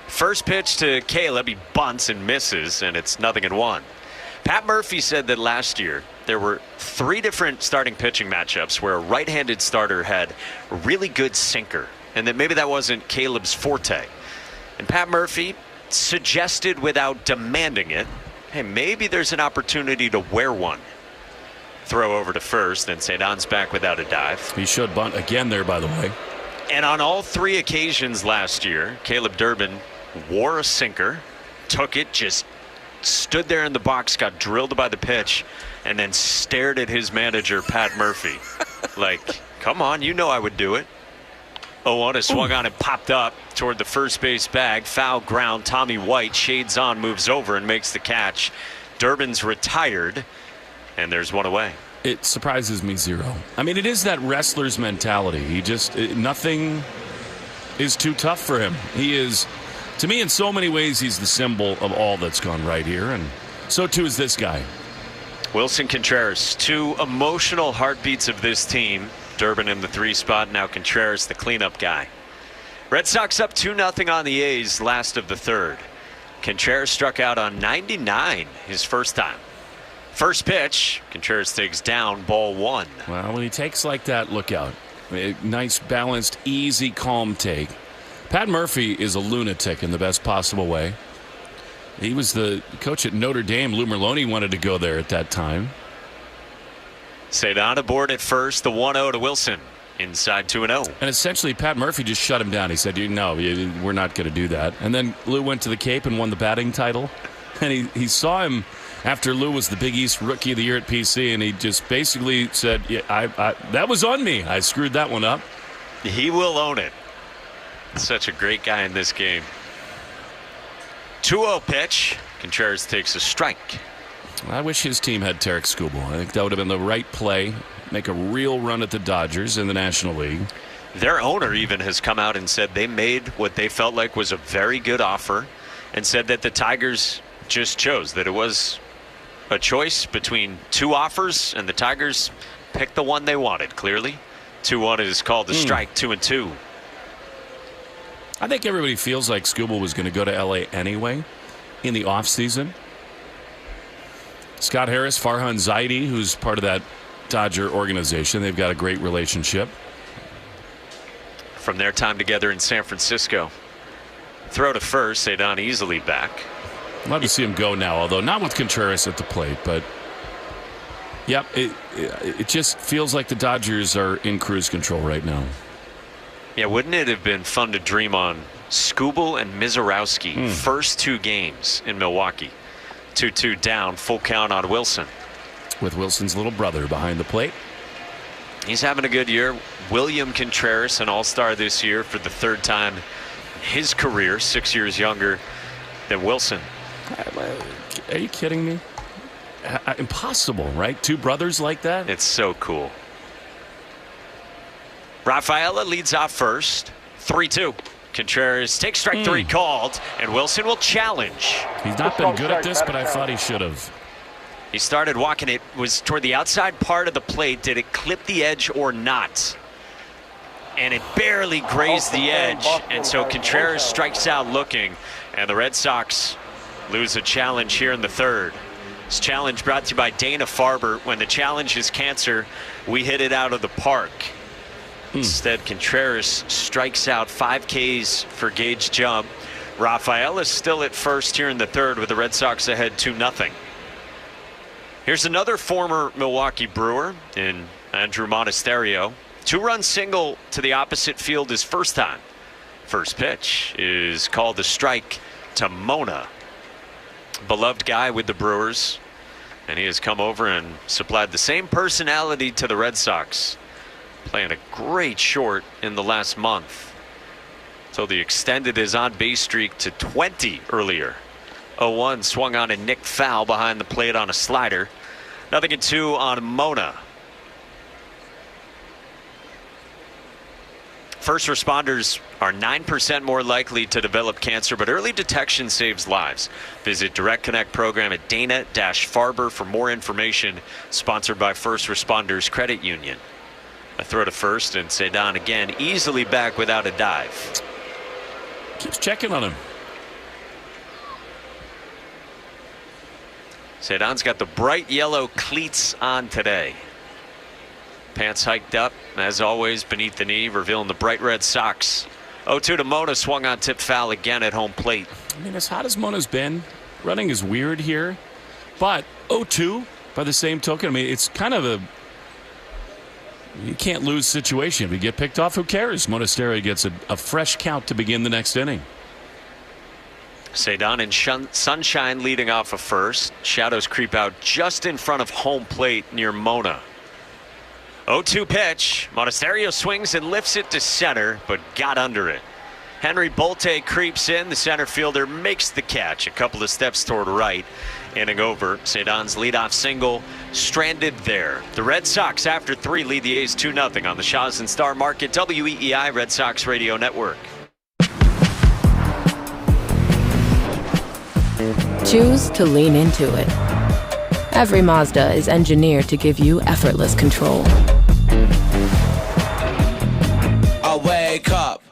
First pitch to Caleb, he bunts and misses, and it's 0-1. Pat Murphy said that last year there were 3 different starting pitching matchups where a right-handed starter had a really good sinker and that maybe that wasn't Caleb's forte. And Pat Murphy suggested without demanding it, hey, maybe there's an opportunity to wear one. Throw over to first, and Cedon's back without a dive. He showed bunt again there, by the way. And on all 3 occasions last year, Caleb Durbin wore a sinker, took it, just stood there in the box, got drilled by the pitch, and then stared at his manager, Pat Murphy. Like, come on, you know I would do it. 0-1 is swung on and popped up toward the first base bag. Foul ground. Tommy White shades on, moves over and makes the catch. Durbin's retired, and there's one away. It surprises me zero. I mean, it is that wrestler's mentality. He just, nothing is too tough for him. He is, to me, in so many ways, he's the symbol of all that's gone right here, and so too is this guy. Wilson Contreras, 2 emotional heartbeats of this team. Durbin in the 3 spot, now Contreras the cleanup guy. Red Sox up 2-0 on the A's, last of the 3rd. Contreras struck out on 99 his first time. First pitch, Contreras takes down, ball 1. Well, when he takes like that, look out. A nice, balanced, easy, calm take. Pat Murphy is a lunatic in the best possible way. He was the coach at Notre Dame. Lou Merloni wanted to go there at that time. Cedon aboard at first, the 1-0 to Wilson. Inside 2-0. And essentially, Pat Murphy just shut him down. He said, no, we're not going to do that. And then Lou went to the Cape and won the batting title. And he saw him after Lou was the Big East Rookie of the Year at PC, and he just basically said, yeah, that was on me. I screwed that one up. He will own it. Such a great guy in this game. 2-0 pitch. Contreras takes a strike. I wish his team had Tarek Skubal. I think that would have been the right play. Make a real run at the Dodgers in the National League. Their owner even has come out and said they made what they felt like was a very good offer, and said that the Tigers just chose, that it was a choice between 2 offers, and the Tigers picked the one they wanted, clearly. 2-1 is called the strike, 2-2. I think everybody feels like Skubal was going to go to L.A. anyway in the offseason. Scott Harris, Farhan Zaidi, who's part of that Dodger organization. They've got a great relationship. From their time together in San Francisco. Throw to first, Cedon easily back. Love to see him go now, although not with Contreras at the plate. But, yep, it just feels like the Dodgers are in cruise control right now. Yeah, wouldn't it have been fun to dream on Skubal and Mizorowski first 2 games in Milwaukee? 2-2 down, full count on Wilson. With Wilson's little brother behind the plate. He's having a good year. William Contreras, an all-star this year for the 3rd time in his career, 6 years younger than Wilson. Are you kidding me? Impossible, right? 2 brothers like that? It's so cool. Rafaela leads off first, 3-2. Contreras takes strike 3 called, and Wilson will challenge. He's not been good at this, but I thought he should have. He started walking. It was toward the outside part of the plate. Did it clip the edge or not? And it barely grazed the edge, and so Contreras strikes out looking, and the Red Sox lose a challenge here in the 3rd. This challenge brought to you by Dana Farber. When the challenge is cancer, we hit it out of the park. Instead, Contreras strikes out 5 Ks for Gage jump. Rafael is still at first here in the 3rd with the Red Sox ahead 2-0. Here's another former Milwaukee Brewer in Andrew Monasterio. 2-run single to the opposite field his first time. First pitch is called the strike to Mona. Beloved guy with the Brewers, and he has come over and supplied the same personality to the Red Sox. Playing a great short in the last month. So he extended his on-base streak to 20 earlier. 0-1 swung on a Nick foul behind the plate on a slider. 0-2 on Mona. First responders are 9% more likely to develop cancer, but early detection saves lives. Visit Direct Connect program at Dana-Farber for more information. Sponsored by First Responders Credit Union. A throw to first, and Cedon again easily back without a dive. Keeps checking on him. Cedon's got the bright yellow cleats on today. Pants hiked up, as always, beneath the knee, revealing the bright red Sox. 0-2 to Mona, swung on, tip foul again at home plate. I mean, as hot as Mona's been, running is weird here. But 0-2 by the same token. I mean, it's kind of a you can't lose situation. If you get picked off, who cares? Monasterio gets a fresh count to begin the next inning. Cedon and Sunshine leading off of first. Shadows creep out just in front of home plate near Mona. 0-2 pitch. Monasterio swings and lifts it to center, but got under it. Henry Bolte creeps in. The center fielder makes the catch. A couple of steps toward right. Inning over. Cedon's leadoff single stranded there. The Red Sox, after 3, lead the A's 2-0 on the Shaw's and Star Market WEEI Red Sox Radio Network. Choose to lean into it. Every Mazda is engineered to give you effortless control. I wake up.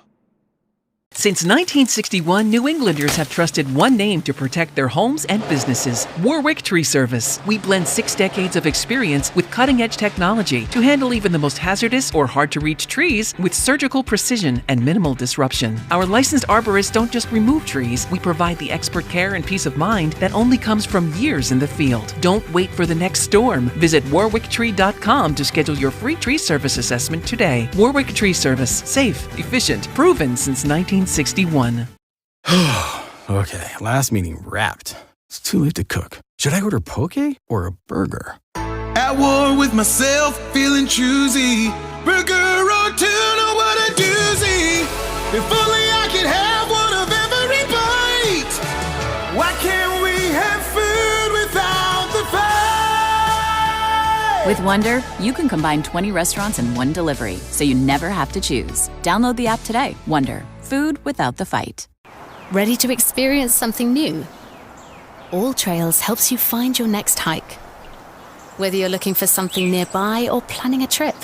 Since 1961, New Englanders have trusted one name to protect their homes and businesses: Warwick Tree Service. We blend 6 decades of experience with cutting-edge technology to handle even the most hazardous or hard-to-reach trees with surgical precision and minimal disruption. Our licensed arborists don't just remove trees, we provide the expert care and peace of mind that only comes from years in the field. Don't wait for the next storm. Visit warwicktree.com to schedule your free tree service assessment today. Warwick Tree Service. Safe, efficient, proven since 1961. Okay, last meeting wrapped. It's too late to cook. Should I order poke or a burger? At war with myself, feeling choosy. Burger or tuna, what a doozy. If only I could have one of every bite. Why can't we have food without the fight? With Wonder, you can combine 20 restaurants in one delivery, so you never have to choose. Download the app today. Wonder. Food without the fight. Ready to experience something new? All Trails helps you find your next hike. Whether you're looking for something nearby or planning a trip,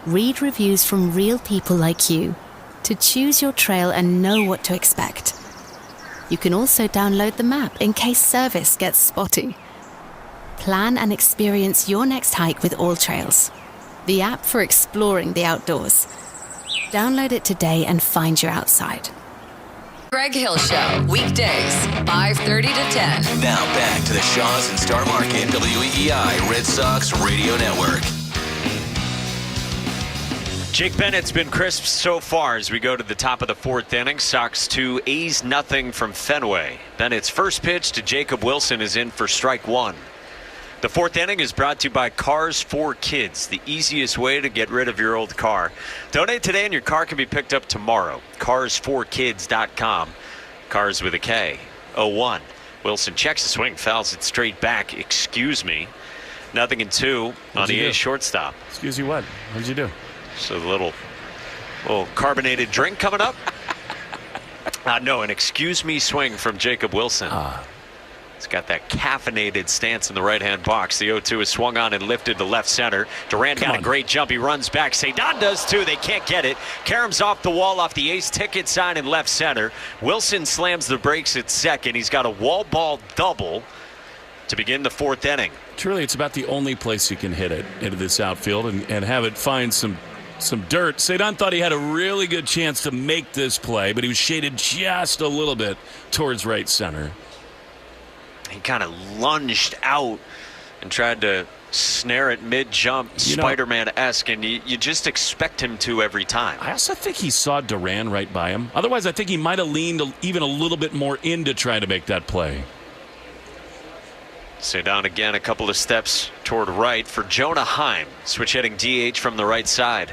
read reviews from real people like you to choose your trail and know what to expect. You can also download the map in case service gets spotty. Plan and experience your next hike with All Trails, the app for exploring the outdoors. Download it today and find your outside. Greg Hill Show, weekdays, 5:30 to 10. Now back to the Shaw's and Star Market WEEI Red Sox Radio Network. Jake Bennett's been crisp so far as we go to the top of the 4th inning. Sox 2, A's nothing from Fenway. Bennett's first pitch to Jacob Wilson is in for strike 1. The 4th inning is brought to you by Cars for Kids, the easiest way to get rid of your old car. Donate today and your car can be picked up tomorrow. Carsforkids.com. Cars with a K. 0-1. Wilson checks the swing, fouls it straight back. Excuse me. 0-2 on the A's shortstop. Excuse you what? What did you do? So a little carbonated drink coming up. No, an excuse me swing from Jacob Wilson. It's got that caffeinated stance in the right-hand box. The 0-2 is swung on and lifted to left center. Durant got a great jump. He runs back. Cedon does too. They can't get it. Karam's off the wall off the A's ticket sign in left center. Wilson slams the brakes at second. He's got a wall ball double to begin the 4th inning. Truly, it's about the only place you can hit it into this outfield and have it find some dirt. Cedon thought he had a really good chance to make this play, but he was shaded just a little bit towards right center. He kind of lunged out and tried to snare it mid-jump, Spider-Man-esque, and you just expect him to every time. I also think he saw Duran right by him. Otherwise, I think he might have leaned even a little bit more in to try to make that play. Cedon again, a couple of steps toward right for Jonah Heim. Switch hitting DH from the right side.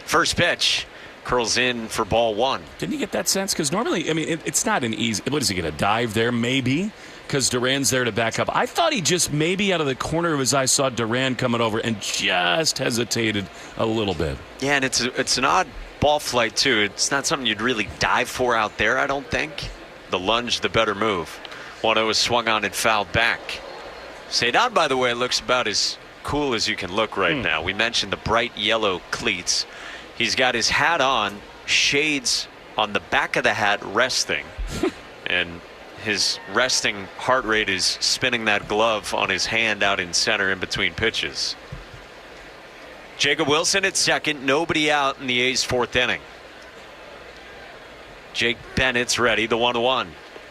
First pitch. Curls in for ball 1. Didn't you get that sense? Because normally, I mean, it's not an easy... What is he going to dive there? Maybe. Because Duran's there to back up. I thought he just maybe out of the corner of his eye saw Duran coming over and just hesitated a little bit. Yeah, and it's an odd ball flight, too. It's not something you'd really dive for out there, I don't think. The lunge, the better move. 1-0 is swung on and fouled back. Cedon, by the way, looks about as cool as you can look right now. We mentioned the bright yellow cleats. He's got his hat on, shades on the back of the hat resting, and his resting heart rate is spinning that glove on his hand out in center in between pitches. Jacob Wilson at second, nobody out in the A's fourth inning. Jake Bennett's ready, the 1-1.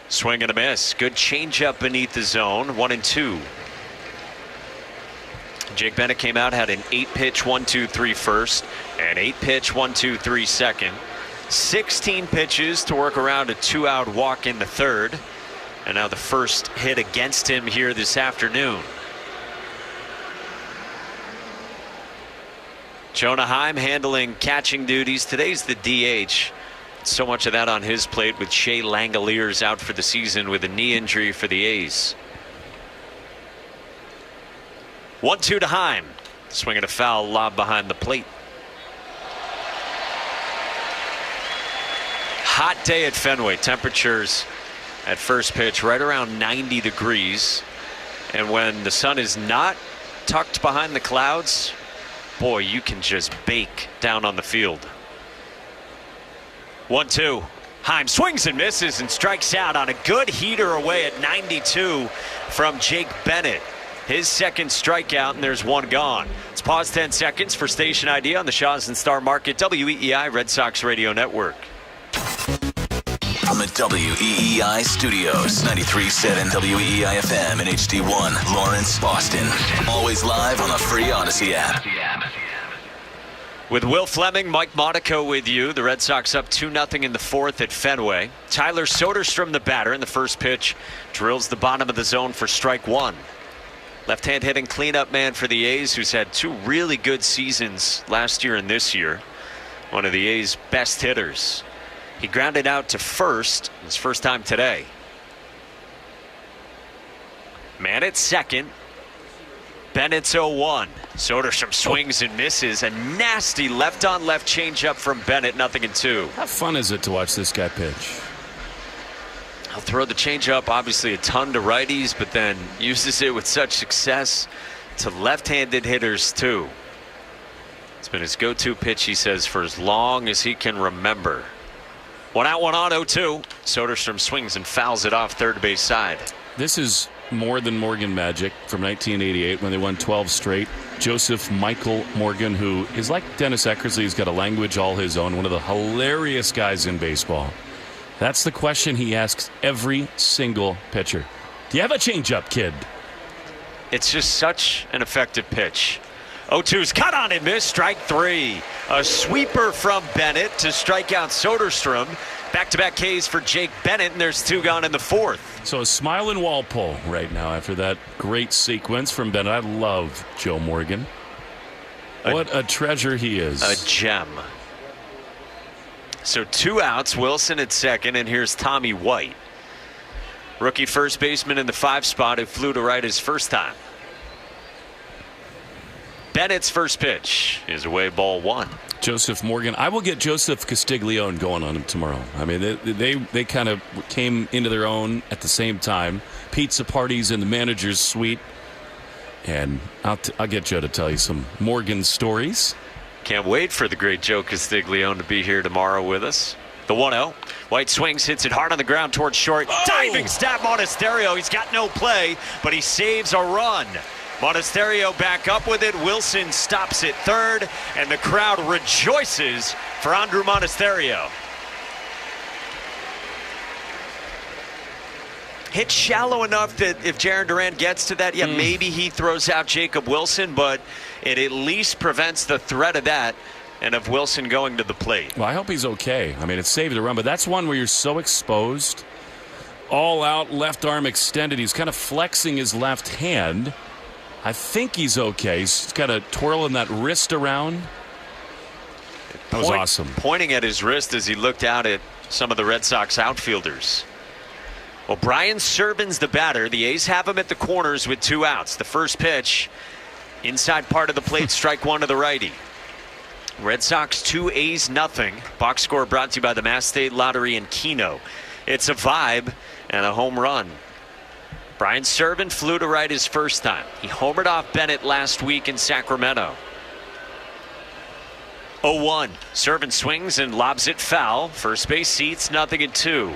Swing and a miss. Good changeup beneath the zone, 1-2. Jake Bennett came out, had an 8-pitch 1-2-3 first, an 8-pitch 1-2-3 second. 16 pitches to work around a 2-out walk in the third. And now the first hit against him here this afternoon. Jonah Heim handling catching duties. Today's the DH. So much of that on his plate with Shea Langoliers out for the season with a knee injury for the A's. 1-2 to Heim. Swinging a foul lob behind the plate. Hot day at Fenway. Temperatures at first pitch right around 90 degrees. And when the sun is not tucked behind the clouds, boy, you can just bake down on the field. 1-2. Heim swings and misses and strikes out on a good heater away at 92 from Jake Bennett. His second strikeout, and there's one gone. Let's pause 10 seconds for station ID on the Shaw's and Star Market WEEI Red Sox Radio Network. From the WEEI studios, 93.7 WEEI FM and HD1, Lawrence, Boston. Always live on the free Odyssey app. With Will Fleming, Mike Monaco with you. The Red Sox up 2-0 in the fourth at Fenway. Tyler Soderstrom, the batter, in the first pitch, drills the bottom of the zone for strike one. Left-hand hitting cleanup man for the A's, who's had two really good seasons last year and this year. One of the A's best hitters. He grounded out to first, his first time today. Man at second. Bennett's 0-1. Soderstrom swings and misses. A nasty left-on-left changeup from Bennett, 0-2. How fun is it to watch this guy pitch? He'll throw the changeup, obviously a ton to righties, but then uses it with such success to left-handed hitters too. It's been his go-to pitch, he says, for as long as he can remember. 1 out, 1 on, 0-2. Soderstrom swings and fouls it off third base side. This is more than Morgan magic from 1988 when they won 12 straight. Joseph Michael Morgan, who is like Dennis Eckersley, he's got a language all his own, one of the hilarious guys in baseball. That's the question he asks every single pitcher. Do you have a changeup, kid? It's just such an effective pitch. 0-2's cut on and missed, strike three. A sweeper from Bennett to strike out Soderstrom. Back-to-back Ks for Jake Bennett, and there's two gone in the fourth. So a smile in Walpole right now after that great sequence from Bennett. I love Joe Morgan. What a treasure he is. A gem. So 2 outs, Wilson at second, and here's Tommy White. Rookie first baseman in the 5 spot who flew to right his first time. Bennett's first pitch is away, ball 1. Joseph Morgan. I will get Joseph Castiglione going on him tomorrow. I mean, they kind of came into their own at the same time. Pizza parties in the manager's suite. And I'll get Joe to tell you some Morgan stories. Can't wait for the great Joe Castiglione to be here tomorrow with us. The 1-0. White swings, hits it hard on the ground towards short. Oh! Diving stab Monasterio. He's got no play, but he saves a run. Monasterio back up with it. Wilson stops at third, and the crowd rejoices for Andrew Monasterio. Hit shallow enough that if Jarren Duran gets to that, maybe he throws out Jacob Wilson, but it at least prevents the threat of that and of Wilson going to the plate. Well, I hope he's okay. I mean, it saved the run, but that's one where you're so exposed. All out, left arm extended. He's kind of flexing his left hand. I think he's okay. He's kind of twirling that wrist around. That was awesome. Pointing at his wrist as he looked out at some of the Red Sox outfielders. Well, Brian Servin's the batter. The A's have him at the corners with 2 outs. The first pitch, inside part of the plate, strike one to the righty. Red Sox 2, A's nothing. Box score brought to you by the Mass State Lottery and Keno. It's a vibe and a home run. Brian Servin flew to right his first time. He homered off Bennett last week in Sacramento. 0-1. Servin swings and lobs it foul. First base seats, 0-2.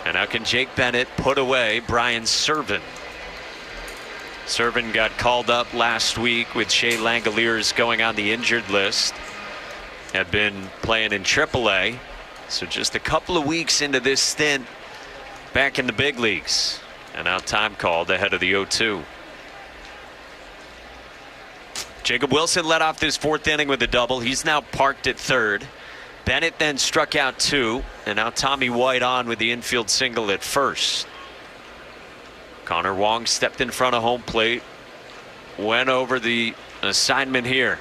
And how can Jake Bennett put away Brian Servin? Servin got called up last week with Shea Langoliers going on the injured list. Had been playing in AAA. So just a couple of weeks into this stint back in the big leagues. And now time called ahead of the 0-2. Jacob Wilson led off this fourth inning with a double. He's now parked at third. Bennett then struck out 2. And now Tommy White on with the infield single at first. Connor Wong stepped in front of home plate. Went over the assignment here.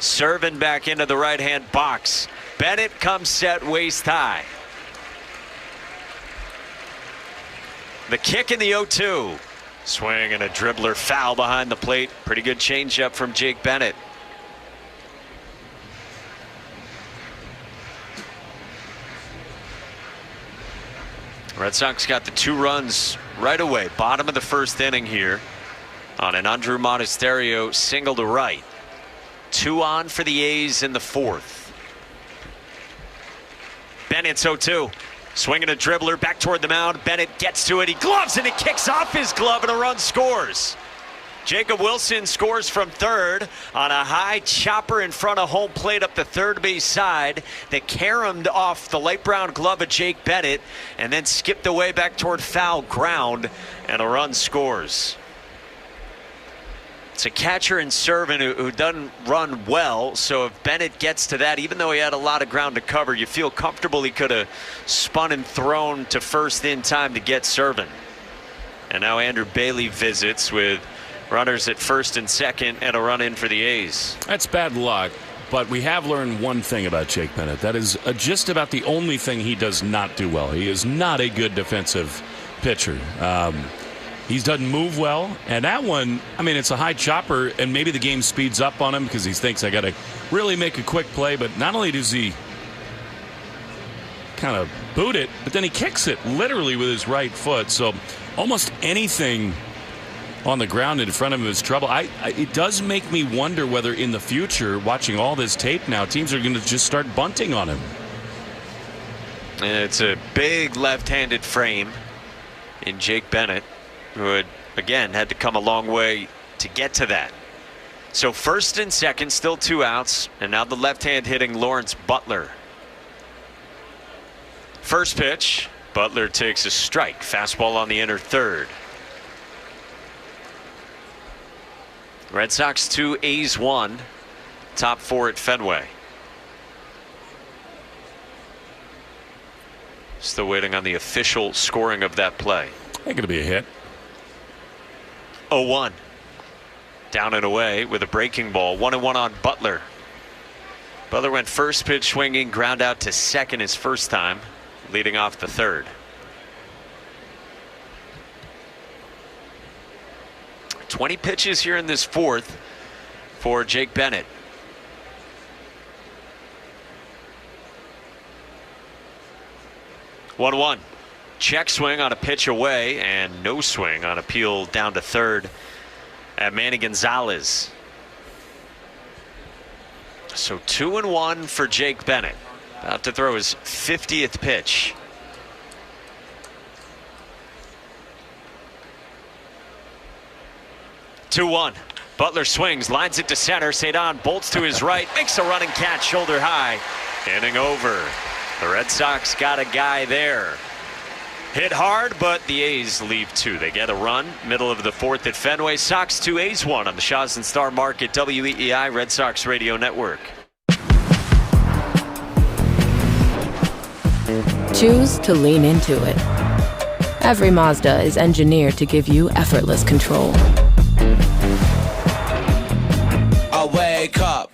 Servin back into the right-hand box. Bennett comes set waist high. The kick in the 0-2. Swing and a dribbler foul behind the plate. Pretty good changeup from Jake Bennett. Red Sox got the 2 runs right away. Bottom of the first inning here on an Andrew Monasterio single to right. 2 on for the A's in the fourth. Bennett's 0-2. Swinging a dribbler back toward the mound. Bennett gets to it. He gloves and it kicks off his glove and a run scores. Jacob Wilson scores from third on a high chopper in front of home plate up the third base side that caromed off the light brown glove of Jake Bennett and then skipped away back toward foul ground, and a run scores. It's a catcher in Servin who doesn't run well, so if Bennett gets to that, even though he had a lot of ground to cover, you feel comfortable he could have spun and thrown to first in time to get Servin. And now Andrew Bailey visits with runners at first and second and a run in for the A's. That's bad luck, but we have learned one thing about Jake Bennett. That is just about the only thing he does not do well. He is not a good defensive pitcher. He doesn't move well, and that one, I mean, it's a high chopper, and maybe the game speeds up on him because he thinks I got to really make a quick play, but not only does he kind of boot it, but then he kicks it literally with his right foot, so almost anything on the ground in front of him is trouble. It does make me wonder whether in the future, watching all this tape now, teams are going to just start bunting on him. It's a big left-handed frame in Jake Bennett, who had, again, had to come a long way to get to that. So first and second, still 2 outs, and now the left-hand hitting Lawrence Butler. First pitch, Butler takes a strike. Fastball on the inner third. Red Sox 2, A's 1. Top 4 at Fenway. Still waiting on the official scoring of that play. Ain't gonna be a hit. 0-1. Down and away with a breaking ball. 1-1 on Butler. Butler went first pitch swinging, ground out to second his first time, leading off the third. "20 pitches here in this fourth for Jake Bennett. One. Check swing on a pitch away and no swing on a peel down to third at Manny Gonzalez. So 2-1 for Jake Bennett. About to throw his 50th pitch. Two-1. Butler swings, lines it to center. Cedon bolts to his right, makes a running catch shoulder high. Inning over. The Red Sox got a guy there. Hit hard, but the A's leave 2. They get a run, middle of the fourth at Fenway. Sox 2, A's 1 on the Shaw's and Star Market WEEI Red Sox Radio Network. Choose to lean into it. Every Mazda is engineered to give you effortless control. I wake up.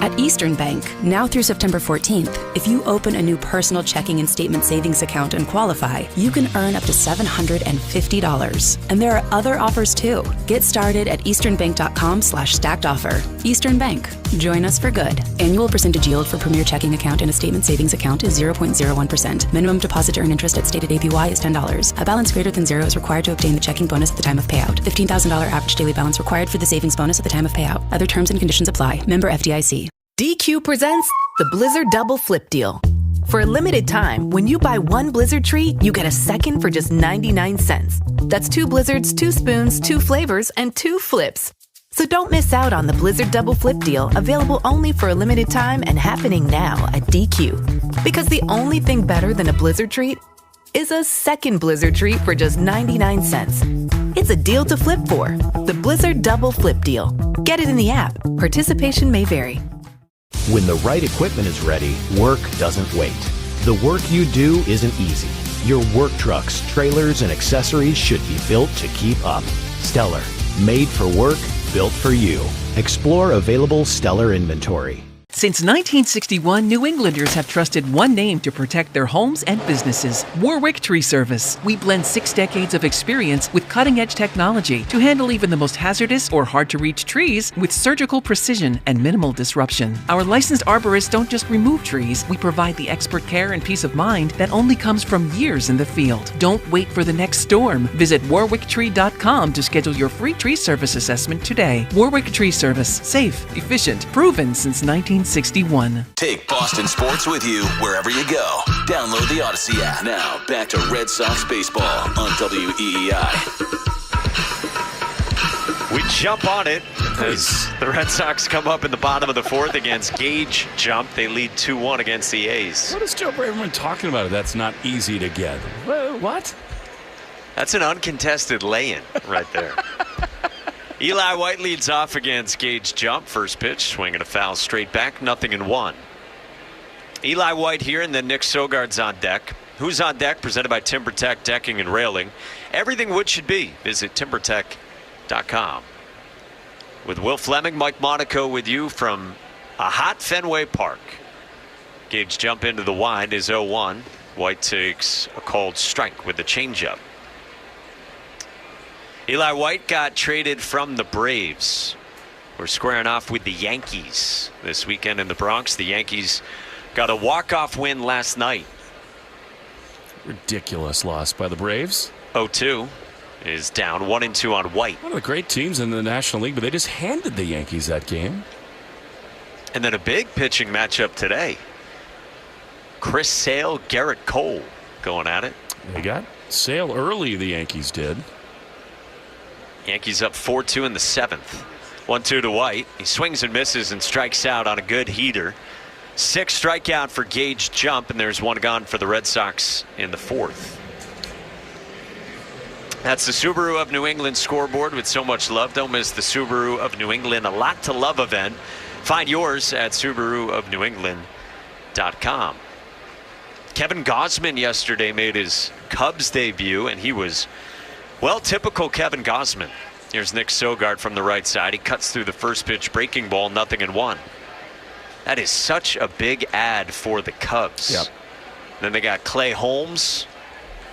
At Eastern Bank, now through September 14th, if you open a new personal checking and statement savings account and qualify, you can earn up to $750. And there are other offers too. Get started at easternbank.com/stacked offer. Eastern Bank. Join us for good. Annual percentage yield for premier checking account and a statement savings account is 0.01%. Minimum deposit to earn interest at stated APY is $10. A balance greater than 0 is required to obtain the checking bonus at the time of payout. $15,000 average daily balance required for the savings bonus at the time of payout. Other terms and conditions apply. Member FDIC. DQ presents the Blizzard Double Flip Deal. For a limited time, when you buy one Blizzard treat, you get a second for just 99 cents. That's 2 Blizzards, 2 spoons, 2 flavors, and 2 flips. So don't miss out on the Blizzard Double Flip deal, available only for a limited time and happening now at DQ. Because the only thing better than a Blizzard treat is a second Blizzard treat for just 99 cents. It's a deal to flip for. The Blizzard Double Flip deal. Get it in the app. Participation may vary. When the right equipment is ready, work doesn't wait. The work you do isn't easy. Your work trucks, trailers, and accessories should be built to keep up. Stellar. Made for work, built for you. Explore available Stellar inventory. Since 1961, New Englanders have trusted one name to protect their homes and businesses: Warwick Tree Service. We blend 6 decades of experience with cutting-edge technology to handle even the most hazardous or hard-to-reach trees with surgical precision and minimal disruption. Our licensed arborists don't just remove trees, we provide the expert care and peace of mind that only comes from years in the field. Don't wait for the next storm. Visit warwicktree.com to schedule your free tree service assessment today. Warwick Tree Service. Safe, efficient, proven since 1961. Take Boston sports with you wherever you go. Download the Odyssey app. Now, back to Red Sox baseball on WEEI. We jump on it as the Red Sox come up in the bottom of the 4th against Gage Jump. They lead 2-1 against the A's. What is Joe Braverman talking about? That's not easy to get. What? That's an uncontested lay-in right there. Eli White leads off against Gage Jump. First pitch, swinging a foul straight back, 0-1. Eli White here, and then Nick Sogard's on deck. Who's on deck? Presented by TimberTech Decking and Railing. Everything wood should be. Visit TimberTech.com. With Will Fleming, Mike Monaco with you from a hot Fenway Park. Gage Jump into the wind is 0-1. White takes a called strike with the changeup. Eli White got traded from the Braves. We're squaring off with the Yankees this weekend in the Bronx. The Yankees got a walk-off win last night. Ridiculous loss by the Braves. 0-2 is down 1-2 on White. One of the great teams in the National League, but they just handed the Yankees that game. And then a big pitching matchup today. Chris Sale, Garrett Cole going at it. They got Sale early, the Yankees did. Yankees up 4-2 in the 7th. 1-2 to White. He swings and misses and strikes out on a good heater. 6 strikeout for Gage Jump, and there's 1 gone for the Red Sox in the 4th. That's the Subaru of New England scoreboard with so much love. Don't miss the Subaru of New England A Lot to Love event. Find yours at SubaruofNewEngland.com. Kevin Gausman yesterday made his Cubs debut, and he was, well, typical Kevin Gausman. Here's Nick Sogard from the right side. He cuts through the first pitch, breaking ball, 0-1. That is such a big ad for the Cubs. Yep. Then they got Clay Holmes.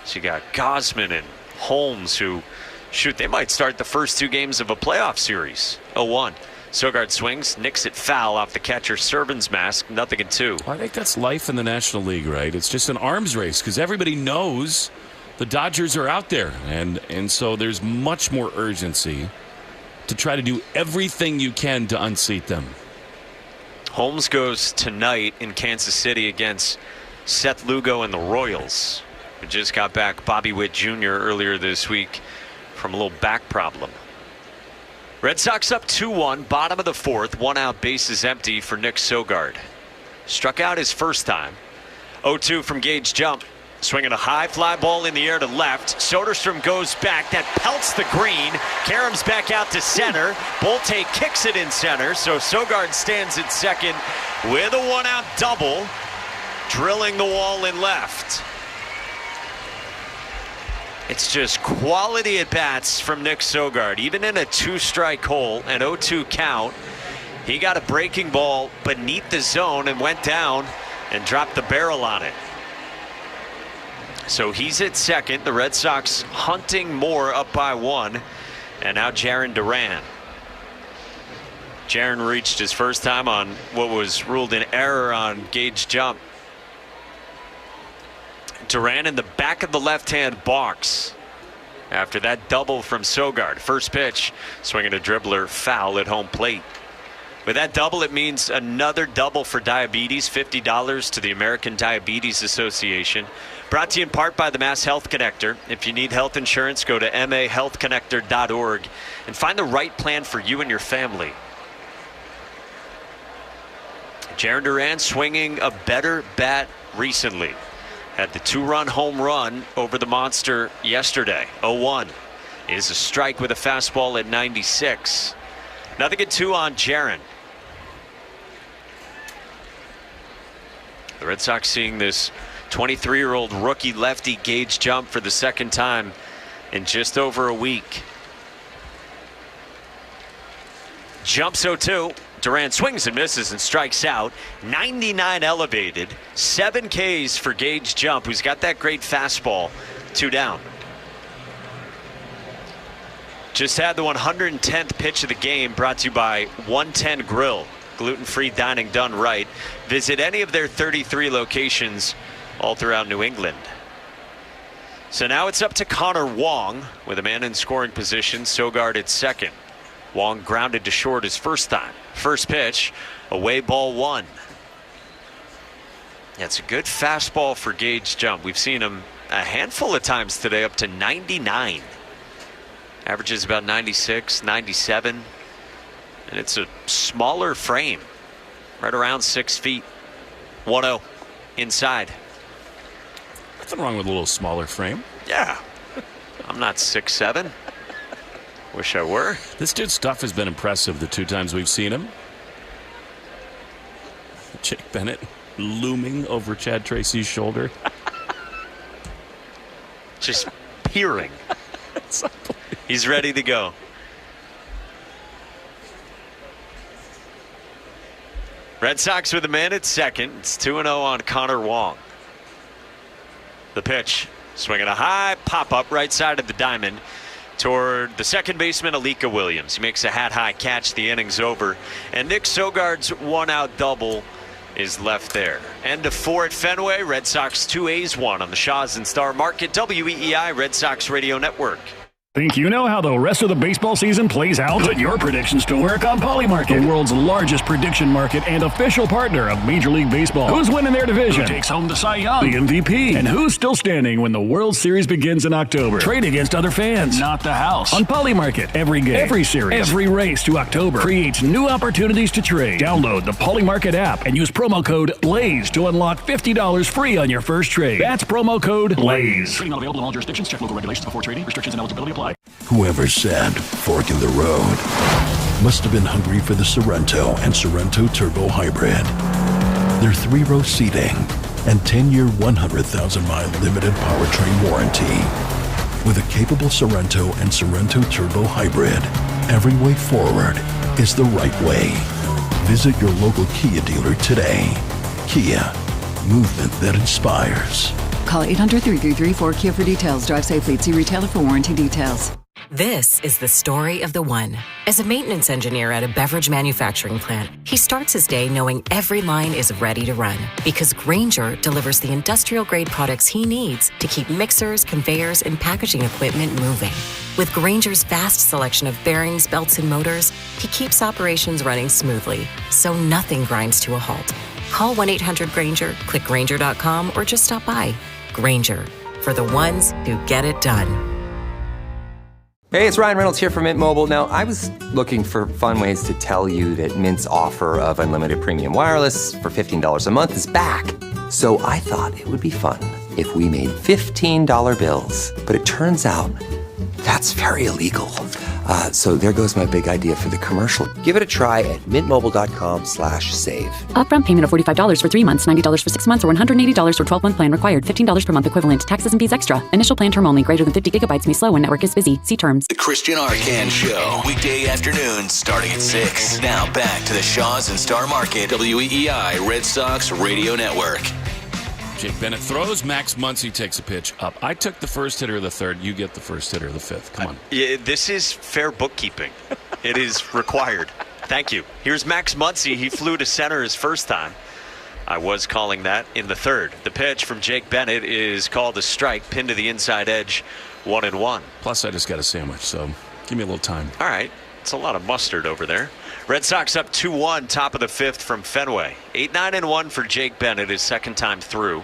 So you got Gausman and Holmes, who, shoot, they might start the first 2 games of a playoff series. 0-1. Sogard swings, nicks it foul off the catcher Servin's mask, 0-2. I think that's life in the National League, right? It's just an arms race because everybody knows the Dodgers are out there, and so there's much more urgency to try to do everything you can to unseat them. Holmes goes tonight in Kansas City against Seth Lugo and the Royals. We just got back Bobby Witt Jr. earlier this week from a little back problem. Red Sox up 2-1, bottom of the 4th, 1 out, bases empty for Nick Sogard. Struck out his first time. 0-2 from Gage Jump. Swinging a high fly ball in the air to left. Soderstrom goes back. That pelts the green. Karem's back out to center. Bolte kicks it in center. So Sogard stands at second with a 1-out double. Drilling the wall in left. It's just quality at bats from Nick Sogard. Even in a 2-strike hole, an 0-2 count, he got a breaking ball beneath the zone and went down and dropped the barrel on it. So he's at second. The Red Sox hunting more, up by 1. And now Jarren Duran. Jarren reached his first time on what was ruled an error on Gage Jump. Duran in the back of the left-hand box after that double from Sogard. First pitch, swinging a dribbler, foul at home plate. With that double, it means another double for diabetes, $50 to the American Diabetes Association. Brought to you in part by the Mass Health Connector. If you need health insurance, go to mahealthconnector.org and find the right plan for you and your family. Jarren Duran swinging a better bat recently. Had the 2-run home run over the monster yesterday. 0-1 is a strike with a fastball at 96. Nothing at 2 on Jarren. The Red Sox seeing this 23-year-old rookie lefty Gage jump for the second time in just over a week. Jumps 0-2. Duran swings and misses and strikes out. 99 elevated. 7 Ks for Gage Jump, who's got that great fastball. 2 down. Just had the 110th pitch of the game, brought to you by 110 Grill. Gluten-free dining done right. Visit any of their 33 locations all throughout New England. So now it's up to Connor Wong with a man in scoring position. Sogard at second. Wong grounded to short his first time. First pitch, away ball 1. That's a good fastball for Gage Jump. We've seen him a handful of times today, up to 99. Averages about 96, 97. And it's a smaller frame, right around 6 feet. 1-0 inside. Nothing wrong with a little smaller frame. Yeah. I'm not 6'7". Wish I were. This dude's stuff has been impressive the 2 times we've seen him. Jake Bennett looming over Chad Tracy's shoulder. Just peering. He's ready to go. Red Sox with a man at second. It's 2-0 on Connor Wong. The pitch. Swinging a high pop-up right side of the diamond toward the second baseman, Alika Williams. He makes a hat-high catch. The inning's over. And Nick Sogard's 1-out double is left there. End of 4 at Fenway. Red Sox 2 A's 1 on the Shaws and Star Market. WEEI Red Sox Radio Network. Think you know how the rest of the baseball season plays out? Put your predictions to work on Polymarket, the world's largest prediction market and official partner of Major League Baseball. Who's winning their division? Who takes home the Cy Young, the MVP? And who's still standing when the World Series begins in October? Trade against other fans, not the house. On Polymarket, every game, every series, every race to October creates new opportunities to trade. Download the Polymarket app and use promo code BLAZE to unlock $50 free on your first trade. That's promo code BLAZE. Trading not available in all jurisdictions. Check local regulations before trading. Restrictions and eligibility apply. Whoever said fork in the road must have been hungry for the Sorrento and Sorrento Turbo Hybrid. Their 3-row seating and 10-year, 100,000-mile limited powertrain warranty. With a capable Sorrento and Sorrento Turbo Hybrid, every way forward is the right way. Visit your local Kia dealer today. Kia, movement that inspires. Call 800-333-4KIA for details. Drive safely. See retailer for warranty details. This is the story of the one. As a maintenance engineer at a beverage manufacturing plant, he starts his day knowing every line is ready to run because Grainger delivers the industrial-grade products he needs to keep mixers, conveyors, and packaging equipment moving. With Grainger's vast selection of bearings, belts, and motors, he keeps operations running smoothly, so nothing grinds to a halt. Call 1-800-GRAINGER, click Grainger.com, or just stop by. Grainger, for the ones who get it done. Hey, it's Ryan Reynolds here from Mint Mobile. Now, I was looking for fun ways to tell you that Mint's offer of unlimited premium wireless for $15 a month is back. So I thought it would be fun if we made $15 bills. But it turns out that's very illegal. So there goes my big idea for the commercial. Give it a try at mintmobile.com/save. Upfront payment of $45 for 3 months, $90 for 6 months, or $180 for 12-month plan required. $15 per month equivalent. Taxes and fees extra. Initial plan term only. Greater than 50 gigabytes may slow when network is busy. See terms. The Christian Arcan Show. Weekday afternoons starting at 6. Now back to the Shaws and Star Market. WEEI Red Sox Radio Network. Jake Bennett throws. Max Muncy takes a pitch up. I took the first hitter of the third. You get the first hitter of the fifth. Come on. Yeah, this is fair bookkeeping. It is required. Thank you. Here's Max Muncy. He flew to center his first time. I was calling that in the third. The pitch from Jake Bennett is called a strike, pinned to the inside edge, 1-1. Plus, I just got a sandwich, so give me a little time. All right. It's a lot of mustard over there. Red Sox up 2-1, top of the fifth from Fenway. 8-9-1 for Jake Bennett, his second time through.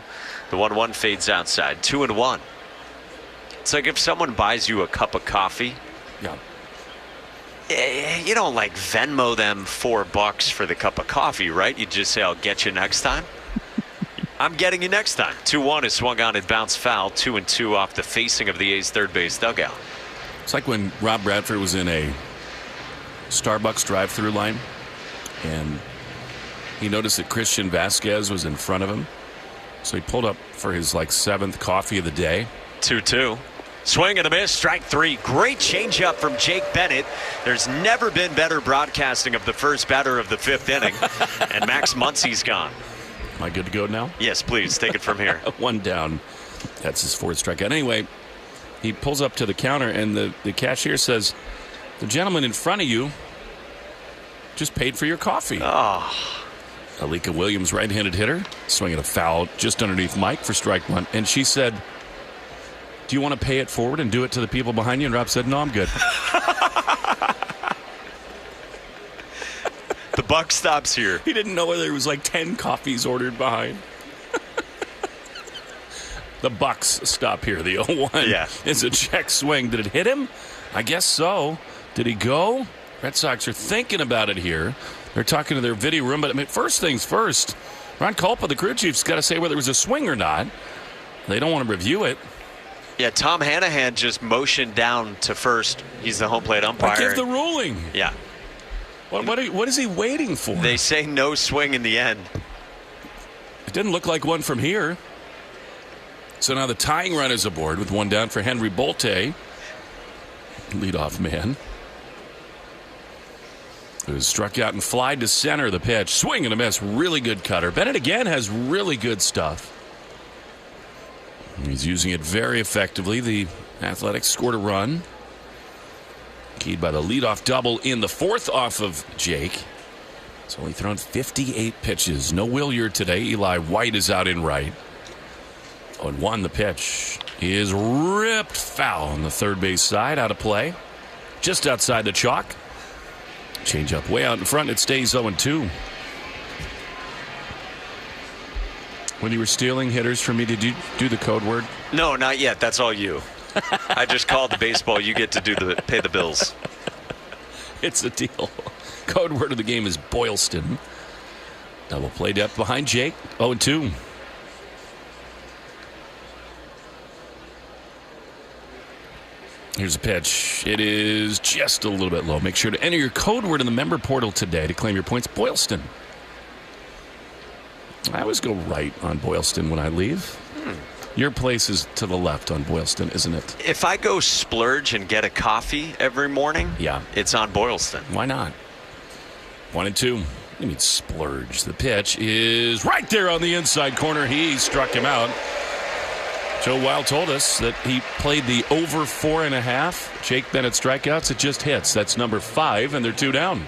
The 1-1 fades outside. 2-1. It's like if someone buys you a cup of coffee. Yeah. You don't like Venmo them $4 for the cup of coffee, right? You just say, I'll get you next time. I'm getting you next time. 2-1 is swung on and bounced foul. 2-2 off the facing of the A's third base dugout. It's like when Rob Bradford was in a Starbucks drive-through line and he noticed that Christian Vasquez was in front of him. So he pulled up for his seventh coffee of the day. 2-2. Swing and a miss, strike three. Great changeup from Jake Bennett. There's never been better broadcasting of the first batter of the fifth inning. And Max Muncy's gone. Am I good to go now? Yes, please. Take it from here. One down. That's his fourth strikeout. Anyway, he pulls up to the counter, and the cashier says, the gentleman in front of you just paid for your coffee. Oh. Alika Williams, right-handed hitter, swinging a foul just underneath Mike for strike one. And she said, do you want to pay it forward and do it to the people behind you? And Rob said, no, I'm good. The buck stops here. He didn't know whether there was 10 coffees ordered behind. The Bucks stop here. The 0-1 Yeah. is a check swing. Did it hit him? I guess so. Did he go? Red Sox are thinking about it here. They're talking to their video room. But first things first, Ron Kulpa, the crew chief's got to say whether it was a swing or not. They don't want to review it. Yeah, Tom Hanahan just motioned down to first. He's the home plate umpire. Give the ruling. Yeah. What is he waiting for? They say no swing in the end. It didn't look like one from here. So now the tying run is aboard with one down for Henry Bolte, leadoff man. It was struck out and flied to center. The pitch, swing and a miss, really good cutter. Bennett again has really good stuff. He's using it very effectively. The Athletics scored a run, keyed by the leadoff double in the fourth off of Jake. He's only thrown 58 pitches. No Williard today. Eli White is out in right. 0-1, the pitch is ripped foul on the third base side, out of play, just outside the chalk. Change up way out in front. It stays 0-2. When you were stealing hitters from me, did you do the code word? No, not yet. That's all you. I just called the baseball. You get to pay the bills. It's a deal. Code word of the game is Boylston. Double play depth behind Jake. 0-2. Here's a pitch. It is just a little bit low. Make sure to enter your code word in the member portal today to claim your points. Boylston. I always go right on Boylston when I leave. Your place is to the left on Boylston, isn't it? If I go splurge and get a coffee every morning, yeah, it's on Boylston. Why not? 1-2. You mean splurge. The pitch is right there on the inside corner. He struck him out. Joe Wild told us that he played the over 4.5. Jake Bennett strikeouts. It just hits. That's number 5, and they're 2 down.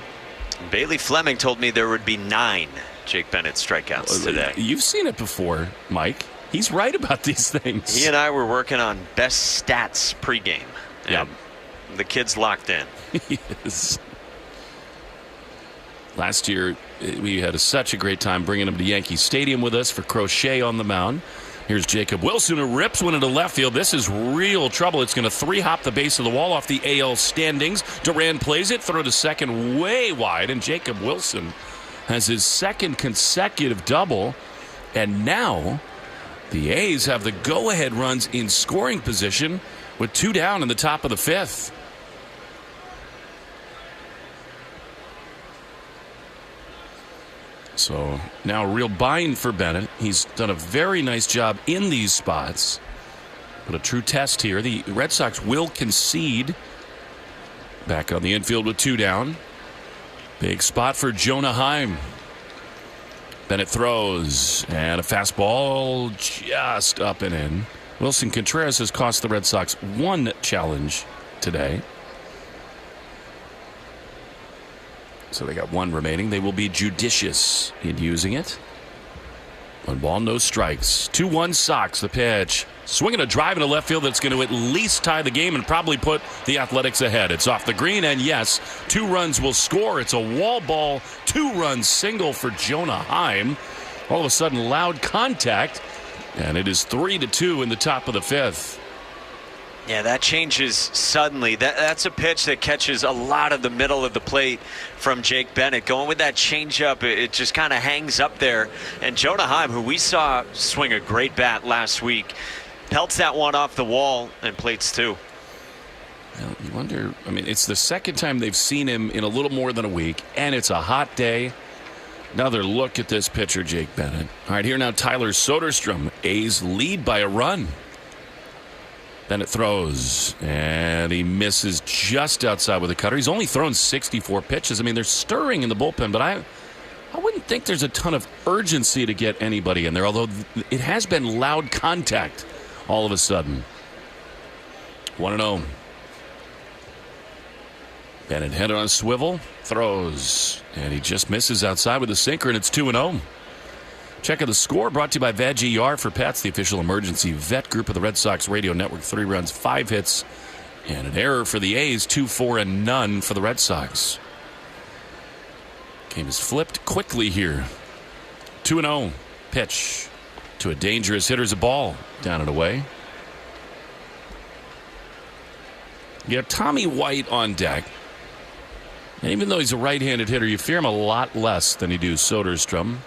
Bailey Fleming told me there would be 9 Jake Bennett strikeouts today. You've seen it before, Mike. He's right about these things. He and I were working on best stats pregame. Yeah. The kid's locked in. Yes. Last year, we had such a great time bringing him to Yankee Stadium with us for Crochet on the mound. Here's Jacob Wilson, who rips one into left field. This is real trouble. It's going to 3-hop the base of the wall off the AL standings. Duran plays it, throw to second way wide, and Jacob Wilson has his second consecutive double. And now the A's have the go-ahead runs in scoring position with 2 down in the top of the 5th. So now a real bind for Bennett. He's done a very nice job in these spots. But a true test here. The Red Sox will concede. Back on the infield with 2 down. Big spot for Jonah Heim. Bennett throws, and a fastball just up and in. Wilson Contreras has cost the Red Sox 1 challenge today. So they got 1 remaining. They will be judicious in using it. 1 ball, no strikes. 2-1 Sox. The pitch Swinging a drive into left field that's going to at least tie the game and probably put the Athletics ahead. It's off the green, and yes, 2 runs will score. It's a wall ball, 2-run single for Jonah Heim. All of a sudden, loud contact, and it is 3-2 in the top of the 5th. Yeah, that changes suddenly. That's a pitch that catches a lot of the middle of the plate from Jake Bennett. Going with that changeup, it just kind of hangs up there. And Jonah Heim, who we saw swing a great bat last week, pelts that one off the wall and plates 2. Well, you wonder, I mean, it's the second time they've seen him in a little more than a week, and it's a hot day. Another look at this pitcher, Jake Bennett. All right, here now Tyler Soderstrom. A's lead by a run. Bennett throws, and he misses just outside with a cutter. He's only thrown 64 pitches. I mean, they're stirring in the bullpen, but I wouldn't think there's a ton of urgency to get anybody in there, although it has been loud contact all of a sudden. 1-0. Bennett headed on a swivel, throws, and he just misses outside with a sinker, and it's 2-0. Check of the score brought to you by Veg ER for Pets, the official emergency vet group of the Red Sox radio network. 3 runs, 5 hits, and an error for the A's. 2-4 and none for the Red Sox. Game is flipped quickly here. 2-0. Pitch to a dangerous hitter's a ball. Down and away. You have Tommy White on deck. And even though he's a right-handed hitter, you fear him a lot less than you do Soderstrom.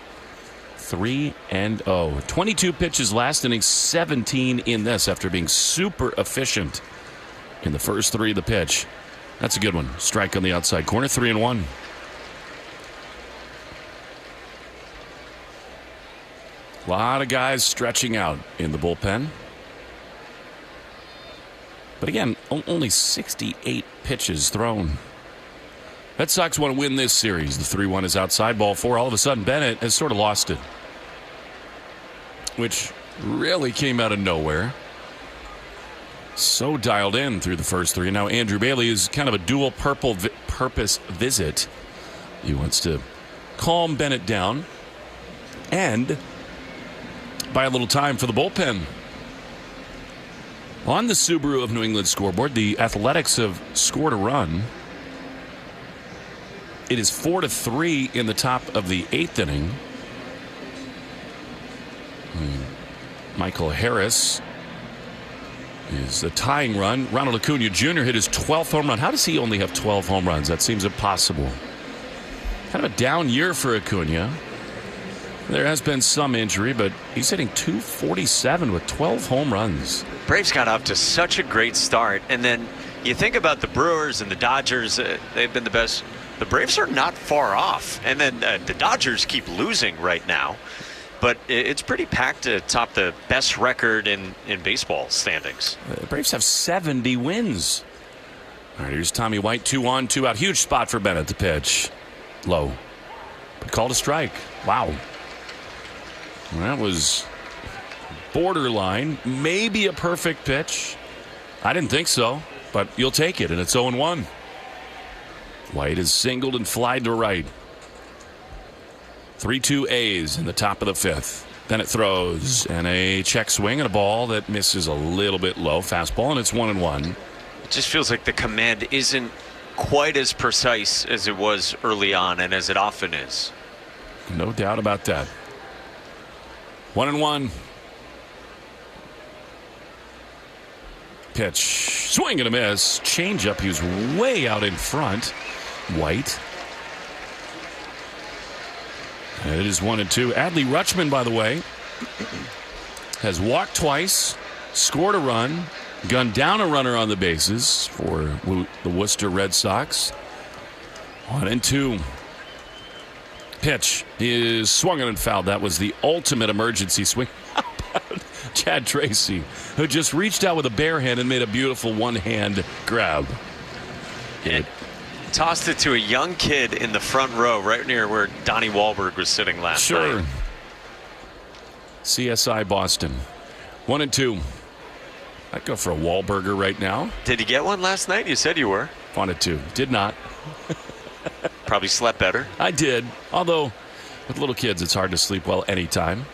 3-0. 22 pitches last inning, 17 in this after being super efficient in the first 3 of the pitch. That's a good one. Strike on the outside corner, 3-1. A lot of guys stretching out in the bullpen. But again, only 68 pitches thrown. Red Sox want to win this series. The 3-1 is outside, ball 4. All of a sudden, Bennett has sort of lost it, which really came out of nowhere. So dialed in through the first 3. Now Andrew Bailey is kind of a dual purpose visit. He wants to calm Bennett down and buy a little time for the bullpen. On the Subaru of New England scoreboard, the Athletics have scored a run. It is 4-3 in the top of the 8th inning. Michael Harris is the tying run. Ronald Acuna Jr. hit his 12th home run. How does he only have 12 home runs? That seems impossible. Kind of a down year for Acuna. There has been some injury, but he's hitting .247 with 12 home runs. Braves got off to such a great start, and then you think about the Brewers and the Dodgers. They've been the best. The Braves are not far off, and then the Dodgers keep losing right now. But it's pretty packed to top the best record in baseball standings. The Braves have 70 wins. All right, here's Tommy White, 2 on, 2 out. Huge spot for Bennett to pitch. Low. But called a strike. Wow. That was borderline. Maybe a perfect pitch. I didn't think so, but you'll take it, and it's 0-1. White is singled and flied to right. 3-2 A's in the top of the 5th. Bennett throws, and a check swing and a ball that misses a little bit low. Fastball, and it's 1-1. It just feels like the command isn't quite as precise as it was early on and as it often is. No doubt about that. 1-1. Pitch. Swing and a miss. Changeup. He was way out in front. White. And it is 1-2. Adley Rutschman, by the way, has walked twice, scored a run, gunned down a runner on the bases for the Worcester Red Sox. 1-2. Pitch is swung and fouled. That was the ultimate emergency swing. How about Chad Tracy, who just reached out with a bare hand and made a beautiful one-hand grab? It tossed it to a young kid in the front row right near where Donnie Wahlberg was sitting last night. CSI Boston. 1-2. I'd go for a Wahlburger right now. Did you get one last night? You said you were. Wanted to. Did not. Probably slept better. I did. Although, with little kids, it's hard to sleep well anytime.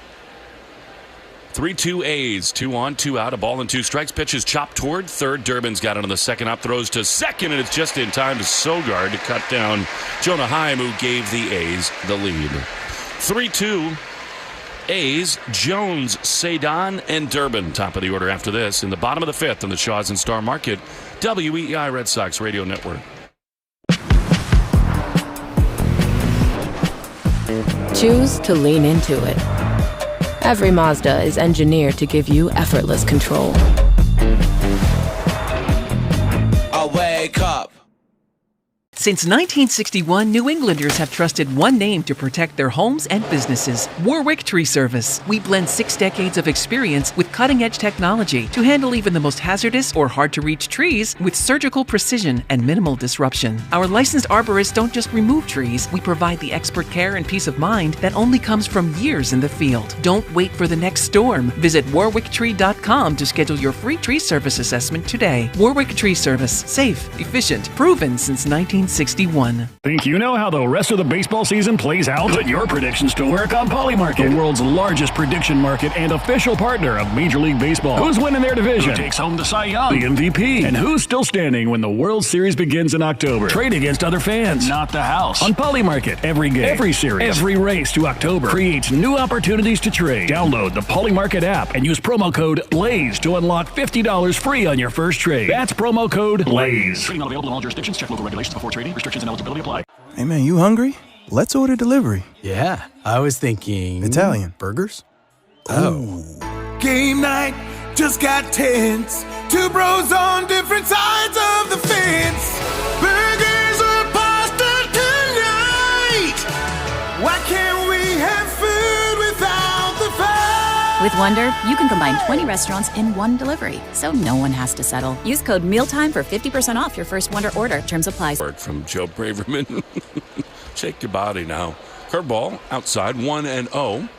3-2 A's, 2 on, 2 out, a ball and 2 strikes. Pitches chopped toward third. Durbin's got it on the second up, throws to second, and it's just in time to Sogard to cut down Jonah Heim, who gave the A's the lead. 3-2 A's, Jones, Cedon, and Durbin. Top of the order after this in the bottom of the fifth on the Shaw's and Star Market WEEI Red Sox Radio Network. Choose to lean into it. Every Mazda is engineered to give you effortless control. I wake up. Since 1961, New Englanders have trusted one name to protect their homes and businesses: Warwick Tree Service. We blend 6 decades of experience with cutting-edge technology to handle even the most hazardous or hard-to-reach trees with surgical precision and minimal disruption. Our licensed arborists don't just remove trees, we provide the expert care and peace of mind that only comes from years in the field. Don't wait for the next storm. Visit warwicktree.com to schedule your free tree service assessment today. Warwick Tree Service. Safe, efficient, proven since 1961. Think you know how the rest of the baseball season plays out? Put your predictions to work on Polymarket, the world's largest prediction market and official partner of Major League Baseball. Who's winning their division? Who takes home the Cy Young? The MVP? And who's still standing when the World Series begins in October? Trade against other fans, not the house. On Polymarket, every game, every series, every race to October creates new opportunities to trade. Download the Polymarket app and use promo code BLAZE to unlock $50 free on your first trade. That's promo code BLAZE. Trading not available in all jurisdictions. Check local regulations before trading. Restrictions and eligibility apply. Hey man, you hungry? Let's order delivery. Yeah, I was thinking... Italian. Burgers? Oh. Game night just got tense. Two bros on different sides of the fence. Burgers or pasta tonight? Why can't we have food without the fight? With Wonder, you can combine 20 restaurants in one delivery, so no one has to settle. Use code MEALTIME for 50% off your first Wonder order. Terms apply. From Joe Braverman. Shake your body now. Curveball outside, 1-0.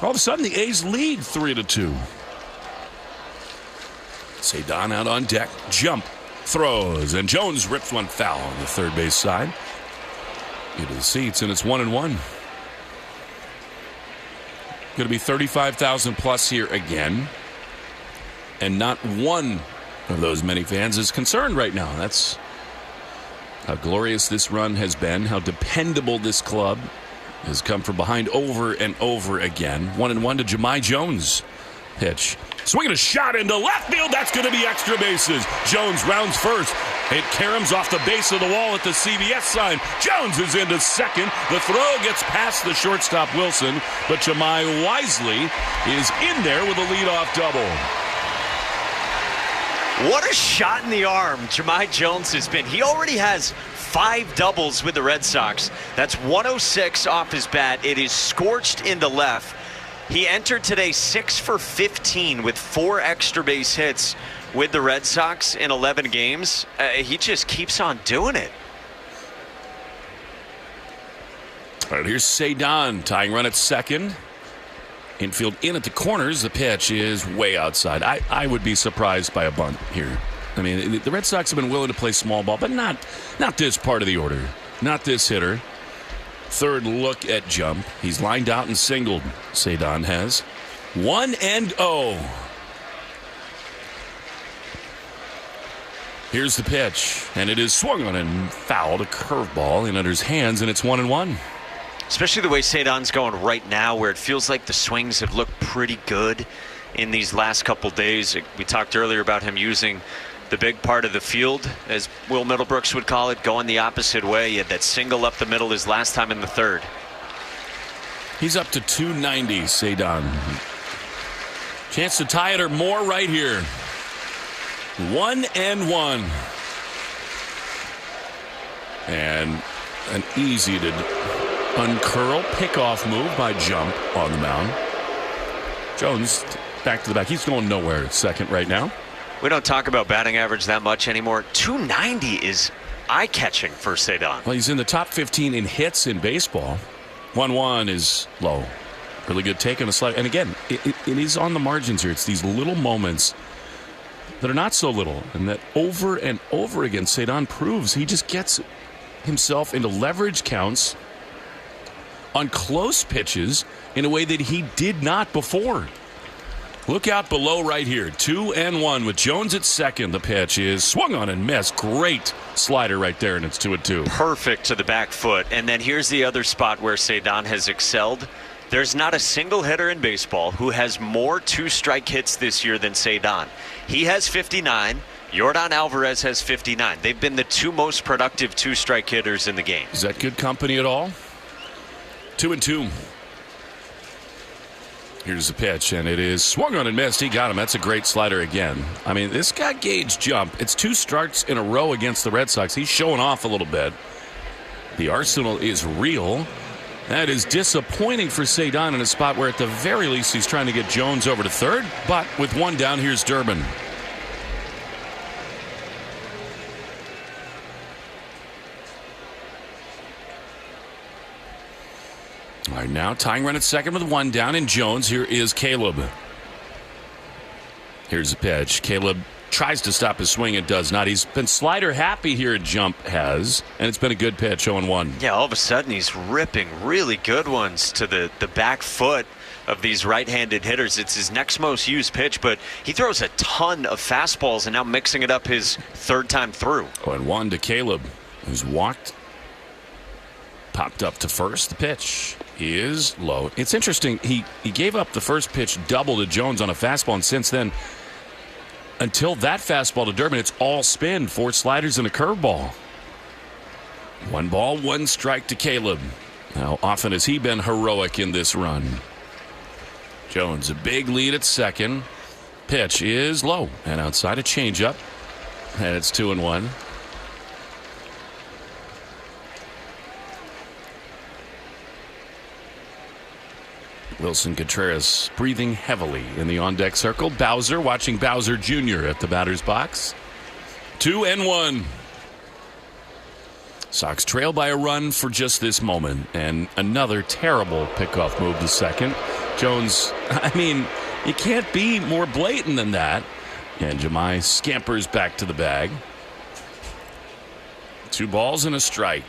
All of a sudden, the A's lead 3-2. Cedon out on deck. Jump. Throws. And Jones rips one foul on the third base side. Into the seats, and it's 1-1. Going to be 35,000 plus here again. And not one of those many fans is concerned right now. That's how glorious this run has been, how dependable this club has come from behind over and over again. 1-1 to Jahmai Jones. Pitch. Swinging a shot into left field. That's going to be extra bases. Jones rounds first. It caroms off the base of the wall at the CBS sign. Jones is into second. The throw gets past the shortstop Wilson, but Jahmai wisely is in there with a leadoff double. What a shot in the arm Jahmai Jones has been. He already has 5 doubles with the Red Sox. That's 106 off his bat. It is scorched into left. He entered today 6 for 15 with 4 extra base hits with the Red Sox in 11 games. He just keeps on doing it. All right, here's Cedon tying run at second. Infield in at the corners. The pitch is way outside. I would be surprised by a bunt here. I mean, the Red Sox have been willing to play small ball, but not this part of the order. Not this hitter. Third look at jump. He's lined out and singled. Cedon has 1-0. Here's the pitch, and it is swung on and fouled. A curveball in Hunter's hands, and it's 1-1. Especially the way Cedon's going right now, where it feels like the swings have looked pretty good in these last couple days. We talked earlier about him using the big part of the field, as Will Middlebrooks would call it, going the opposite way. He had that single up the middle his last time in the third. He's up to 290, Cedon. Chance to tie it or more right here. 1-1. And an easy to uncurl pickoff move by Jump on the mound. Jones back to the back. He's going nowhere at second right now. We don't talk about batting average that much anymore. 290 is eye-catching for Cedon. Well, he's in the top 15 in hits in baseball. 1-1 is low. Really good take on a slide. And again, it is on the margins here. It's these little moments that are not so little, and that over and over again Cedon proves he just gets himself into leverage counts on close pitches in a way that he did not before. Look out below right here. 2-1 with Jones at second. The pitch is swung on and missed. Great slider right there, and it's 2-2. Perfect to the back foot. And then here's the other spot where Cedon has excelled. There's not a single hitter in baseball who has more two-strike hits this year than Cedon. He has 59. Yordan Alvarez has 59. They've been the two most productive two-strike hitters in the game. Is that good company at all? 2-2. Here's the pitch, and it is swung on and missed. He got him. That's a great slider again. I mean, this got Gage jump. It's 2 starts in a row against the Red Sox. He's showing off a little bit. The arsenal is real. That is disappointing for Cedon in a spot where at the very least he's trying to get Jones over to third. But with one down, here's Durbin. All right, now tying run at second with one down, and Jones. Here is Caleb. Here's the pitch. Caleb tries to stop his swing and does not. He's been slider happy here at Jump has, and it's been a good pitch, 0-1. Yeah, all of a sudden he's ripping really good ones to the back foot of these right-handed hitters. It's his next most used pitch, but he throws a ton of fastballs and now mixing it up his third time through. 0-1 to Caleb, who's walked. Popped up to first. The pitch is low. It's interesting. He gave up the first pitch double to Jones on a fastball, and since then, until that fastball to Durbin, it's all spin, 4 sliders and a curveball. 1 ball, 1 strike to Caleb. How often has he been heroic in this run? Jones, a big lead at second. Pitch is low and outside a changeup, and it's 2-1. Wilson Contreras breathing heavily in the on-deck circle. Bowser watching Bowser Jr. at the batter's box. 2-1. Sox trail by a run for just this moment. And another terrible pickoff move to second. Jones, I mean, you can't be more blatant than that. And Jemai scampers back to the bag. 2 balls and a strike.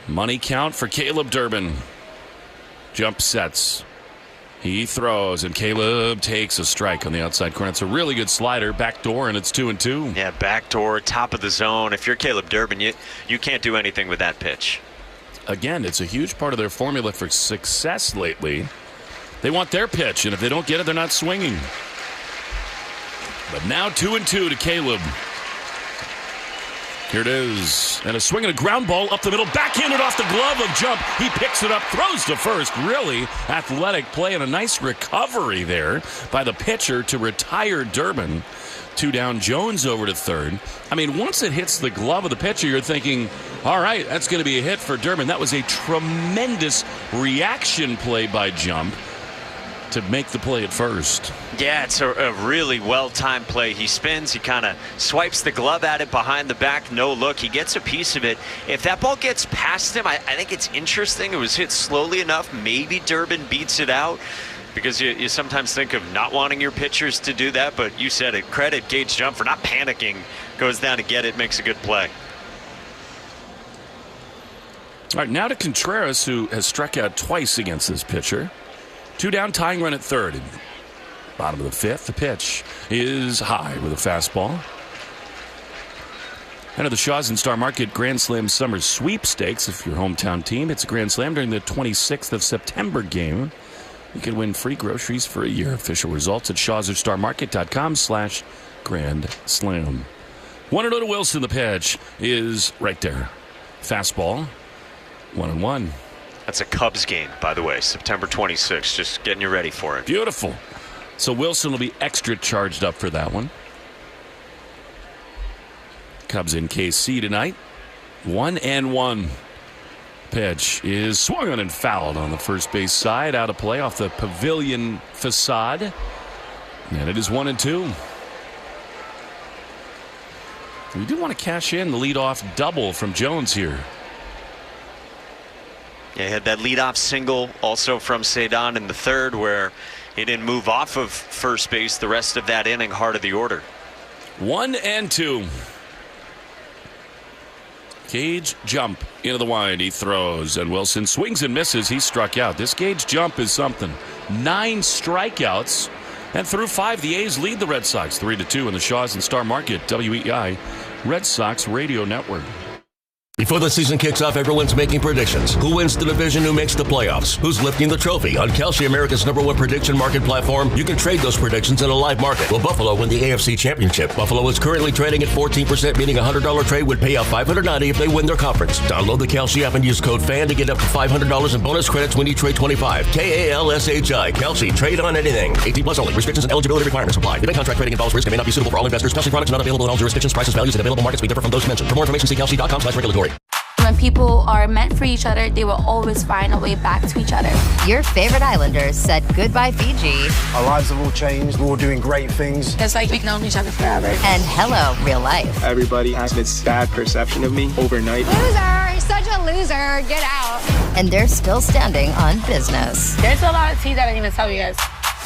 Money count for Caleb Durbin. Jump sets. He throws, and Caleb takes a strike on the outside corner. It's a really good slider, backdoor, and it's 2-2. Yeah, backdoor, top of the zone. If you're Caleb Durbin, you can't do anything with that pitch. Again, it's a huge part of their formula for success lately. They want their pitch, and if they don't get it, they're not swinging. But now 2-2 to Caleb. Here it is. And a swing and a ground ball up the middle. Backhanded off the glove of Jump. He picks it up, throws to first. Really athletic play and a nice recovery there by the pitcher to retire Durbin. 2 down, Jones over to third. I mean, once it hits the glove of the pitcher, you're thinking, all right, that's going to be a hit for Durbin. That was a tremendous reaction play by Jump to make the play at first. Yeah, it's a really well-timed play. He spins, he kind of swipes the glove at it behind the back, no look. He gets a piece of it. If that ball gets past him, I think it's interesting. It was hit slowly enough. Maybe Durbin beats it out, because you sometimes think of not wanting your pitchers to do that, but you said it. Credit Gage Jump for not panicking. Goes down to get it, makes a good play. All right, now to Contreras, who has struck out twice against this pitcher. 2 down, tying run at third. Bottom of the fifth, the pitch is high with a fastball. Enter the Shaw's and Star Market Grand Slam Summer Sweepstakes. If your hometown team hits a Grand Slam during the 26th of September game, you can win free groceries for a year. Official results at shawsorstarmarket.com/Grand Slam. 1-0 to Wilson. The pitch is right there. Fastball, 1-1. That's a Cubs game, by the way, September 26th. Just getting you ready for it. Beautiful. So Wilson will be extra charged up for that one. Cubs in KC tonight. 1-1. Pitch is swung on and fouled on the first base side. Out of play off the pavilion facade. And it is 1-2. We do want to cash in the leadoff double from Jones here. Yeah, he had that leadoff single also from Cedon in the third, where he didn't move off of first base the rest of that inning, heart of the order. 1-2. Gauge jump into the wind. He throws, and Wilson swings and misses. He struck out. This Gauge jump is something. 9 strikeouts. And through 5, the A's lead the Red Sox 3-2 in the Shaws and Star Market. WEEI Red Sox Radio Network. Before the season kicks off, everyone's making predictions. Who wins the division? Who makes the playoffs? Who's lifting the trophy? On Kalshi, America's #1 prediction market platform, you can trade those predictions in a live market. Will Buffalo win the AFC Championship? Buffalo is currently trading at 14%, meaning a $100 trade would pay out $590 if they win their conference. Download the Kalshi app and use code FAN to get up to $500 in bonus credits when you trade 25. KALSHI. Kalshi. Trade on anything. 18+ only. Restrictions and eligibility requirements apply. Debit contract trading involves risk and may not be suitable for all investors. Kalshi products not available in all jurisdictions. Prices, values, and available markets may differ from those mentioned. For more information, see kalshi.com/regulatory. When people are meant for each other, they will always find a way back to each other. Your favorite Islanders said goodbye Fiji. Our lives have all changed. We're all doing great things. It's like we've known each other forever. And hello, real life. Everybody has this bad perception of me overnight. Loser! Such a loser! Get out! And they're still standing on business. There's a lot of tea that I need to tell you guys.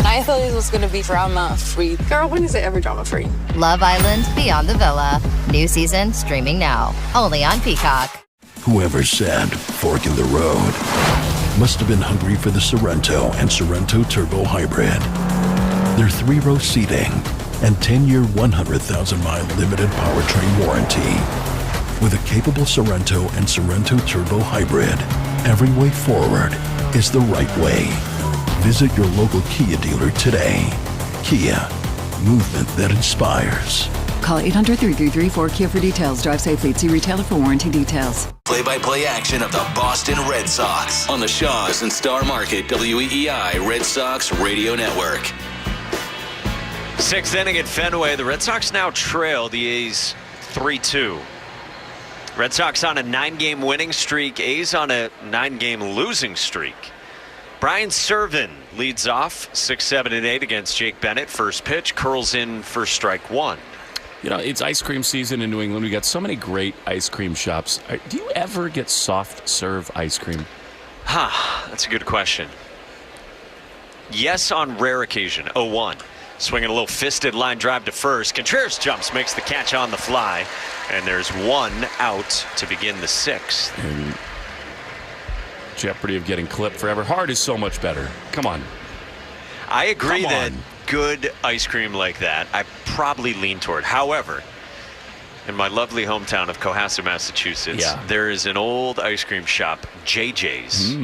I thought this was going to be drama-free. Girl, when is it ever drama-free? Love Island Beyond the Villa. New season streaming now. Only on Peacock. Whoever said fork in the road must have been hungry for the Sorrento and Sorrento Turbo Hybrid. Their 3-row seating and 10-year, 100,000-mile limited powertrain warranty. With a capable Sorrento and Sorrento Turbo Hybrid, every way forward is the right way. Visit your local Kia dealer today. Kia, movement that inspires. Call 800-333-4KIA for details. Drive safely. See retailer for warranty details. Play-by-play action of the Boston Red Sox on the Shaws and Star Market WEEI Red Sox Radio Network. 6th inning at Fenway. The Red Sox now trail the A's 3-2. Red Sox on a 9-game winning streak. A's on a 9-game losing streak. Brian Serven leads off 6, 7, and 8 against Jake Bennett. First pitch curls in for strike 1. You know, it's ice cream season in New England. We got so many great ice cream shops. Do you ever get soft serve ice cream? That's a good question. Yes, on rare occasion. 0-1. Swinging a little fisted line drive to first. Contreras jumps, makes the catch on the fly. And there's 1 out to begin the 6th. And jeopardy of getting clipped forever. Hard is so much better. Come on. I agree that good ice cream like that, I probably lean toward. However, in my lovely hometown of Cohasset, Massachusetts, there is an old ice cream shop, JJ's,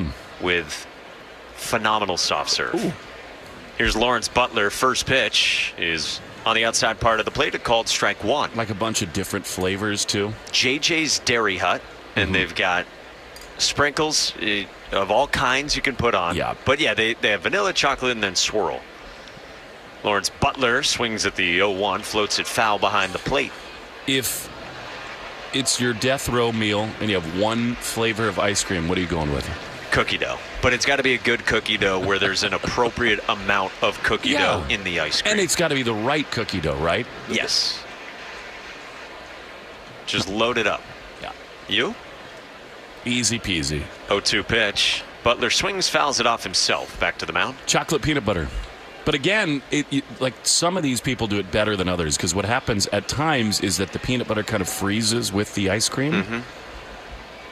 with phenomenal soft serve. Ooh. Here's Lawrence Butler. First pitch is on the outside part of the plate. It called strike 1. Like a bunch of different flavors, too. JJ's Dairy Hut, and they've got sprinkles of all kinds you can put on. Yeah. But yeah, they have vanilla, chocolate, and then swirl. Lawrence Butler swings at the 0-1, floats it foul behind the plate. If it's your death row meal and you have one flavor of ice cream, what are you going with? Cookie dough. But it's got to be a good cookie dough where there's an appropriate amount of cookie dough in the ice cream. And it's got to be the right cookie dough, right? Yes. Just load it up. Yeah. You? Easy peasy. 0-2 pitch. Butler swings, fouls it off himself. Back to the mound. Chocolate peanut butter. But again, like some of these people do it better than others, because what happens at times is that the peanut butter kind of freezes with the ice cream.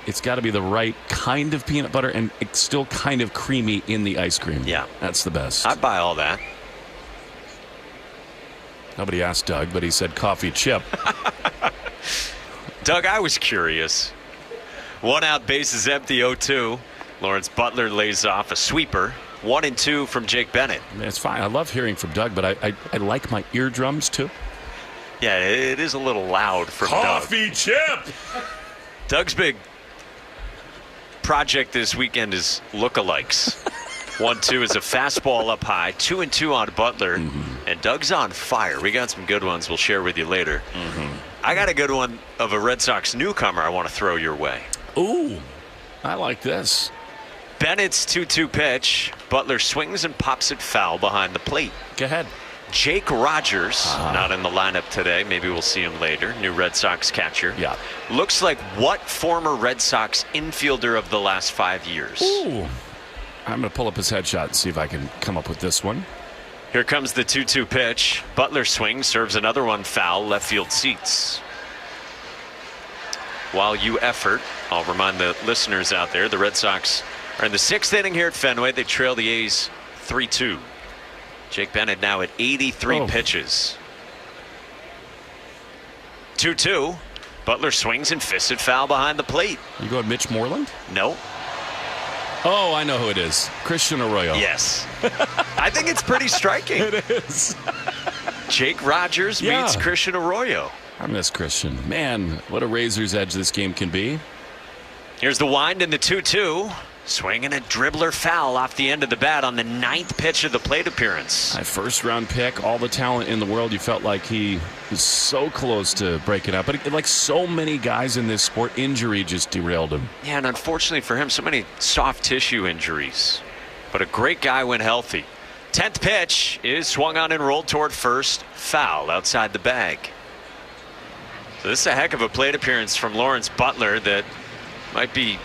It's got to be the right kind of peanut butter, and it's still kind of creamy in the ice cream. Yeah. That's the best. I'd buy all that. Nobody asked Doug, but he said coffee chip. Doug, I was curious. 1 out, bases empty, 0-2. Lawrence Butler lays off a sweeper. 1-2 from Jake Bennett. It's fine. I love hearing from Doug, but I like my eardrums too. Yeah, it is a little loud from Doug. Coffee chip! Doug's big project this weekend is lookalikes. 1-2 is a fastball up high. 2-2 on Butler. And Doug's on fire. We got some good ones we'll share with you later. I got a good one of a Red Sox newcomer I want to throw your way. Ooh, I like this. Bennett's 2-2 pitch. Butler swings and pops it foul behind the plate. Go ahead. Jake Rogers, not in the lineup today. Maybe we'll see him later. New Red Sox catcher. Yeah. Looks like what former Red Sox infielder of the last 5 years? Ooh. I'm going to pull up his headshot and see if I can come up with this one. Here comes the 2-2 pitch. Butler swings, serves another one foul, left field seats. while you effort. I'll remind the listeners out there, the Red Sox are in the 6th inning here at Fenway. They trail the A's 3-2. Jake Bennett now at 83 pitches. 2-2. Butler swings and fisted foul behind the plate. You going Mitch Moreland? No. Oh, I know who it is. Christian Arroyo. Yes. I think it's pretty striking. It is. Jake Rogers meets Christian Arroyo. I miss Christian. Man, what a razor's edge this game can be. Here's the wind in the 2-2. Swinging a dribbler foul off the end of the bat on the 9th pitch of the plate appearance. A first-round pick, all the talent in the world. You felt like he was so close to breaking up. But like so many guys in this sport, injury just derailed him. Yeah, and unfortunately for him, so many soft tissue injuries. But a great guy when healthy. 10th pitch is swung on and rolled toward first. Foul outside the bag. So this is a heck of a plate appearance from Lawrence Butler that might be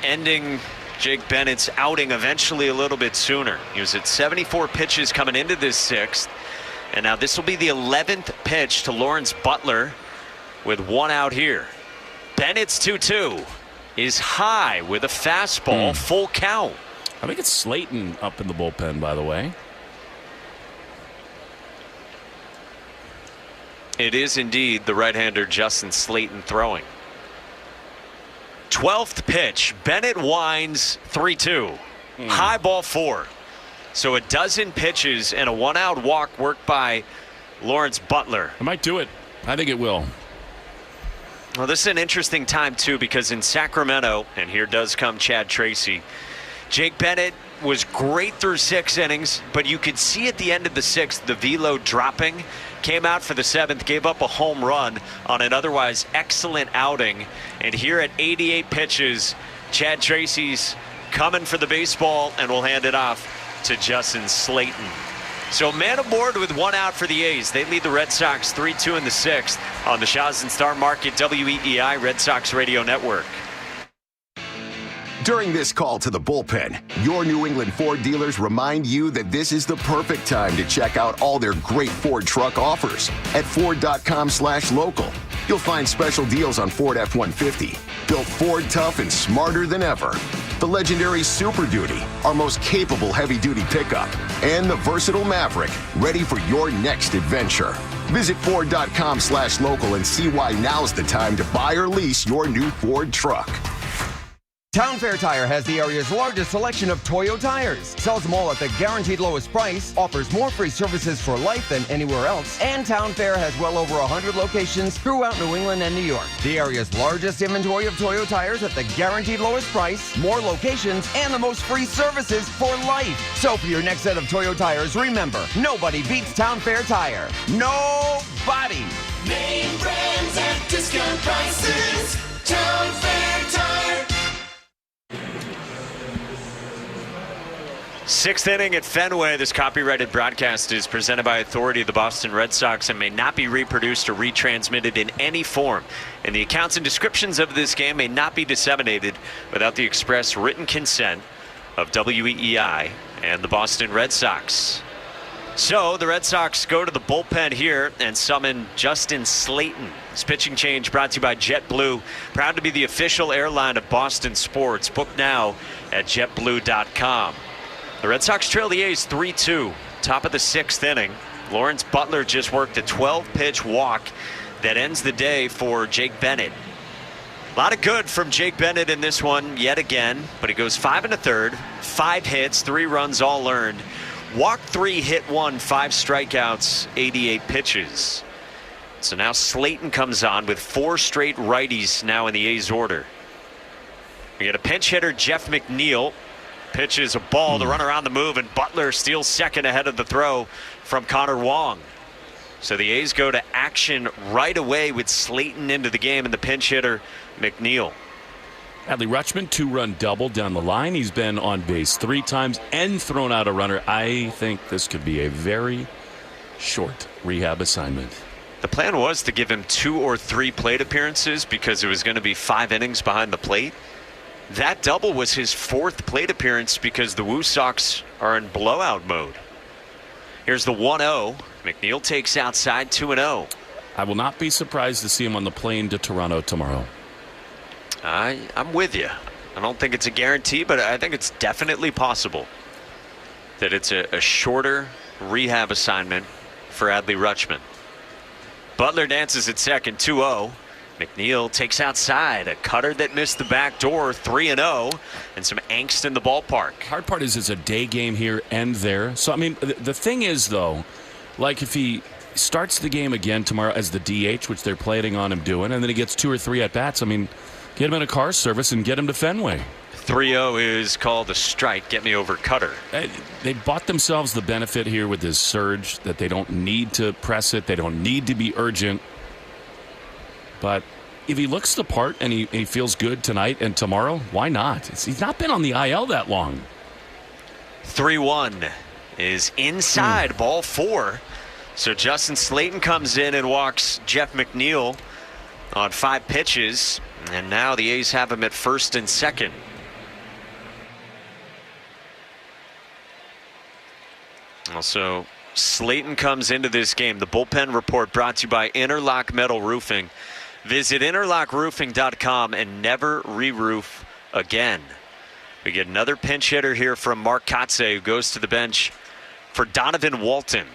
ending Jake Bennett's outing eventually a little bit sooner. He was at 74 pitches coming into this 6th. And now this will be the 11th pitch to Lawrence Butler with 1 out here. Bennett's 2-2 is high with a fastball, full count. I think it's Slayton up in the bullpen, by the way. It is indeed the right-hander Justin Slayton throwing. 12th pitch. Bennett winds 3-2. High ball 4. So a dozen pitches and a 1-out walk worked by Lawrence Butler. I might do it. I think it will. Well, this is an interesting time, too, because in Sacramento, and here does come Chad Tracy, Jake Bennett was great through 6 innings, but you could see at the end of the 6th the velo dropping. Came out for the 7th, gave up a home run on an otherwise excellent outing. And here at 88 pitches, Chad Tracy's coming for the baseball and will hand it off to Justin Slayton. So man aboard with 1 out for the A's. They lead the Red Sox 3-2 in the 6th on the Shaw's and Star Market WEEI Red Sox Radio Network. During this call to the bullpen, your New England Ford dealers remind you that this is the perfect time to check out all their great Ford truck offers. At Ford.com/local, you'll find special deals on Ford F-150, built Ford tough and smarter than ever. The legendary Super Duty, our most capable heavy-duty pickup, and the versatile Maverick, ready for your next adventure. Visit Ford.com/local and see why now's the time to buy or lease your new Ford truck. Town Fair Tire has the area's largest selection of Toyo tires, sells them all at the guaranteed lowest price, offers more free services for life than anywhere else, and Town Fair has well over 100 locations throughout New England and New York. The area's largest inventory of Toyo tires at the guaranteed lowest price, more locations, and the most free services for life. So for your next set of Toyo tires, remember, nobody beats Town Fair Tire. Nobody! Name brands at discount prices. Town Fair Tire. 6th inning at Fenway. This copyrighted broadcast is presented by authority of the Boston Red Sox and may not be reproduced or retransmitted in any form. And the accounts and descriptions of this game may not be disseminated without the express written consent of WEEI and the Boston Red Sox. So the Red Sox go to the bullpen here and summon Justin Slayton. This pitching change brought to you by JetBlue, proud to be the official airline of Boston sports. Book now at JetBlue.com. The Red Sox trail the A's 3-2, top of the 6th inning. Lawrence Butler just worked a 12-pitch walk that ends the day for Jake Bennett. A lot of good from Jake Bennett in this one yet again, but he goes 5 1/3, 5 hits, 3 runs all earned. Walked 3, hit 1, 5 strikeouts, 88 pitches. So now Slayton comes on with 4 straight righties now in the A's order. We get a pinch hitter, Jeff McNeil. Pitches a ball to run around the move, and Butler steals second ahead of the throw from Connor Wong. So the A's go to action right away with Slayton into the game and the pinch hitter, McNeil. Adley Rutschman, 2-run double down the line. He's been on base 3 times and thrown out a runner. I think this could be a very short rehab assignment. The plan was to give him 2 or 3 plate appearances because it was going to be 5 innings behind the plate. That double was his 4th plate appearance because the Woo Sox are in blowout mode. Here's the 1-0. McNeil takes outside, 2-0. I will not be surprised to see him on the plane to Toronto tomorrow. I'm with you. I don't think it's a guarantee, but I think it's definitely possible that it's a shorter rehab assignment for Adley Rutschman. Butler dances at second, 2-0. McNeil takes outside, a cutter that missed the back door, 3-0, and some angst in the ballpark. Hard part is it's a day game here and there. So, I mean, the thing is, though, like if he starts the game again tomorrow as the DH, which they're planning on him doing, and then he gets 2 or 3 at-bats, I mean, get him in a car service and get him to Fenway. 3-0 is called a strike. Get me over cutter. They bought themselves the benefit here with this surge that they don't need to press it. They don't need to be urgent. But if he looks the part and he feels good tonight and tomorrow, why not? He's not been on the IL that long. 3-1 is inside, ball 4. So Justin Slayton comes in and walks Jeff McNeil on 5 pitches. And now the A's have him at first and second. Also, Slayton comes into this game. The bullpen report brought to you by Interlock Metal Roofing. Visit interlockroofing.com and never re-roof again. We get another pinch hitter here from Mark Kotze, who goes to the bench for Donovan Walton.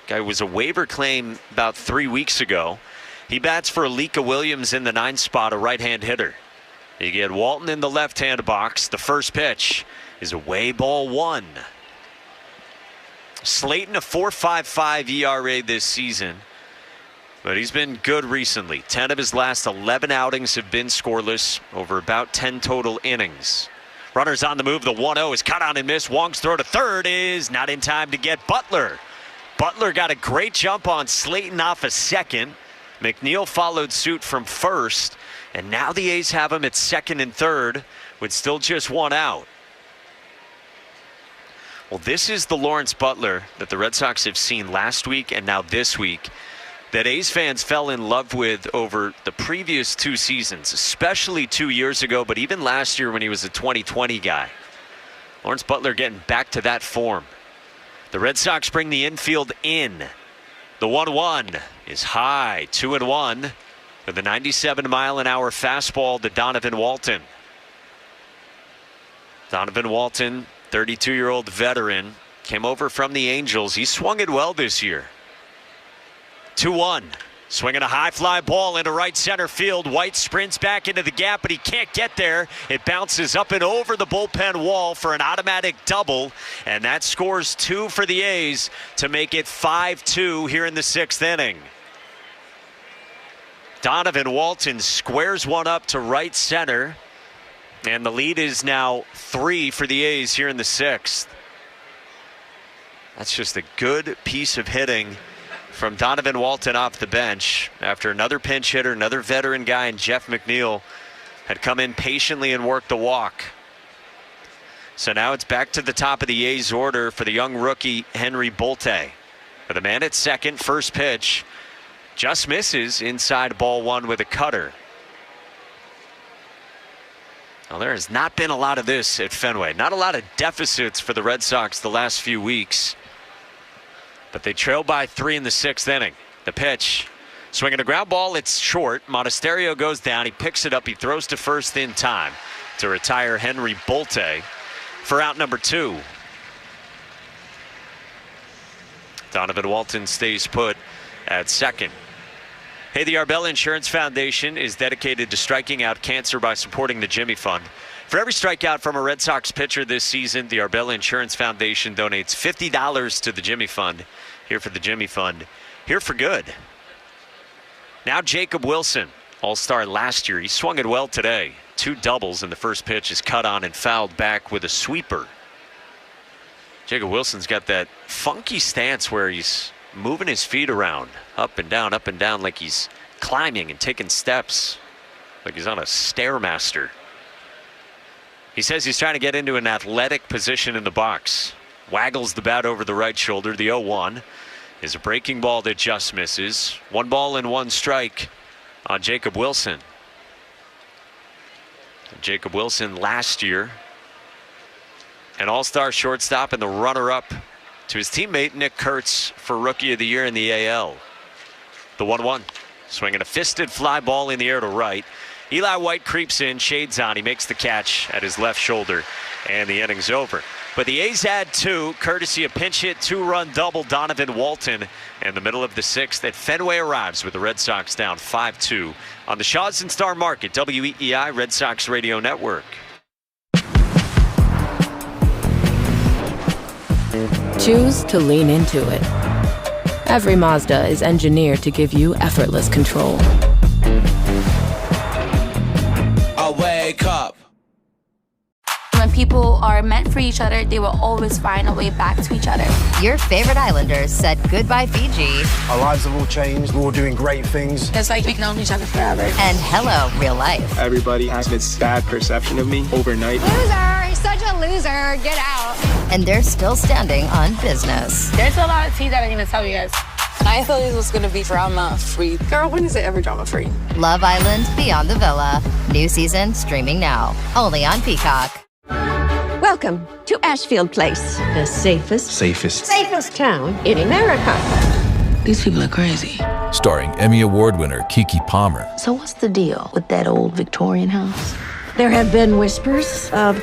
Guy was a waiver claim about 3 weeks ago. He bats for Alika Williams in the 9 spot, a right-hand hitter. You get Walton in the left-hand box. The first pitch is away, ball 1. Slayton, a 4.55 ERA this season, but he's been good recently. 10 of his last 11 outings have been scoreless over about 10 total innings. Runners on the move. The 1-0 is cut on and missed. Wong's throw to third is not in time to get Butler. Butler got a great jump on Slayton off a second. McNeil followed suit from first, and now the A's have him at second and third with still just 1 out. Well, this is the Lawrence Butler that the Red Sox have seen last week and now this week that A's fans fell in love with over the previous 2 seasons, especially 2 years ago, but even last year when he was a 2020 guy. Lawrence Butler getting back to that form. The Red Sox bring the infield in. The 1-1 is high, 2-1 with a 97-mile-an-hour fastball to Donovan Walton. Donovan Walton, 32-year-old veteran, came over from the Angels. He swung it well this year. 2-1. Swinging a high fly ball into right center field. White sprints back into the gap, but he can't get there. It bounces up and over the bullpen wall for an automatic double, and that scores 2 for the A's to make it 5-2 here in the 6th inning. Donovan Walton squares one up to right center, and the lead is now 3 for the A's here in the 6th. That's just a good piece of hitting from Donovan Walton off the bench after another pinch hitter, another veteran guy, and Jeff McNeil had come in patiently and worked the walk. So now it's back to the top of the A's order for the young rookie Henry Bolte. With a man at second, first pitch just misses inside ball 1 with a cutter. Now, there has not been a lot of this at Fenway. Not a lot of deficits for the Red Sox the last few weeks. But they trail by 3 in the 6th inning. The pitch, swinging a ground ball, it's short. Monasterio goes down, he picks it up, he throws to first in time to retire Henry Bolte for out number 2. Donovan Walton stays put at second. Hey, the Arbella Insurance Foundation is dedicated to striking out cancer by supporting the Jimmy Fund. For every strikeout from a Red Sox pitcher this season, the Arbella Insurance Foundation donates $50 to the Jimmy Fund. Here for the Jimmy Fund, here for good. Now Jacob Wilson, all-star last year. He swung it well today. 2 doubles, and the first pitch is cut on and fouled back with a sweeper. Jacob Wilson's got that funky stance where he's moving his feet around, up and down, like he's climbing and taking steps, like he's on a Stairmaster. He says he's trying to get into an athletic position in the box. Waggles the bat over the right shoulder. The 0-1 is a breaking ball that just misses. 1 ball and 1 strike on Jacob Wilson. Jacob Wilson last year, an all-star shortstop and the runner-up to his teammate Nick Kurtz for Rookie of the Year in the AL. The 1-1. Swinging a fisted fly ball in the air to right. Eli White creeps in, shades on. He makes the catch at his left shoulder, and the inning's over. But the A's add 2, courtesy of pinch hit 2-run double Donovan Walton. In the middle of the 6th at Fenway arrives with the Red Sox down 5-2 on the Shaws and Star Market, WEEI Red Sox Radio Network. Choose to lean into it. Every Mazda is engineered to give you effortless control. I wake up. When people are meant for each other, they will always find a way back to each other. Your favorite Islanders said goodbye Fiji. Our lives have all changed. We're all doing great things. It's like we've known each other forever. And hello, real life. Everybody has this bad perception of me overnight. Loser! Such a loser! Get out! And they're still standing on business. There's a lot of tea that I need to tell you guys. I thought this was going to be drama-free. Girl, when is it ever drama-free? Love Island Beyond the Villa. New season streaming now. Only on Peacock. Welcome to Ashfield Place, the safest town in America. These people are crazy. Starring Emmy Award winner Keke Palmer. So what's the deal with that old Victorian house? There have been whispers of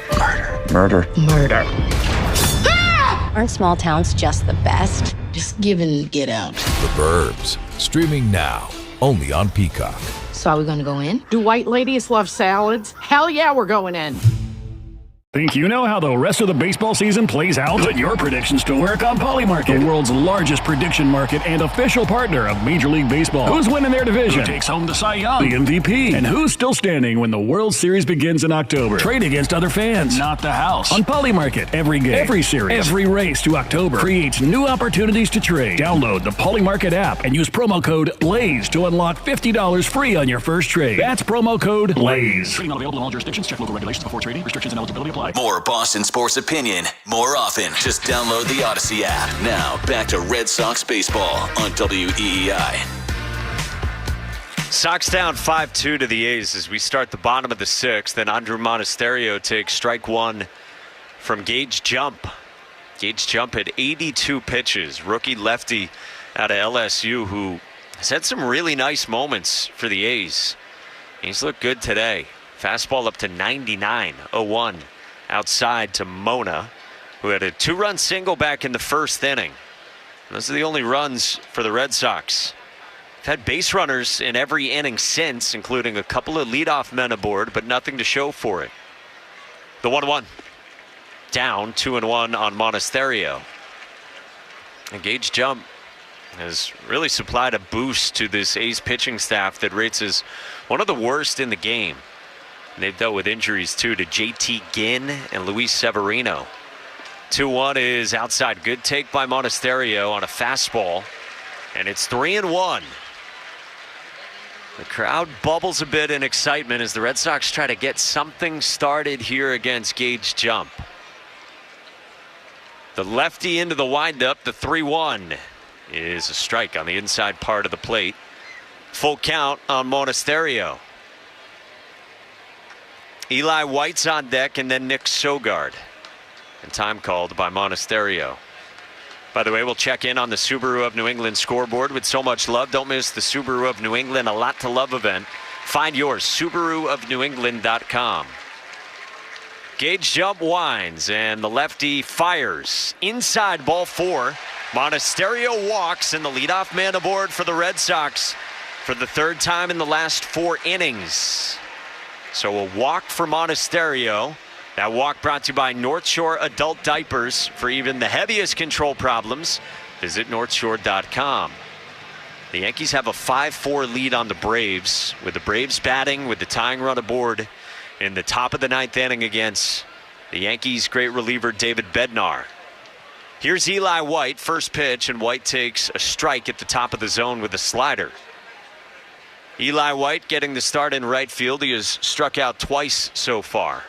Murder. Aren't small towns just the best? Just give in, get out. The Burbs. Streaming now. Only on Peacock. So are we going to go in? Do white ladies love salads? Hell yeah, we're going in. Think you know how the rest of the baseball season plays out? Put your predictions to work on Polymarket, the world's largest prediction market and official partner of Major League Baseball. Who's winning their division? Who takes home the Cy Young? The MVP? And who's still standing when the World Series begins in October? Trade against other fans, not the house. On Polymarket, every game, every series, every race to October creates new opportunities to trade. Download the Polymarket app and use promo code BLAZE to unlock $50 free on your first trade. That's promo code BLAZE. Trading not available in all jurisdictions. Check local regulations before trading. Restrictions and eligibility apply. More Boston sports opinion, more often. Just download the Odyssey app. Now, back to Red Sox baseball on WEEI. Sox down 5-2 to the A's as we start the bottom of the 6th. Then Andrew Monasterio takes strike 1 from Gage Jump. Gage Jump had 82 pitches. Rookie lefty out of LSU who has had some really nice moments for the A's. He's looked good today. Fastball up to 99, 0-1. Outside to Mona, who had a 2-run single back in the first inning. Those are the only runs for the Red Sox. They've had base runners in every inning since, including a couple of leadoff men aboard, but nothing to show for it. The 1-1. Down 2-1 on Monasterio. And Gage Jump has really supplied a boost to this A's pitching staff that rates as one of the worst in the game. And they've dealt with injuries, too, to J.T. Ginn and Luis Severino. 2-1 is outside. Good take by Monasterio on a fastball. And it's 3-1. The crowd bubbles a bit in excitement as the Red Sox try to get something started here against Gage Jump. The lefty into the windup. The 3-1 is a strike on the inside part of the plate. Full count on Monasterio. Eli White's on deck, and then Nick Sogard. And time called by Monasterio. By the way, we'll check in on the Subaru of New England scoreboard with so much love. Don't miss the Subaru of New England A Lot to Love event. Find yours, SubaruofNewEngland.com. Gage Jump winds, and the lefty fires. Inside, ball 4. Monasterio walks, and the leadoff man aboard for the Red Sox for the 3rd time in the last 4 innings. So a walk for Monasterio. That walk brought to you by North Shore Adult Diapers. For even the heaviest control problems, visit NorthShore.com. The Yankees have a 5-4 lead on the Braves, with the Braves batting with the tying run aboard in the top of the 9th inning against the Yankees' great reliever David Bednar. Here's Eli White, first pitch, and White takes a strike at the top of the zone with a slider. Eli White getting the start in right field. He has struck out twice so far.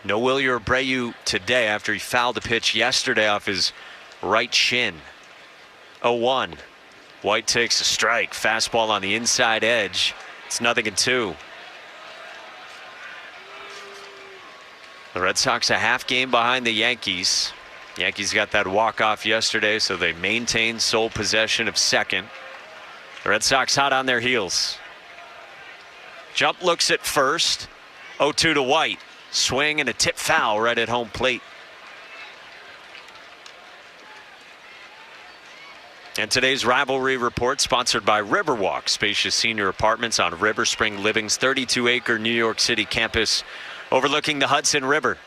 No Wilyer Abreu today after he fouled a pitch yesterday off his right shin. 0-1. White takes a strike. Fastball on the inside edge. It's 0-2. The Red Sox a half game behind the Yankees. Yankees got that walk-off yesterday, so they maintain sole possession of second. The Red Sox hot on their heels. Jump looks at first. 0-2 to White. Swing and a tip foul right at home plate. And today's rivalry report sponsored by Riverwalk, spacious senior apartments on River Spring Living's 32-acre New York City campus overlooking the Hudson River.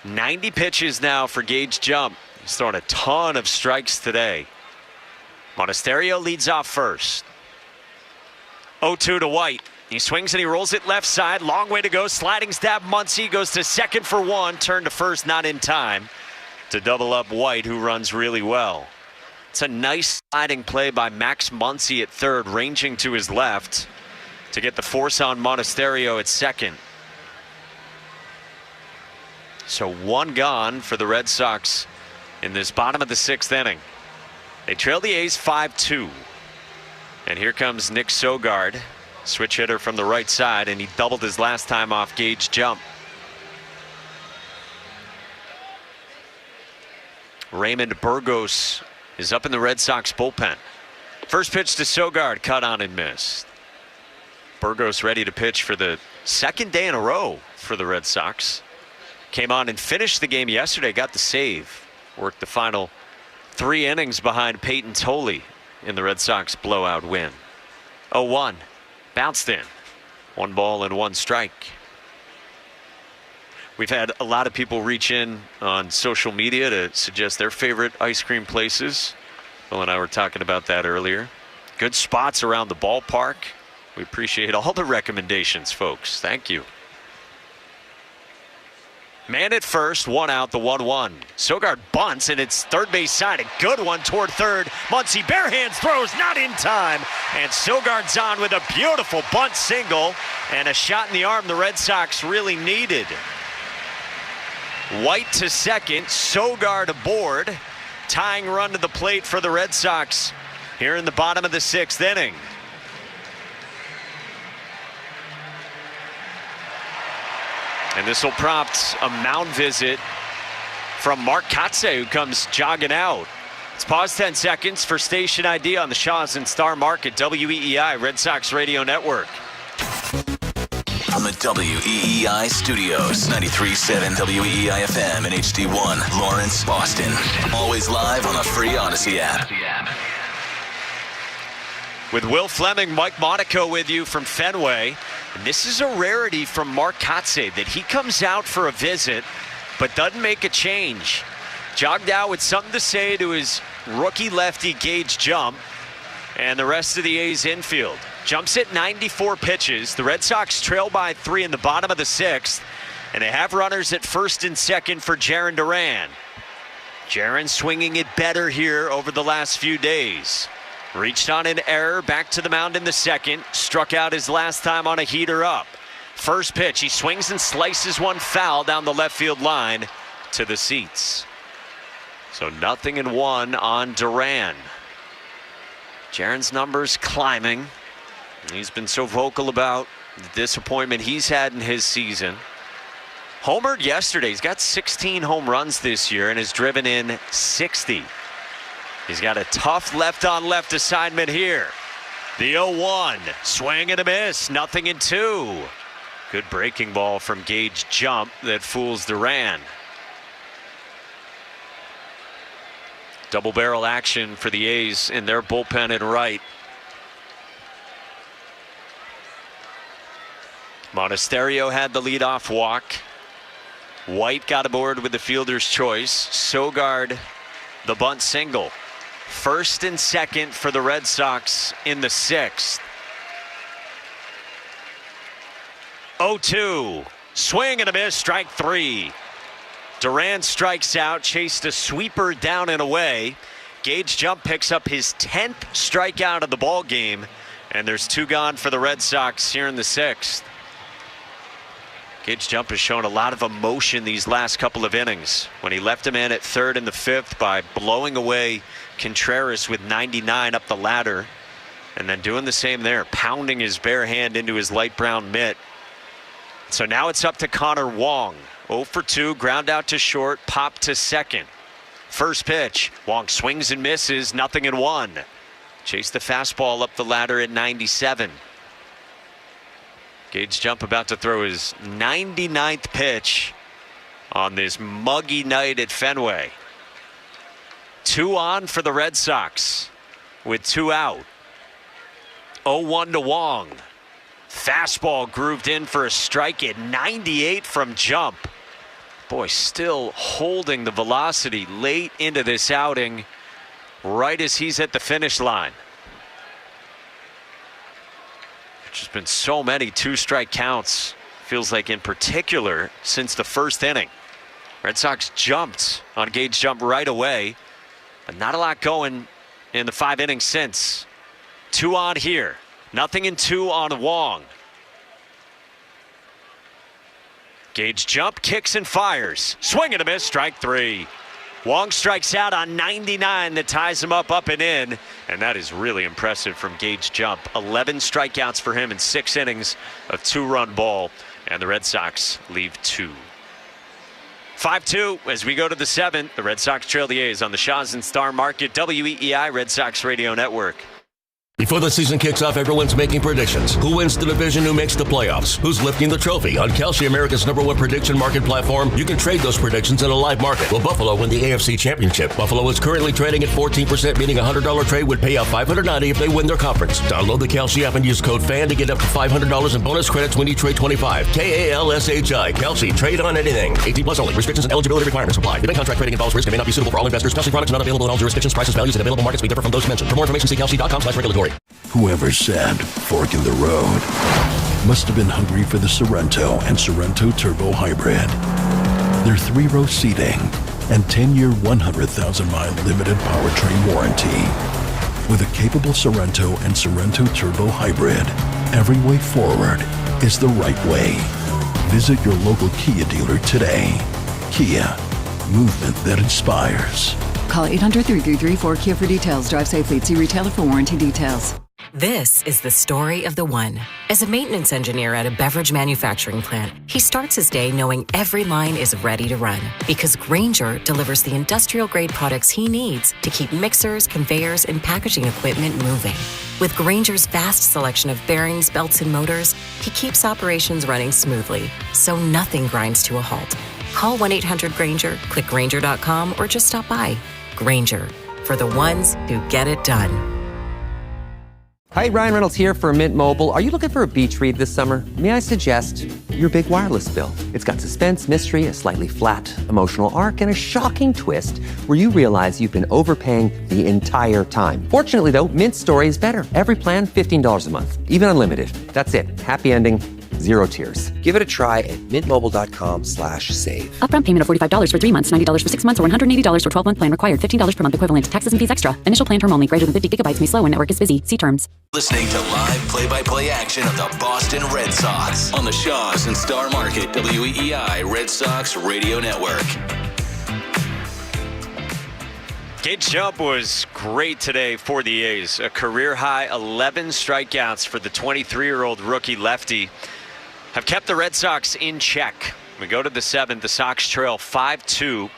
90 pitches now for Gage Jump. He's thrown a ton of strikes today. Monasterio leads off first. 0-2 to White. He swings and he rolls it left side. Long way to go. Sliding stab. Muncy goes to second for one. Turn to first, not in time to double up White, who runs really well. It's a nice sliding play by Max Muncy at third, ranging to his left to get the force on Monasterio at second. So one gone for the Red Sox in this bottom of the sixth inning. They trail the A's 5-2. And here comes Nick Sogard, switch hitter from the right side, and he doubled his last time off Gage Jump. Raymond Burgos is up in the Red Sox bullpen. First pitch to Sogard, cut on and missed. Burgos ready to pitch for the second day in a row for the Red Sox. Came on and finished the game yesterday, got the save. Worked the final 3 innings behind Peyton Tolley in the Red Sox blowout win. 0-1, bounced in. 1 ball and 1 strike. We've had a lot of people reach in on social media to suggest their favorite ice cream places. Will and I were talking about that earlier. Good spots around the ballpark. We appreciate all the recommendations, folks. Thank you. Man at first, 1 out, the 1-1. Sogard bunts, and it's third base side. A good one toward third. Muncy bare hands throws, not in time. And Sogard's on with a beautiful bunt single and a shot in the arm the Red Sox really needed. White to second, Sogard aboard. Tying run to the plate for the Red Sox here in the bottom of the 6th inning. And this will prompt a mound visit from Mark Kotze, who comes jogging out. Let's pause 10 seconds for station ID on the Shaws and Star Market, WEEI, Red Sox Radio Network. From the WEEI studios, 93.7 WEEI FM and HD1, Lawrence, Boston. Always live on the free Odyssey app. With Will Fleming, Mike Monaco with you from Fenway. And this is a rarity from Mark Kotze that he comes out for a visit but doesn't make a change. Jogged out with something to say to his rookie lefty Gage Jump and the rest of the A's infield. Jumps at 94 pitches. The Red Sox trail by 3 in the bottom of the 6th, and they have runners at first and second for Jarren Duran. Jarren swinging it better here over the last few days. Reached on an error, back to the mound in the second. Struck out his last time on a heater up. First pitch, he swings and slices one foul down the left field line to the seats. So 0-1 on Duran. Jarren's numbers climbing. He's been so vocal about the disappointment he's had in his season. Homered yesterday. He's got 16 home runs this year and has driven in 60. He's got a tough left-on-left assignment here. The 0-1, swing and a miss, 0-2. Good breaking ball from Gage Jump that fools Duran. Double barrel action for the A's in their bullpen at right. Monasterio had the leadoff walk. White got aboard with the fielder's choice. Sogard the bunt single. First and second for the Red Sox in the 6th. 0-2. Swing and a miss, strike 3. Duran strikes out, chased a sweeper down and away. Gage Jump picks up his 10th strikeout of the ball game, and there's 2 gone for the Red Sox here in the 6th. Gage Jump has shown a lot of emotion these last couple of innings. When he left him in at third in the 5th by blowing away Contreras with 99 up the ladder, and then doing the same there, pounding his bare hand into his light brown mitt. So now it's up to Connor Wong. 0 for 2, ground out to short, pop to second. First pitch, Wong swings and misses, 0-1. Chased the fastball up the ladder at 97. Gage Jump about to throw his 99th pitch on this muggy night at Fenway. 2 on for the Red Sox with 2 out. 0-1 to Wong. Fastball grooved in for a strike at 98 from Jump. Boy, still holding the velocity late into this outing, right as he's at the finish line. There's just been so many 2-strike counts, feels like in particular since the first inning. Red Sox jumped on Gage Jump right away, but not a lot going in the 5 innings since. 2 on here, nothing in 2 on Wong. Gage Jump kicks and fires. Swing and a miss, strike 3. Wong strikes out on 99 that ties him up and in. And that is really impressive from Gage Jump. 11 strikeouts for him in 6 innings of 2-run ball. And the Red Sox leave 2. 5-2 as we go to the 7th. The Red Sox trail the A's on the Shaw's and Star Market WEEI Red Sox Radio Network. Before the season kicks off, everyone's making predictions. Who wins the division, who makes the playoffs, who's lifting the trophy. On Kalshi, America's #1 prediction market platform, you can trade those predictions in a live market. Will Buffalo win the AFC Championship? Buffalo is currently trading at 14%, meaning a $100 trade would pay out $590 if they win their conference. Download the Kalshi app and use code FAN to get up to $500 in bonus credits when you trade 25. KALSHI. Kalshi. Trade on anything. 18 plus only. Restrictions and eligibility requirements apply. The bank contract trading involves risk and may not be suitable for all investors. Kalshi products not available in all jurisdictions. Prices, values, and available markets may differ from those mentioned. For more information, see kalshi.com/regulatory. Whoever said fork in the road must have been hungry for the Sorrento and Sorrento Turbo Hybrid. Their 3-row seating and 10-year, 100,000-mile limited powertrain warranty. With a capable Sorrento and Sorrento Turbo Hybrid, every way forward is the right way. Visit your local Kia dealer today. Kia, movement that inspires. Call 800-333-4KIA for details. Drive safely. See retailer for warranty details. This is the story of the one. As a maintenance engineer at a beverage manufacturing plant, he starts his day knowing every line is ready to run because Grainger delivers the industrial-grade products he needs to keep mixers, conveyors, and packaging equipment moving. With Grainger's vast selection of bearings, belts, and motors, he keeps operations running smoothly, so nothing grinds to a halt. Call 1-800-GRAINGER, click Grainger.com, or just stop by. Grainger, for the ones who get it done. Hi, Ryan Reynolds here for Mint Mobile. Are you looking for a beach read this summer? May I suggest your big wireless bill? It's got suspense, mystery, a slightly flat, emotional arc, and a shocking twist where you realize you've been overpaying the entire time. Fortunately, though, Mint's story is better. Every plan, $15 a month, even unlimited. That's it. Happy ending. 0 tears. Give it a try at mintmobile.com/save. Upfront payment of $45 for 3 months, $90 for 6 months, or $180 for 12-month plan required. $15 per month equivalent. Taxes and fees extra. Initial plan term only. Greater than 50 gigabytes may slow when network is busy. See terms. Listening to live play-by-play action of the Boston Red Sox on the Shaw's and Star Market WEEI Red Sox Radio Network. Gage Jump was great today for the A's. A career-high 11 strikeouts for the 23-year-old rookie lefty have kept the Red Sox in check. We go to the 7th. The Sox trail 5-2,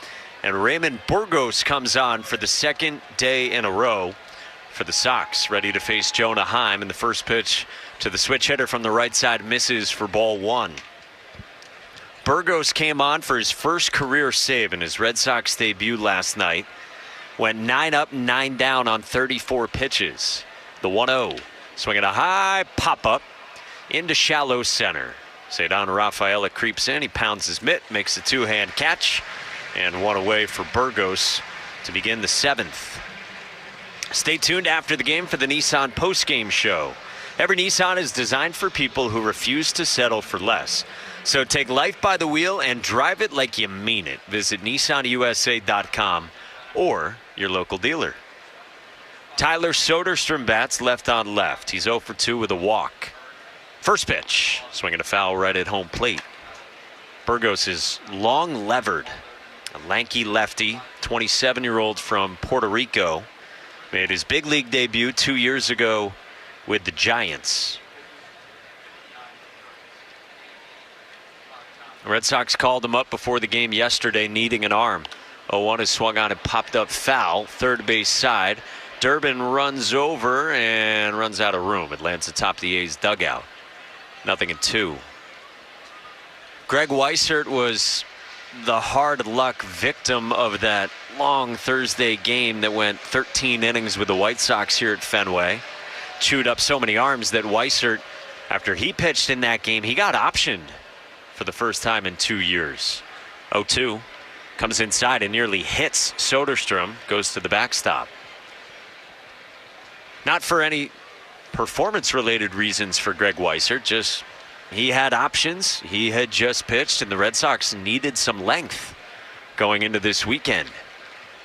and Raymond Burgos comes on for the second day in a row for the Sox, ready to face Jonah Heim. And the first pitch to the switch hitter from the right side misses for ball 1. Burgos came on for his first career save in his Red Sox debut last night. Went 9 up, 9 down on 34 pitches. The 1-0, swinging a high pop-up into shallow center. Cedar Rafaela creeps in. He pounds his mitt, makes a 2-hand catch, and 1 away for Burgos to begin the 7th. Stay tuned after the game for the Nissan post-game show. Every Nissan is designed for people who refuse to settle for less. So take life by the wheel and drive it like you mean it. Visit nissanusa.com or your local dealer. Tyler Soderstrom bats left on left. He's 0 for 2 with a walk. First pitch, swinging a foul right at home plate. Burgos is long levered. A lanky lefty, 27-year-old from Puerto Rico. Made his big league debut 2 years ago with the Giants. The Red Sox called him up before the game yesterday, needing an arm. 0-1 is swung on and popped up foul, third base side. Durbin runs over and runs out of room. It lands atop the A's dugout. 0-2. Greg Weissert was the hard luck victim of that long Thursday game that went 13 innings with the White Sox here at Fenway. Chewed up so many arms that Weissert, after he pitched in that game, he got optioned for the first time in 2 years. 0-2. Comes inside and nearly hits Soderstrom. Goes to the backstop. Not for any performance-related reasons for Greg Weissert, just he had options. He had just pitched, and the Red Sox needed some length going into this weekend.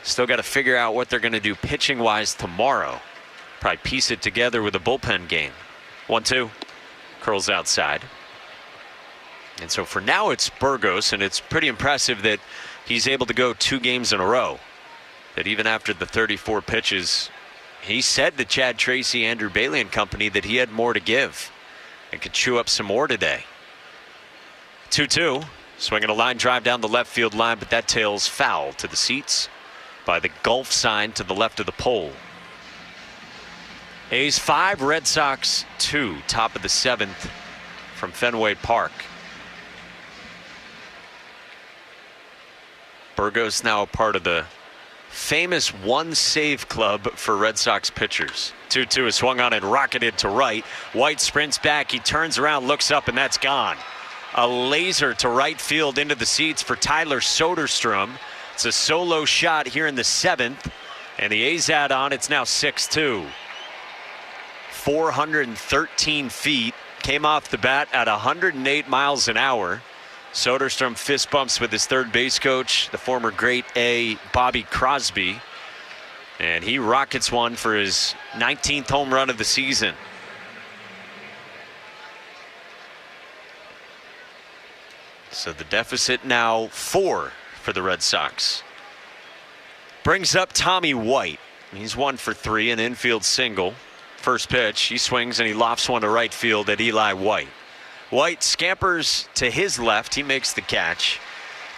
Still got to figure out what they're going to do pitching-wise tomorrow. Probably piece it together with a bullpen game. 1-2. Curls outside. And so for now it's Burgos, and it's pretty impressive that he's able to go 2 games in a row. That even after the 34 pitches, he said to Chad Tracy, Andrew Bailey and company that he had more to give and could chew up some more today. 2-2. Swinging a line drive down the left field line, but that tails foul to the seats by the Gulf sign to the left of the pole. A's 5, Red Sox 2, top of the 7th from Fenway Park. Burgos now a part of the famous one save club for Red Sox pitchers. 2-2 is swung on and rocketed to right. White sprints back. He turns around, looks up, and that's gone. A laser to right field into the seats for Tyler Soderstrom. It's a solo shot here in the 7th, and the A's add on. It's now 6-2. 413 feet. Came off the bat at 108 miles an hour. Soderstrom fist bumps with his third base coach, the former great A, Bobby Crosby. And he rockets one for his 19th home run of the season. So the deficit now 4 for the Red Sox. Brings up Tommy White. He's 1 for 3, an infield single. First pitch, he swings and he lofts one to right field at Eli White. White scampers to his left. He makes the catch.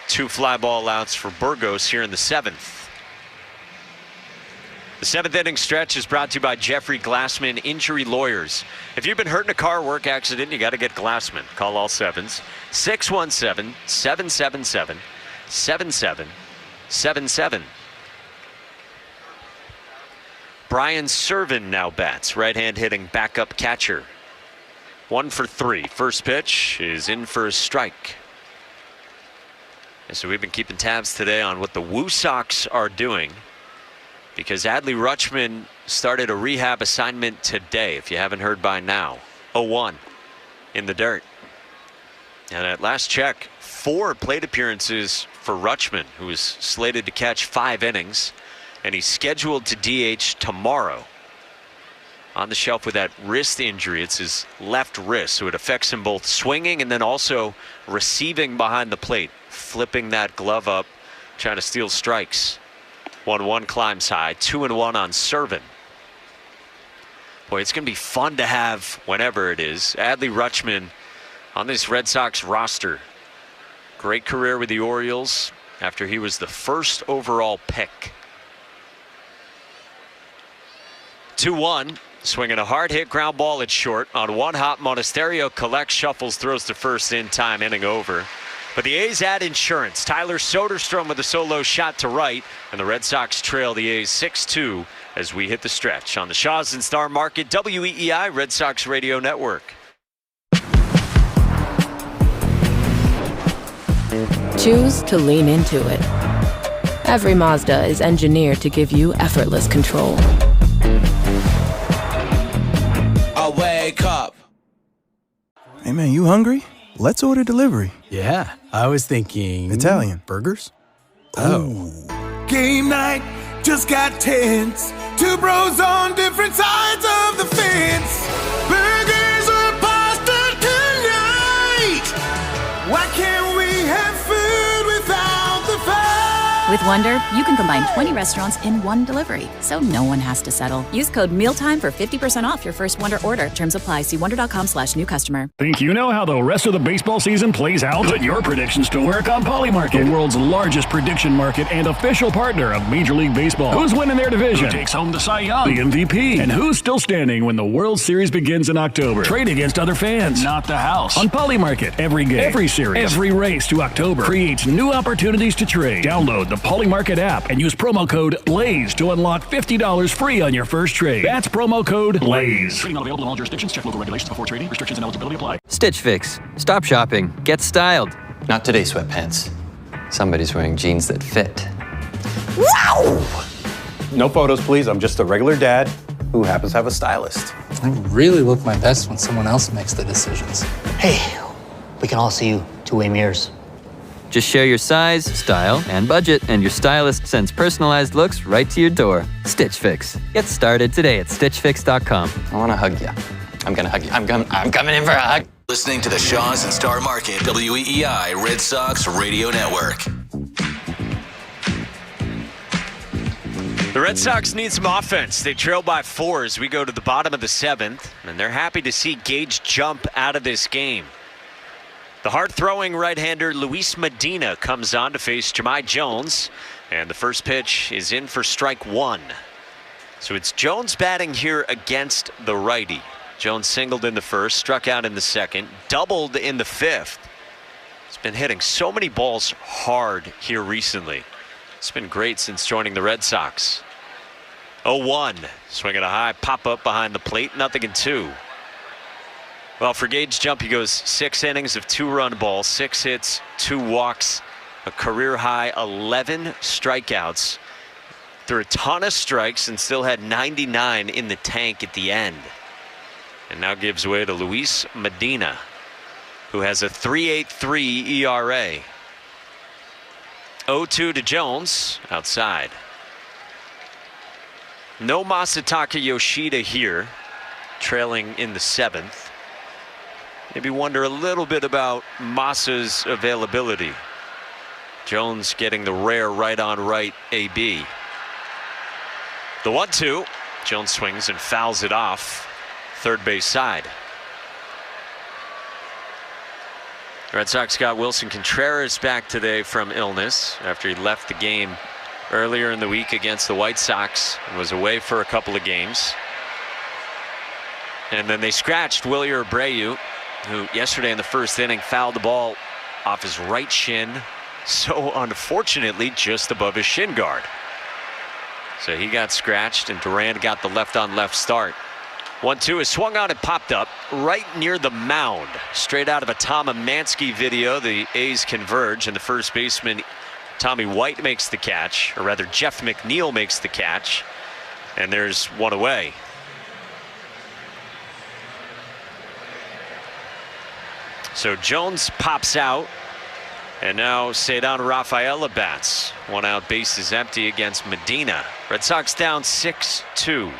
2 fly ball outs for Burgos here in the 7th. The 7th inning stretch is brought to you by Jeffrey Glassman Injury Lawyers. If you've been hurt in a car work accident, you got to get Glassman. Call all 7s. 617-777-7777. Brian Servin now bats. Right-hand hitting backup catcher. 1 for 3. First pitch is in for a strike. And so we've been keeping tabs today on what the Woo Sox are doing, because Adley Rutschman started a rehab assignment today, if you haven't heard by now. 0-1 in the dirt. And at last check, 4 plate appearances for Rutschman, who is slated to catch 5 innings, and he's scheduled to DH tomorrow. On the shelf with that wrist injury. It's his left wrist, so it affects him both swinging and then also receiving behind the plate, flipping that glove up, trying to steal strikes. 1-1 climbs high, 2-1 on Servin. Boy, it's going to be fun to have, whenever it is, Adley Rutschman on this Red Sox roster. Great career with the Orioles after he was the first overall pick. 2-1. Swinging a hard hit ground ball at short. On one hop, Monasterio collects, shuffles, throws to first in time, inning over. But the A's add insurance. Tyler Soderstrom with a solo shot to right, and the Red Sox trail the A's 6-2 as we hit the stretch on the Shaws and Star Market WEEI Red Sox Radio Network. Choose to lean into it. Every Mazda is engineered to give you effortless control. I wake up. Hey man, you hungry? Let's order delivery. Yeah, I was thinking... Italian. Burgers? Oh. Game night just got tense. 2 bros on different sides of the fence. Burgers or pasta tonight? Why can't we have food without the fight? With Wonder, you can combine 20 restaurants in one delivery, so no one has to settle. Use code MEALTIME for 50% off your first Wonder order. Terms apply. See wonder.com/new customer. Think you know how the rest of the baseball season plays out? Put your predictions to work on Polymarket, the world's largest prediction market and official partner of Major League Baseball. Who's winning their division? Who takes home the Cy Young, the MVP, and who's still standing when the World Series begins in October? Trade against other fans, not the house. On Polymarket, every game, every series, every race to October creates new opportunities to trade. Download the Polymarket app and use promo code BLAZE to unlock $50 free on your first trade. That's promo code BLAZE. Trading not available in all jurisdictions. Check local regulations before trading. Restrictions and eligibility apply. Stitch Fix. Stop shopping. Get styled. Not today, sweatpants. Somebody's wearing jeans that fit. Wow! No photos, please. I'm just a regular dad who happens to have a stylist. I really look my best when someone else makes the decisions. Hey, we can all see you two-way mirrors. Just share your size, style, and budget, and your stylist sends personalized looks right to your door. Stitch Fix. Get started today at StitchFix.com. I want to hug you. I'm going to hug you. I'm coming in for a hug. Listening to the Shaws and Star Market, WEEI Red Sox Radio Network. The Red Sox need some offense. They trail by 4 as we go to the bottom of the 7th, and they're happy to see Gage jump out of this game. The hard-throwing right-hander Luis Medina comes on to face Jahmai Jones, and the first pitch is in for strike 1. So it's Jones batting here against the righty. Jones singled in the first, struck out in the second, doubled in the 5th. He's been hitting so many balls hard here recently. It's been great since joining the Red Sox. 0-1, swinging a high pop-up behind the plate, 0-2. Well, for Gage jump, he goes 6 innings of 2-run balls, 6 hits, 2 walks, a career-high 11 strikeouts. Threw a ton of strikes and still had 99 in the tank at the end. And now gives way to Luis Medina, who has a 3.83 ERA. 0-2 to Jones, outside. No Masataka Yoshida here, trailing in the 7th. Maybe wonder a little bit about Masa's availability. Jones getting the rare right-on-right AB. The 1-2. Jones swings and fouls it off. Third base side. The Red Sox got Wilson Contreras back today from illness after he left the game earlier in the week against the White Sox and was away for a couple of games. And then they scratched Wilyer Abreu, who yesterday in the first inning fouled the ball off his right shin, so unfortunately just above his shin guard. So he got scratched and Duran got the left-on-left start. 1-2 is swung on and popped up right near the mound. Straight out of a Tom Amansky video, the A's converge, and the first baseman Tommy White makes the catch, or rather Jeff McNeil makes the catch, and there's one away. So Jones pops out, and now Cedar Rafaela bats. 1 out, base is empty against Medina. Red Sox down 6-2.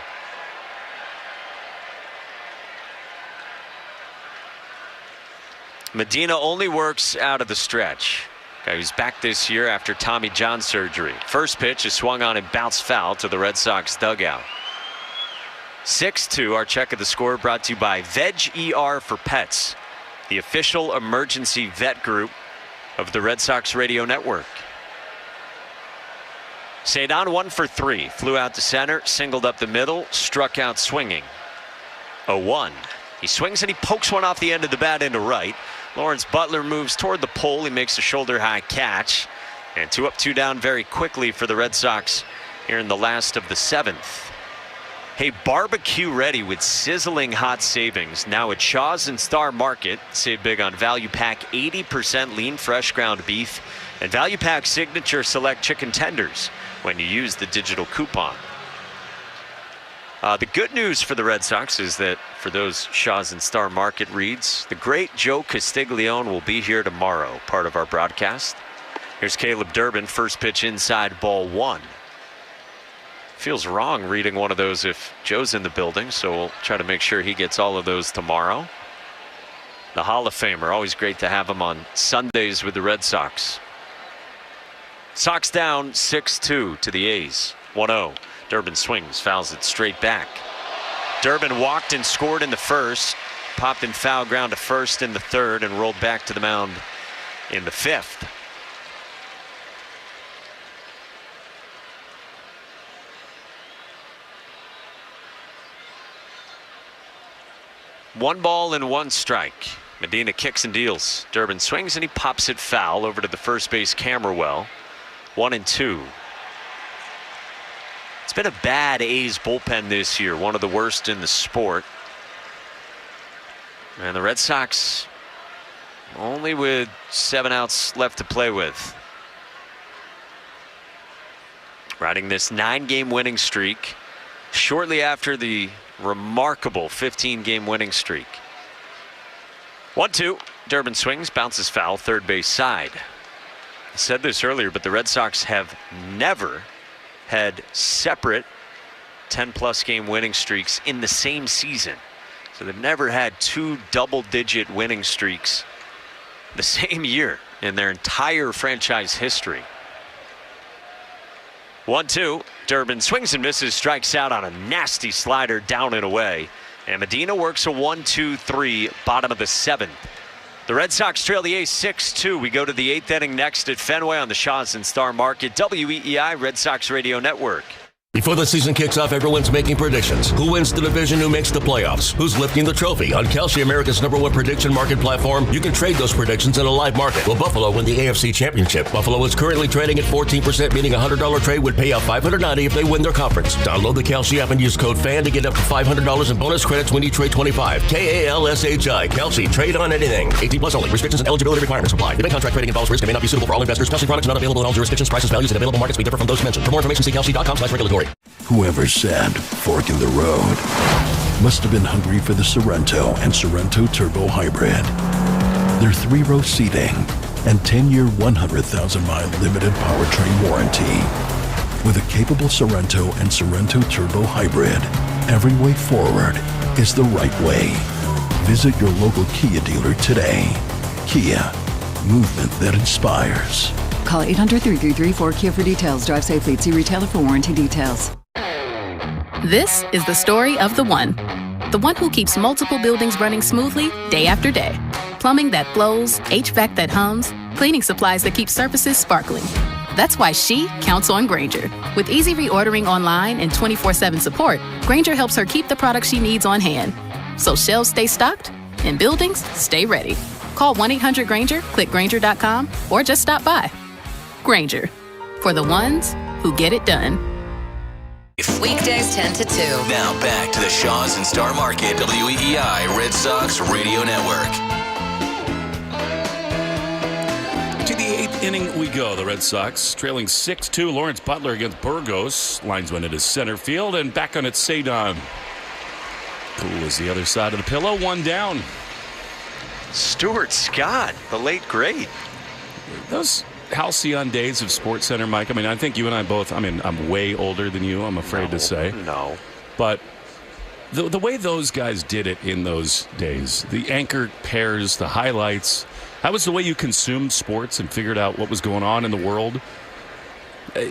Medina only works out of the stretch. Guy who's back this year after Tommy John surgery. First pitch is swung on and bounced foul to the Red Sox dugout. 6-2, our check of the score brought to you by Veg ER for Pets, the official emergency vet group of the Red Sox Radio Network. Cedar 1 for 3, flew out to center, singled up the middle, struck out swinging. 0-1. He swings and he pokes one off the end of the bat into right. Lawrence Butler moves toward the pole. He makes a shoulder-high catch. And 2 up, 2 down very quickly for the Red Sox here in the last of the 7th. Hey, barbecue ready with sizzling hot savings. Now at Shaws and Star Market. Save big on Value Pack 80% lean fresh ground beef and Value Pack Signature Select Chicken Tenders when you use the digital coupon. The good news for the Red Sox is that for those Shaws and Star Market reads, the great Joe Castiglione will be here tomorrow, part of our broadcast. Here's Caleb Durbin, first pitch inside, ball 1. Feels wrong reading one of those if Joe's in the building, so we'll try to make sure he gets all of those tomorrow. The Hall of Famer, always great to have him on Sundays with the Red Sox. Sox down 6-2 to the A's. 1-0. Durbin swings, fouls it straight back. Durbin walked and scored in the first, popped in foul ground to first in the third, and rolled back to the mound in the fifth. One ball and one strike. Medina kicks and deals. Durbin swings and he pops it foul over to the first base camera well. 1-2. It's been a bad A's bullpen this year, one of the worst in the sport. And the Red Sox only with 7 outs left to play with. Riding this 9-game winning streak shortly after the remarkable 15-game winning streak. 1-2. Durbin swings, bounces foul, third base side. I said this earlier, but the Red Sox have never had separate 10-plus game winning streaks in the same season. So they've never had 2 double-digit winning streaks the same year in their entire franchise history. 1-2. Durbin swings and misses, strikes out on a nasty slider down and away. And Medina works a 1-2-3, bottom of the 7th. The Red Sox trail the A's 6-2. We go to the 8th inning next at Fenway on the Shaws and Star Market, WEEI Red Sox Radio Network. Before the season kicks off, everyone's making predictions. Who wins the division, who makes the playoffs, who's lifting the trophy. On Kalshi, America's #1 prediction market platform, you can trade those predictions in a live market. Will Buffalo win the AFC Championship? Buffalo is currently trading at 14%, meaning a $100 trade would pay out $590 if they win their conference. Download the Kalshi app and use code FAN to get up to $500 in bonus credits when you trade 25. KALSHI. Kalshi. Trade on anything. 18 plus only. Restrictions and eligibility requirements apply. Event contract trading involves risk and may not be suitable for all investors. Kalshi products not available in all jurisdictions. Prices, values, and available markets may differ from those mentioned. For more information, see kalshi.com/regulatory. Whoever said fork in the road must have been hungry for the Sorrento and Sorrento Turbo Hybrid. Their 3-row seating and 10-year, 100,000-mile limited powertrain warranty. With a capable Sorrento and Sorrento Turbo Hybrid, every way forward is the right way. Visit your local Kia dealer today. Kia, movement that inspires. Call 800-333-4KIA for details. Drive safely. See retailer for warranty details. This is the story of the one who keeps multiple buildings running smoothly day after day. Plumbing that flows, HVAC that hums, cleaning supplies that keep surfaces sparkling. That's why she counts on Grainger. With easy reordering online and 24/7 support, Grainger helps her keep the products she needs on hand. So shelves stay stocked and buildings stay ready. Call 1-800-GRAINGER, click Grainger.com, or just stop by. Grainger, for the ones who get it done. Weekdays 10 to 2. Now back to the Shaws and Star Market, WEEI Red Sox Radio Network. To the 8th inning we go. The Red Sox trailing 6-2. Lawrence Butler against Burgos. Linesman at his center field, and back on its Sadon. Poole is the other side of the pillow. 1 down. Stuart Scott, the late great. Those halcyon days of Sports Center, Mike. I mean, I think you and I both, I'm way older than you, I'm afraid to say. No. But the way those guys did it in those days, the anchor pairs, the highlights, that was the way you consumed sports and figured out what was going on in the world.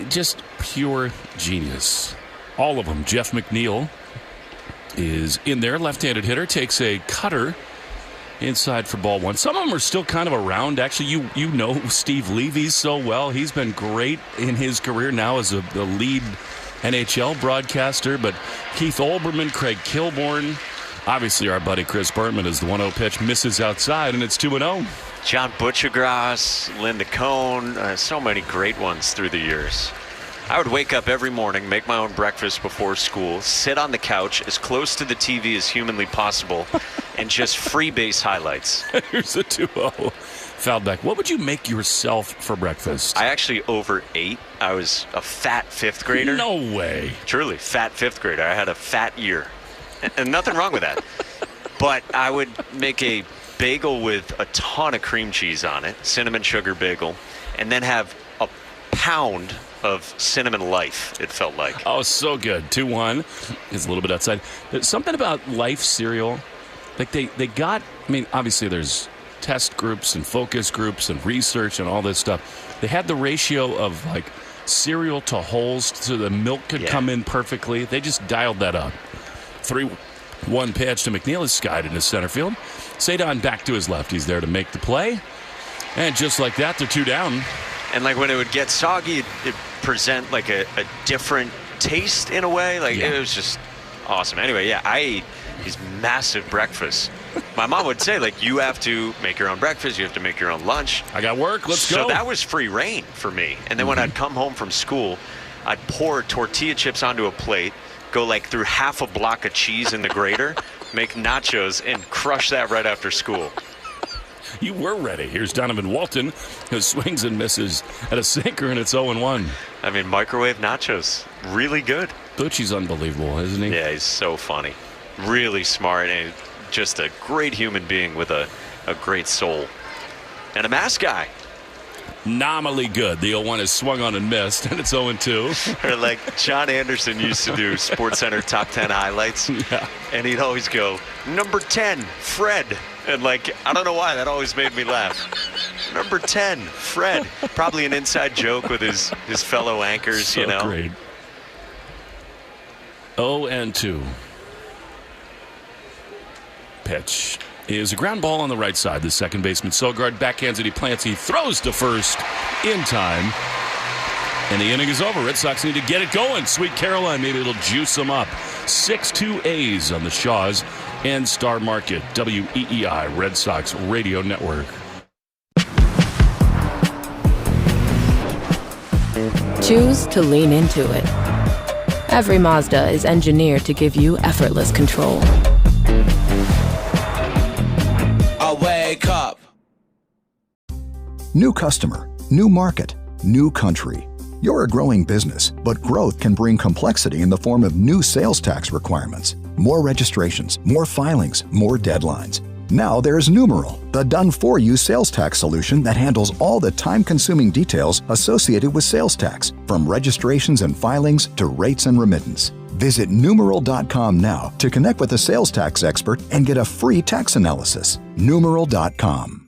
Just pure genius. All of them. Jeff McNeil is in there. Left-handed hitter, takes a cutter inside for ball 1. Some of them are still kind of around. Actually, you know Steve Levy so well. He's been great in his career now as a lead NHL broadcaster. But Keith Olbermann, Craig Kilborn, obviously our buddy Chris Bertman as the 1-0 pitch misses outside, and it's 2-0. John Butchergrass, Linda Cohn, so many great ones through the years. I would wake up every morning, make my own breakfast before school, sit on the couch as close to the TV as humanly possible, and just free base highlights. Here's a 2-0. Fouled back. What would you make yourself for breakfast? I actually overate. I was a fat 5th grader. No way. Truly, fat 5th grader. I had a fat year. And nothing wrong with that. But I would make a bagel with a ton of cream cheese on it, cinnamon sugar bagel, and then have a pound of Cinnamon Life, it felt like. Oh, so good. 2-1. It's a little bit outside. There's something about Life cereal. Like they got, I mean, obviously there's test groups and focus groups and research and all this stuff. They had the ratio of like cereal to holes so the milk could come in perfectly. They just dialed that up. 3-1 pitch to McNeil is skied into center field. Cedon back to his left. He's there to make the play. And just like that, they're 2 down. And like when it would get soggy, it'd present like a different taste in a way. Like it was just awesome. Anyway, I ate these massive breakfasts. My mom would say, like, you have to make your own breakfast. You have to make your own lunch. I got work. Let's go. So that was free reign for me. And then when I'd come home from school, I'd pour tortilla chips onto a plate, go like through half a block of cheese in the grater, make nachos, and crush that right after school. You were ready. Here's Donovan Walton, who swings and misses at a sinker, and it's 0-1. I mean, microwave nachos, really good. Bucci's unbelievable, isn't he? Yeah, he's so funny. Really smart, and just a great human being with a great soul. And a mask guy. Nominally good. The 0-1 is swung on and missed, and it's 0-2. Or like John Anderson used to do SportsCenter top 10 highlights. Yeah. And he'd always go, number 10, Fred. And like, I don't know why, that always made me laugh. Number 10, Fred. Probably an inside joke with his fellow anchors, so you know. Great. 0-2. Pitch is a ground ball on the right side. The second baseman Sogard backhands it. He plants. He throws to first in time. And the inning is over. Red Sox need to get it going. Sweet Caroline, maybe it'll juice them up. 6-2 A's on the Shaws and Star Market. WEEI Red Sox Radio Network. Choose to lean into it. Every Mazda is engineered to give you effortless control. I wake up. New customer, new market, new country. You're a growing business, but growth can bring complexity in the form of new sales tax requirements, more registrations, more filings, more deadlines. Now there's Numeral, the done-for-you sales tax solution that handles all the time-consuming details associated with sales tax, from registrations and filings to rates and remittance. Visit Numeral.com now to connect with a sales tax expert and get a free tax analysis. Numeral.com.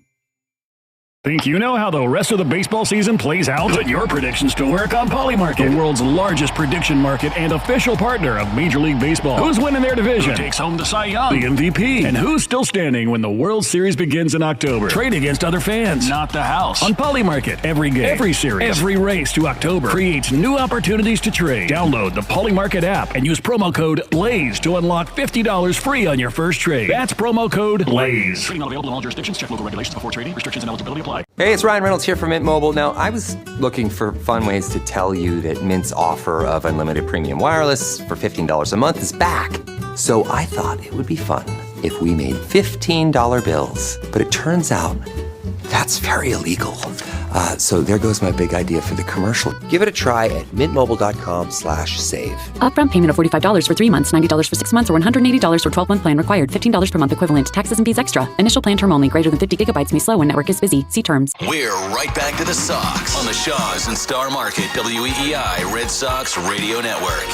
Think you know how the rest of the baseball season plays out? Put your predictions to work on Polymarket, the world's largest prediction market and official partner of Major League Baseball. Who's winning their division? Who takes home the Cy Young, the MVP? And who's still standing when the World Series begins in October? Trade against other fans, not the house. On Polymarket, every game, every series, every race to October creates new opportunities to trade. Download the Polymarket app and use promo code BLAZE to unlock $50 free on your first trade. That's promo code BLAZE. Trading not available in all jurisdictions. Check local regulations before trading. Restrictions and eligibility apply. Hey, it's Ryan Reynolds here from Mint Mobile. Now, I was looking for fun ways to tell you that Mint's offer of unlimited premium wireless for $15 a month is back. So I thought it would be fun if we made $15 bills. But it turns out that's very illegal. So there goes my big idea for the commercial. Give it a try at mintmobile.com/save. Upfront payment of $45 for 3 months, $90 for 6 months, or $180 for 12-month plan required. $15 per month equivalent. Taxes and fees extra. Initial plan term only. Greater than 50 gigabytes may slow when network is busy. See terms. We're right back to the Sox on the Shaws and Star Market WEEI Red Sox Radio Network.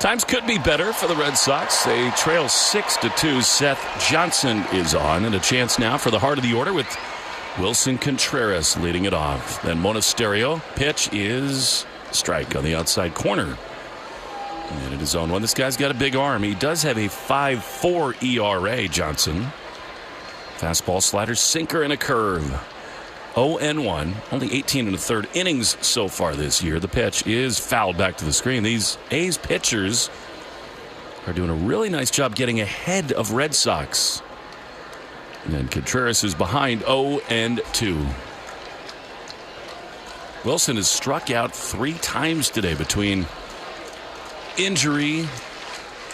Times could be better for the Red Sox. They trail 6-2. Seth Johnson is on, and a chance now for the heart of the order with Wilson Contreras leading it off. Then Monasterio. Pitch is strike on the outside corner. And it is 0-1. This guy's got a big arm. He does have a 5.4 ERA, Johnson. Fastball, slider, sinker, and a curve. 0-1, only 18 1/3 innings so far this year. The pitch is fouled back to the screen. These A's pitchers are doing a really nice job getting ahead of Red Sox. And then Contreras is behind 0-2. Wilson has struck out 3 times today between injury,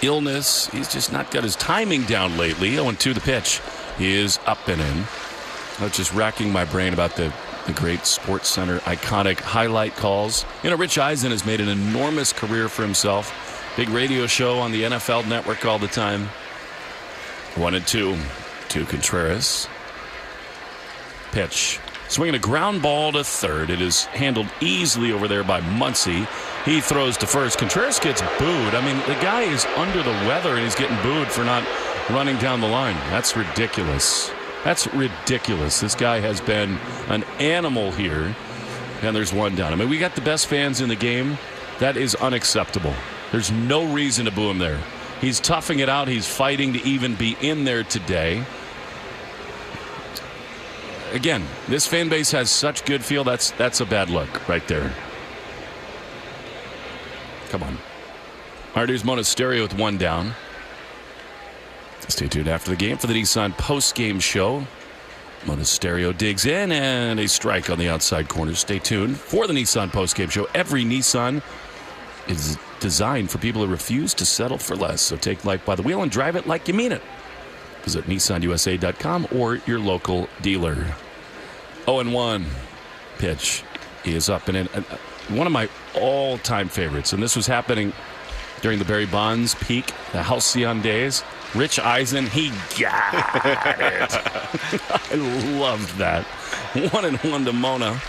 illness. He's just not got his timing down lately. 0-2, the pitch is up and in. I was just racking my brain about the great SportsCenter iconic highlight calls. You know, Rich Eisen has made an enormous career for himself. Big radio show on the NFL Network all the time. 1-2 to Contreras. Pitch Swinging a ground ball to third. It is handled easily over there by Muncy. He throws to first. Contreras gets booed. I mean, the guy is under the weather, and he's getting booed for not running down the line. That's ridiculous. That's ridiculous. This guy has been an animal here, and there's one down. I mean, we got the best fans in the game. That is unacceptable. There's no reason to boo him there. He's toughing it out. He's fighting to even be in there today. Again, this fan base has such good feel. That's a bad look right there. Come on. All right, here's Monasterio with one down. Stay tuned after the game for the Nissan post-game show. Monasterio digs in, and a strike on the outside corner. Stay tuned for the Nissan post-game show. Every Nissan is designed for people who refuse to settle for less. So take life by the wheel and drive it like you mean it. Visit NissanUSA.com or your local dealer. 0-1 pitch is up and in. One of my all-time favorites, and this was happening during the Barry Bonds peak, the Halcyon days. Rich Eisen, he got it. I loved that. 1-1 to Mona.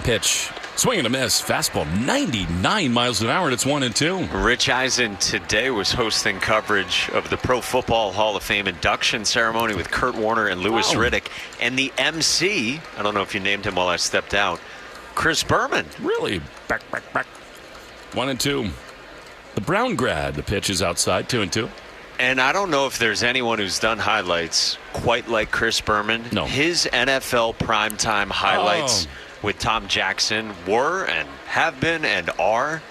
Pitch. Swing and a miss. Fastball 99 miles an hour, and it's 1-2. Rich Eisen today was hosting coverage of the Pro Football Hall of Fame induction ceremony with Kurt Warner and Louis Riddick. And the MC, I don't know if you named him while I stepped out, Chris Berman. Really? Back. 1-2. The Brown grad. The pitch is outside. 2-2. And I don't know if there's anyone who's done highlights quite like Chris Berman. No. His NFL primetime highlights with Tom Jackson were and have been and are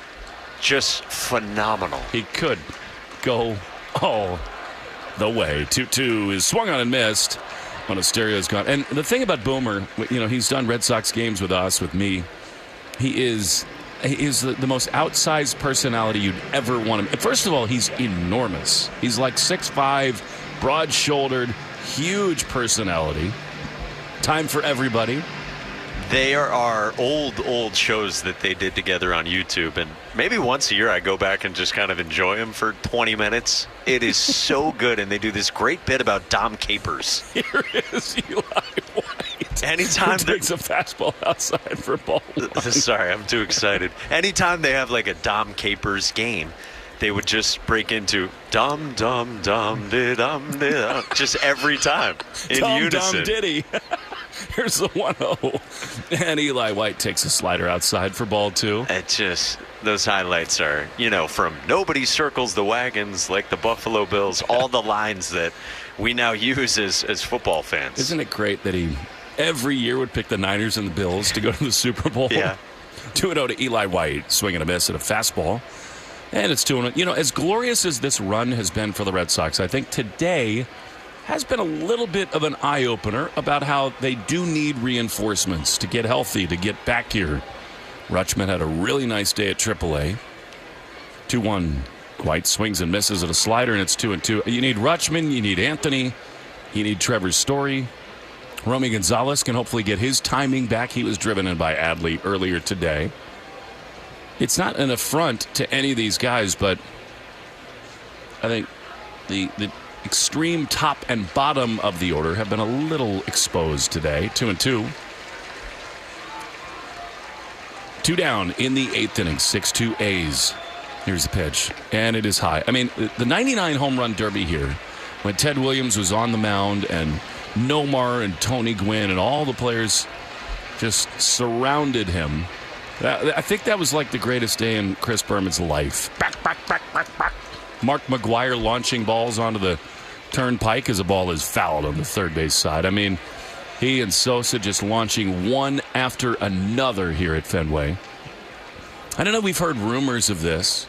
just phenomenal. He could go all the way. 2-2 is swung on and missed. Monasterio's gone. And the thing about Boomer, he's done Red Sox games with us, with me. He is the most outsized personality you'd ever want him. First of all, he's enormous. He's like 6'5", broad-shouldered, huge personality. Time for everybody. They are old shows that they did together on YouTube, and maybe once a year I go back and just kind of enjoy them for 20 minutes. It is so good, and they do this great bit about Dom Capers. Here is Eli White. Anytime he takes a fastball outside for ball one. Sorry, I'm too excited. Anytime they have like a Dom Capers game, they would just break into dum dum dum di dum di dum just every time in unison. Dum Diddy. Here's the 1-0. And Eli White takes a slider outside for ball two. Those highlights are, from nobody circles the wagons like the Buffalo Bills, all the lines that we now use as football fans. Isn't it great that he every year would pick the Niners and the Bills to go to the Super Bowl? Yeah. 2-0 to Eli White, swinging a miss at a fastball. And it's 2-0. As glorious as this run has been for the Red Sox, I think today has been a little bit of an eye-opener about how they do need reinforcements to get healthy, to get back here. Rutschman had a really nice day at AAA. 2-1. White swings and misses at a slider, and it's 2-2. You need Rutschman, you need Anthony, you need Trevor Story. Romy Gonzalez can hopefully get his timing back. He was driven in by Adley earlier today. It's not an affront to any of these guys, but I think the extreme top and bottom of the order have been a little exposed today. 2-2. 2 down in the 8th inning. 6-2 A's. Here's the pitch, and it is high. I mean, the 99 home run derby here, when Ted Williams was on the mound and Nomar and Tony Gwynn and all the players just surrounded him. I think that was like the greatest day in Chris Berman's life. Back. Mark McGuire launching balls onto the turnpike as a ball is fouled on the third base side. I mean, he and Sosa just launching one after another here at Fenway. I don't know, we've heard rumors of this.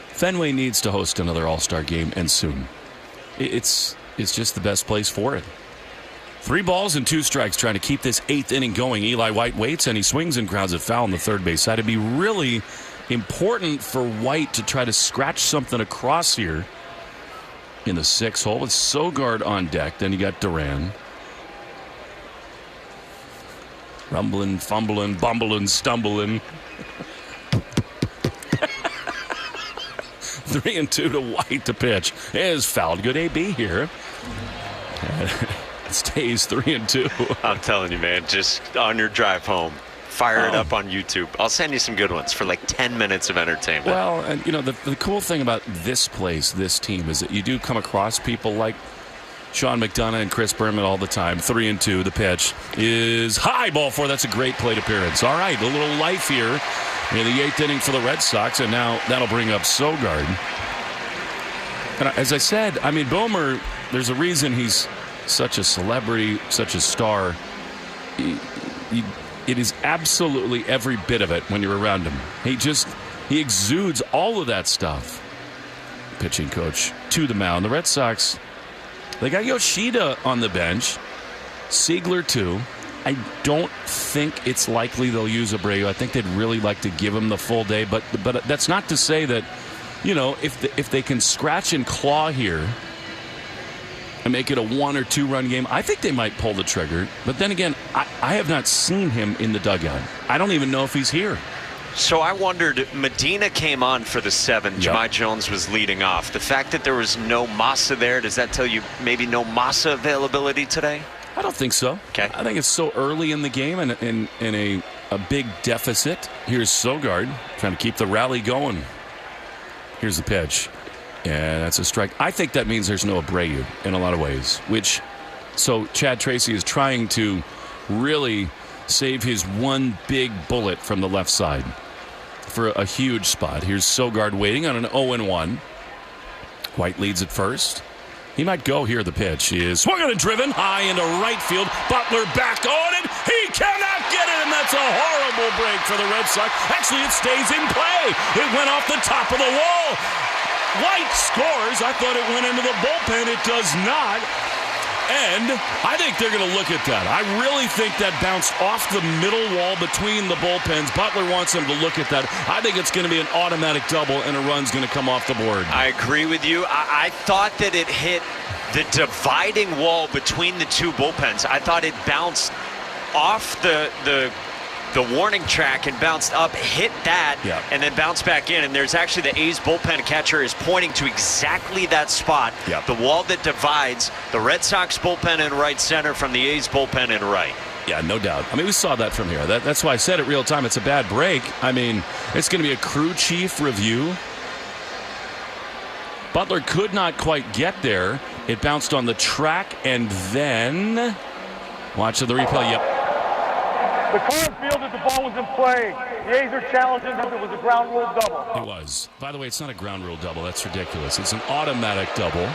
Fenway needs to host another All-Star game, and soon. It's just the best place for it. 3 balls and 2 strikes trying to keep this 8th inning going. Eli White waits, and he swings and grounds it foul on the third base side. It'd be really important for White to try to scratch something across here in the 6th hole with Sogard on deck. Then you got Duran. Rumbling, fumbling, bumbling, stumbling. 3-2 to White to pitch. Is fouled. Good AB here. stays 3-2. I'm telling you, man, just on your drive home, fire it up on YouTube. I'll send you some good ones for like 10 minutes of entertainment. Well, and the cool thing about this place, this team, is that you do come across people like Sean McDonough and Chris Berman all the time. 3-2. The pitch is high, ball four. That's a great plate appearance. All right, a little life here in the 8th inning for the Red Sox, and now that'll bring up Sogard. And as I said, I mean, Bomer, there's a reason he's such a celebrity, such a star. It is absolutely every bit of it when you're around him. He exudes all of that stuff. Pitching coach to the mound. The Red Sox, they got Yoshida on the bench. Siegler, too. I don't think it's likely they'll use Abreu. I think they'd really like to give him the full day. But that's not to say that, if they can scratch and claw here and make it a 1 or 2 run game, I think they might pull the trigger. But then again, I have not seen him in the dugout. I don't even know if he's here. So I wondered, Medina came on for the 7th. Yep. Jahmai Jones was leading off. The fact that there was no Massa there, does that tell you maybe no Massa availability today? I don't think so. Okay. I think it's so early in the game and in a big deficit. Here's Sogard trying to keep the rally going. Here's the pitch. And that's a strike. I think that means there's no Abreu in a lot of ways. So Chad Tracy is trying to really save his one big bullet from the left side for a huge spot. Here's Sogard waiting on an 0-1. White leads at first. He might go here. The pitch is swung and driven high into right field. Butler back on it. He cannot get it, and that's a horrible break for the Red Sox. Actually, it stays in play. It went off the top of the wall. White scores. I thought it went into the bullpen. It does not. And I think they're going to look at that. I really think that bounced off the middle wall between the bullpens. Butler wants them to look at that. I think it's going to be an automatic double, and a run's going to come off the board. I agree with you. I thought that it hit the dividing wall between the two bullpens. I thought it bounced off the warning track and bounced up, hit that, and then bounced back in. And there's actually the A's bullpen catcher is pointing to exactly that spot, the wall that divides the Red Sox bullpen in right center from the A's bullpen in right. Yeah, no doubt. I mean, we saw that from here. That's why I said it real time. It's a bad break. I mean, it's going to be a crew chief review. Butler could not quite get there. It bounced on the track, and then watch the replay. Yep. The card fielded the ball was in play. The A's are challenging him. It was a ground rule double. It was. By the way, it's not a ground rule double. That's ridiculous. It's an automatic double.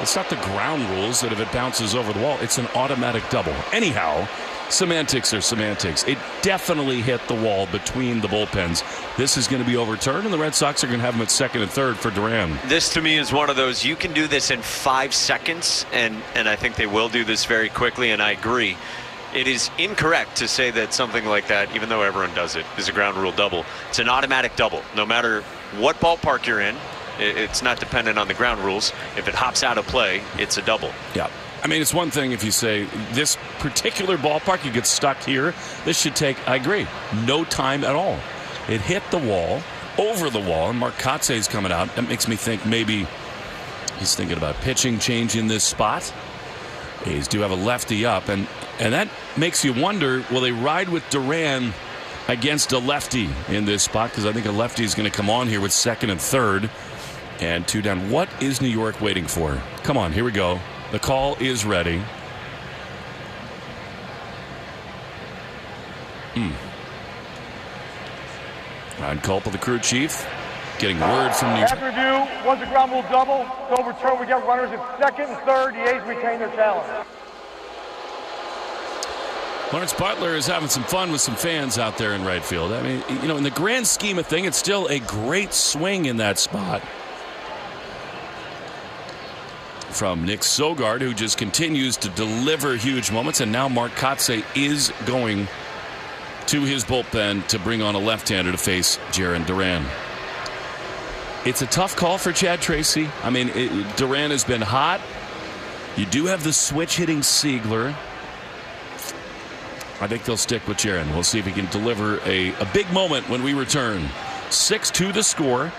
It's not the ground rules that if it bounces over the wall, it's an automatic double. Anyhow, semantics are semantics. It definitely hit the wall between the bullpens. This is going to be overturned, and the Red Sox are going to have him at 2nd and 3rd for Duran. This, to me, is one of those, you can do this in 5 seconds, and I think they will do this very quickly, and I agree. It is incorrect to say that something like that, even though everyone does it, is a ground rule double. It's an automatic double. No matter what ballpark you're in, it's not dependent on the ground rules. If it hops out of play, it's a double. Yeah. I mean, it's one thing if you say this particular ballpark, you get stuck here. This should take, I agree, no time at all. It hit the wall, over the wall, and Mark Kotze's coming out. That makes me think maybe he's thinking about pitching change in this spot. A's do have a lefty up, and that makes you wonder, will they ride with Duran against a lefty in this spot? Because I think a lefty is going to come on here with 2nd and 3rd and 2 down. What is New York waiting for? Come on, here we go. The call is ready. Ron Culpa, the crew chief, getting word from New York. After review, was a ground rule double. To overturn, we get runners at 2nd and 3rd. The A's retain their challenge. Lawrence Butler is having some fun with some fans out there in right field. I mean, in the grand scheme of things, it's still a great swing in that spot. From Nick Sogard, who just continues to deliver huge moments, and now Mark Kotze is going to his bullpen to bring on a left-hander to face Jarren Duran. It's a tough call for Chad Tracy. I mean, Duran has been hot. You do have the switch hitting Siegler. I think they'll stick with Jarren. We'll see if he can deliver a big moment when we return. 6-2 the score.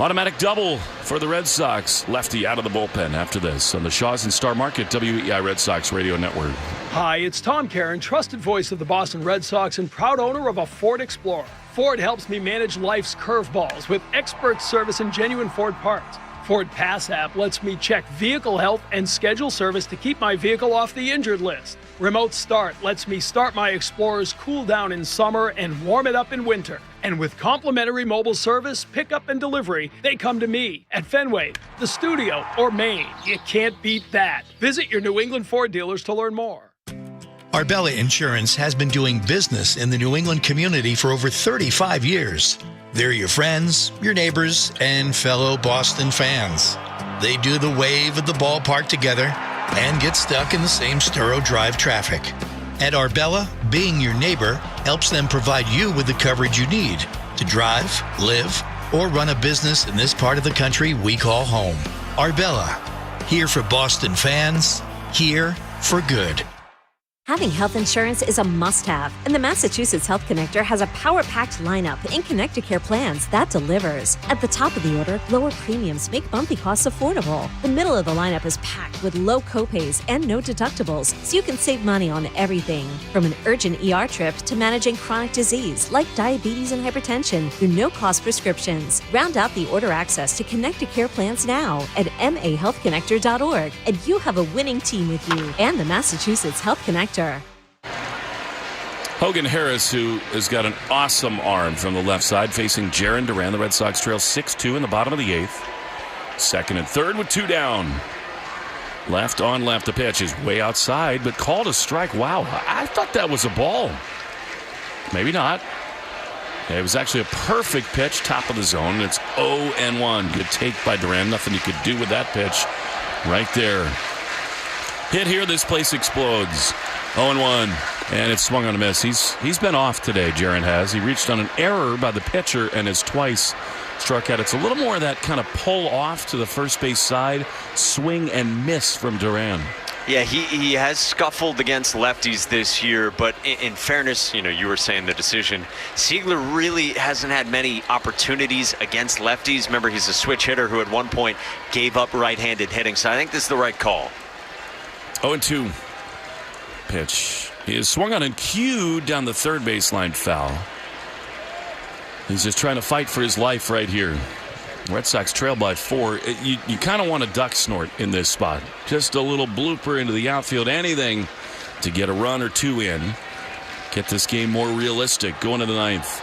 Automatic double for the Red Sox. Lefty out of the bullpen after this on the Shaws and Star Market WEI Red Sox Radio Network. Hi, it's Tom Caron, trusted voice of the Boston Red Sox and proud owner of a Ford Explorer. Ford helps me manage life's curveballs with expert service and genuine Ford parts. Ford Pass app lets me check vehicle health and schedule service to keep my vehicle off the injured list. Remote Start lets me start my Explorer's cool down in summer and warm it up in winter. And with complimentary mobile service, pickup and delivery, they come to me at Fenway, the studio, or Maine. You can't beat that. Visit your New England Ford dealers to learn more. Arbella Insurance has been doing business in the New England community for over 35 years. They're your friends, your neighbors, and fellow Boston fans. They do the wave at the ballpark together and get stuck in the same Sturo Drive traffic. At Arbella, being your neighbor helps them provide you with the coverage you need to drive, live, or run a business in this part of the country we call home. Arbella, here for Boston fans, here for good. Having health insurance is a must-have, and the Massachusetts Health Connector has a power-packed lineup in Connect-to-Care plans that delivers. At the top of the order, lower premiums make monthly costs affordable. The middle of the lineup is packed with low copays and no deductibles, so you can save money on everything. From an urgent ER trip to managing chronic disease like diabetes and hypertension through no-cost prescriptions. Round out the order access to Connect-to-Care plans now at mahealthconnector.org, and you have a winning team with you and the Massachusetts Health Connector. Hogan Harris, who has got an awesome arm from the left side, facing Jarren Duran. The Red Sox trail 6-2 in the bottom of the 8th. Second and third with 2 down. Left on left. The pitch is way outside, but called a strike. Wow, I thought that was a ball. Maybe not. It was actually a perfect pitch, top of the zone. It's 0-1. Good take by Duran. Nothing you could do with that pitch right there. Hit here, this place explodes. 0-1, and it's swung on a miss. He's been off today, Jarren has. He reached on an error by the pitcher and has twice struck out. It's a little more of that kind of pull off to the first base side, swing and miss from Duran. Yeah, he has scuffled against lefties this year, but in fairness, you were saying the decision. Siegler really hasn't had many opportunities against lefties. Remember, he's a switch hitter who at one point gave up right-handed hitting, so I think this is the right call. 0-2. Pitch is swung on and cued down the third baseline foul. He's just trying to fight for his life right here. Red Sox trail by 4. You kind of want a duck snort in this spot. Just a little blooper into the outfield. Anything to get a run or 2 in. Get this game more realistic going to the 9th.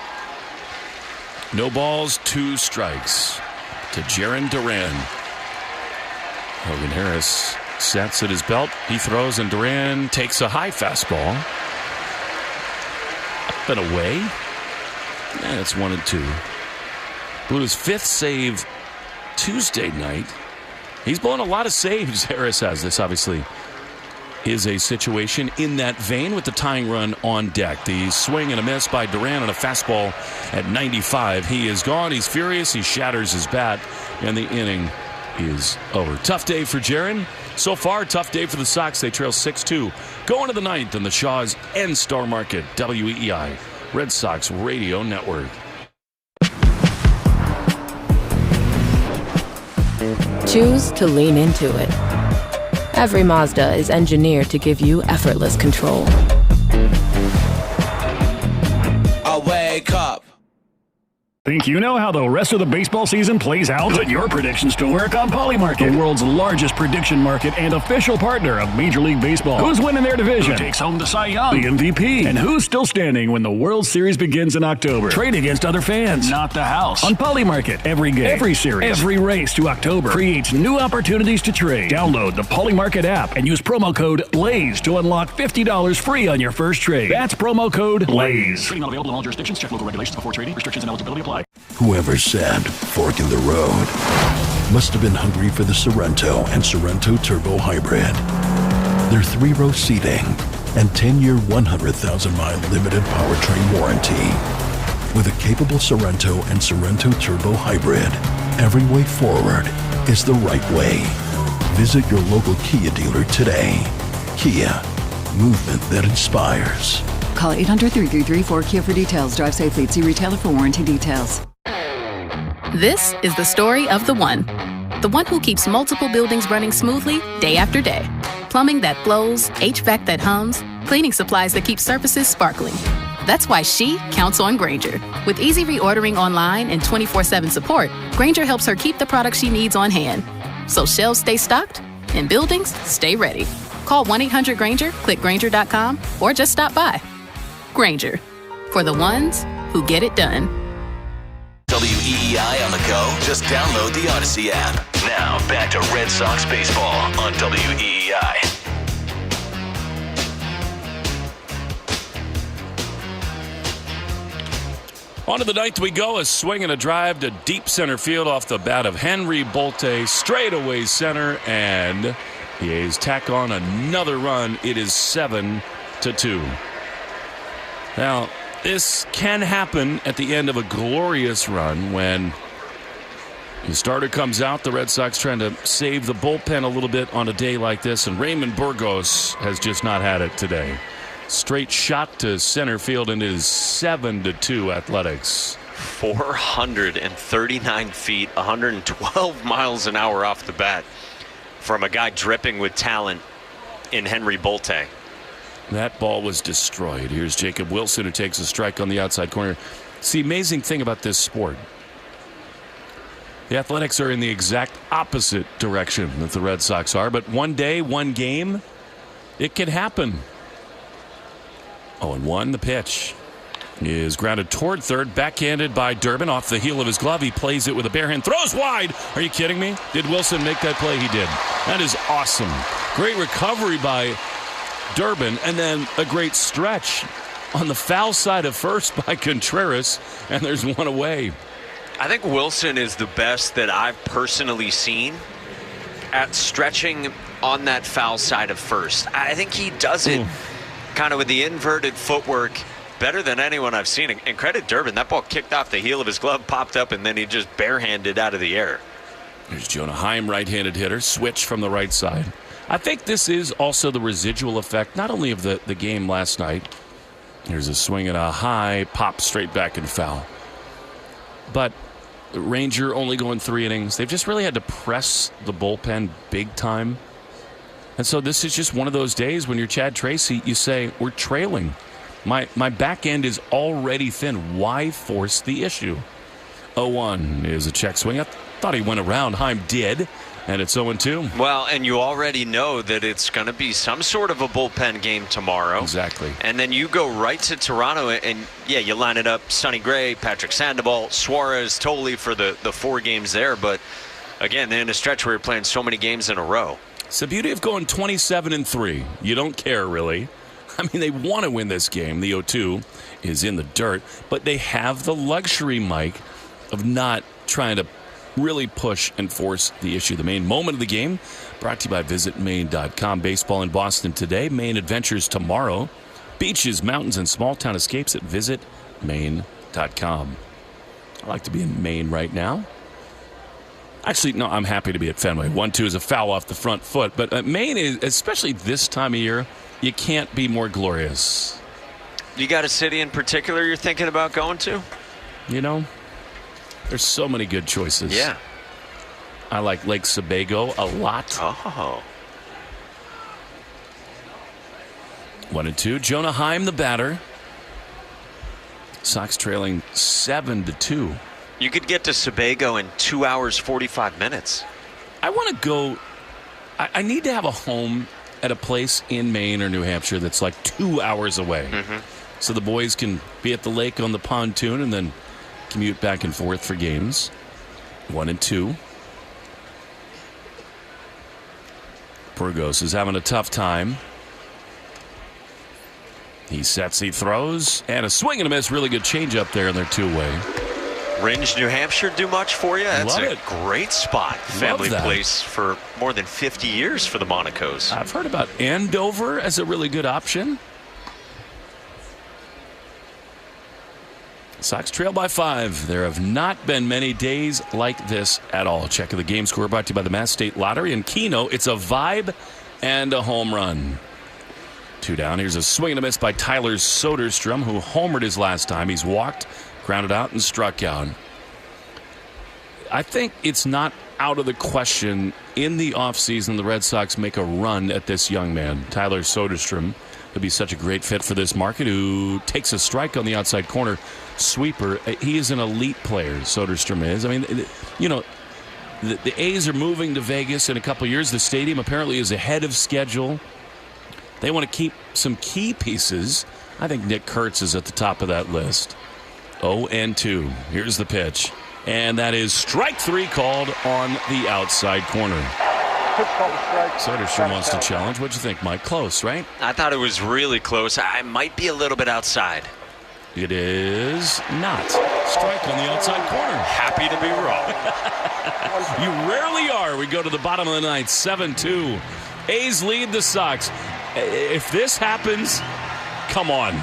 No balls, 2 strikes to Jarren Duran. Hogan Harris sets at his belt. He throws, and Duran takes a high fastball. Up and away. And it's 1-2. Blew his 5th save Tuesday night. He's blown a lot of saves, Harris has. This obviously is a situation in that vein with the tying run on deck. The swing and a miss by Duran on a fastball at 95. He is gone. He's furious. He shatters his bat, and the inning is over. Tough day for Jarren. So far, tough day for the Sox. They trail 6-2. Going to the 9th in the Shaws and Star Market WEI Red Sox Radio Network. Choose to lean into it. Every Mazda is engineered to give you effortless control. I wake up. Think you know how the rest of the baseball season plays out? Put your predictions to work on Polymarket, the world's largest prediction market and official partner of Major League Baseball. Who's winning their division? Who takes home the Cy Young, the MVP? And who's still standing when the World Series begins in October? Trade against other fans, not the house. On Polymarket, every game, every series, every race to October creates new opportunities to trade. Download the Polymarket app and use promo code LAYS to unlock $50 free on your first trade. That's promo code LAYS. Trading not available in all jurisdictions. Check local regulations before trading. Restrictions and eligibility apply. Whoever said fork in the road must have been hungry for the Sorrento and Sorrento Turbo Hybrid. Their 3-row seating and 10-year 100,000-mile limited powertrain warranty. With a capable Sorrento and Sorrento Turbo Hybrid, every way forward is the right way. Visit your local Kia dealer today. Kia, movement that inspires. Call 800-333-4KIA for details. Drive safely. See retailer for warranty details. This is the story of the one who keeps multiple buildings running smoothly day after day. Plumbing that flows, HVAC that hums, cleaning supplies that keep surfaces sparkling. That's why she counts on Grainger. With easy reordering online and 24/7 support, Grainger helps her keep the products she needs on hand. So shelves stay stocked and buildings stay ready. Call 1-800-GRAINGER, click Grainger.com, or just stop by. Grainger, for the ones who get it done. WEEI on the go? Just download the Odyssey app. Now, back to Red Sox baseball on WEEI. On to the ninth we go. A swing and a drive to deep center field off the bat of Henry Bolte. Straightaway center, and the A's tack on another run. It is 7-2. Now, this can happen at the end of a glorious run when the starter comes out. The Red Sox trying to save the bullpen a little bit on a day like this, and Raymond Burgos has just not had it today. Straight shot to center field, and it is 7-2 Athletics. 439 feet, 112 miles an hour off the bat from a guy dripping with talent in Henry Bolte. That ball was destroyed. Here's Jacob Wilson, who takes a strike on the outside corner. It's the amazing thing about this sport. The Athletics are in the exact opposite direction that the Red Sox are, but one day, one game, it can happen. 0-1, the pitch is grounded toward third, backhanded by Durbin off the heel of his glove. He plays it with a bare hand, throws wide. Are you kidding me? Did Wilson make that play? He did. That is awesome. Great recovery by Durbin, and then a great stretch on the foul side of first by Contreras, and there's one away. I think Wilson is the best that I've personally seen at stretching on that foul side of first. I think he does it kind of with the inverted footwork better than anyone I've seen. And credit Durbin, that ball kicked off the heel of his glove, popped up, and then he just barehanded out of the air. There's Jonah Heim, right-handed hitter, switch from the right side. I think this is also the residual effect, not only of the game last night. Here's a swing at a high, pop straight back and foul. But Ranger only going 3 innings. They've just really had to press the bullpen big time. And so this is just one of those days when you're Chad Tracy, you say, we're trailing. My back end is already thin. Why force the issue? 0-1 is a check swing. I thought he went around. Heim did. And it's 0-2. Well, and you already know that it's going to be some sort of a bullpen game tomorrow. Exactly. And then you go right to Toronto, and yeah, you line it up. Sonny Gray, Patrick Sandoval, Suarez, Tolley for the 4 games there. But again, in a stretch where you're playing so many games in a row. It's the beauty of going 27-3. You don't care, really. I mean, they want to win this game. The 0-2 is in the dirt. But they have the luxury, Mike, of not trying to really push and force the issue. The main moment of the game brought to you by VisitMaine.com. Baseball in Boston today. Maine adventures tomorrow. Beaches, mountains, and small town escapes at VisitMaine.com. I like to be in Maine right now. Actually, no, I'm happy to be at Fenway. 1-2 is a foul off the front foot. But Maine, is, especially this time of year, you can't be more glorious. You got a city in particular you're thinking about going to? You know, there's so many good choices. Yeah. I like Lake Sebago a lot. Oh. 1-2. Jonah Heim, the batter. Sox trailing 7-2. You could get to Sebago in 2 hours, 45 minutes. I want to go. I need to have a home at a place in Maine or New Hampshire that's like 2 hours away. Mm-hmm. So the boys can be at the lake on the pontoon and then commute back and forth for games. 1-2. Burgos is having a tough time. He sets, he throws, and a swing and a miss. Really good changeup there in their 2-way. Ringe, New Hampshire do much for you? That's Love a it. Great spot. Family place for more than 50 years for the Monacos. I've heard about Andover as a really good option. Sox trail by 5. There have not been many days like this at all. Check of the game score brought to you by the Mass State Lottery and Keno. It's a vibe and a home run. 2 down. Here's a swing and a miss by Tyler Soderstrom, who homered his last time. He's walked, grounded out, and struck out. I think it's not out of the question in the offseason the Red Sox make a run at this young man, Tyler Soderstrom. He'll be such a great fit for this market, who takes a strike on the outside corner sweeper. He is an elite player, Soderstrom is. I mean, you know, the A's are moving to Vegas in a couple years. The stadium apparently is ahead of schedule. They want to keep some key pieces. I think Nick Kurtz is at the top of that list. 0-2. Here's the pitch. And that is strike 3 called on the outside corner. Soderstrom wants to challenge. What'd you think, Mike? Close, right? I thought it was really close. I might be a little bit outside. It is not. Strike on the outside corner. Happy to be wrong. You rarely are. We go to the bottom of the ninth, 7-2. A's lead the Sox. If this happens, come on.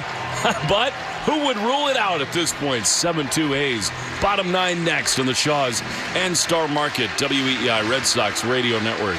But who would rule it out at this point? 7-2 A's. Bottom 9 next on the Shaws and Star Market, WEEI Red Sox Radio Network.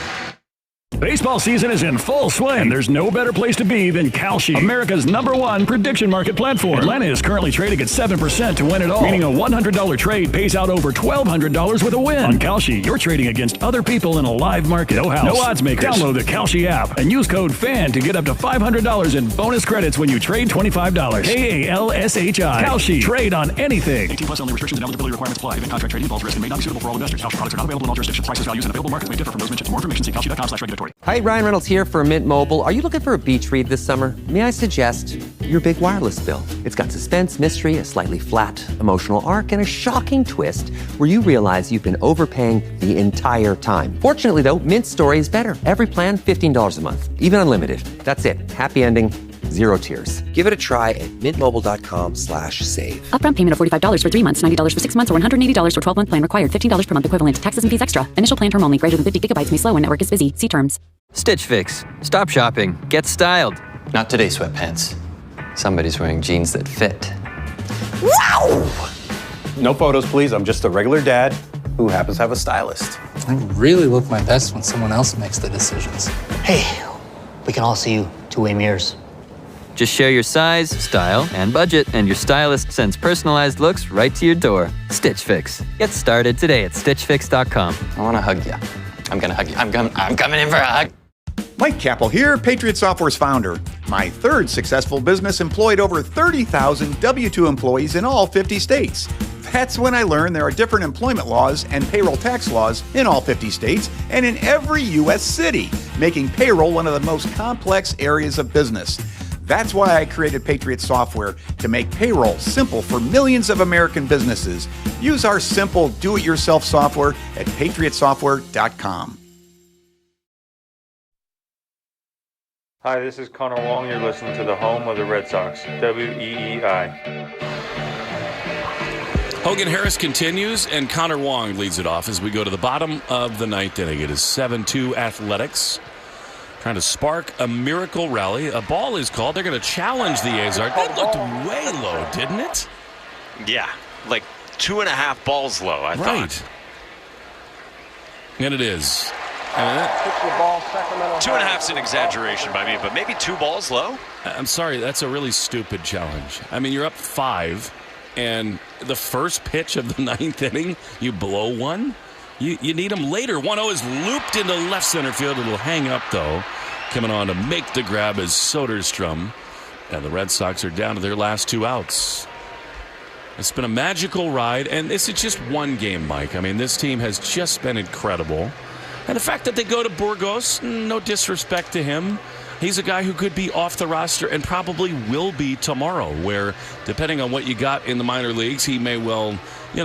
Baseball season is in full swing, and there's no better place to be than Kalshi, America's #1 prediction market platform. Atlanta is currently trading at 7% to win it all, meaning a $100 trade pays out over $1,200 with a win. On Kalshi, you're trading against other people in a live market. No house, no odds makers. Download the Kalshi app and use code FAN to get up to $500 in bonus credits when you trade $25. KALSHI. Kalshi. Trade on anything. 18+ only. Restrictions and eligibility requirements apply. Event contract trading involves risk and may not be suitable for all investors. Kalshi products are not available in all jurisdictions. Prices, values, and available markets may differ from those mentioned. For more information, see kalshi.com/regulatory. Hi, Ryan Reynolds here for Mint Mobile. Are you looking for a beach read this summer? May I suggest your big wireless bill? It's got suspense, mystery, a slightly flat emotional arc, and a shocking twist where you realize you've been overpaying the entire time. Fortunately, though, Mint's story is better. Every plan, $15 a month. Even unlimited. That's it. Happy ending. Zero tears. Give it a try at mintmobile.com/save. Upfront payment of $45 for 3 months, $90 for 6 months, or $180 for 12-month plan required. $15 per month equivalent. Taxes and fees extra. Initial plan term only. Greater than 50 gigabytes may slow when network is busy. See terms. Stitch Fix. Stop shopping. Get styled. Not today, sweatpants. Somebody's wearing jeans that fit. Wow! No photos, please. I'm just a regular dad who happens to have a stylist. I really look my best when someone else makes the decisions. Hey, we can all see you two-way mirrors. Just share your size, style, and budget, and your stylist sends personalized looks right to your door. Stitch Fix. Get started today at StitchFix.com. I want to hug you. I'm going to hug you. I'm coming in for a hug. Mike Capel here, Patriot Software's founder. My third successful business employed over 30,000 W-2 employees in all 50 states. That's when I learned there are different employment laws and payroll tax laws in all 50 states and in every U.S. city, making payroll one of the most complex areas of business. That's why I created Patriot Software, to make payroll simple for millions of American businesses. Use our simple do-it-yourself software at patriotsoftware.com. Hi, this is Connor Wong. You're listening to the home of the Red Sox, WEEI. Hogan Harris continues, and Connor Wong leads it off as we go to the bottom of the ninth inning. It is 7-2 Athletics. Trying to spark a miracle rally. A ball is called. They're going to challenge the A's. That looked way low, didn't it? Yeah, like 2.5 balls low, I thought. And it is. 2.5's an exaggeration by me, but maybe 2 balls low? I'm sorry, that's a really stupid challenge. I mean, you're up 5, and the first pitch of the ninth inning, you blow one? You need him later. 1-0 is looped into left center field. It'll hang up, though. Coming on to make the grab is Soderstrom. And the Red Sox are down to their last 2 outs. It's been a magical ride, and this is just one game, Mike. I mean, this team has just been incredible. And the fact that they go to Burgos, no disrespect to him, he's a guy who could be off the roster and probably will be tomorrow, where, depending on what you got in the minor leagues, he may well,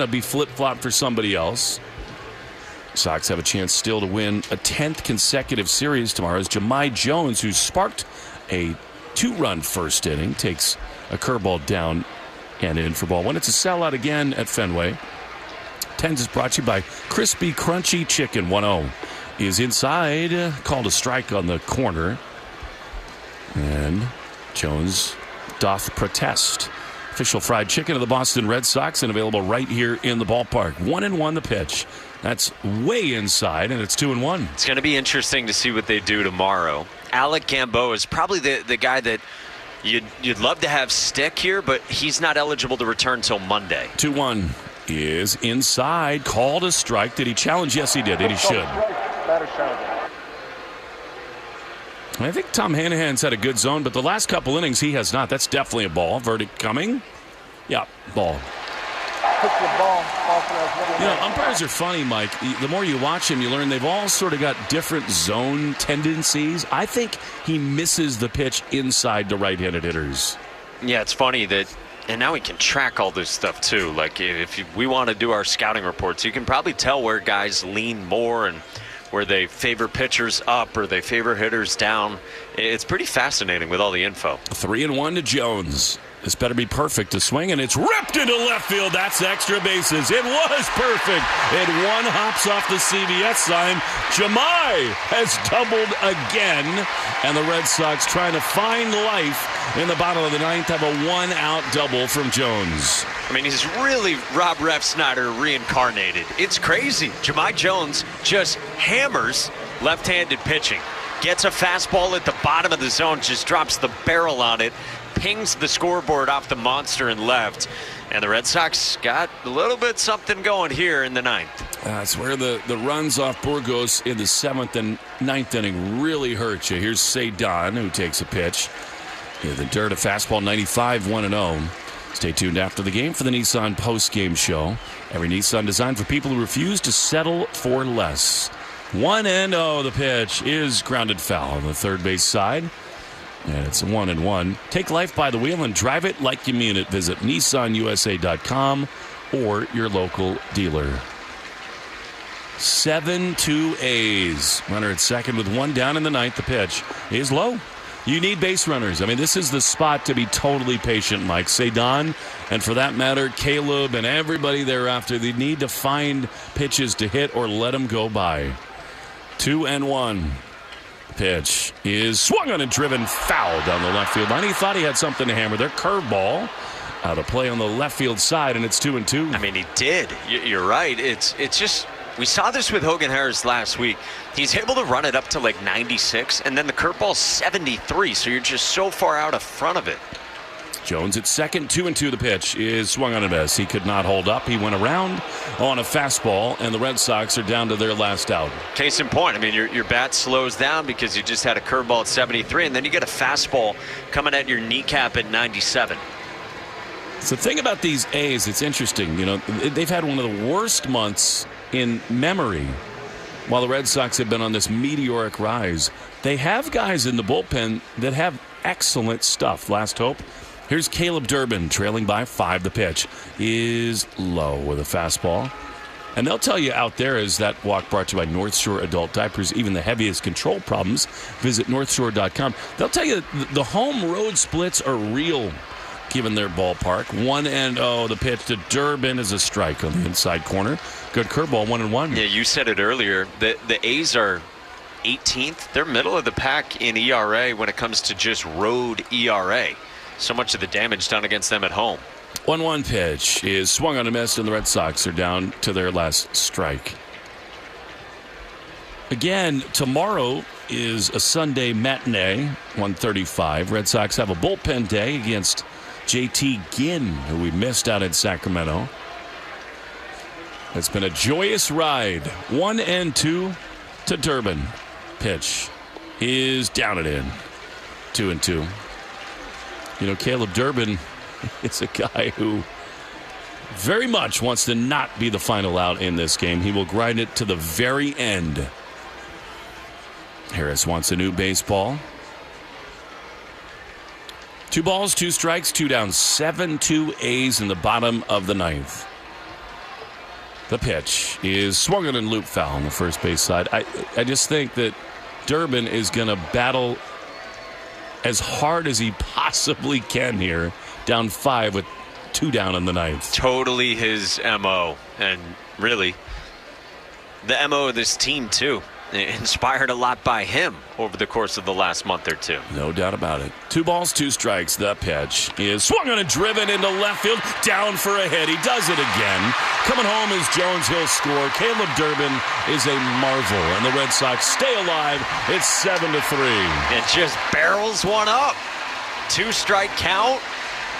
be flip-flop for somebody else. Sox have a chance still to win a 10th consecutive series tomorrow as Jahmai Jones, who sparked a 2-run first inning, takes a curveball down and in for ball 1. It's a sellout again at Fenway. 10s is brought to you by Crispy Crunchy Chicken. 1-0 is inside. Called a strike on the corner. And Jones doth protest. Official fried chicken of the Boston Red Sox, and available right here in the ballpark. 1-1 the pitch. That's way inside, and it's 2-1. It's going to be interesting to see what they do tomorrow. Alec Gamboa is probably the guy that you'd love to have stick here, but he's not eligible to return till Monday. 2-1. is inside. Called a strike. Did he challenge? Yes, he did. And he should. I think Tom Hanahan's had a good zone, but the last couple innings he has not. That's definitely a ball. Verdict coming. Yeah, ball. Umpires are funny, Mike. The more you watch him, you learn they've all sort of got different zone tendencies. I think he misses the pitch inside to right-handed hitters. Yeah, it's funny that, and now we can track all this stuff too. Like we want to do our scouting reports, you can probably tell where guys lean more and where they favor pitchers up or they favor hitters down. It's pretty fascinating with all the info. 3-1 to Jones. This better be perfect to swing, and it's ripped into left field. That's extra bases. It was perfect. It one hops off the CBS sign. Jemai has doubled again, and the Red Sox trying to find life in the bottom of the ninth, have a one-out double from Jones. I mean, he's really Rob Refsnyder reincarnated. It's crazy. Jemai Jones just hammers left-handed pitching. Gets a fastball at the bottom of the zone, just drops the barrel on it, pings the scoreboard off the monster in left, and the Red Sox got a little bit something going here in the ninth. That's where the runs off Burgos in the 7th and 9th inning really hurt you. Here's Cedon, who takes a pitch. The dirt, a fastball, 95, 1-0. Stay tuned after the game for the Nissan post-game show. Every Nissan designed for people who refuse to settle for less. 1-0, the pitch is grounded foul on the third base side. And it's a 1-1. Take life by the wheel and drive it like you mean it. Visit NissanUSA.com or your local dealer. 7-2 A's. Runner at second with one down in the ninth. The pitch is low. You need base runners. I mean, this is the spot to be totally patient, Mike. Cedon, and for that matter, Caleb and everybody thereafter, they need to find pitches to hit or let them go by. 2-1. Pitch is swung on and driven foul down the left field line. He thought he had something to hammer there. Curveball out of play on the left field side, and it's 2-2. I mean, he did. You're right. It's just, we saw this with Hogan Harris last week. He's able to run it up to like 96, and then the curveball's 73, so you're just so far out of front of it. Jones at second, 2-2. The pitch is swung on a miss. He could not hold up. He went around on a fastball, and the Red Sox are down to their last out. Case in point, I mean, your bat slows down because you just had a curveball at 73, and then you get a fastball coming at your kneecap at 97. So the thing about these A's, it's interesting. You know, they've had one of the worst months in memory while the Red Sox have been on this meteoric rise. They have guys in the bullpen that have excellent stuff. Last hope. Here's Caleb Durbin trailing by 5. The pitch is low with a fastball. And they'll tell you out there, is that walk brought to you by North Shore Adult Diapers. Even the heaviest control problems, visit NorthShore.com. They'll tell you the home road splits are real given their ballpark. 1-0. The pitch to Durbin is a strike on the inside corner. Good curveball, 1-1. Yeah, you said it earlier. The A's are 18th. They're middle of the pack in ERA when it comes to just road ERA. So much of the damage done against them at home. 1-1 pitch is swung on a miss, and the Red Sox are down to their last strike. Again, tomorrow is a Sunday matinee, 1:35. Red Sox have a bullpen day against JT Ginn, who we missed out in Sacramento. It's been a joyous ride. 1-2 to Durbin. Pitch is down and in. 2-2. You know, Caleb Durbin is a guy who very much wants to not be the final out in this game. He will grind it to the very end. Harris wants a new baseball. 2 balls, 2 strikes, 2 down. 7-2 A's in the bottom of the ninth. The pitch is swung on and loop foul on the first base side. I just think that Durbin is going to battle as hard as he possibly can here, down 5 with 2 down in the ninth. Totally his MO, and really the MO of this team too. Inspired a lot by him over the course of the last month or two. No doubt about it. 2 balls, 2 strikes. The pitch is swung on and driven into left field. Down for a hit. He does it again. Coming home is Jones. He'll score. Caleb Durbin is a marvel, and the Red Sox stay alive. It's 7-3. It just barrels one up. 2 strike count,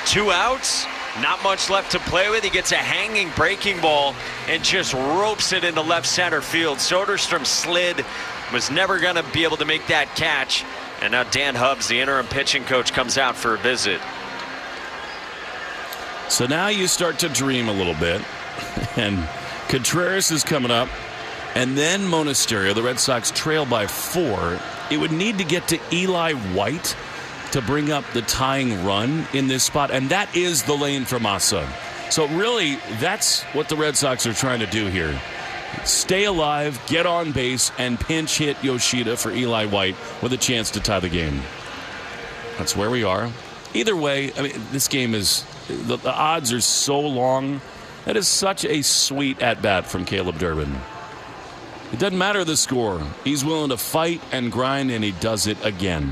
2 outs. Not much left to play with. He gets a hanging breaking ball and just ropes it into left center field. Soderstrom slid, was never going to be able to make that catch. And now Dan Hubbs, the interim pitching coach, comes out for a visit. So now you start to dream a little bit. And Contreras is coming up. And then Monasterio, the Red Sox trail by 4. It would need to get to Eli White to bring up the tying run in this spot, and that is the lane for Massa. So really, that's what the Red Sox are trying to do here. Stay alive, get on base, and pinch hit Yoshida for Eli White with a chance to tie the game. That's where we are. Either way, I mean, this game is, the odds are so long. That is such a sweet at-bat from Caleb Durbin. It doesn't matter the score. He's willing to fight and grind, and he does it again.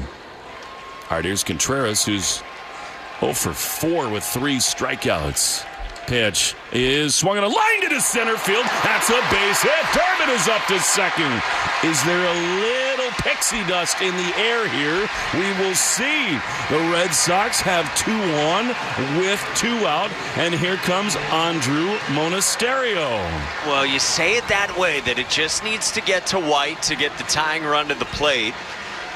All right, here's Contreras, who's 0 for 4 with 3 strikeouts. Pitch is swung on a line to center field. That's a base hit. Durbin is up to second. Is there a little pixie dust in the air here? We will see. The Red Sox have 2 on with 2 out, and here comes Andrew Monasterio. Well, you say it that way, that it just needs to get to White to get the tying run to the plate.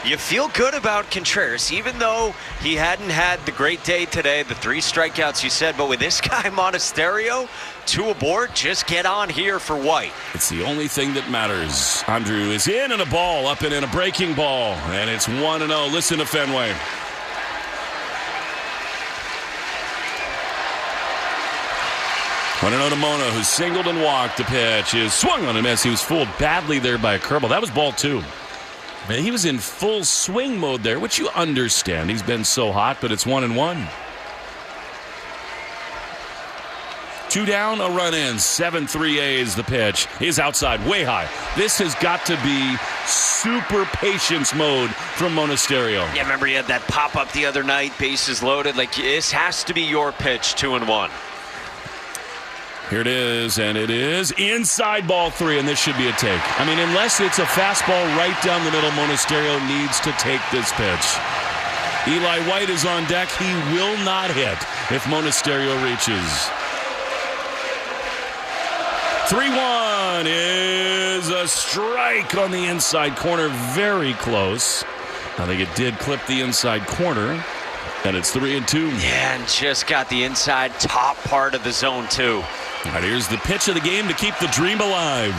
You feel good about Contreras, even though he hadn't had the great day today, the 3 strikeouts you said, but with this guy, Monasterio, 2 aboard, just get on here for White. It's the only thing that matters. Andrew is in and a ball, up and in a breaking ball, and it's 1-0. Listen to Fenway. One and 0 to Mona, who singled and walked. The pitch is swung on a miss. He was fooled badly there by a curveball. That was ball 2. He was in full swing mode there, which you understand. He's been so hot, but it's 1-1. 2 down, a run in. 7-3 A's. The pitch is outside, way high. This has got to be super patience mode from Monasterio. Yeah, remember he had that pop-up the other night, bases loaded. Like, this has to be your pitch, 2-1. Here it is, and it is inside ball 3, and this should be a take. I mean, unless it's a fastball right down the middle, Monasterio needs to take this pitch. Eli White is on deck. He will not hit if Monasterio reaches. 3-1 is a strike on the inside corner. Very close. I think it did clip the inside corner, and it's 3-2. Yeah, and just got the inside top part of the zone, too. All right, here's the pitch of the game to keep the dream alive.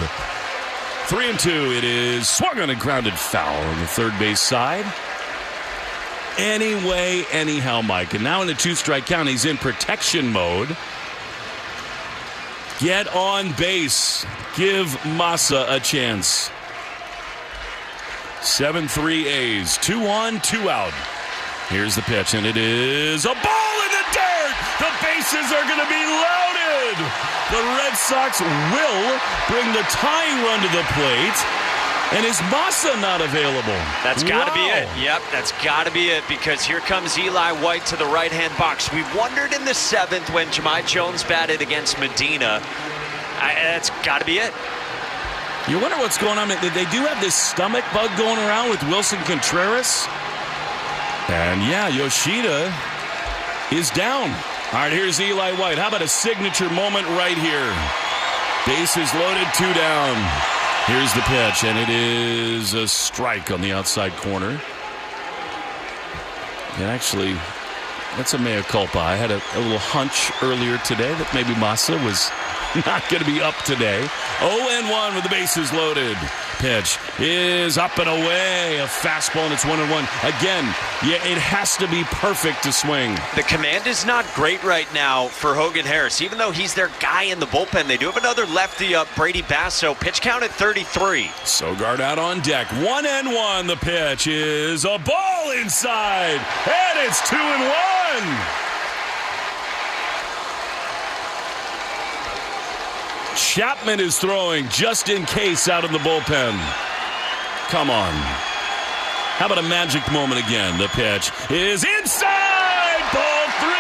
3-2. It is swung on and grounded foul on the third base side. Anyway, anyhow, Mike. And now in a 2-strike count, he's in protection mode. Get on base. Give Massa a chance. 7-3 A's. 2 on, 2 out. Here's the pitch, and it is a ball in the dirt. The bases are going to be loaded. The Red Sox will bring the tying run to the plate. And is Massa not available? That's got to be it. Yep, that's got to be it, because here comes Eli White to the right-hand box. We wondered in the 7th when Jahmai Jones batted against Medina. That's got to be it. You wonder what's going on. They do have this stomach bug going around with Wilson Contreras. And yeah, Yoshida is down. All right, here's Eli White. How about a signature moment right here? Bases loaded, 2 down. Here's the pitch, and it is a strike on the outside corner. And actually, that's a mea culpa. I had a little hunch earlier today that maybe Massa was not going to be up today. 0-1 with the bases loaded. Pitch is up and away. A fastball, and it's 1-1. Again, yeah, it has to be perfect to swing. The command is not great right now for Hogan Harris. Even though he's their guy in the bullpen, they do have another lefty up, Brady Basso. Pitch count at 33. Sogard out on deck. 1-1. The pitch is a ball inside, and it's 2-1. Chapman is throwing just in case out of the bullpen. Come on. How about a magic moment again? The pitch is inside. Ball 3,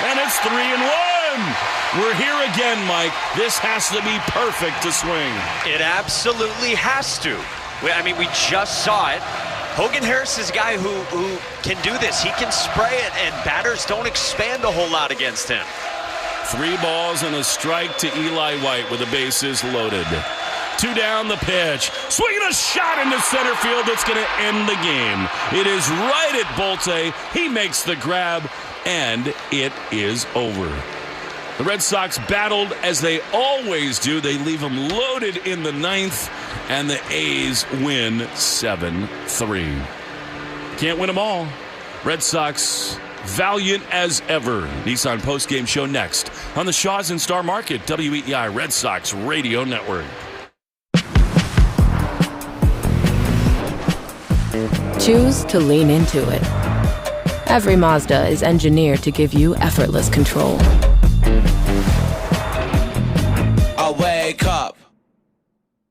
and it's 3-1. We're here again, Mike. This has to be perfect to swing. It absolutely has to. I mean, we just saw it. Hogan Harris is a guy who can do this. He can spray it, and batters don't expand a whole lot against him. 3 balls and a strike to Eli White with the bases loaded. 2 down the pitch. Swinging a shot into center field that's going to end the game. It is right at Bolte. He makes the grab, and it is over. The Red Sox battled as they always do. They leave them loaded in the 9th, and the A's win 7-3. Can't win them all. Red Sox valiant as ever. Nissan postgame show next on the Shaws and Star Market, WEEI Red Sox Radio Network. Choose to lean into it. Every Mazda is engineered to give you effortless control. I wake up.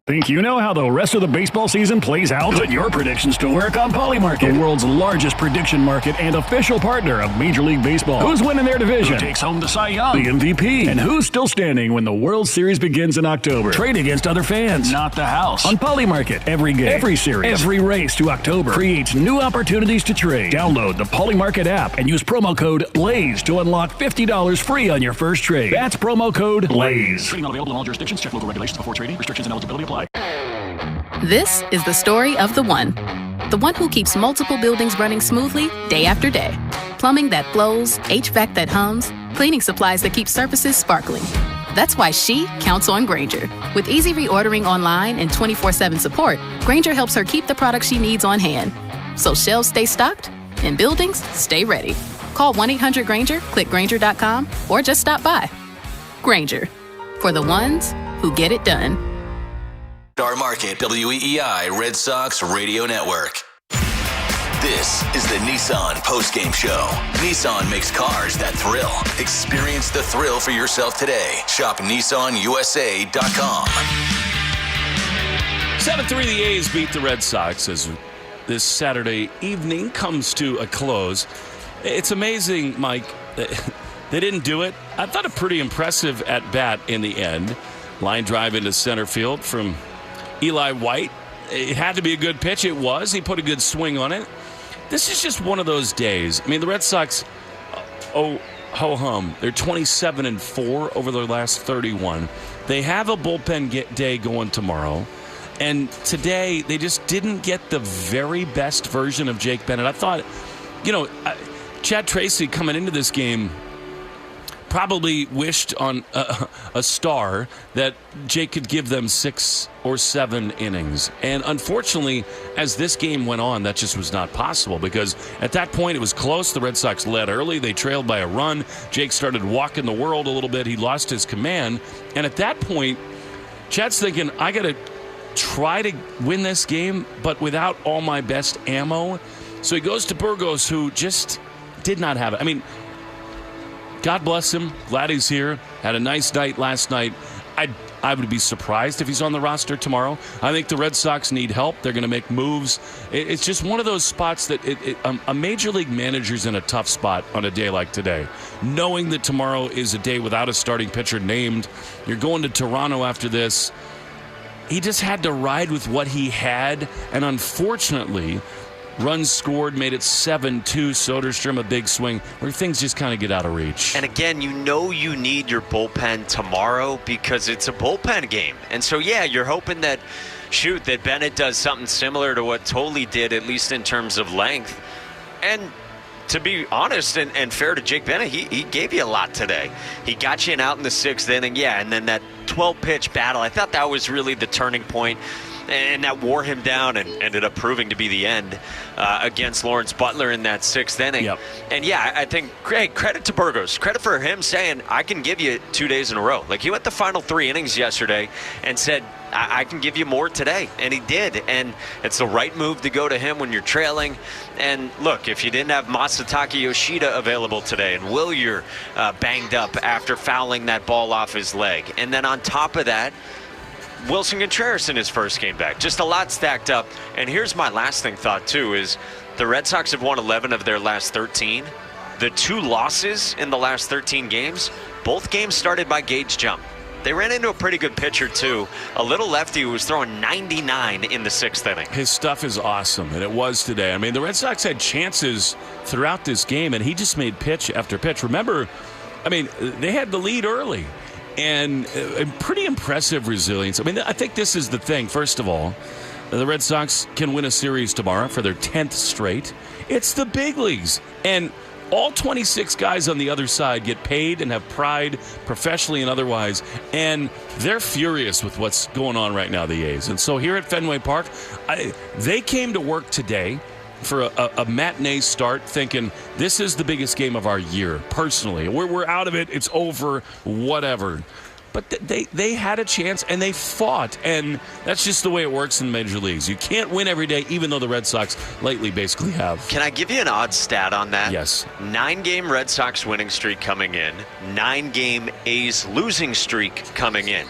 Think you know how the rest of the baseball season plays out? Put your predictions to work on Polymarket, the world's largest prediction market and official partner of Major League Baseball. Who's winning their division? Who takes home the Cy Young, the MVP? And who's still standing when the World Series begins in October? Trade against other fans, not the house. On Polymarket, every game, every series, every race to October creates new opportunities to trade. Download the Polymarket app and use promo code BLAZE to unlock $50 free on your first trade. That's promo code BLAZE. Trading not available in all jurisdictions. Check local regulations before trading. Restrictions and eligibility apply. This is the story of the one who keeps multiple buildings running smoothly day after day. Plumbing that flows, HVAC that hums, cleaning supplies that keep surfaces sparkling. That's why she counts on Grainger. With easy reordering online and 24/7 support, Grainger helps her keep the products she needs on hand. So shelves stay stocked and buildings stay ready. Call 1-800-GRAINGER, click Grainger.com, or just stop by. Grainger, for the ones who get it done. Star Market, WEEI Red Sox Radio Network. This is the Nissan postgame show. Nissan makes cars that thrill. Experience the thrill for yourself today. Shop NissanUSA.com. 7-3, the A's beat the Red Sox as this Saturday evening comes to a close. It's amazing, Mike, that they didn't do it. I thought a pretty impressive at-bat in the end. Line drive into center field from Eli White. It had to be a good pitch. It was. He put a good swing on it. This is just one of those days. I mean, the Red Sox, ho-hum. They're 27-4 over their last 31. They have a bullpen day going tomorrow. And today, they just didn't get the very best version of Jake Bennett. I thought, Chad Tracy coming into this game probably wished on a star that Jake could give them 6 or 7 innings. And unfortunately, as this game went on, that just was not possible because at that point it was close. The Red Sox led early. They trailed by a run. Jake started walking the world a little bit. He lost his command. And at that point, Chad's thinking, I got to try to win this game, but without all my best ammo. So he goes to Burgos, who just did not have it. I mean, God bless him. Glad he's here. Had a nice night last night. I would be surprised if he's on the roster tomorrow. I think the Red Sox need help. They're going to make moves. It's just one of those spots that a major league manager's in a tough spot on a day like today. Knowing that tomorrow is a day without a starting pitcher named. You're going to Toronto after this. He just had to ride with what he had. And unfortunately, runs scored, made it 7-2. Soderstrom, a big swing, where things just kind of get out of reach. And again, you need your bullpen tomorrow because it's a bullpen game. And so, yeah, you're hoping that Bennett does something similar to what Tolley did, at least in terms of length. And to be honest and fair to Jake Bennett, he gave you a lot today. He got you an out in the 6th inning, and then that 12-pitch battle, I thought that was really the turning point. And that wore him down and ended up proving to be the end against Lawrence Butler in that 6th inning. Yep. And, yeah, I think, Greg, credit to Burgos. Credit for him saying, I can give you 2 days in a row. Like, he went the final 3 innings yesterday and said, I can give you more today. And he did. And it's the right move to go to him when you're trailing. And, look, if you didn't have Masataka Yoshida available today and Willier banged up after fouling that ball off his leg, and then on top of that, Wilson Contreras in his first game back. Just a lot stacked up. And here's my lasting thought, too, is the Red Sox have won 11 of their last 13. The 2 losses in the last 13 games, both games started by Gage Jump. They ran into a pretty good pitcher, too. A little lefty who was throwing 99 in the 6th inning. His stuff is awesome, and it was today. I mean, the Red Sox had chances throughout this game, and he just made pitch after pitch. Remember, I mean, they had the lead early, and pretty impressive resilience. I mean, I think this is the thing. First of all, the Red Sox can win a series tomorrow for their 10th straight. It's the big leagues, and all 26 guys on the other side get paid and have pride, professionally and otherwise, and they're furious with what's going on right now, the A's. And so here at Fenway Park, they came to work today for a matinee start thinking this is the biggest game of our year, personally. We're out of it. It's over, whatever. But they had a chance, and they fought, and that's just the way it works in major leagues. You can't win every day, even though the Red Sox lately basically have. Can I give you an odd stat on that? Yes. 9-game Red Sox winning streak coming in, 9-game A's losing streak coming in.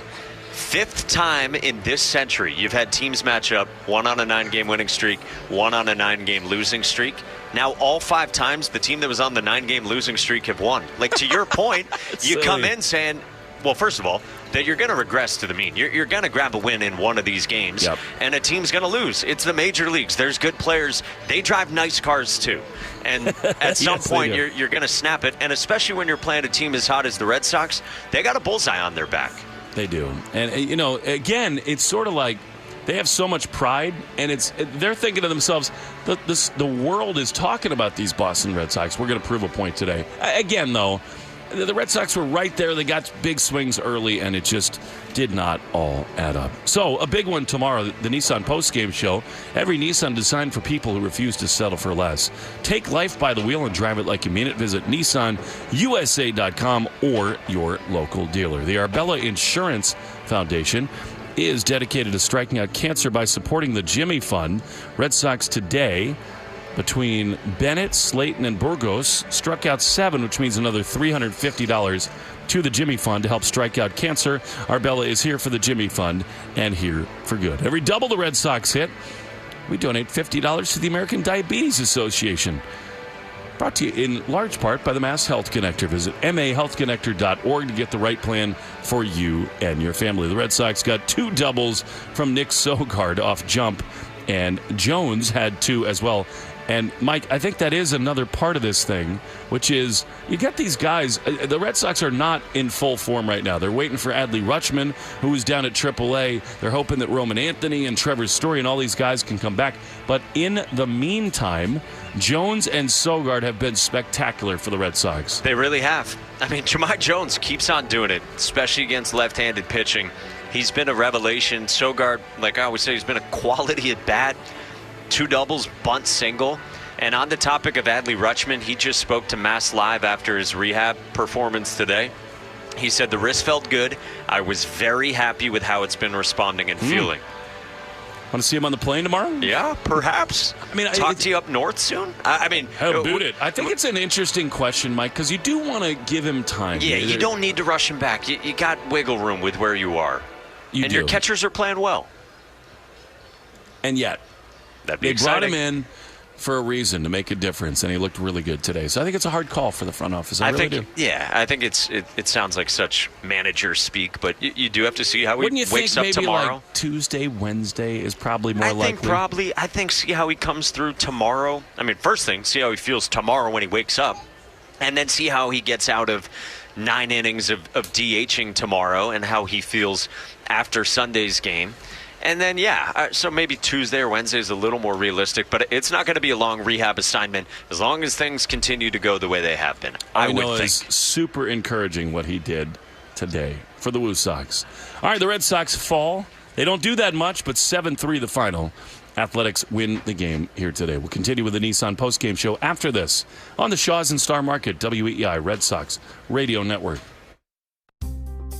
5th time in this century you've had teams match up, one on a 9-game winning streak, one on a 9-game losing streak. Now all 5 times the team that was on the 9-game losing streak have won. Like, to your point, you come in saying, well, first of all, that you're going to regress to the mean. You're going to grab a win in one of these games, and a team's going to lose. It's the major leagues. There's good players. They drive nice cars, too. And at some point, you're going to snap it. And especially when you're playing a team as hot as the Red Sox, they got a bullseye on their back. They do. And, again, it's sort of like they have so much pride, and they're thinking to themselves, the world is talking about these Boston Red Sox. We're going to prove a point today. Again, though, the Red Sox were right there. They got big swings early, and it just did not all add up. So, a big one tomorrow, the Nissan postgame show. Every Nissan designed for people who refuse to settle for less. Take life by the wheel and drive it like you mean it. Visit NissanUSA.com or your local dealer. The Arbella Insurance Foundation is dedicated to striking out cancer by supporting the Jimmy Fund. Red Sox today, between Bennett, Slayton, and Burgos, struck out 7, which means another $350 to the Jimmy Fund to help strike out cancer. Arbella is here for the Jimmy Fund and here for good. Every double the Red Sox hit, we donate $50 to the American Diabetes Association. Brought to you in large part by the Mass Health Connector. Visit mahealthconnector.org to get the right plan for you and your family. The Red Sox got 2 doubles from Nick Sogard off jump, and Jones had 2 as well. And, Mike, I think that is another part of this thing, which is you get these guys. The Red Sox are not in full form right now. They're waiting for Adley Rutschman, who is down at AAA. They're hoping that Roman Anthony and Trevor Story and all these guys can come back. But in the meantime, Jones and Sogard have been spectacular for the Red Sox. They really have. I mean, Jahmai Jones keeps on doing it, especially against left-handed pitching. He's been a revelation. Sogard, like I always say, he's been a quality at bat. 2 doubles, bunt, single. And on the topic of Adley Rutschman, he just spoke to Mass Live after his rehab performance today. He said, the wrist felt good. I was very happy with how it's been responding and feeling. Want to see him on the plane tomorrow? Yeah, perhaps. I mean, talk to you up north soon? I mean, how about it? I think it's an interesting question, Mike, because you do want to give him time. Yeah, you don't need to rush him back. You got wiggle room with where you are. And your catchers are playing well. And yet, they brought him in for a reason, to make a difference, and he looked really good today. So I think it's a hard call for the front office. I really do. Yeah, I think it sounds like such manager speak, but you do have to see how he wakes up tomorrow. Like Tuesday, Wednesday is probably more likely. I think see how he comes through tomorrow. I mean, first thing, see how he feels tomorrow when he wakes up, and then see how he gets out of 9 innings of DHing tomorrow and how he feels after Sunday's game. And then, so maybe Tuesday or Wednesday is a little more realistic, but it's not going to be a long rehab assignment as long as things continue to go the way they have been. I would think. It's super encouraging what he did today for the Woo Sox. All right, the Red Sox fall. They don't do that much, but 7-3 the final. Athletics win the game here today. We'll continue with the Nissan postgame show after this on the Shaw's and Star Market, WEEI Red Sox Radio Network.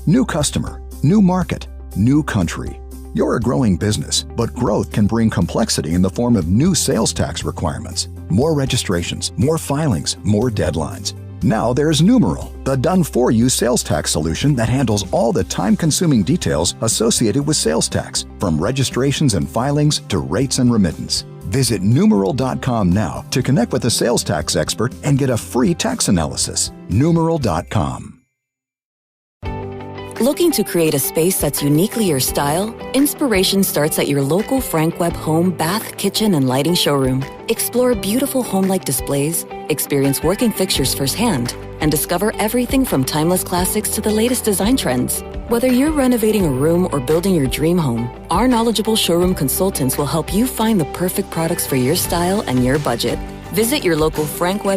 New customer, new market, new country. You're a growing business, but growth can bring complexity in the form of new sales tax requirements, more registrations, more filings, more deadlines. Now there's Numeral, the done-for-you sales tax solution that handles all the time-consuming details associated with sales tax, from registrations and filings to rates and remittance. Visit Numeral.com now to connect with a sales tax expert and get a free tax analysis. Numeral.com. Looking to create a space that's uniquely your style? Inspiration starts at your local Frank Webb home, bath, kitchen, and lighting showroom. Explore beautiful home-like displays, experience working fixtures firsthand, and discover everything from timeless classics to the latest design trends. Whether you're renovating a room or building your dream home, our knowledgeable showroom consultants will help you find the perfect products for your style and your budget. Visit your local Frank Web